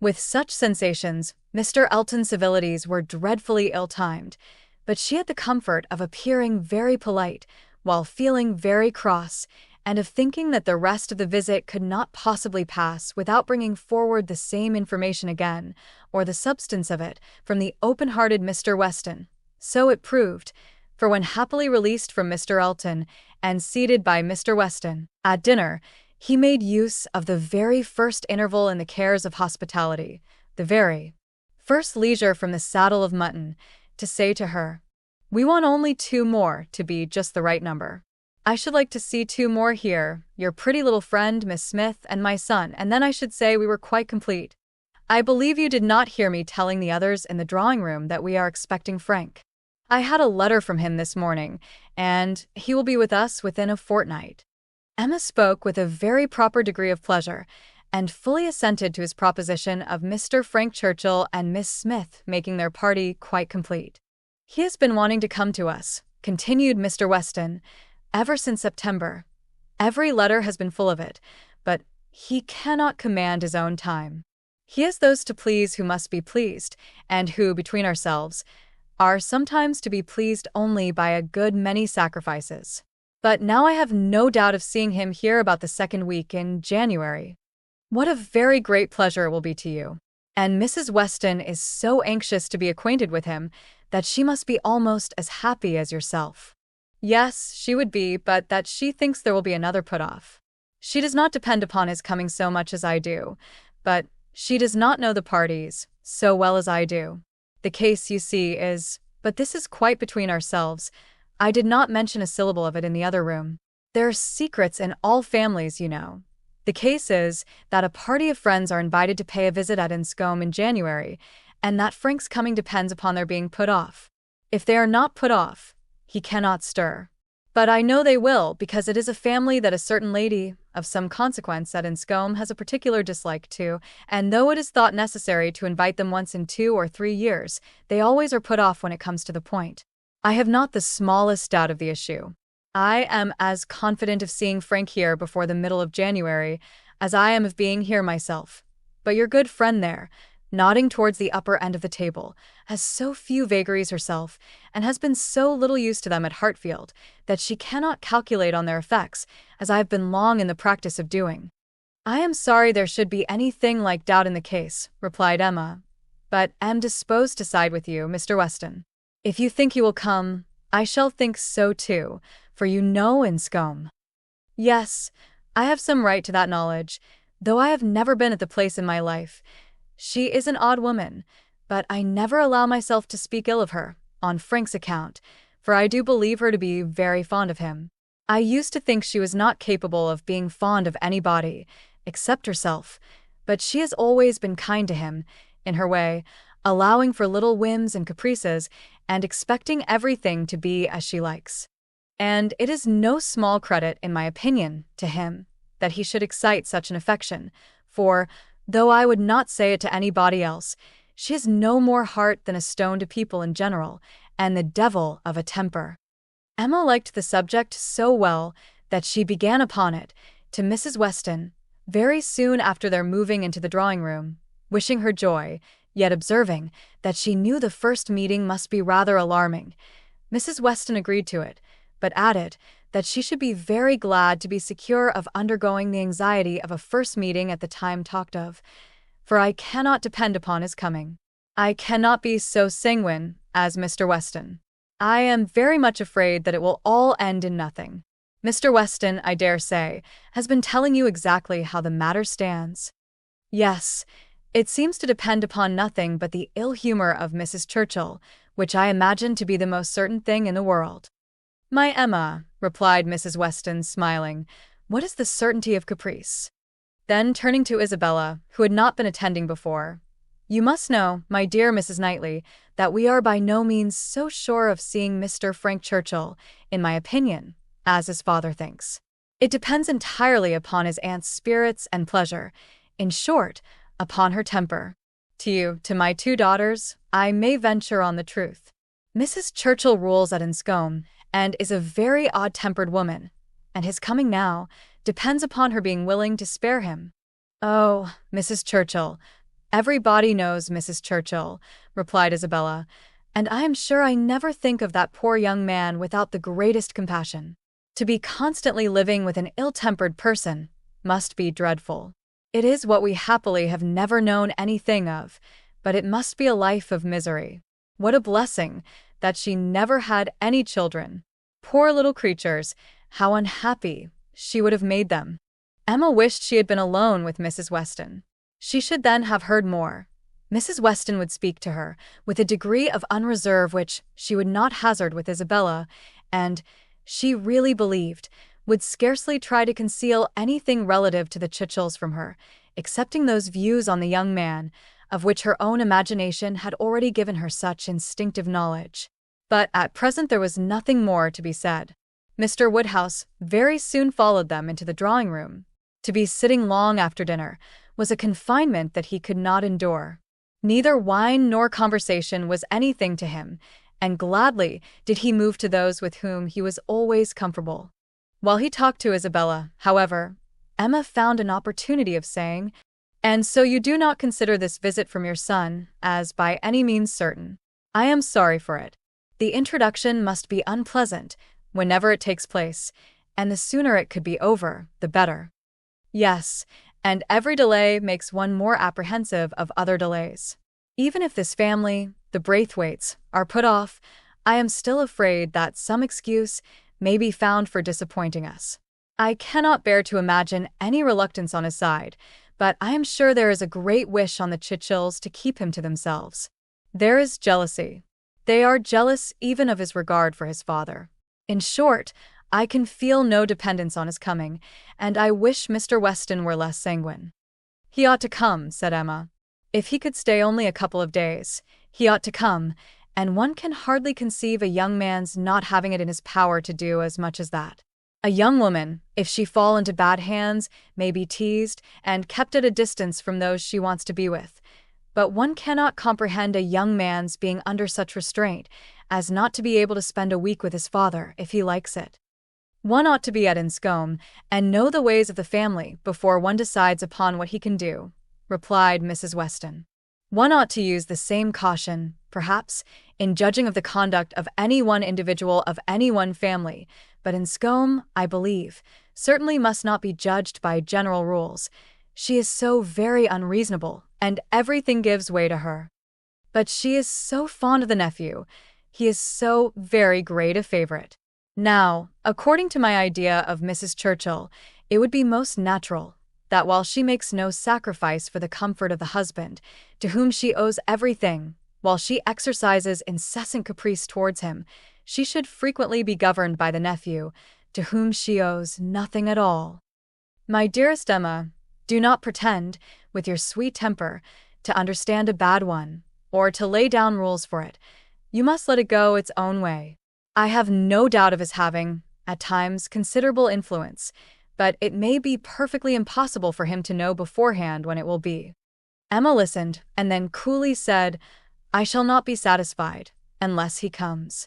With such sensations, Mr. Elton's civilities were dreadfully ill-timed, but she had the comfort of appearing very polite while feeling very cross, and of thinking that the rest of the visit could not possibly pass without bringing forward the same information again, or the substance of it, from the open-hearted Mr. Weston. So it proved, for when happily released from Mr. Elton and seated by Mr. Weston at dinner, he made use of the very first interval in the cares of hospitality, the very first leisure from the saddle of mutton, to say to her, "We want only 2 more to be just the right number. I should like to see 2 more here, your pretty little friend, Miss Smith, and my son, and then I should say we were quite complete. I believe you did not hear me telling the others in the drawing-room that we are expecting Frank. I had a letter from him this morning, and he will be with us within a fortnight." Emma spoke with a very proper degree of pleasure, and fully assented to his proposition of Mr. Frank Churchill and Miss Smith making their party quite complete. "He has been wanting to come to us," continued Mr. Weston, "ever since September. Every letter has been full of it, but he cannot command his own time. He has those to please who must be pleased, and who, between ourselves, are sometimes to be pleased only by a good many sacrifices. But now I have no doubt of seeing him here about the 2nd week in January. What a very great pleasure it will be to you. And Mrs. Weston is so anxious to be acquainted with him that she must be almost as happy as yourself." "Yes, she would be, but that she thinks there will be another put off. She does not depend upon his coming so much as I do, but she does not know the parties so well as I do. The case, you see, is— but this is quite between ourselves. I did not mention a syllable of it in the other room. There are secrets in all families, you know. The case is that a party of friends are invited to pay a visit at Enscombe in January, and that Frank's coming depends upon their being put off. If they are not put off, he cannot stir. But I know they will, because it is a family that a certain lady of some consequence at Enscombe has a particular dislike to, and though it is thought necessary to invite them once in 2 or 3 years, they always are put off when it comes to the point. I have not the smallest doubt of the issue. I am as confident of seeing Frank here before the middle of January as I am of being here myself. But your good friend there, nodding towards the upper end of the table, has so few vagaries herself, and has been so little used to them at Hartfield, that she cannot calculate on their effects, as I have been long in the practice of doing." "I am sorry there should be anything like doubt in the case," replied Emma, "but am disposed to side with you, Mr. Weston. If you think you will come, I shall think so too, for you know Enscombe." "Yes, I have some right to that knowledge, though I have never been at the place in my life. She is an odd woman, but I never allow myself to speak ill of her, on Frank's account, for I do believe her to be very fond of him. I used to think she was not capable of being fond of anybody, except herself, but she has always been kind to him, in her way, allowing for little whims and caprices, and expecting everything to be as she likes. And it is no small credit, in my opinion, to him, that he should excite such an affection, for, though I would not say it to anybody else, she has no more heart than a stone to people in general, and the devil of a temper." Emma liked the subject so well that she began upon it, to Mrs. Weston, very soon after their moving into the drawing-room, wishing her joy, yet observing that she knew the first meeting must be rather alarming. Mrs. Weston agreed to it, but added that she should be very glad to be secure of undergoing the anxiety of a first meeting at the time talked of, "for I cannot depend upon his coming. I cannot be so sanguine as Mr. Weston. I am very much afraid that it will all end in nothing. Mr. Weston, I dare say, has been telling you exactly how the matter stands." "Yes, it seems to depend upon nothing but the ill humor of Mrs. Churchill, which I imagine to be the most certain thing in the world." "My Emma," replied Mrs. Weston, smiling, "what is the certainty of caprice?" Then, turning to Isabella, who had not been attending before, "You must know, my dear Mrs. Knightley, that we are by no means so sure of seeing Mr. Frank Churchill, in my opinion, as his father thinks. It depends entirely upon his aunt's spirits and pleasure, in short, upon her temper. To you, to my 2 daughters, I may venture on the truth. Mrs. Churchill rules at Enscombe, and is a very odd-tempered woman, and his coming now depends upon her being willing to spare him. Oh, Mrs. Churchill, "Everybody knows Mrs. Churchill," replied Isabella, "and I am sure I never think of that poor young man without the greatest compassion. To be constantly living with an ill-tempered person must be dreadful. It is what we happily have never known anything of, but it must be a life of misery. What a blessing that she never had any children. Poor little creatures, how unhappy she would have made them." Emma wished she had been alone with Mrs. Weston. She should then have heard more. Mrs. Weston would speak to her with a degree of unreserve which she would not hazard with Isabella, and, she really believed, would scarcely try to conceal anything relative to the Churchills from her, excepting those views on the young man, of which her own imagination had already given her such instinctive knowledge. But at present there was nothing more to be said. Mr. Woodhouse very soon followed them into the drawing-room. To be sitting long after dinner was a confinement that he could not endure. Neither wine nor conversation was anything to him, and gladly did he move to those with whom he was always comfortable. While he talked to Isabella, however, Emma found an opportunity of saying, "And so you do not consider this visit from your son as by any means certain. I am sorry for it. The introduction must be unpleasant whenever it takes place, and the sooner it could be over, the better." "Yes, and every delay makes one more apprehensive of other delays. Even if this family, the Braithwaites, are put off, I am still afraid that some excuse may be found for disappointing us. I cannot bear to imagine any reluctance on his side, but I am sure there is a great wish on the Churchills to keep him to themselves. There is jealousy. They are jealous even of his regard for his father. In short, I can feel no dependence on his coming, and I wish Mr. Weston were less sanguine." "He ought to come," said Emma. "If he could stay only a couple of days, he ought to come, and one can hardly conceive a young man's not having it in his power to do as much as that. A young woman, if she fall into bad hands, may be teased and kept at a distance from those she wants to be with, but one cannot comprehend a young man's being under such restraint as not to be able to spend a week with his father if he likes it. One ought to be at Enscombe and know the ways of the family before one decides upon what he can do," replied Mrs. Weston. "One ought to use the same caution, perhaps, in judging of the conduct of any one individual of any one family, but Enscombe, I believe, certainly must not be judged by general rules. She is so very unreasonable, and everything gives way to her. But she is so fond of the nephew. He is so very great a favourite. Now, according to my idea of Mrs. Churchill, it would be most natural that while she makes no sacrifice for the comfort of the husband, to whom she owes everything, while she exercises incessant caprice towards him, she should frequently be governed by the nephew, to whom she owes nothing at all. My dearest Emma, do not pretend, with your sweet temper, to understand a bad one, or to lay down rules for it. You must let it go its own way. I have no doubt of his having, at times, considerable influence, but it may be perfectly impossible for him to know beforehand when it will be." Emma listened, and then coolly said, "I shall not be satisfied, unless he comes."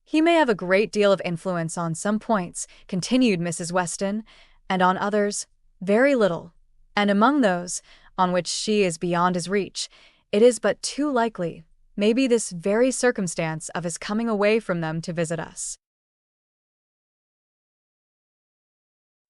"He may have a great deal of influence on some points," continued Mrs. Weston, "and on others, very little. And among those, on which she is beyond his reach, it is but too likely may be this very circumstance of his coming away from them to visit us."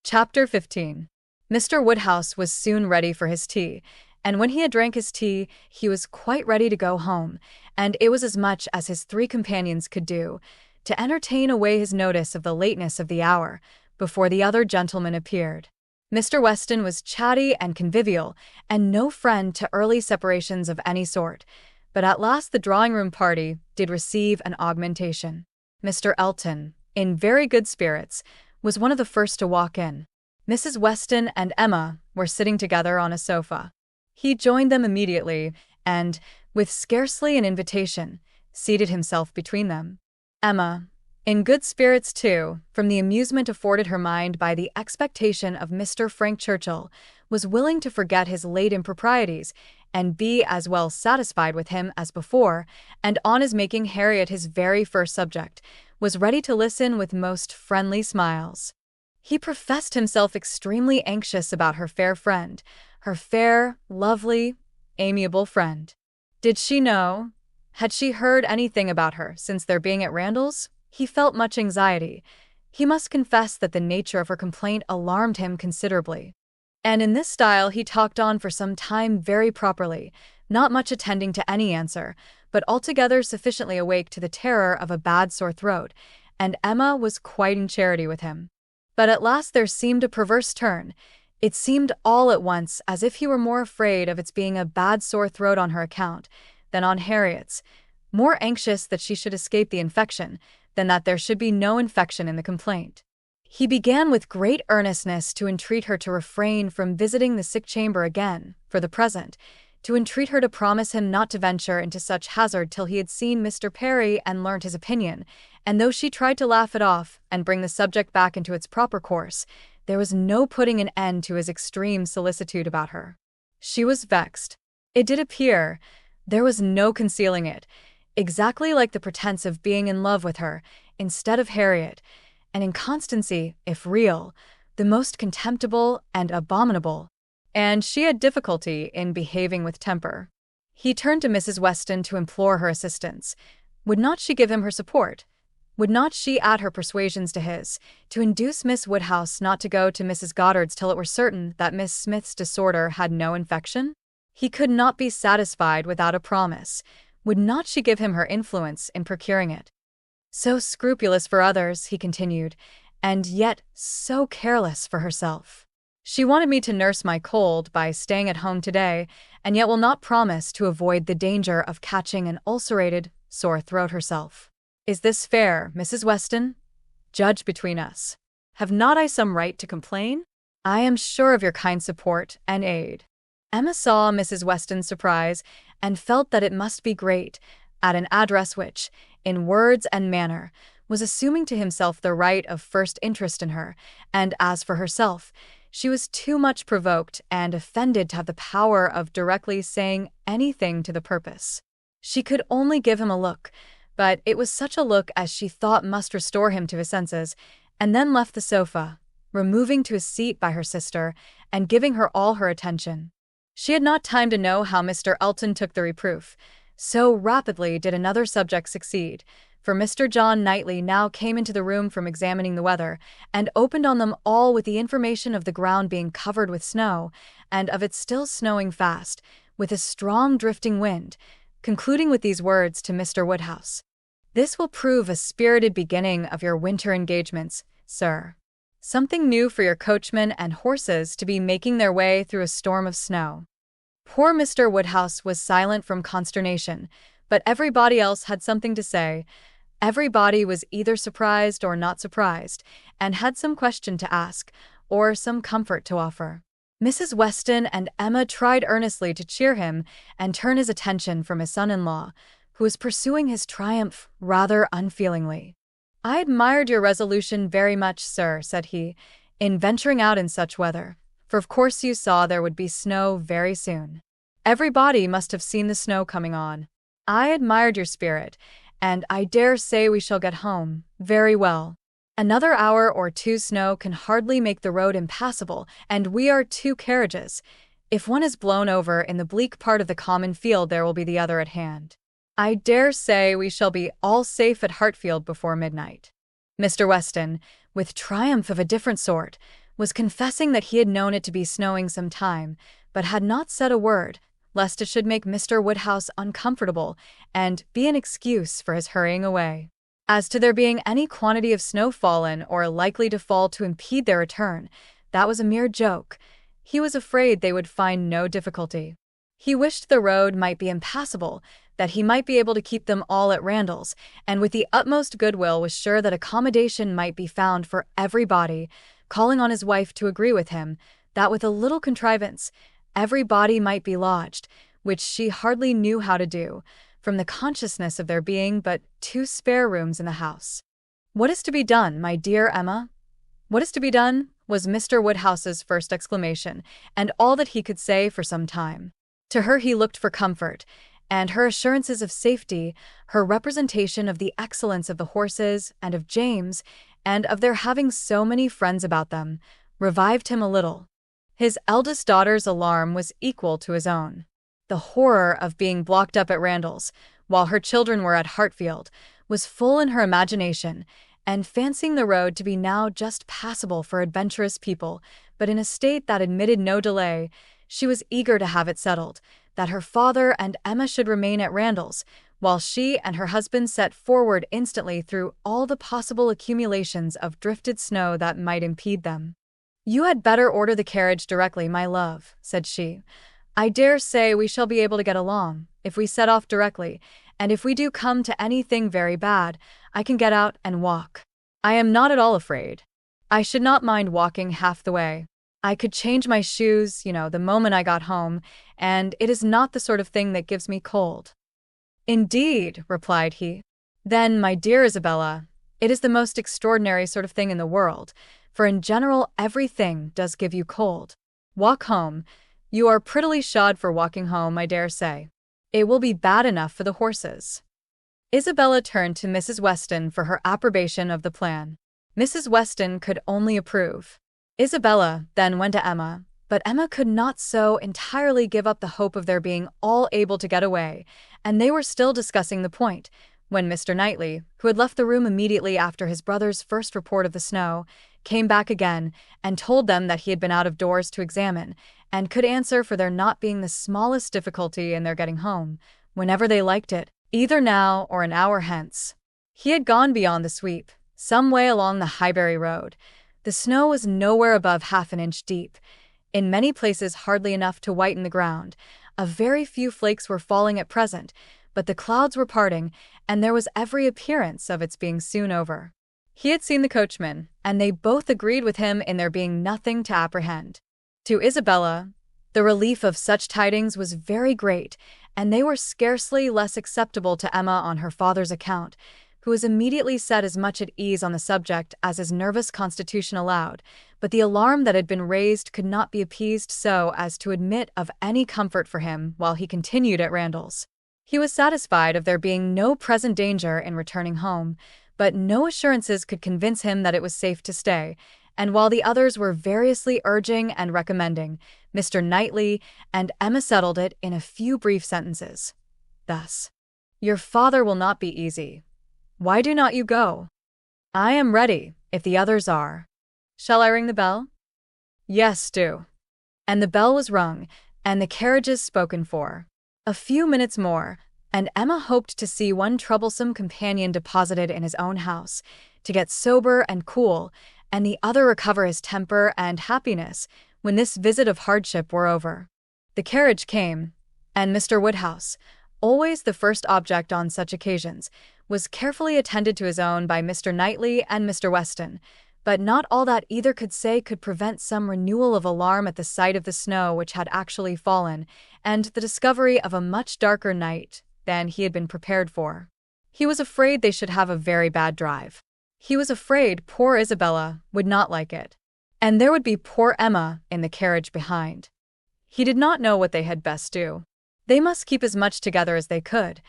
Chapter 15. Mr. Woodhouse was soon ready for his tea, and when he had drank his tea, he was quite ready to go home, and it was as much as his three companions could do to entertain away his notice of the lateness of the hour before the other gentlemen appeared. Mr. Weston was chatty and convivial, and no friend to early separations of any sort, but at last the drawing-room party did receive an augmentation. Mr. Elton, in very good spirits, was one of the first to walk in. Mrs. Weston and Emma were sitting together on a sofa. He joined them immediately, and, with scarcely an invitation, seated himself between them. Emma, in good spirits too, from the amusement afforded her mind by the expectation of Mr. Frank Churchill, was willing to forget his late improprieties and be as well satisfied with him as before, and on his making Harriet his very first subject, was ready to listen with most friendly smiles. He professed himself extremely anxious about her fair friend, her fair, lovely, amiable friend. Did she know? Had she heard anything about her since their being at Randall's? He felt much anxiety. He must confess that the nature of her complaint alarmed him considerably. And in this style he talked on for some time very properly, not much attending to any answer, but altogether sufficiently awake to the terror of a bad sore throat, and Emma was quite in charity with him. But at last there seemed a perverse turn. It seemed all at once as if he were more afraid of its being a bad sore throat on her account than on Harriet's, more anxious that she should escape the infection than that there should be no infection in the complaint. He began with great earnestness to entreat her to refrain from visiting the sick chamber again, for the present, to entreat her to promise him not to venture into such hazard till he had seen Mr. Perry and learnt his opinion, and though she tried to laugh it off and bring the subject back into its proper course, there was no putting an end to his extreme solicitude about her. She was vexed. It did appear, there was no concealing it, exactly like the pretense of being in love with her, instead of Harriet, an inconstancy, if real, the most contemptible and abominable. And she had difficulty in behaving with temper. He turned to Mrs. Weston to implore her assistance. Would not she give him her support? Would not she add her persuasions to his, to induce Miss Woodhouse not to go to Mrs. Goddard's till it were certain that Miss Smith's disorder had no infection? He could not be satisfied without a promise. Would not she give him her influence in procuring it? So scrupulous for others, he continued, and yet so careless for herself. She wanted me to nurse my cold by staying at home today, and yet will not promise to avoid the danger of catching an ulcerated, sore throat herself. Is this fair, Mrs. Weston? Judge between us. Have not I some right to complain? I am sure of your kind support and aid. Emma saw Mrs. Weston's surprise, and felt that it must be great, at an address which, in words and manner, was assuming to himself the right of first interest in her, and as for herself, she was too much provoked and offended to have the power of directly saying anything to the purpose. She could only give him a look, but it was such a look as she thought must restore him to his senses, and then left the sofa, removing to a seat by her sister, and giving her all her attention. She had not time to know how Mr. Elton took the reproof. So rapidly did another subject succeed, for Mr. John Knightley now came into the room from examining the weather, and opened on them all with the information of the ground being covered with snow, and of it still snowing fast, with a strong drifting wind, concluding with these words to Mr. Woodhouse. This will prove a spirited beginning of your winter engagements, sir. Something new for your coachman and horses to be making their way through a storm of snow. Poor Mr. Woodhouse was silent from consternation, but everybody else had something to say. Everybody was either surprised or not surprised, and had some question to ask, or some comfort to offer. Mrs. Weston and Emma tried earnestly to cheer him and turn his attention from his son-in-law, who was pursuing his triumph rather unfeelingly. I admired your resolution very much, sir, said he, in venturing out in such weather, for of course you saw there would be snow very soon. Everybody must have seen the snow coming on. I admired your spirit, and I dare say we shall get home very well. Another hour or two's snow can hardly make the road impassable, and we are 2 carriages. If one is blown over in the bleak part of the common field, there will be the other at hand. I dare say we shall be all safe at Hartfield before midnight. Mr. Weston, with triumph of a different sort, was confessing that he had known it to be snowing some time, but had not said a word, lest it should make Mr. Woodhouse uncomfortable and be an excuse for his hurrying away. As to there being any quantity of snow fallen or likely to fall to impede their return, that was a mere joke. He was afraid they would find no difficulty. He wished the road might be impassable, that he might be able to keep them all at Randall's, and with the utmost goodwill was sure that accommodation might be found for everybody, calling on his wife to agree with him, that with a little contrivance, everybody might be lodged, which she hardly knew how to do, from the consciousness of there being but 2 spare rooms in the house. What is to be done, my dear Emma? What is to be done? Was Mr. Woodhouse's first exclamation, and all that he could say for some time. To her he looked for comfort, and her assurances of safety, her representation of the excellence of the horses and of James, and of their having so many friends about them, revived him a little. His eldest daughter's alarm was equal to his own. The horror of being blocked up at Randall's, while her children were at Hartfield, was full in her imagination, and fancying the road to be now just passable for adventurous people, but in a state that admitted no delay, she was eager to have it settled, that her father and Emma should remain at Randall's, while she and her husband set forward instantly through all the possible accumulations of drifted snow that might impede them. "You had better order the carriage directly, my love," said she. "I dare say we shall be able to get along, if we set off directly, and if we do come to anything very bad, I can get out and walk. I am not at all afraid. I should not mind walking half the way. I could change my shoes, the moment I got home, and it is not the sort of thing that gives me cold." "Indeed," replied he. "Then, my dear Isabella, it is the most extraordinary sort of thing in the world, for in general everything does give you cold. Walk home. You are prettily shod for walking home, I dare say. It will be bad enough for the horses." Isabella turned to Mrs. Weston for her approbation of the plan. Mrs. Weston could only approve. Isabella then went to Emma, but Emma could not so entirely give up the hope of their being all able to get away, and they were still discussing the point, when Mr. Knightley, who had left the room immediately after his brother's first report of the snow, came back again and told them that he had been out of doors to examine, and could answer for there not being the smallest difficulty in their getting home, whenever they liked it, either now or an hour hence. He had gone beyond the sweep, some way along the Highbury road. The snow was nowhere above half an inch deep, in many places hardly enough to whiten the ground. A very few flakes were falling at present, but the clouds were parting, and there was every appearance of its being soon over. He had seen the coachman, and they both agreed with him in there being nothing to apprehend. To Isabella, the relief of such tidings was very great, and they were scarcely less acceptable to Emma on her father's account, who was immediately set as much at ease on the subject as his nervous constitution allowed, but the alarm that had been raised could not be appeased so as to admit of any comfort for him while he continued at Randall's. He was satisfied of there being no present danger in returning home, but no assurances could convince him that it was safe to stay, and while the others were variously urging and recommending, Mr. Knightley and Emma settled it in a few brief sentences. Thus: "Your father will not be easy. Why do not you go? I am ready, if the others are. Shall I ring the bell?" "Yes, do." And the bell was rung, and the carriages spoken for. A few minutes more, and Emma hoped to see one troublesome companion deposited in his own house, to get sober and cool, and the other recover his temper and happiness when this visit of hardship were over. The carriage came, and Mr. Woodhouse, always the first object on such occasions, was carefully attended to his own by Mr. Knightley and Mr. Weston, but not all that either could say could prevent some renewal of alarm at the sight of the snow which had actually fallen, and the discovery of a much darker night than he had been prepared for. He was afraid they should have a very bad drive. He was afraid poor Isabella would not like it, and there would be poor Emma in the carriage behind. He did not know what they had best do. They must keep as much together as they could,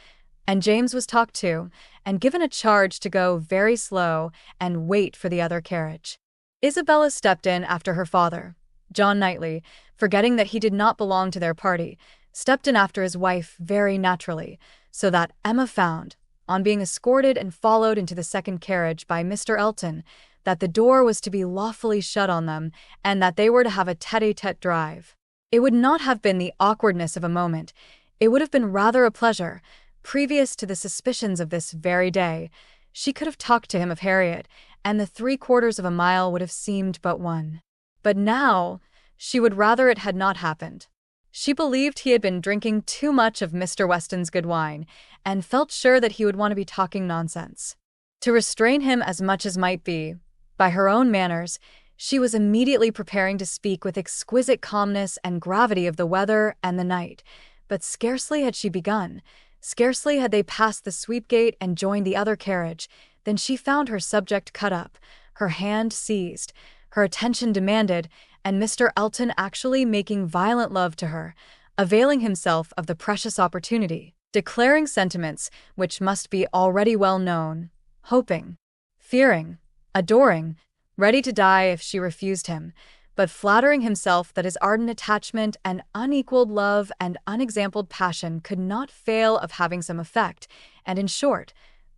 and James was talked to, and given a charge to go very slow and wait for the other carriage. Isabella stepped in after her father. John Knightley, forgetting that he did not belong to their party, stepped in after his wife very naturally, so that Emma found, on being escorted and followed into the second carriage by Mr. Elton, that the door was to be lawfully shut on them, and that they were to have a tête-à-tête drive. It would not have been the awkwardness of a moment, it would have been rather a pleasure. Previous to the suspicions of this very day, she could have talked to him of Harriet, and the 3/4 of a mile would have seemed but one. But now, she would rather it had not happened. She believed he had been drinking too much of Mr. Weston's good wine, and felt sure that he would want to be talking nonsense. To restrain him as much as might be, by her own manners, she was immediately preparing to speak with exquisite calmness and gravity of the weather and the night, but scarcely had she begun, scarcely had they passed the sweep-gate and joined the other carriage, than she found her subject cut up, her hand seized, her attention demanded, and Mr. Elton actually making violent love to her, availing himself of the precious opportunity, declaring sentiments which must be already well known, hoping, fearing, adoring, ready to die if she refused him, but flattering himself that his ardent attachment and unequaled love and unexampled passion could not fail of having some effect, and in short,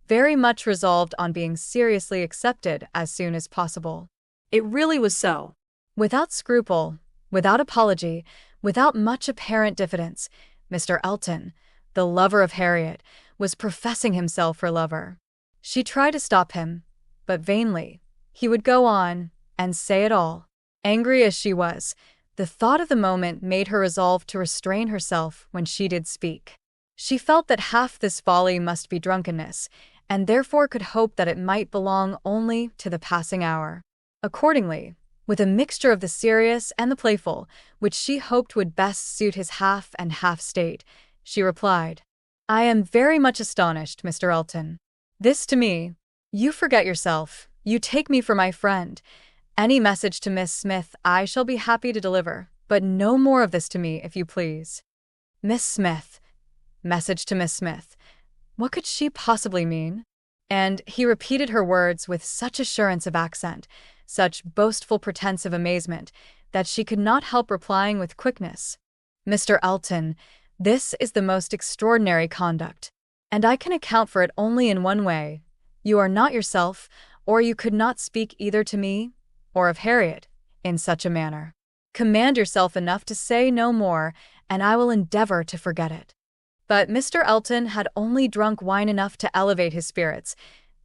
very much resolved on being seriously accepted as soon as possible. It really was so. Without scruple, without apology, without much apparent diffidence, Mr. Elton, the lover of Harriet, was professing himself her lover. She tried to stop him, but vainly. He would go on, and say it all. Angry as she was, the thought of the moment made her resolve to restrain herself when she did speak. She felt that half this folly must be drunkenness, and therefore could hope that it might belong only to the passing hour. Accordingly, with a mixture of the serious and the playful, which she hoped would best suit his half and half state, she replied, "I am very much astonished, Mr. Elton. This to me. You forget yourself. You take me for my friend. Any message to Miss Smith I shall be happy to deliver, but no more of this to me, if you please." Miss Smith. Message to Miss Smith. What could she possibly mean? And he repeated her words with such assurance of accent, such boastful pretense of amazement, that she could not help replying with quickness, "Mr. Elton, this is the most extraordinary conduct, and I can account for it only in one way. You are not yourself, or you could not speak either to me or of Harriet in such a manner. Command yourself enough to say no more, and I will endeavor to forget it." But Mr. Elton had only drunk wine enough to elevate his spirits,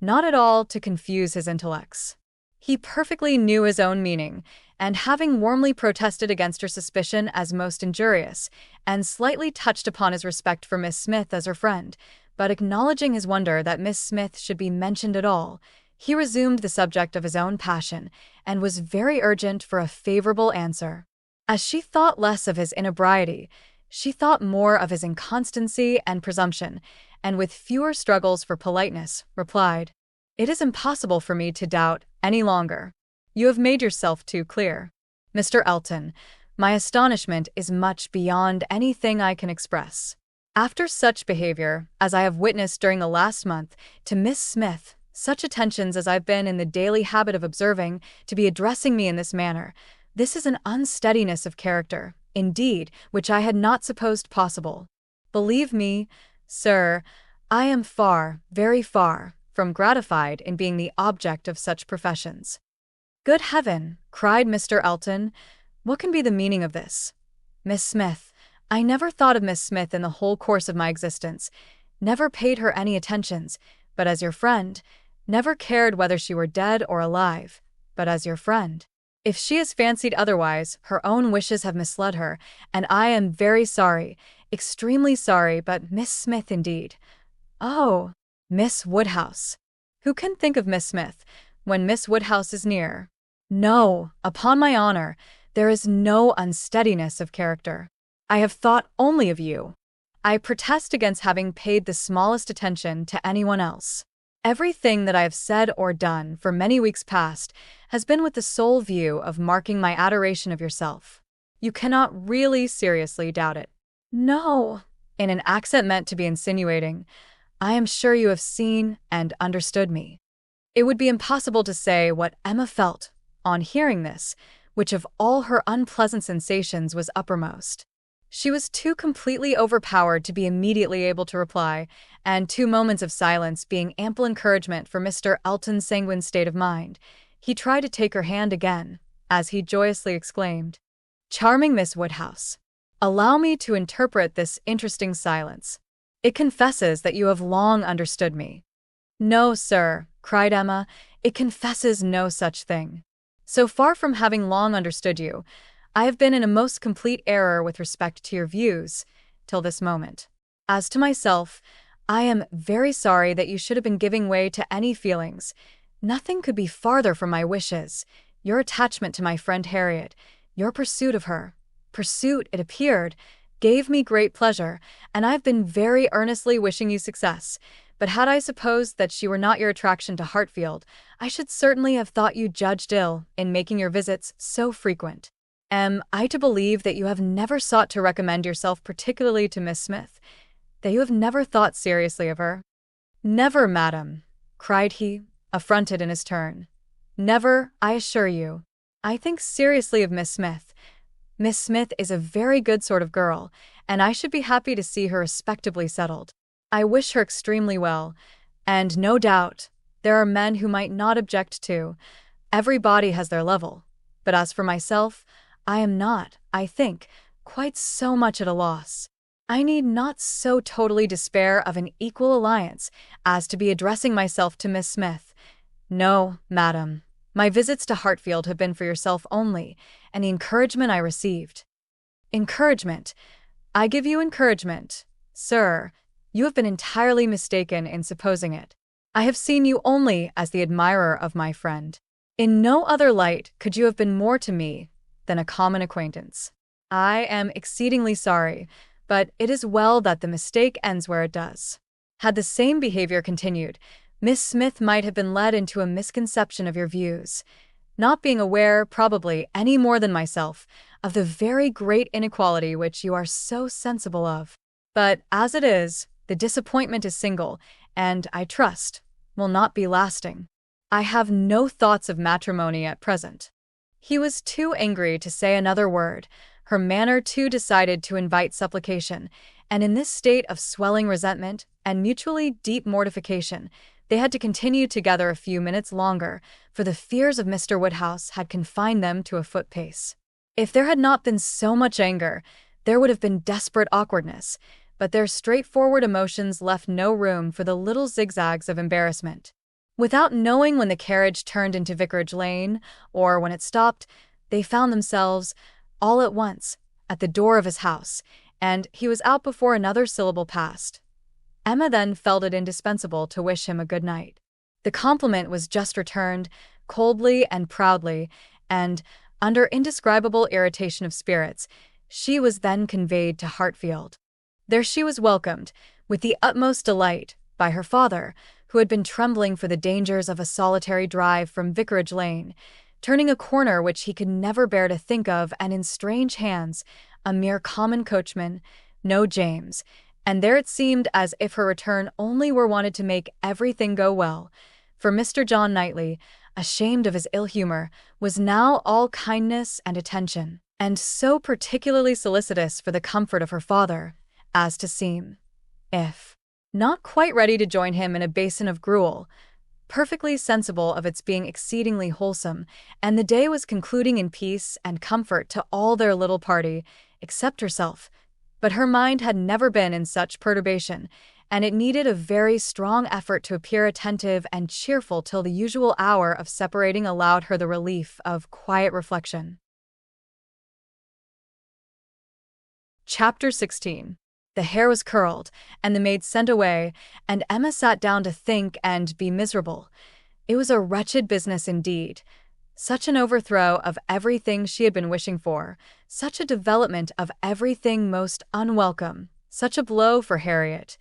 not at all to confuse his intellects. He perfectly knew his own meaning, and having warmly protested against her suspicion as most injurious, and slightly touched upon his respect for Miss Smith as her friend, but acknowledging his wonder that Miss Smith should be mentioned at all, he resumed the subject of his own passion, and was very urgent for a favorable answer. As she thought less of his inebriety, she thought more of his inconstancy and presumption, and with fewer struggles for politeness, replied, "It is impossible for me to doubt any longer. You have made yourself too clear. Mr. Elton, my astonishment is much beyond anything I can express. After such behavior as I have witnessed during the last month to Miss Smith, such attentions as I've been in the daily habit of observing, to be addressing me in this manner, this is an unsteadiness of character, indeed, which I had not supposed possible. Believe me, sir, I am far, very far, from gratified in being the object of such professions." "Good heaven!" cried Mr. Elton. "What can be the meaning of this? Miss Smith, I never thought of Miss Smith in the whole course of my existence, never paid her any attentions, but as your friend, never cared whether she were dead or alive, but as your friend. If she has fancied otherwise, her own wishes have misled her, and I am very sorry, extremely sorry, but Miss Smith indeed. Oh, Miss Woodhouse! Who can think of Miss Smith when Miss Woodhouse is near? No, upon my honor, there is no unsteadiness of character. I have thought only of you. I protest against having paid the smallest attention to anyone else. Everything that I have said or done for many weeks past has been with the sole view of marking my adoration of yourself. You cannot really seriously doubt it. No, in an accent meant to be insinuating, I am sure you have seen and understood me. It would be impossible to say what Emma felt on hearing this, which of all her unpleasant sensations was uppermost. She was too completely overpowered to be immediately able to reply, and 2 moments of silence being ample encouragement for Mr. Elton's sanguine state of mind, he tried to take her hand again, as he joyously exclaimed, "Charming Miss Woodhouse, allow me to interpret this interesting silence. It confesses that you have long understood me." "No, sir," cried Emma, "it confesses no such thing. So far from having long understood you, I have been in a most complete error with respect to your views, till this moment. As to myself, I am very sorry that you should have been giving way to any feelings. Nothing could be farther from my wishes. Your attachment to my friend Harriet, your pursuit of her, it appeared, gave me great pleasure, and I have been very earnestly wishing you success. But had I supposed that she were not your attraction to Hartfield, I should certainly have thought you judged ill in making your visits so frequent. Am I to believe that you have never sought to recommend yourself particularly to Miss Smith, that you have never thought seriously of her?" "Never, madam," cried he, affronted in his turn. "Never, I assure you. I think seriously of Miss Smith. Miss Smith is a very good sort of girl, and I should be happy to see her respectably settled. I wish her extremely well, and no doubt, there are men who might not object to. Every body has their level. But as for myself, I am not, I think, quite so much at a loss. I need not so totally despair of an equal alliance as to be addressing myself to Miss Smith. No, madam. My visits to Hartfield have been for yourself only, and the encouragement I received. Encouragement. I give you encouragement. Sir, you have been entirely mistaken in supposing it. I have seen you only as the admirer of my friend. In no other light could you have been more to me than a common acquaintance. I am exceedingly sorry, but it is well that the mistake ends where it does. Had the same behavior continued, Miss Smith might have been led into a misconception of your views, not being aware, probably, any more than myself, of the very great inequality which you are so sensible of. But, as it is, the disappointment is single, and, I trust, will not be lasting. I have no thoughts of matrimony at present. He was too angry to say another word, her manner too decided to invite supplication, and in this state of swelling resentment and mutually deep mortification, they had to continue together a few minutes longer, for the fears of Mr. Woodhouse had confined them to a foot pace. If there had not been so much anger, there would have been desperate awkwardness, but their straightforward emotions left no room for the little zigzags of embarrassment. Without knowing when the carriage turned into Vicarage Lane, or when it stopped, they found themselves, all at once, at the door of his house, and he was out before another syllable passed. Emma then felt it indispensable to wish him a good night. The compliment was just returned, coldly and proudly, and, under indescribable irritation of spirits, she was then conveyed to Hartfield. There she was welcomed, with the utmost delight, by her father, who had been trembling for the dangers of a solitary drive from Vicarage Lane, turning a corner which he could never bear to think of, and in strange hands, a mere common coachman, no James, and there it seemed as if her return only were wanted to make everything go well, for Mr. John Knightley, ashamed of his ill humor, was now all kindness and attention, and so particularly solicitous for the comfort of her father, as to seem, if not quite ready to join him in a basin of gruel, perfectly sensible of its being exceedingly wholesome, and the day was concluding in peace and comfort to all their little party, except herself. But her mind had never been in such perturbation, and it needed a very strong effort to appear attentive and cheerful till the usual hour of separating allowed her the relief of quiet reflection. Chapter 16. The hair was curled, and the maid sent away, and Emma sat down to think and be miserable. It was a wretched business indeed. Such an overthrow of everything she had been wishing for, such a development of everything most unwelcome, such a blow for Harriet.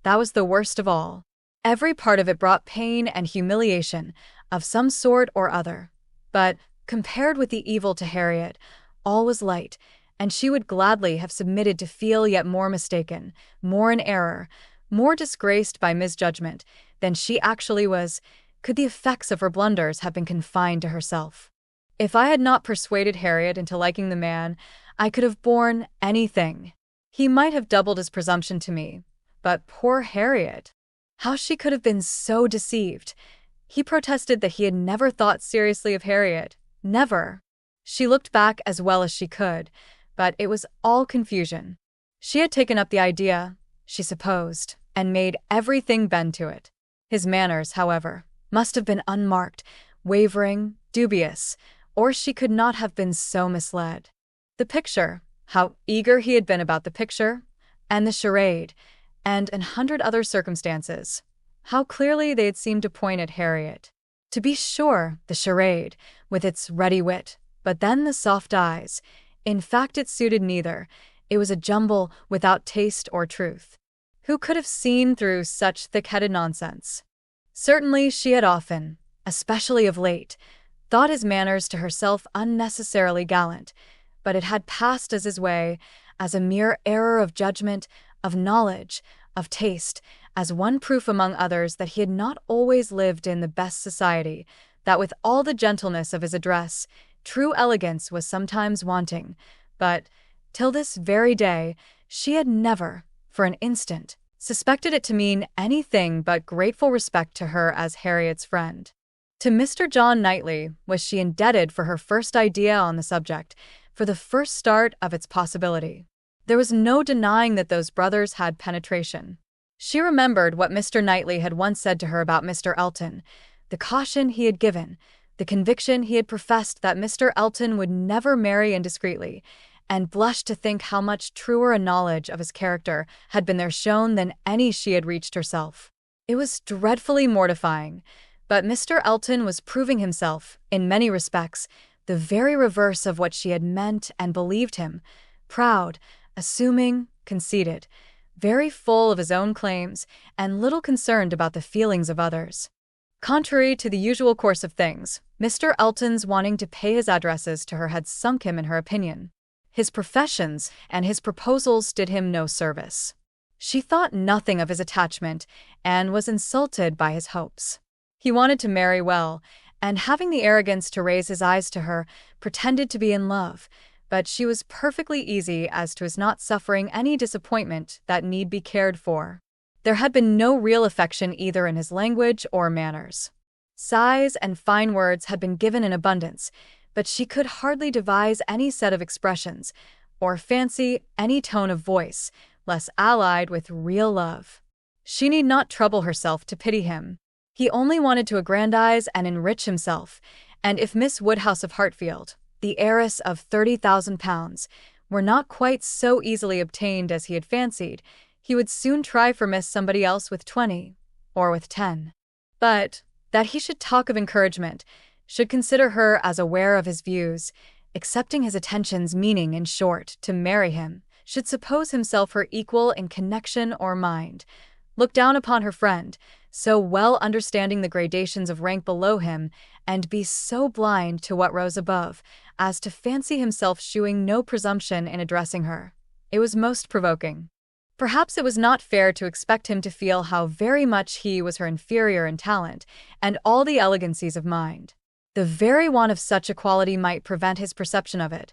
That was the worst of all. Every part of it brought pain and humiliation, of some sort or other. But, compared with the evil to Harriet, all was light, and she would gladly have submitted to feel yet more mistaken, more in error, more disgraced by misjudgment, than she actually was, could the effects of her blunders have been confined to herself. If I had not persuaded Harriet into liking the man, I could have borne anything. He might have doubled his presumption to me, but poor Harriet! How she could have been so deceived! He protested that he had never thought seriously of Harriet, never. She looked back as well as she could, but it was all confusion. She had taken up the idea, she supposed, and made everything bend to it. His manners, however, must have been unmarked, wavering, dubious, or she could not have been so misled. The picture, how eager he had been about the picture, and the charade, and 100 other circumstances, how clearly they had seemed to point at Harriet. To be sure, the charade, with its ready wit, but then the soft eyes. In fact, it suited neither. It was a jumble without taste or truth. Who could have seen through such thick-headed nonsense? Certainly she had often, especially of late, thought his manners to herself unnecessarily gallant, but it had passed as his way, as a mere error of judgment, of knowledge, of taste, as one proof among others that he had not always lived in the best society, that with all the gentleness of his address, True elegance was sometimes wanting, but, till this very day, she had never, for an instant, suspected it to mean anything but grateful respect to her as Harriet's friend. To Mr. John Knightley was she indebted for her first idea on the subject, for the first start of its possibility. There was no denying that those brothers had penetration. She remembered what Mr. Knightley had once said to her about Mr. Elton, the caution he had given, the conviction he had professed that Mr. Elton would never marry indiscreetly, and blushed to think how much truer a knowledge of his character had been there shown than any she had reached herself. It was dreadfully mortifying, but Mr. Elton was proving himself, in many respects, the very reverse of what she had meant and believed him, proud, assuming, conceited, very full of his own claims, and little concerned about the feelings of others. Contrary to the usual course of things, Mr. Elton's wanting to pay his addresses to her had sunk him in her opinion. His professions and his proposals did him no service. She thought nothing of his attachment and was insulted by his hopes. He wanted to marry well, and having the arrogance to raise his eyes to her, pretended to be in love, but she was perfectly easy as to his not suffering any disappointment that need be cared for. There had been no real affection either in his language or manners. Sighs and fine words had been given in abundance, but she could hardly devise any set of expressions, or fancy any tone of voice, less allied with real love. She need not trouble herself to pity him. He only wanted to aggrandize and enrich himself, and if Miss Woodhouse of Hartfield, the heiress of £30,000, were not quite so easily obtained as he had fancied, he would soon try for Miss Somebody else with 20, or with 10. But, that he should talk of encouragement, should consider her as aware of his views, accepting his attentions, meaning, in short, to marry him, should suppose himself her equal in connection or mind, look down upon her friend, so well understanding the gradations of rank below him, and be so blind to what rose above, as to fancy himself shewing no presumption in addressing her. It was most provoking. Perhaps it was not fair to expect him to feel how very much he was her inferior in talent, and all the elegancies of mind. The very want of such equality might prevent his perception of it,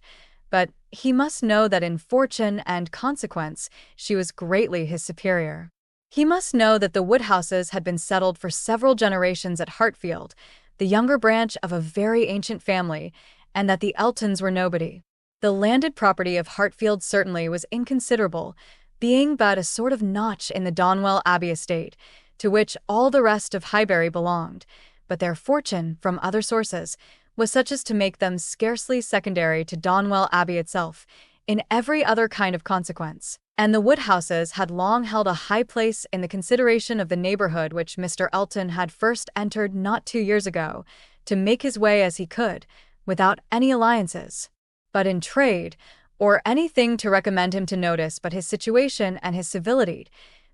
but he must know that in fortune and consequence she was greatly his superior. He must know that the Woodhouses had been settled for several generations at Hartfield, the younger branch of a very ancient family, and that the Eltons were nobody. The landed property of Hartfield certainly was inconsiderable, being but a sort of notch in the Donwell Abbey estate, to which all the rest of Highbury belonged, but their fortune, from other sources, was such as to make them scarcely secondary to Donwell Abbey itself, in every other kind of consequence. And the Woodhouses had long held a high place in the consideration of the neighbourhood which Mr. Elton had first entered not 2 years ago, to make his way as he could, without any alliances, but in trade, or anything to recommend him to notice but his situation and his civility.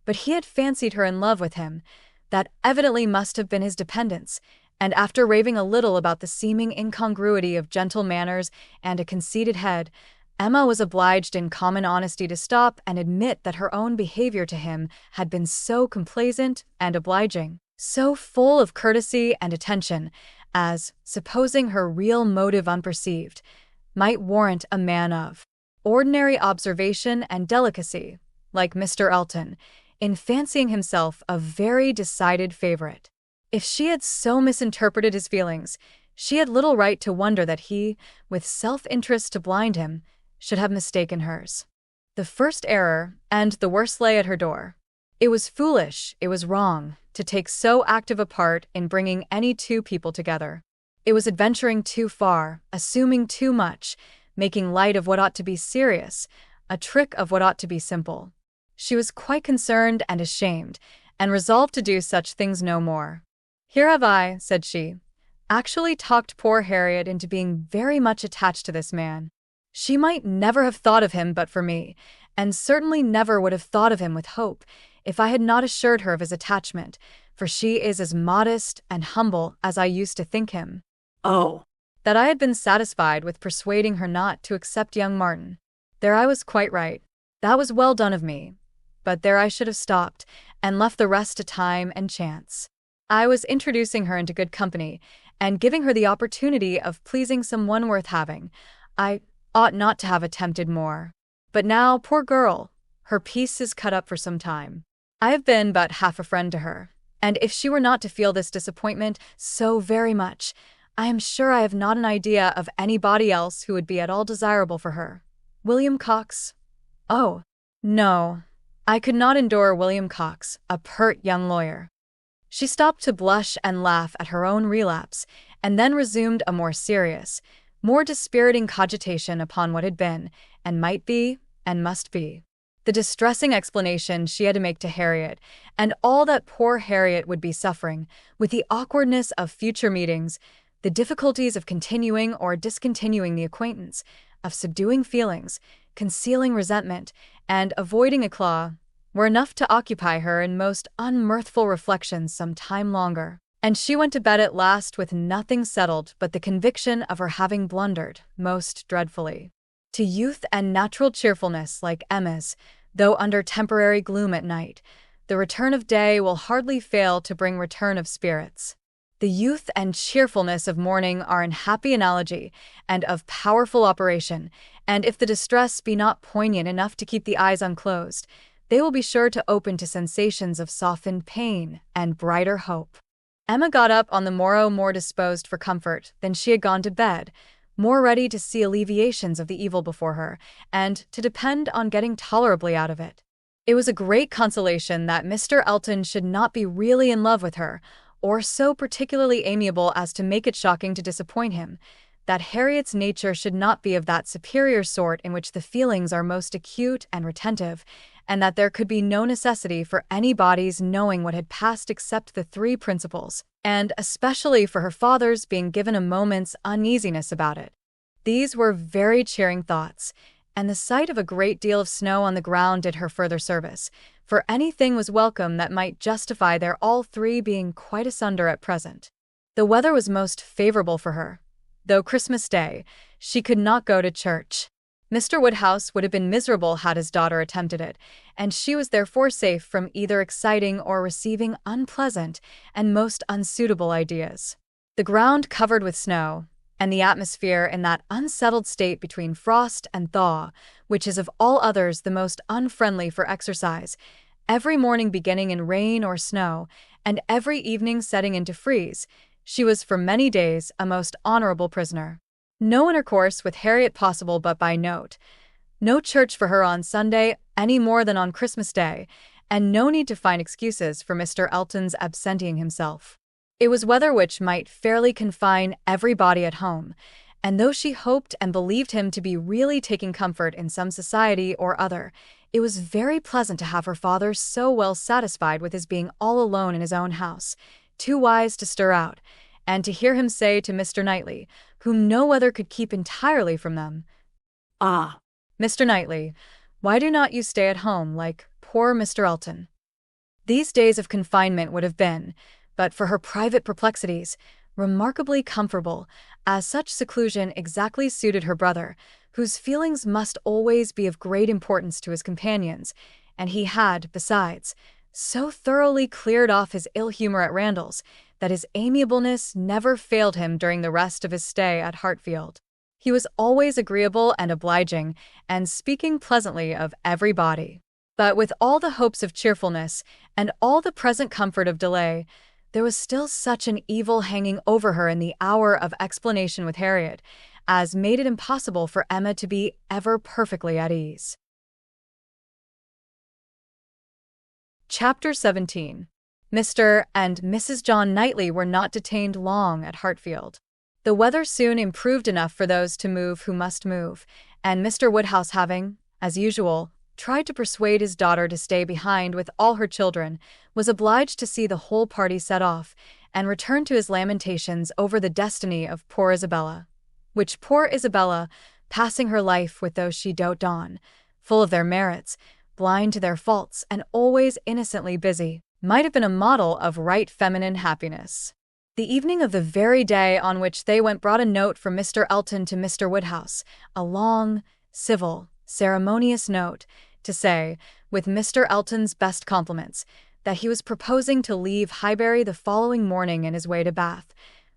But he had fancied her in love with him. That evidently must have been his dependence, and after raving a little about the seeming incongruity of gentle manners and a conceited head, Emma was obliged in common honesty to stop and admit that her own behavior to him had been so complaisant and obliging, so full of courtesy and attention, as, supposing her real motive unperceived, might warrant a man of ordinary observation and delicacy, like Mr. Elton, in fancying himself a very decided favourite. If she had so misinterpreted his feelings, she had little right to wonder that he, with self-interest to blind him, should have mistaken hers. The first error, and the worst, lay at her door. It was foolish, it was wrong, to take so active a part in bringing any two people together. It was adventuring too far, assuming too much, making light of what ought to be serious, a trick of what ought to be simple. She was quite concerned and ashamed, and resolved to do such things no more. "Here have I," said she, "actually talked poor Harriet into being very much attached to this man. She might never have thought of him but for me, and certainly never would have thought of him with hope, if I had not assured her of his attachment, for she is as modest and humble as I used to think him. Oh, that I had been satisfied with persuading her not to accept young Martin. There I was quite right. That was well done of me. But there I should have stopped, and left the rest to time and chance. I was introducing her into good company, and giving her the opportunity of pleasing someone worth having. I ought not to have attempted more. But now, poor girl, her peace is cut up for some time. I have been but half a friend to her, and if she were not to feel this disappointment so very much, I am sure I have not an idea of anybody else who would be at all desirable for her. William Cox? Oh, no. I could not endure William Cox, a pert young lawyer. She stopped to blush and laugh at her own relapse, and then resumed a more serious, more dispiriting cogitation upon what had been, and might be, and must be. The distressing explanation she had to make to Harriet, and all that poor Harriet would be suffering, with the awkwardness of future meetings, the difficulties of continuing or discontinuing the acquaintance, of subduing feelings, concealing resentment, and avoiding éclat, were enough to occupy her in most unmirthful reflections some time longer, and she went to bed at last with nothing settled but the conviction of her having blundered most dreadfully. To youth and natural cheerfulness like Emma's, though under temporary gloom at night, the return of day will hardly fail to bring return of spirits. The youth and cheerfulness of morning are in happy analogy and of powerful operation, and if the distress be not poignant enough to keep the eyes unclosed, they will be sure to open to sensations of softened pain and brighter hope. Emma got up on the morrow more disposed for comfort than she had gone to bed, more ready to see alleviations of the evil before her, and to depend on getting tolerably out of it. It was a great consolation that Mr. Elton should not be really in love with her, or so particularly amiable as to make it shocking to disappoint him, that Harriet's nature should not be of that superior sort in which the feelings are most acute and retentive, and that there could be no necessity for anybody's knowing what had passed except the three principals, and especially for her father's being given a moment's uneasiness about it. These were very cheering thoughts, and the sight of a great deal of snow on the ground did her further service, for anything was welcome that might justify their all three being quite asunder at present. The weather was most favorable for her, though Christmas Day, she could not go to church. Mr. Woodhouse would have been miserable had his daughter attempted it, and she was therefore safe from either exciting or receiving unpleasant and most unsuitable ideas. The ground covered with snow, and the atmosphere in that unsettled state between frost and thaw, which is of all others the most unfriendly for exercise, every morning beginning in rain or snow, and every evening setting into freeze, she was for many days a most honorable prisoner. No intercourse with Harriet possible but by note, no church for her on Sunday any more than on Christmas Day, and no need to find excuses for Mr. Elton's absenting himself. It was weather which might fairly confine everybody at home, and though she hoped and believed him to be really taking comfort in some society or other, it was very pleasant to have her father so well satisfied with his being all alone in his own house, too wise to stir out, and to hear him say to Mr. Knightley, whom no weather could keep entirely from them, "Ah, Mr. Knightley, why do not you stay at home like poor Mr. Elton?" These days of confinement would have been, but for her private perplexities, remarkably comfortable, as such seclusion exactly suited her brother, whose feelings must always be of great importance to his companions, and he had, besides, so thoroughly cleared off his ill humor at Randalls that his amiableness never failed him during the rest of his stay at Hartfield. He was always agreeable and obliging, and speaking pleasantly of everybody. But with all the hopes of cheerfulness, and all the present comfort of delay, there was still such an evil hanging over her in the hour of explanation with Harriet, as made it impossible for Emma to be ever perfectly at ease. Chapter 17. Mr. and Mrs. John Knightley were not detained long at Hartfield. The weather soon improved enough for those to move who must move, and Mr. Woodhouse having, as usual, tried to persuade his daughter to stay behind with all her children, was obliged to see the whole party set off, and return to his lamentations over the destiny of poor Isabella, which poor Isabella, passing her life with those she doted on, full of their merits, blind to their faults, and always innocently busy, might have been a model of right feminine happiness. The evening of the very day on which they went brought a note from Mr. Elton to Mr. Woodhouse, a long, civil, ceremonious note, to say, with Mr. Elton's best compliments, that he was proposing to leave Highbury the following morning in his way to Bath,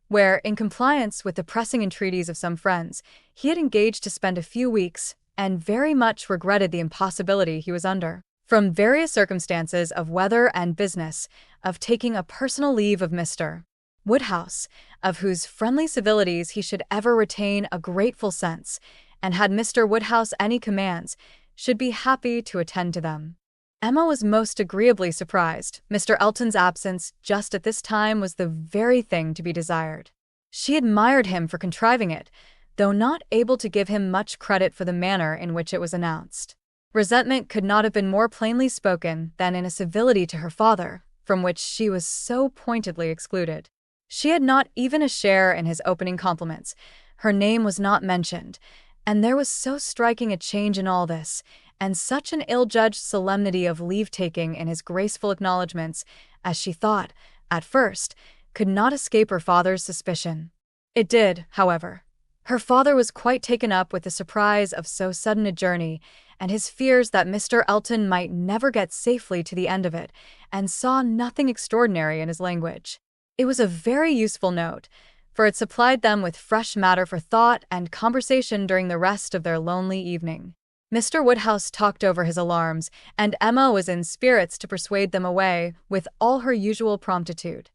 where, in compliance with the pressing entreaties of some friends, he had engaged to spend a few weeks and very much regretted the impossibility he was under. From various circumstances of weather and business, of taking a personal leave of Mr. Woodhouse, of whose friendly civilities he should ever retain a grateful sense, and had Mr. Woodhouse any commands, should be happy to attend to them. Emma was most agreeably surprised. Mr. Elton's absence just at this time was the very thing to be desired. She admired him for contriving it, though not able to give him much credit for the manner in which it was announced. Resentment could not have been more plainly spoken than in a civility to her father, from which she was so pointedly excluded. She had not even a share in his opening compliments. Her name was not mentioned, and there was so striking a change in all this, and such an ill-judged solemnity of leave-taking in his graceful acknowledgments, as she thought, at first, could not escape her father's suspicion. It did, however. Her father was quite taken up with the surprise of so sudden a journey, and his fears that Mr. Elton might never get safely to the end of it, and saw nothing extraordinary in his language. It was a very useful note, for it supplied them with fresh matter for thought and conversation during the rest of their lonely evening. Mr. Woodhouse talked over his alarms, and Emma was in spirits to persuade them away with all her usual promptitude.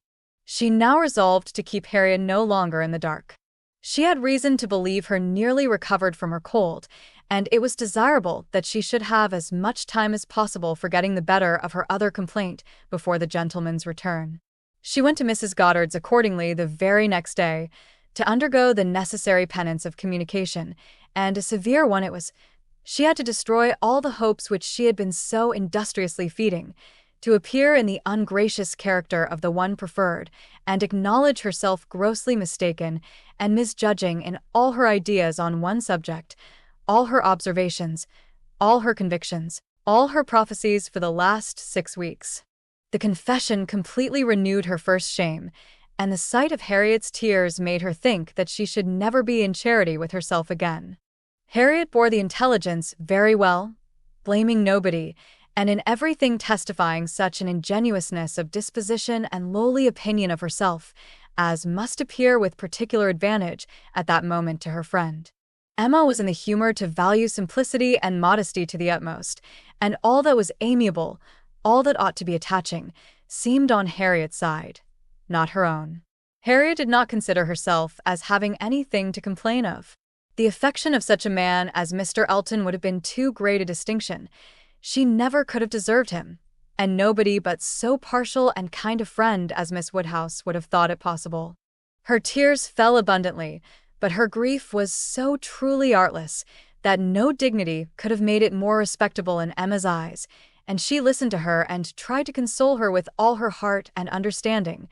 She now resolved to keep Harriet no longer in the dark. She had reason to believe her nearly recovered from her cold, and it was desirable that she should have as much time as possible for getting the better of her other complaint before the gentleman's return. She went to Mrs. Goddard's accordingly the very next day, to undergo the necessary penance of communication, and a severe one it was. She had to destroy all the hopes which she had been so industriously feeding, to appear in the ungracious character of the one preferred, and acknowledge herself grossly mistaken and misjudging in all her ideas on one subject, all her observations, all her convictions, all her prophecies for the last 6 weeks. The confession completely renewed her first shame, and the sight of Harriet's tears made her think that she should never be in charity with herself again. Harriet bore the intelligence very well, blaming nobody, and in everything testifying such an ingenuousness of disposition and lowly opinion of herself as must appear with particular advantage at that moment to her friend. Emma was in the humor to value simplicity and modesty to the utmost, and all that was amiable, all that ought to be attaching, seemed on Harriet's side, not her own. Harriet did not consider herself as having anything to complain of. The affection of such a man as Mr. Elton would have been too great a distinction. She never could have deserved him, and nobody but so partial and kind a friend as Miss Woodhouse would have thought it possible. Her tears fell abundantly, but her grief was so truly artless that no dignity could have made it more respectable in Emma's eyes, and she listened to her and tried to console her with all her heart and understanding,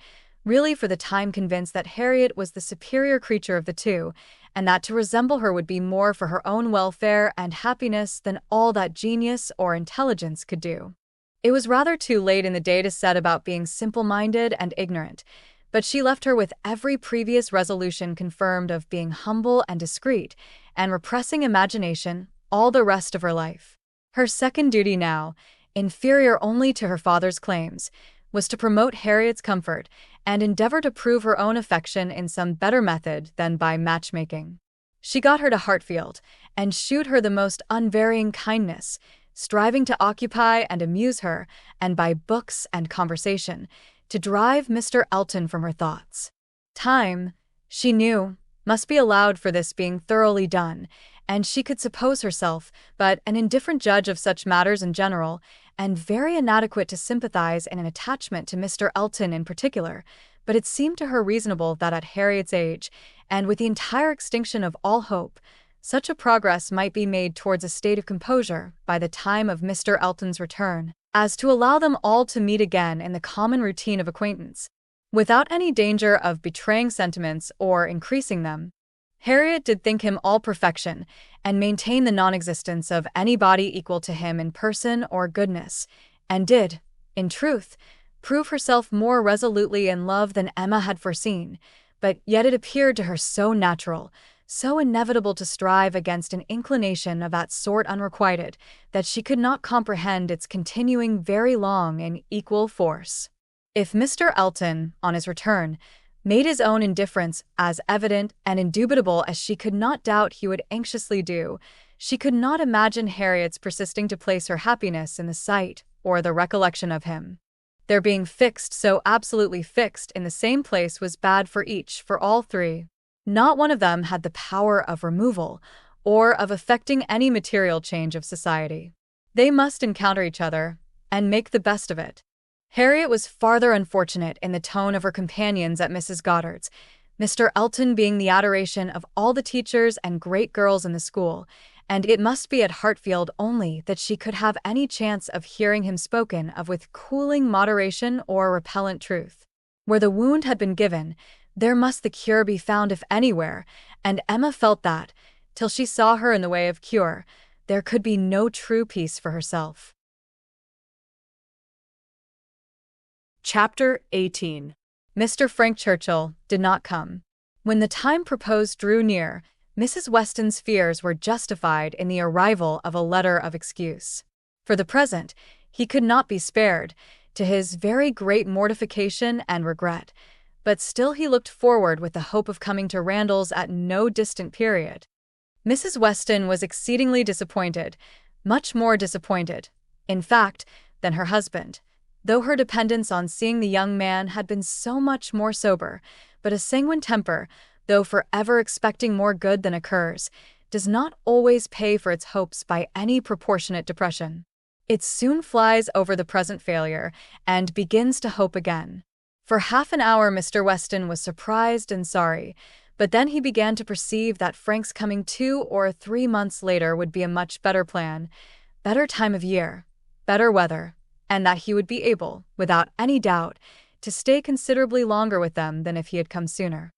really for the time convinced that Harriet was the superior creature of the two, and that to resemble her would be more for her own welfare and happiness than all that genius or intelligence could do. It was rather too late in the day to set about being simple-minded and ignorant, but she left her with every previous resolution confirmed of being humble and discreet, and repressing imagination all the rest of her life. Her second duty now, inferior only to her father's claims, was to promote Harriet's comfort and endeavor to prove her own affection in some better method than by matchmaking. She got her to Hartfield, and shewed her the most unvarying kindness, striving to occupy and amuse her, and by books and conversation, to drive Mr. Elton from her thoughts. Time, she knew, must be allowed for this being thoroughly done, and she could suppose herself but an indifferent judge of such matters in general, and very inadequate to sympathize in an attachment to Mr. Elton in particular, but it seemed to her reasonable that at Harriet's age, and with the entire extinction of all hope, such a progress might be made towards a state of composure by the time of Mr. Elton's return, as to allow them all to meet again in the common routine of acquaintance, without any danger of betraying sentiments or increasing them. Harriet did think him all perfection, and maintain the non-existence of anybody equal to him in person or goodness, and did, in truth, prove herself more resolutely in love than Emma had foreseen, but yet it appeared to her so natural, so inevitable to strive against an inclination of that sort unrequited, that she could not comprehend its continuing very long in equal force. If Mr. Elton, on his return, made his own indifference as evident and indubitable as she could not doubt he would anxiously do. She could not imagine Harriet's persisting to place her happiness in the sight or the recollection of him. Their being fixed, so absolutely fixed, in the same place was bad for each, for all three. Not one of them had the power of removal or of effecting any material change of society. They must encounter each other and make the best of it. Harriet was farther unfortunate in the tone of her companions at Mrs. Goddard's, Mr. Elton being the adoration of all the teachers and great girls in the school, and it must be at Hartfield only that she could have any chance of hearing him spoken of with cooling moderation or repellent truth. Where the wound had been given, there must the cure be found if anywhere, and Emma felt that, till she saw her in the way of cure, there could be no true peace for herself. Chapter 18. Mr. Frank Churchill did not come. When the time proposed drew near, Mrs. Weston's fears were justified in the arrival of a letter of excuse. For the present, he could not be spared, to his very great mortification and regret, but still he looked forward with the hope of coming to Randalls at no distant period. Mrs. Weston was exceedingly disappointed, much more disappointed, in fact, than her husband, though her dependence on seeing the young man had been so much more sober. But a sanguine temper, though forever expecting more good than occurs, does not always pay for its hopes by any proportionate depression. It soon flies over the present failure and begins to hope again. For half an hour Mr. Weston was surprised and sorry, but then he began to perceive that Frank's coming 2 or 3 months later would be a much better plan, better time of year, better weather, and that he would be able, without any doubt, to stay considerably longer with them than if he had come sooner.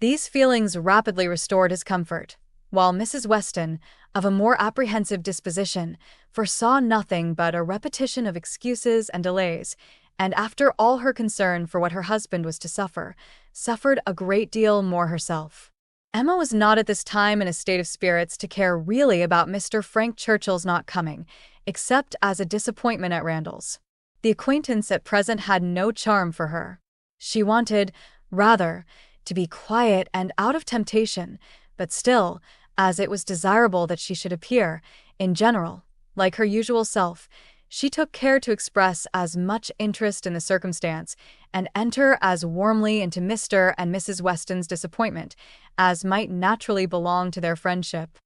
These feelings rapidly restored his comfort, while Mrs. Weston, of a more apprehensive disposition, foresaw nothing but a repetition of excuses and delays, and after all her concern for what her husband was to suffer, suffered a great deal more herself. Emma was not at this time in a state of spirits to care really about Mr. Frank Churchill's not coming, except as a disappointment at Randalls. The acquaintance at present had no charm for her. She wanted, rather, to be quiet and out of temptation, but still, as it was desirable that she should appear, in general, like her usual self, she took care to express as much interest in the circumstance and enter as warmly into Mr. and Mrs. Weston's disappointment as might naturally belong to their friendship.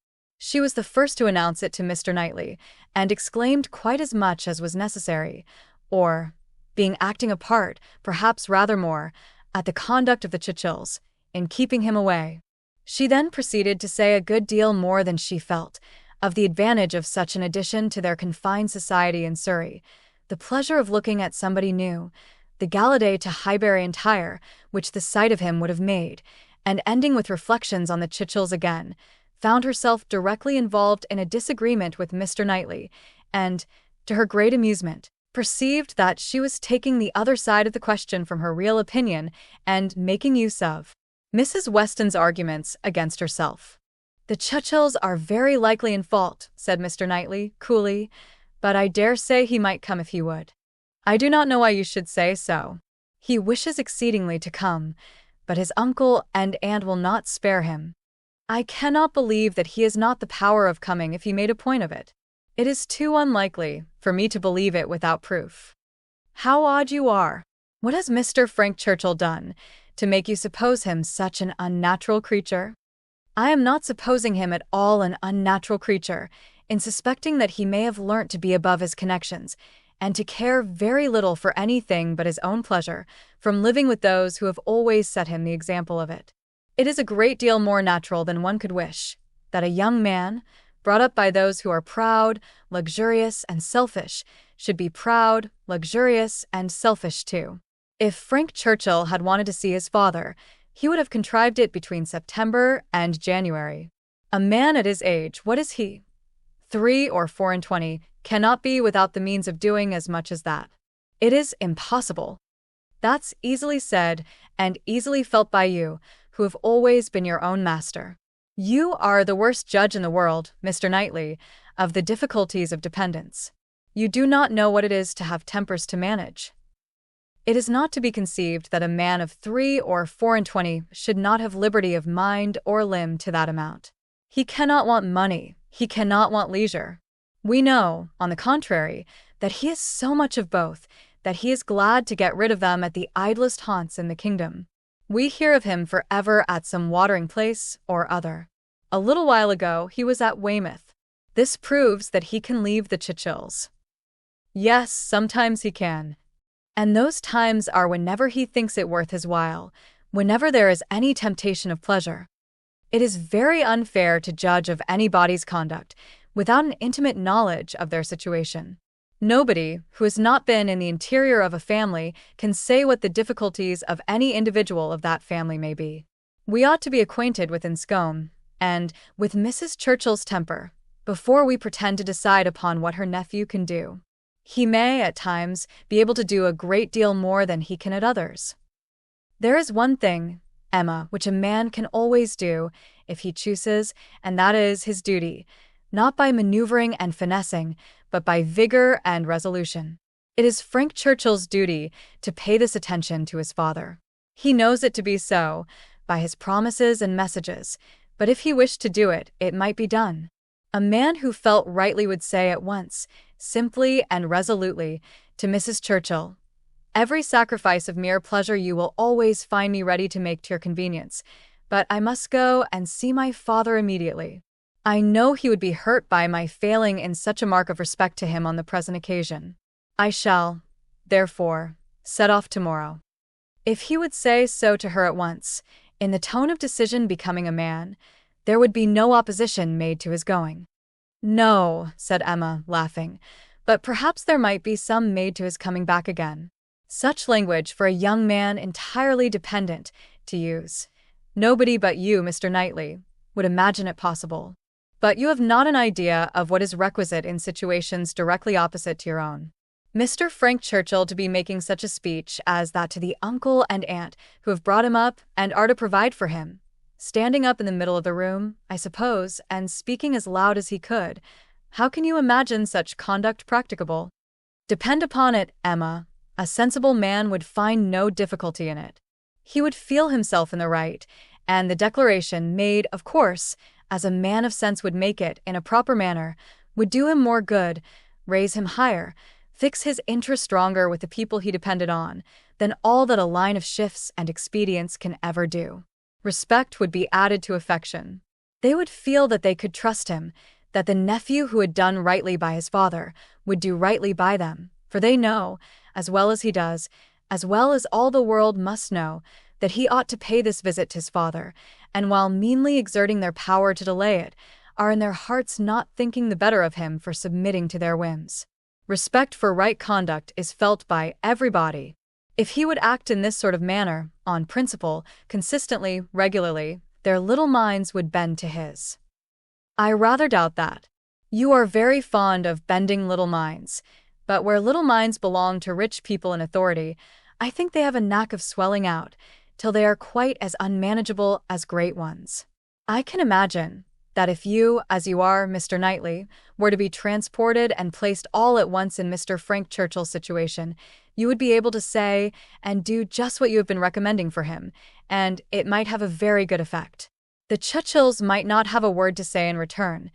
She was the first to announce it to Mr. Knightley, and exclaimed quite as much as was necessary, or, being acting a part, perhaps rather more, at the conduct of the Churchills, in keeping him away. She then proceeded to say a good deal more than she felt, of the advantage of such an addition to their confined society in Surrey, the pleasure of looking at somebody new, the gala to Highbury entire, which the sight of him would have made, and ending with reflections on the Churchills again, found herself directly involved in a disagreement with Mr. Knightley, and, to her great amusement, perceived that she was taking the other side of the question from her real opinion and making use of Mrs. Weston's arguments against herself. "The Churchills are very likely in fault," said Mr. Knightley, coolly, "but I dare say he might come if he would." "I do not know why you should say so. He wishes exceedingly to come, but his uncle and aunt will not spare him. I cannot believe that he has not the power of coming if he made a point of it. It is too unlikely for me to believe it without proof." "How odd you are! What has Mr. Frank Churchill done to make you suppose him such an unnatural creature?" "I am not supposing him at all an unnatural creature, in suspecting that he may have learnt to be above his connections, and to care very little for anything but his own pleasure, from living with those who have always set him the example of it. It is a great deal more natural than one could wish, that a young man, brought up by those who are proud, luxurious, and selfish, should be proud, luxurious, and selfish too. If Frank Churchill had wanted to see his father, he would have contrived it between September and January. A man at his age, what is he? 3 or 24, cannot be without the means of doing as much as that. It is impossible. That's easily said and easily felt by you, who have always been your own master. You are the worst judge in the world, Mr. Knightley, of the difficulties of dependence. You do not know what it is to have tempers to manage. It is not to be conceived that a man of 3 or 24 should not have liberty of mind or limb to that amount. He cannot want money, he cannot want leisure. We know, on the contrary, that he is so much of both, that he is glad to get rid of them at the idlest haunts in the kingdom. We hear of him forever at some watering place or other. A little while ago he was at Weymouth. This proves that he can leave the Churchills. Yes, sometimes he can. And those times are whenever he thinks it worth his while, whenever there is any temptation of pleasure. It is very unfair to judge of anybody's conduct without an intimate knowledge of their situation. Nobody who has not been in the interior of a family can say what the difficulties of any individual of that family may be. We ought to be acquainted with Enscombe, and with Mrs. Churchill's temper, before we pretend to decide upon what her nephew can do. He may, at times, be able to do a great deal more than he can at others. There is one thing, Emma, which a man can always do, if he chooses, and that is his duty, not by maneuvering and finessing, but by vigor and resolution. It is Frank Churchill's duty to pay this attention to his father. He knows it to be so, by his promises and messages, but if he wished to do it, it might be done. A man who felt rightly would say at once, simply and resolutely, to Mrs. Churchill, "Every sacrifice of mere pleasure you will always find me ready to make to your convenience, but I must go and see my father immediately. I know he would be hurt by my failing in such a mark of respect to him on the present occasion. I shall, therefore, set off tomorrow." If he would say so to her at once, in the tone of decision becoming a man, there would be no opposition made to his going. "No," said Emma, laughing, "but perhaps there might be some made to his coming back again." Such language for a young man entirely dependent, to use. Nobody but you, Mr. Knightley, would imagine it possible. But you have not an idea of what is requisite in situations directly opposite to your own. Mr. Frank Churchill to be making such a speech as that to the uncle and aunt who have brought him up and are to provide for him, standing up in the middle of the room, I suppose, and speaking as loud as he could. How can you imagine such conduct practicable? Depend upon it, Emma, a sensible man would find no difficulty in it. He would feel himself in the right, and the declaration made, of course, as a man of sense would make it in a proper manner, would do him more good, raise him higher, fix his interest stronger with the people he depended on, than all that a line of shifts and expedients can ever do. Respect would be added to affection. They would feel that they could trust him, that the nephew who had done rightly by his father would do rightly by them, for they know, as well as he does, as well as all the world must know, that he ought to pay this visit to his father, and while meanly exerting their power to delay it, are in their hearts not thinking the better of him for submitting to their whims. Respect for right conduct is felt by everybody. If he would act in this sort of manner, on principle, consistently, regularly, their little minds would bend to his. I rather doubt that. You are very fond of bending little minds, but where little minds belong to rich people in authority, I think they have a knack of swelling out, till they are quite as unmanageable as great ones. I can imagine that if you, as you are, Mr. Knightley, were to be transported and placed all at once in Mr. Frank Churchill's situation, you would be able to say and do just what you have been recommending for him, and it might have a very good effect. The Churchills might not have a word to say in return,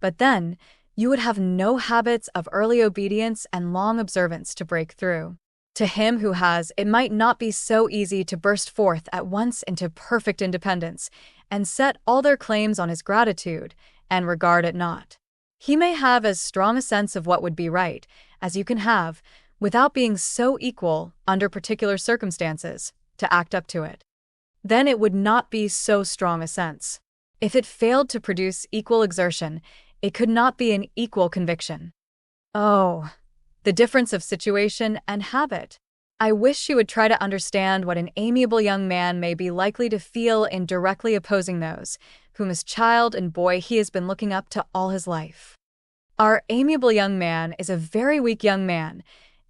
but then you would have no habits of early obedience and long observance to break through. To him who has, it might not be so easy to burst forth at once into perfect independence, and set all their claims on his gratitude, and regard it not. He may have as strong a sense of what would be right, as you can have, without being so equal, under particular circumstances, to act up to it. Then it would not be so strong a sense. If it failed to produce equal exertion, it could not be an equal conviction. Oh, the difference of situation and habit! I wish you would try to understand what an amiable young man may be likely to feel in directly opposing those, whom as child and boy he has been looking up to all his life. Our amiable young man is a very weak young man,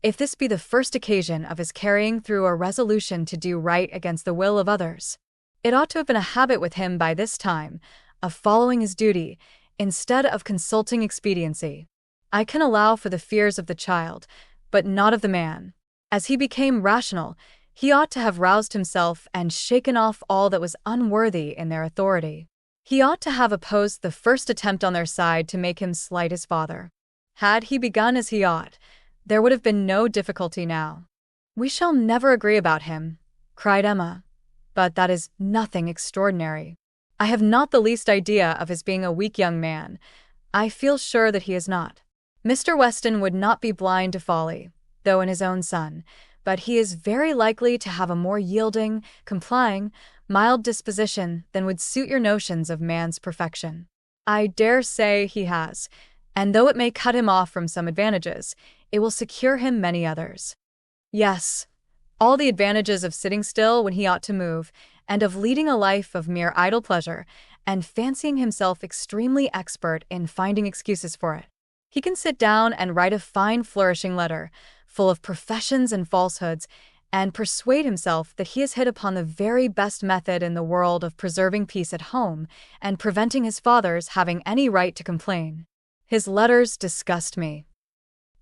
if this be the first occasion of his carrying through a resolution to do right against the will of others. It ought to have been a habit with him by this time, of following his duty, instead of consulting expediency. I can allow for the fears of the child, but not of the man. As he became rational, he ought to have roused himself and shaken off all that was unworthy in their authority. He ought to have opposed the first attempt on their side to make him slight his father. Had he begun as he ought, there would have been no difficulty now. "We shall never agree about him," cried Emma. "But that is nothing extraordinary. I have not the least idea of his being a weak young man. I feel sure that he is not. Mr. Weston would not be blind to folly, though in his own son, but he is very likely to have a more yielding, complying, mild disposition than would suit your notions of man's perfection. I dare say he has, and though it may cut him off from some advantages, it will secure him many others. Yes, all the advantages of sitting still when he ought to move, and of leading a life of mere idle pleasure, and fancying himself extremely expert in finding excuses for it. He can sit down and write a fine flourishing letter, full of professions and falsehoods, and persuade himself that he has hit upon the very best method in the world of preserving peace at home and preventing his father's having any right to complain. His letters disgust me.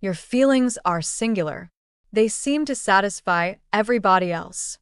Your feelings are singular. They seem to satisfy everybody else.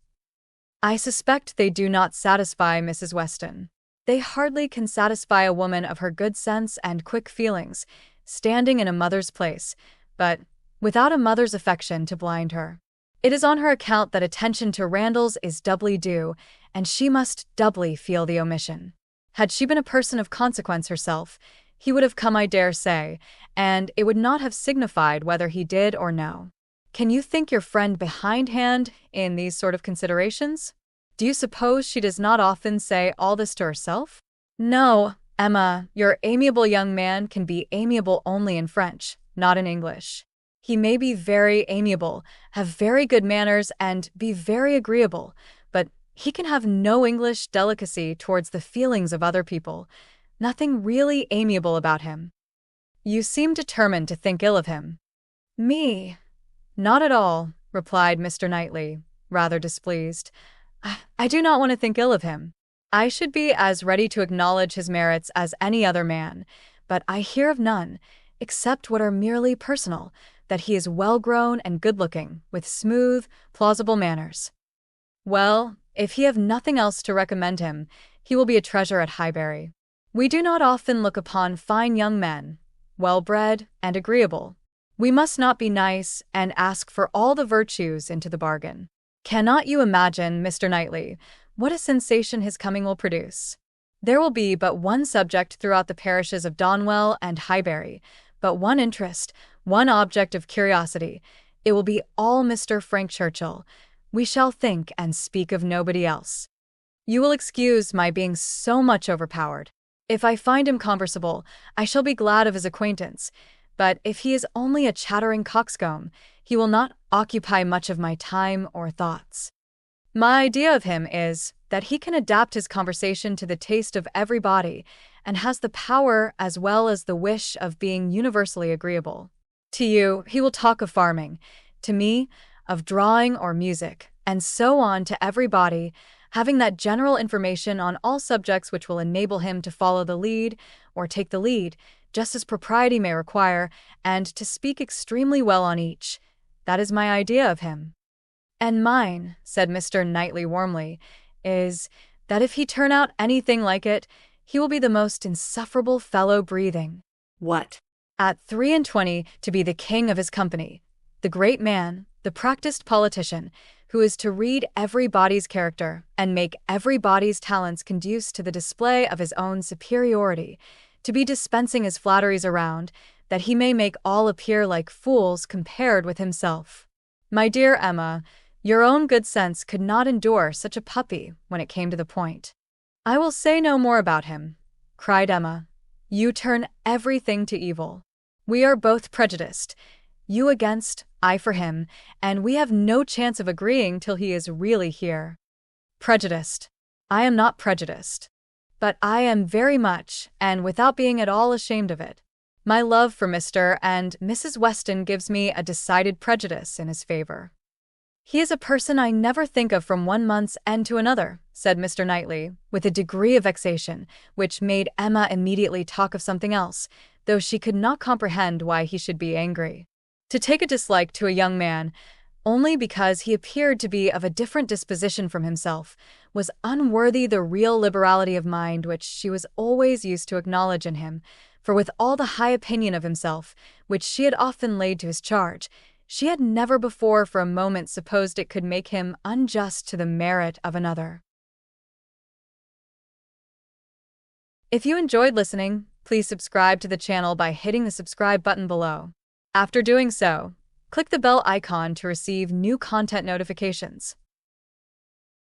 I suspect they do not satisfy Mrs. Weston. They hardly can satisfy a woman of her good sense and quick feelings, standing in a mother's place, but without a mother's affection to blind her. It is on her account that attention to Randalls is doubly due, and she must doubly feel the omission. Had she been a person of consequence herself, he would have come, I dare say, and it would not have signified whether he did or no. Can you think your friend behindhand in these sort of considerations? Do you suppose she does not often say all this to herself? No, Emma, your amiable young man can be amiable only in French, not in English. He may be very amiable, have very good manners, and be very agreeable, but he can have no English delicacy towards the feelings of other people, nothing really amiable about him. You seem determined to think ill of him. Me? Not at all, replied Mr. Knightley, rather displeased. I do not want to think ill of him. I should be as ready to acknowledge his merits as any other man, but I hear of none, except what are merely personal, that he is well-grown and good-looking, with smooth, plausible manners. Well, if he have nothing else to recommend him, he will be a treasure at Highbury. We do not often look upon fine young men, well-bred and agreeable. We must not be nice and ask for all the virtues into the bargain. Cannot you imagine, Mr. Knightley, what a sensation his coming will produce? There will be but one subject throughout the parishes of Donwell and Highbury, but one interest, one object of curiosity. It will be all Mr. Frank Churchill. We shall think and speak of nobody else. You will excuse my being so much overpowered. If I find him conversable, I shall be glad of his acquaintance, but if he is only a chattering coxcomb, he will not occupy much of my time or thoughts. My idea of him is that he can adapt his conversation to the taste of everybody, and has the power as well as the wish of being universally agreeable. To you, he will talk of farming, to me, of drawing or music, and so on to everybody, having that general information on all subjects which will enable him to follow the lead, or take the lead, just as propriety may require, and to speak extremely well on each. That is my idea of him. And mine, said Mr. Knightley warmly, is that if he turn out anything like it, he will be the most insufferable fellow breathing. What? At 23 to be the king of his company, the great man, the practiced politician, who is to read everybody's character and make everybody's talents conduce to the display of his own superiority, to be dispensing his flatteries around, that he may make all appear like fools compared with himself. My dear Emma, your own good sense could not endure such a puppy when it came to the point. I will say no more about him, cried Emma. You turn everything to evil. We are both prejudiced, you against, I for him, and we have no chance of agreeing till he is really here. Prejudiced. I am not prejudiced. But I am very much, and without being at all ashamed of it. My love for Mr. and Mrs. Weston gives me a decided prejudice in his favor. He is a person I never think of from one month's end to another, said Mr. Knightley, with a degree of vexation, which made Emma immediately talk of something else, though she could not comprehend why he should be angry. To take a dislike to a young man, only because he appeared to be of a different disposition from himself, was unworthy the real liberality of mind which she was always used to acknowledge in him, for with all the high opinion of himself, which she had often laid to his charge, she had never before for a moment supposed it could make him unjust to the merit of another. If you enjoyed listening, please subscribe to the channel by hitting the subscribe button below. After doing so, click the bell icon to receive new content notifications.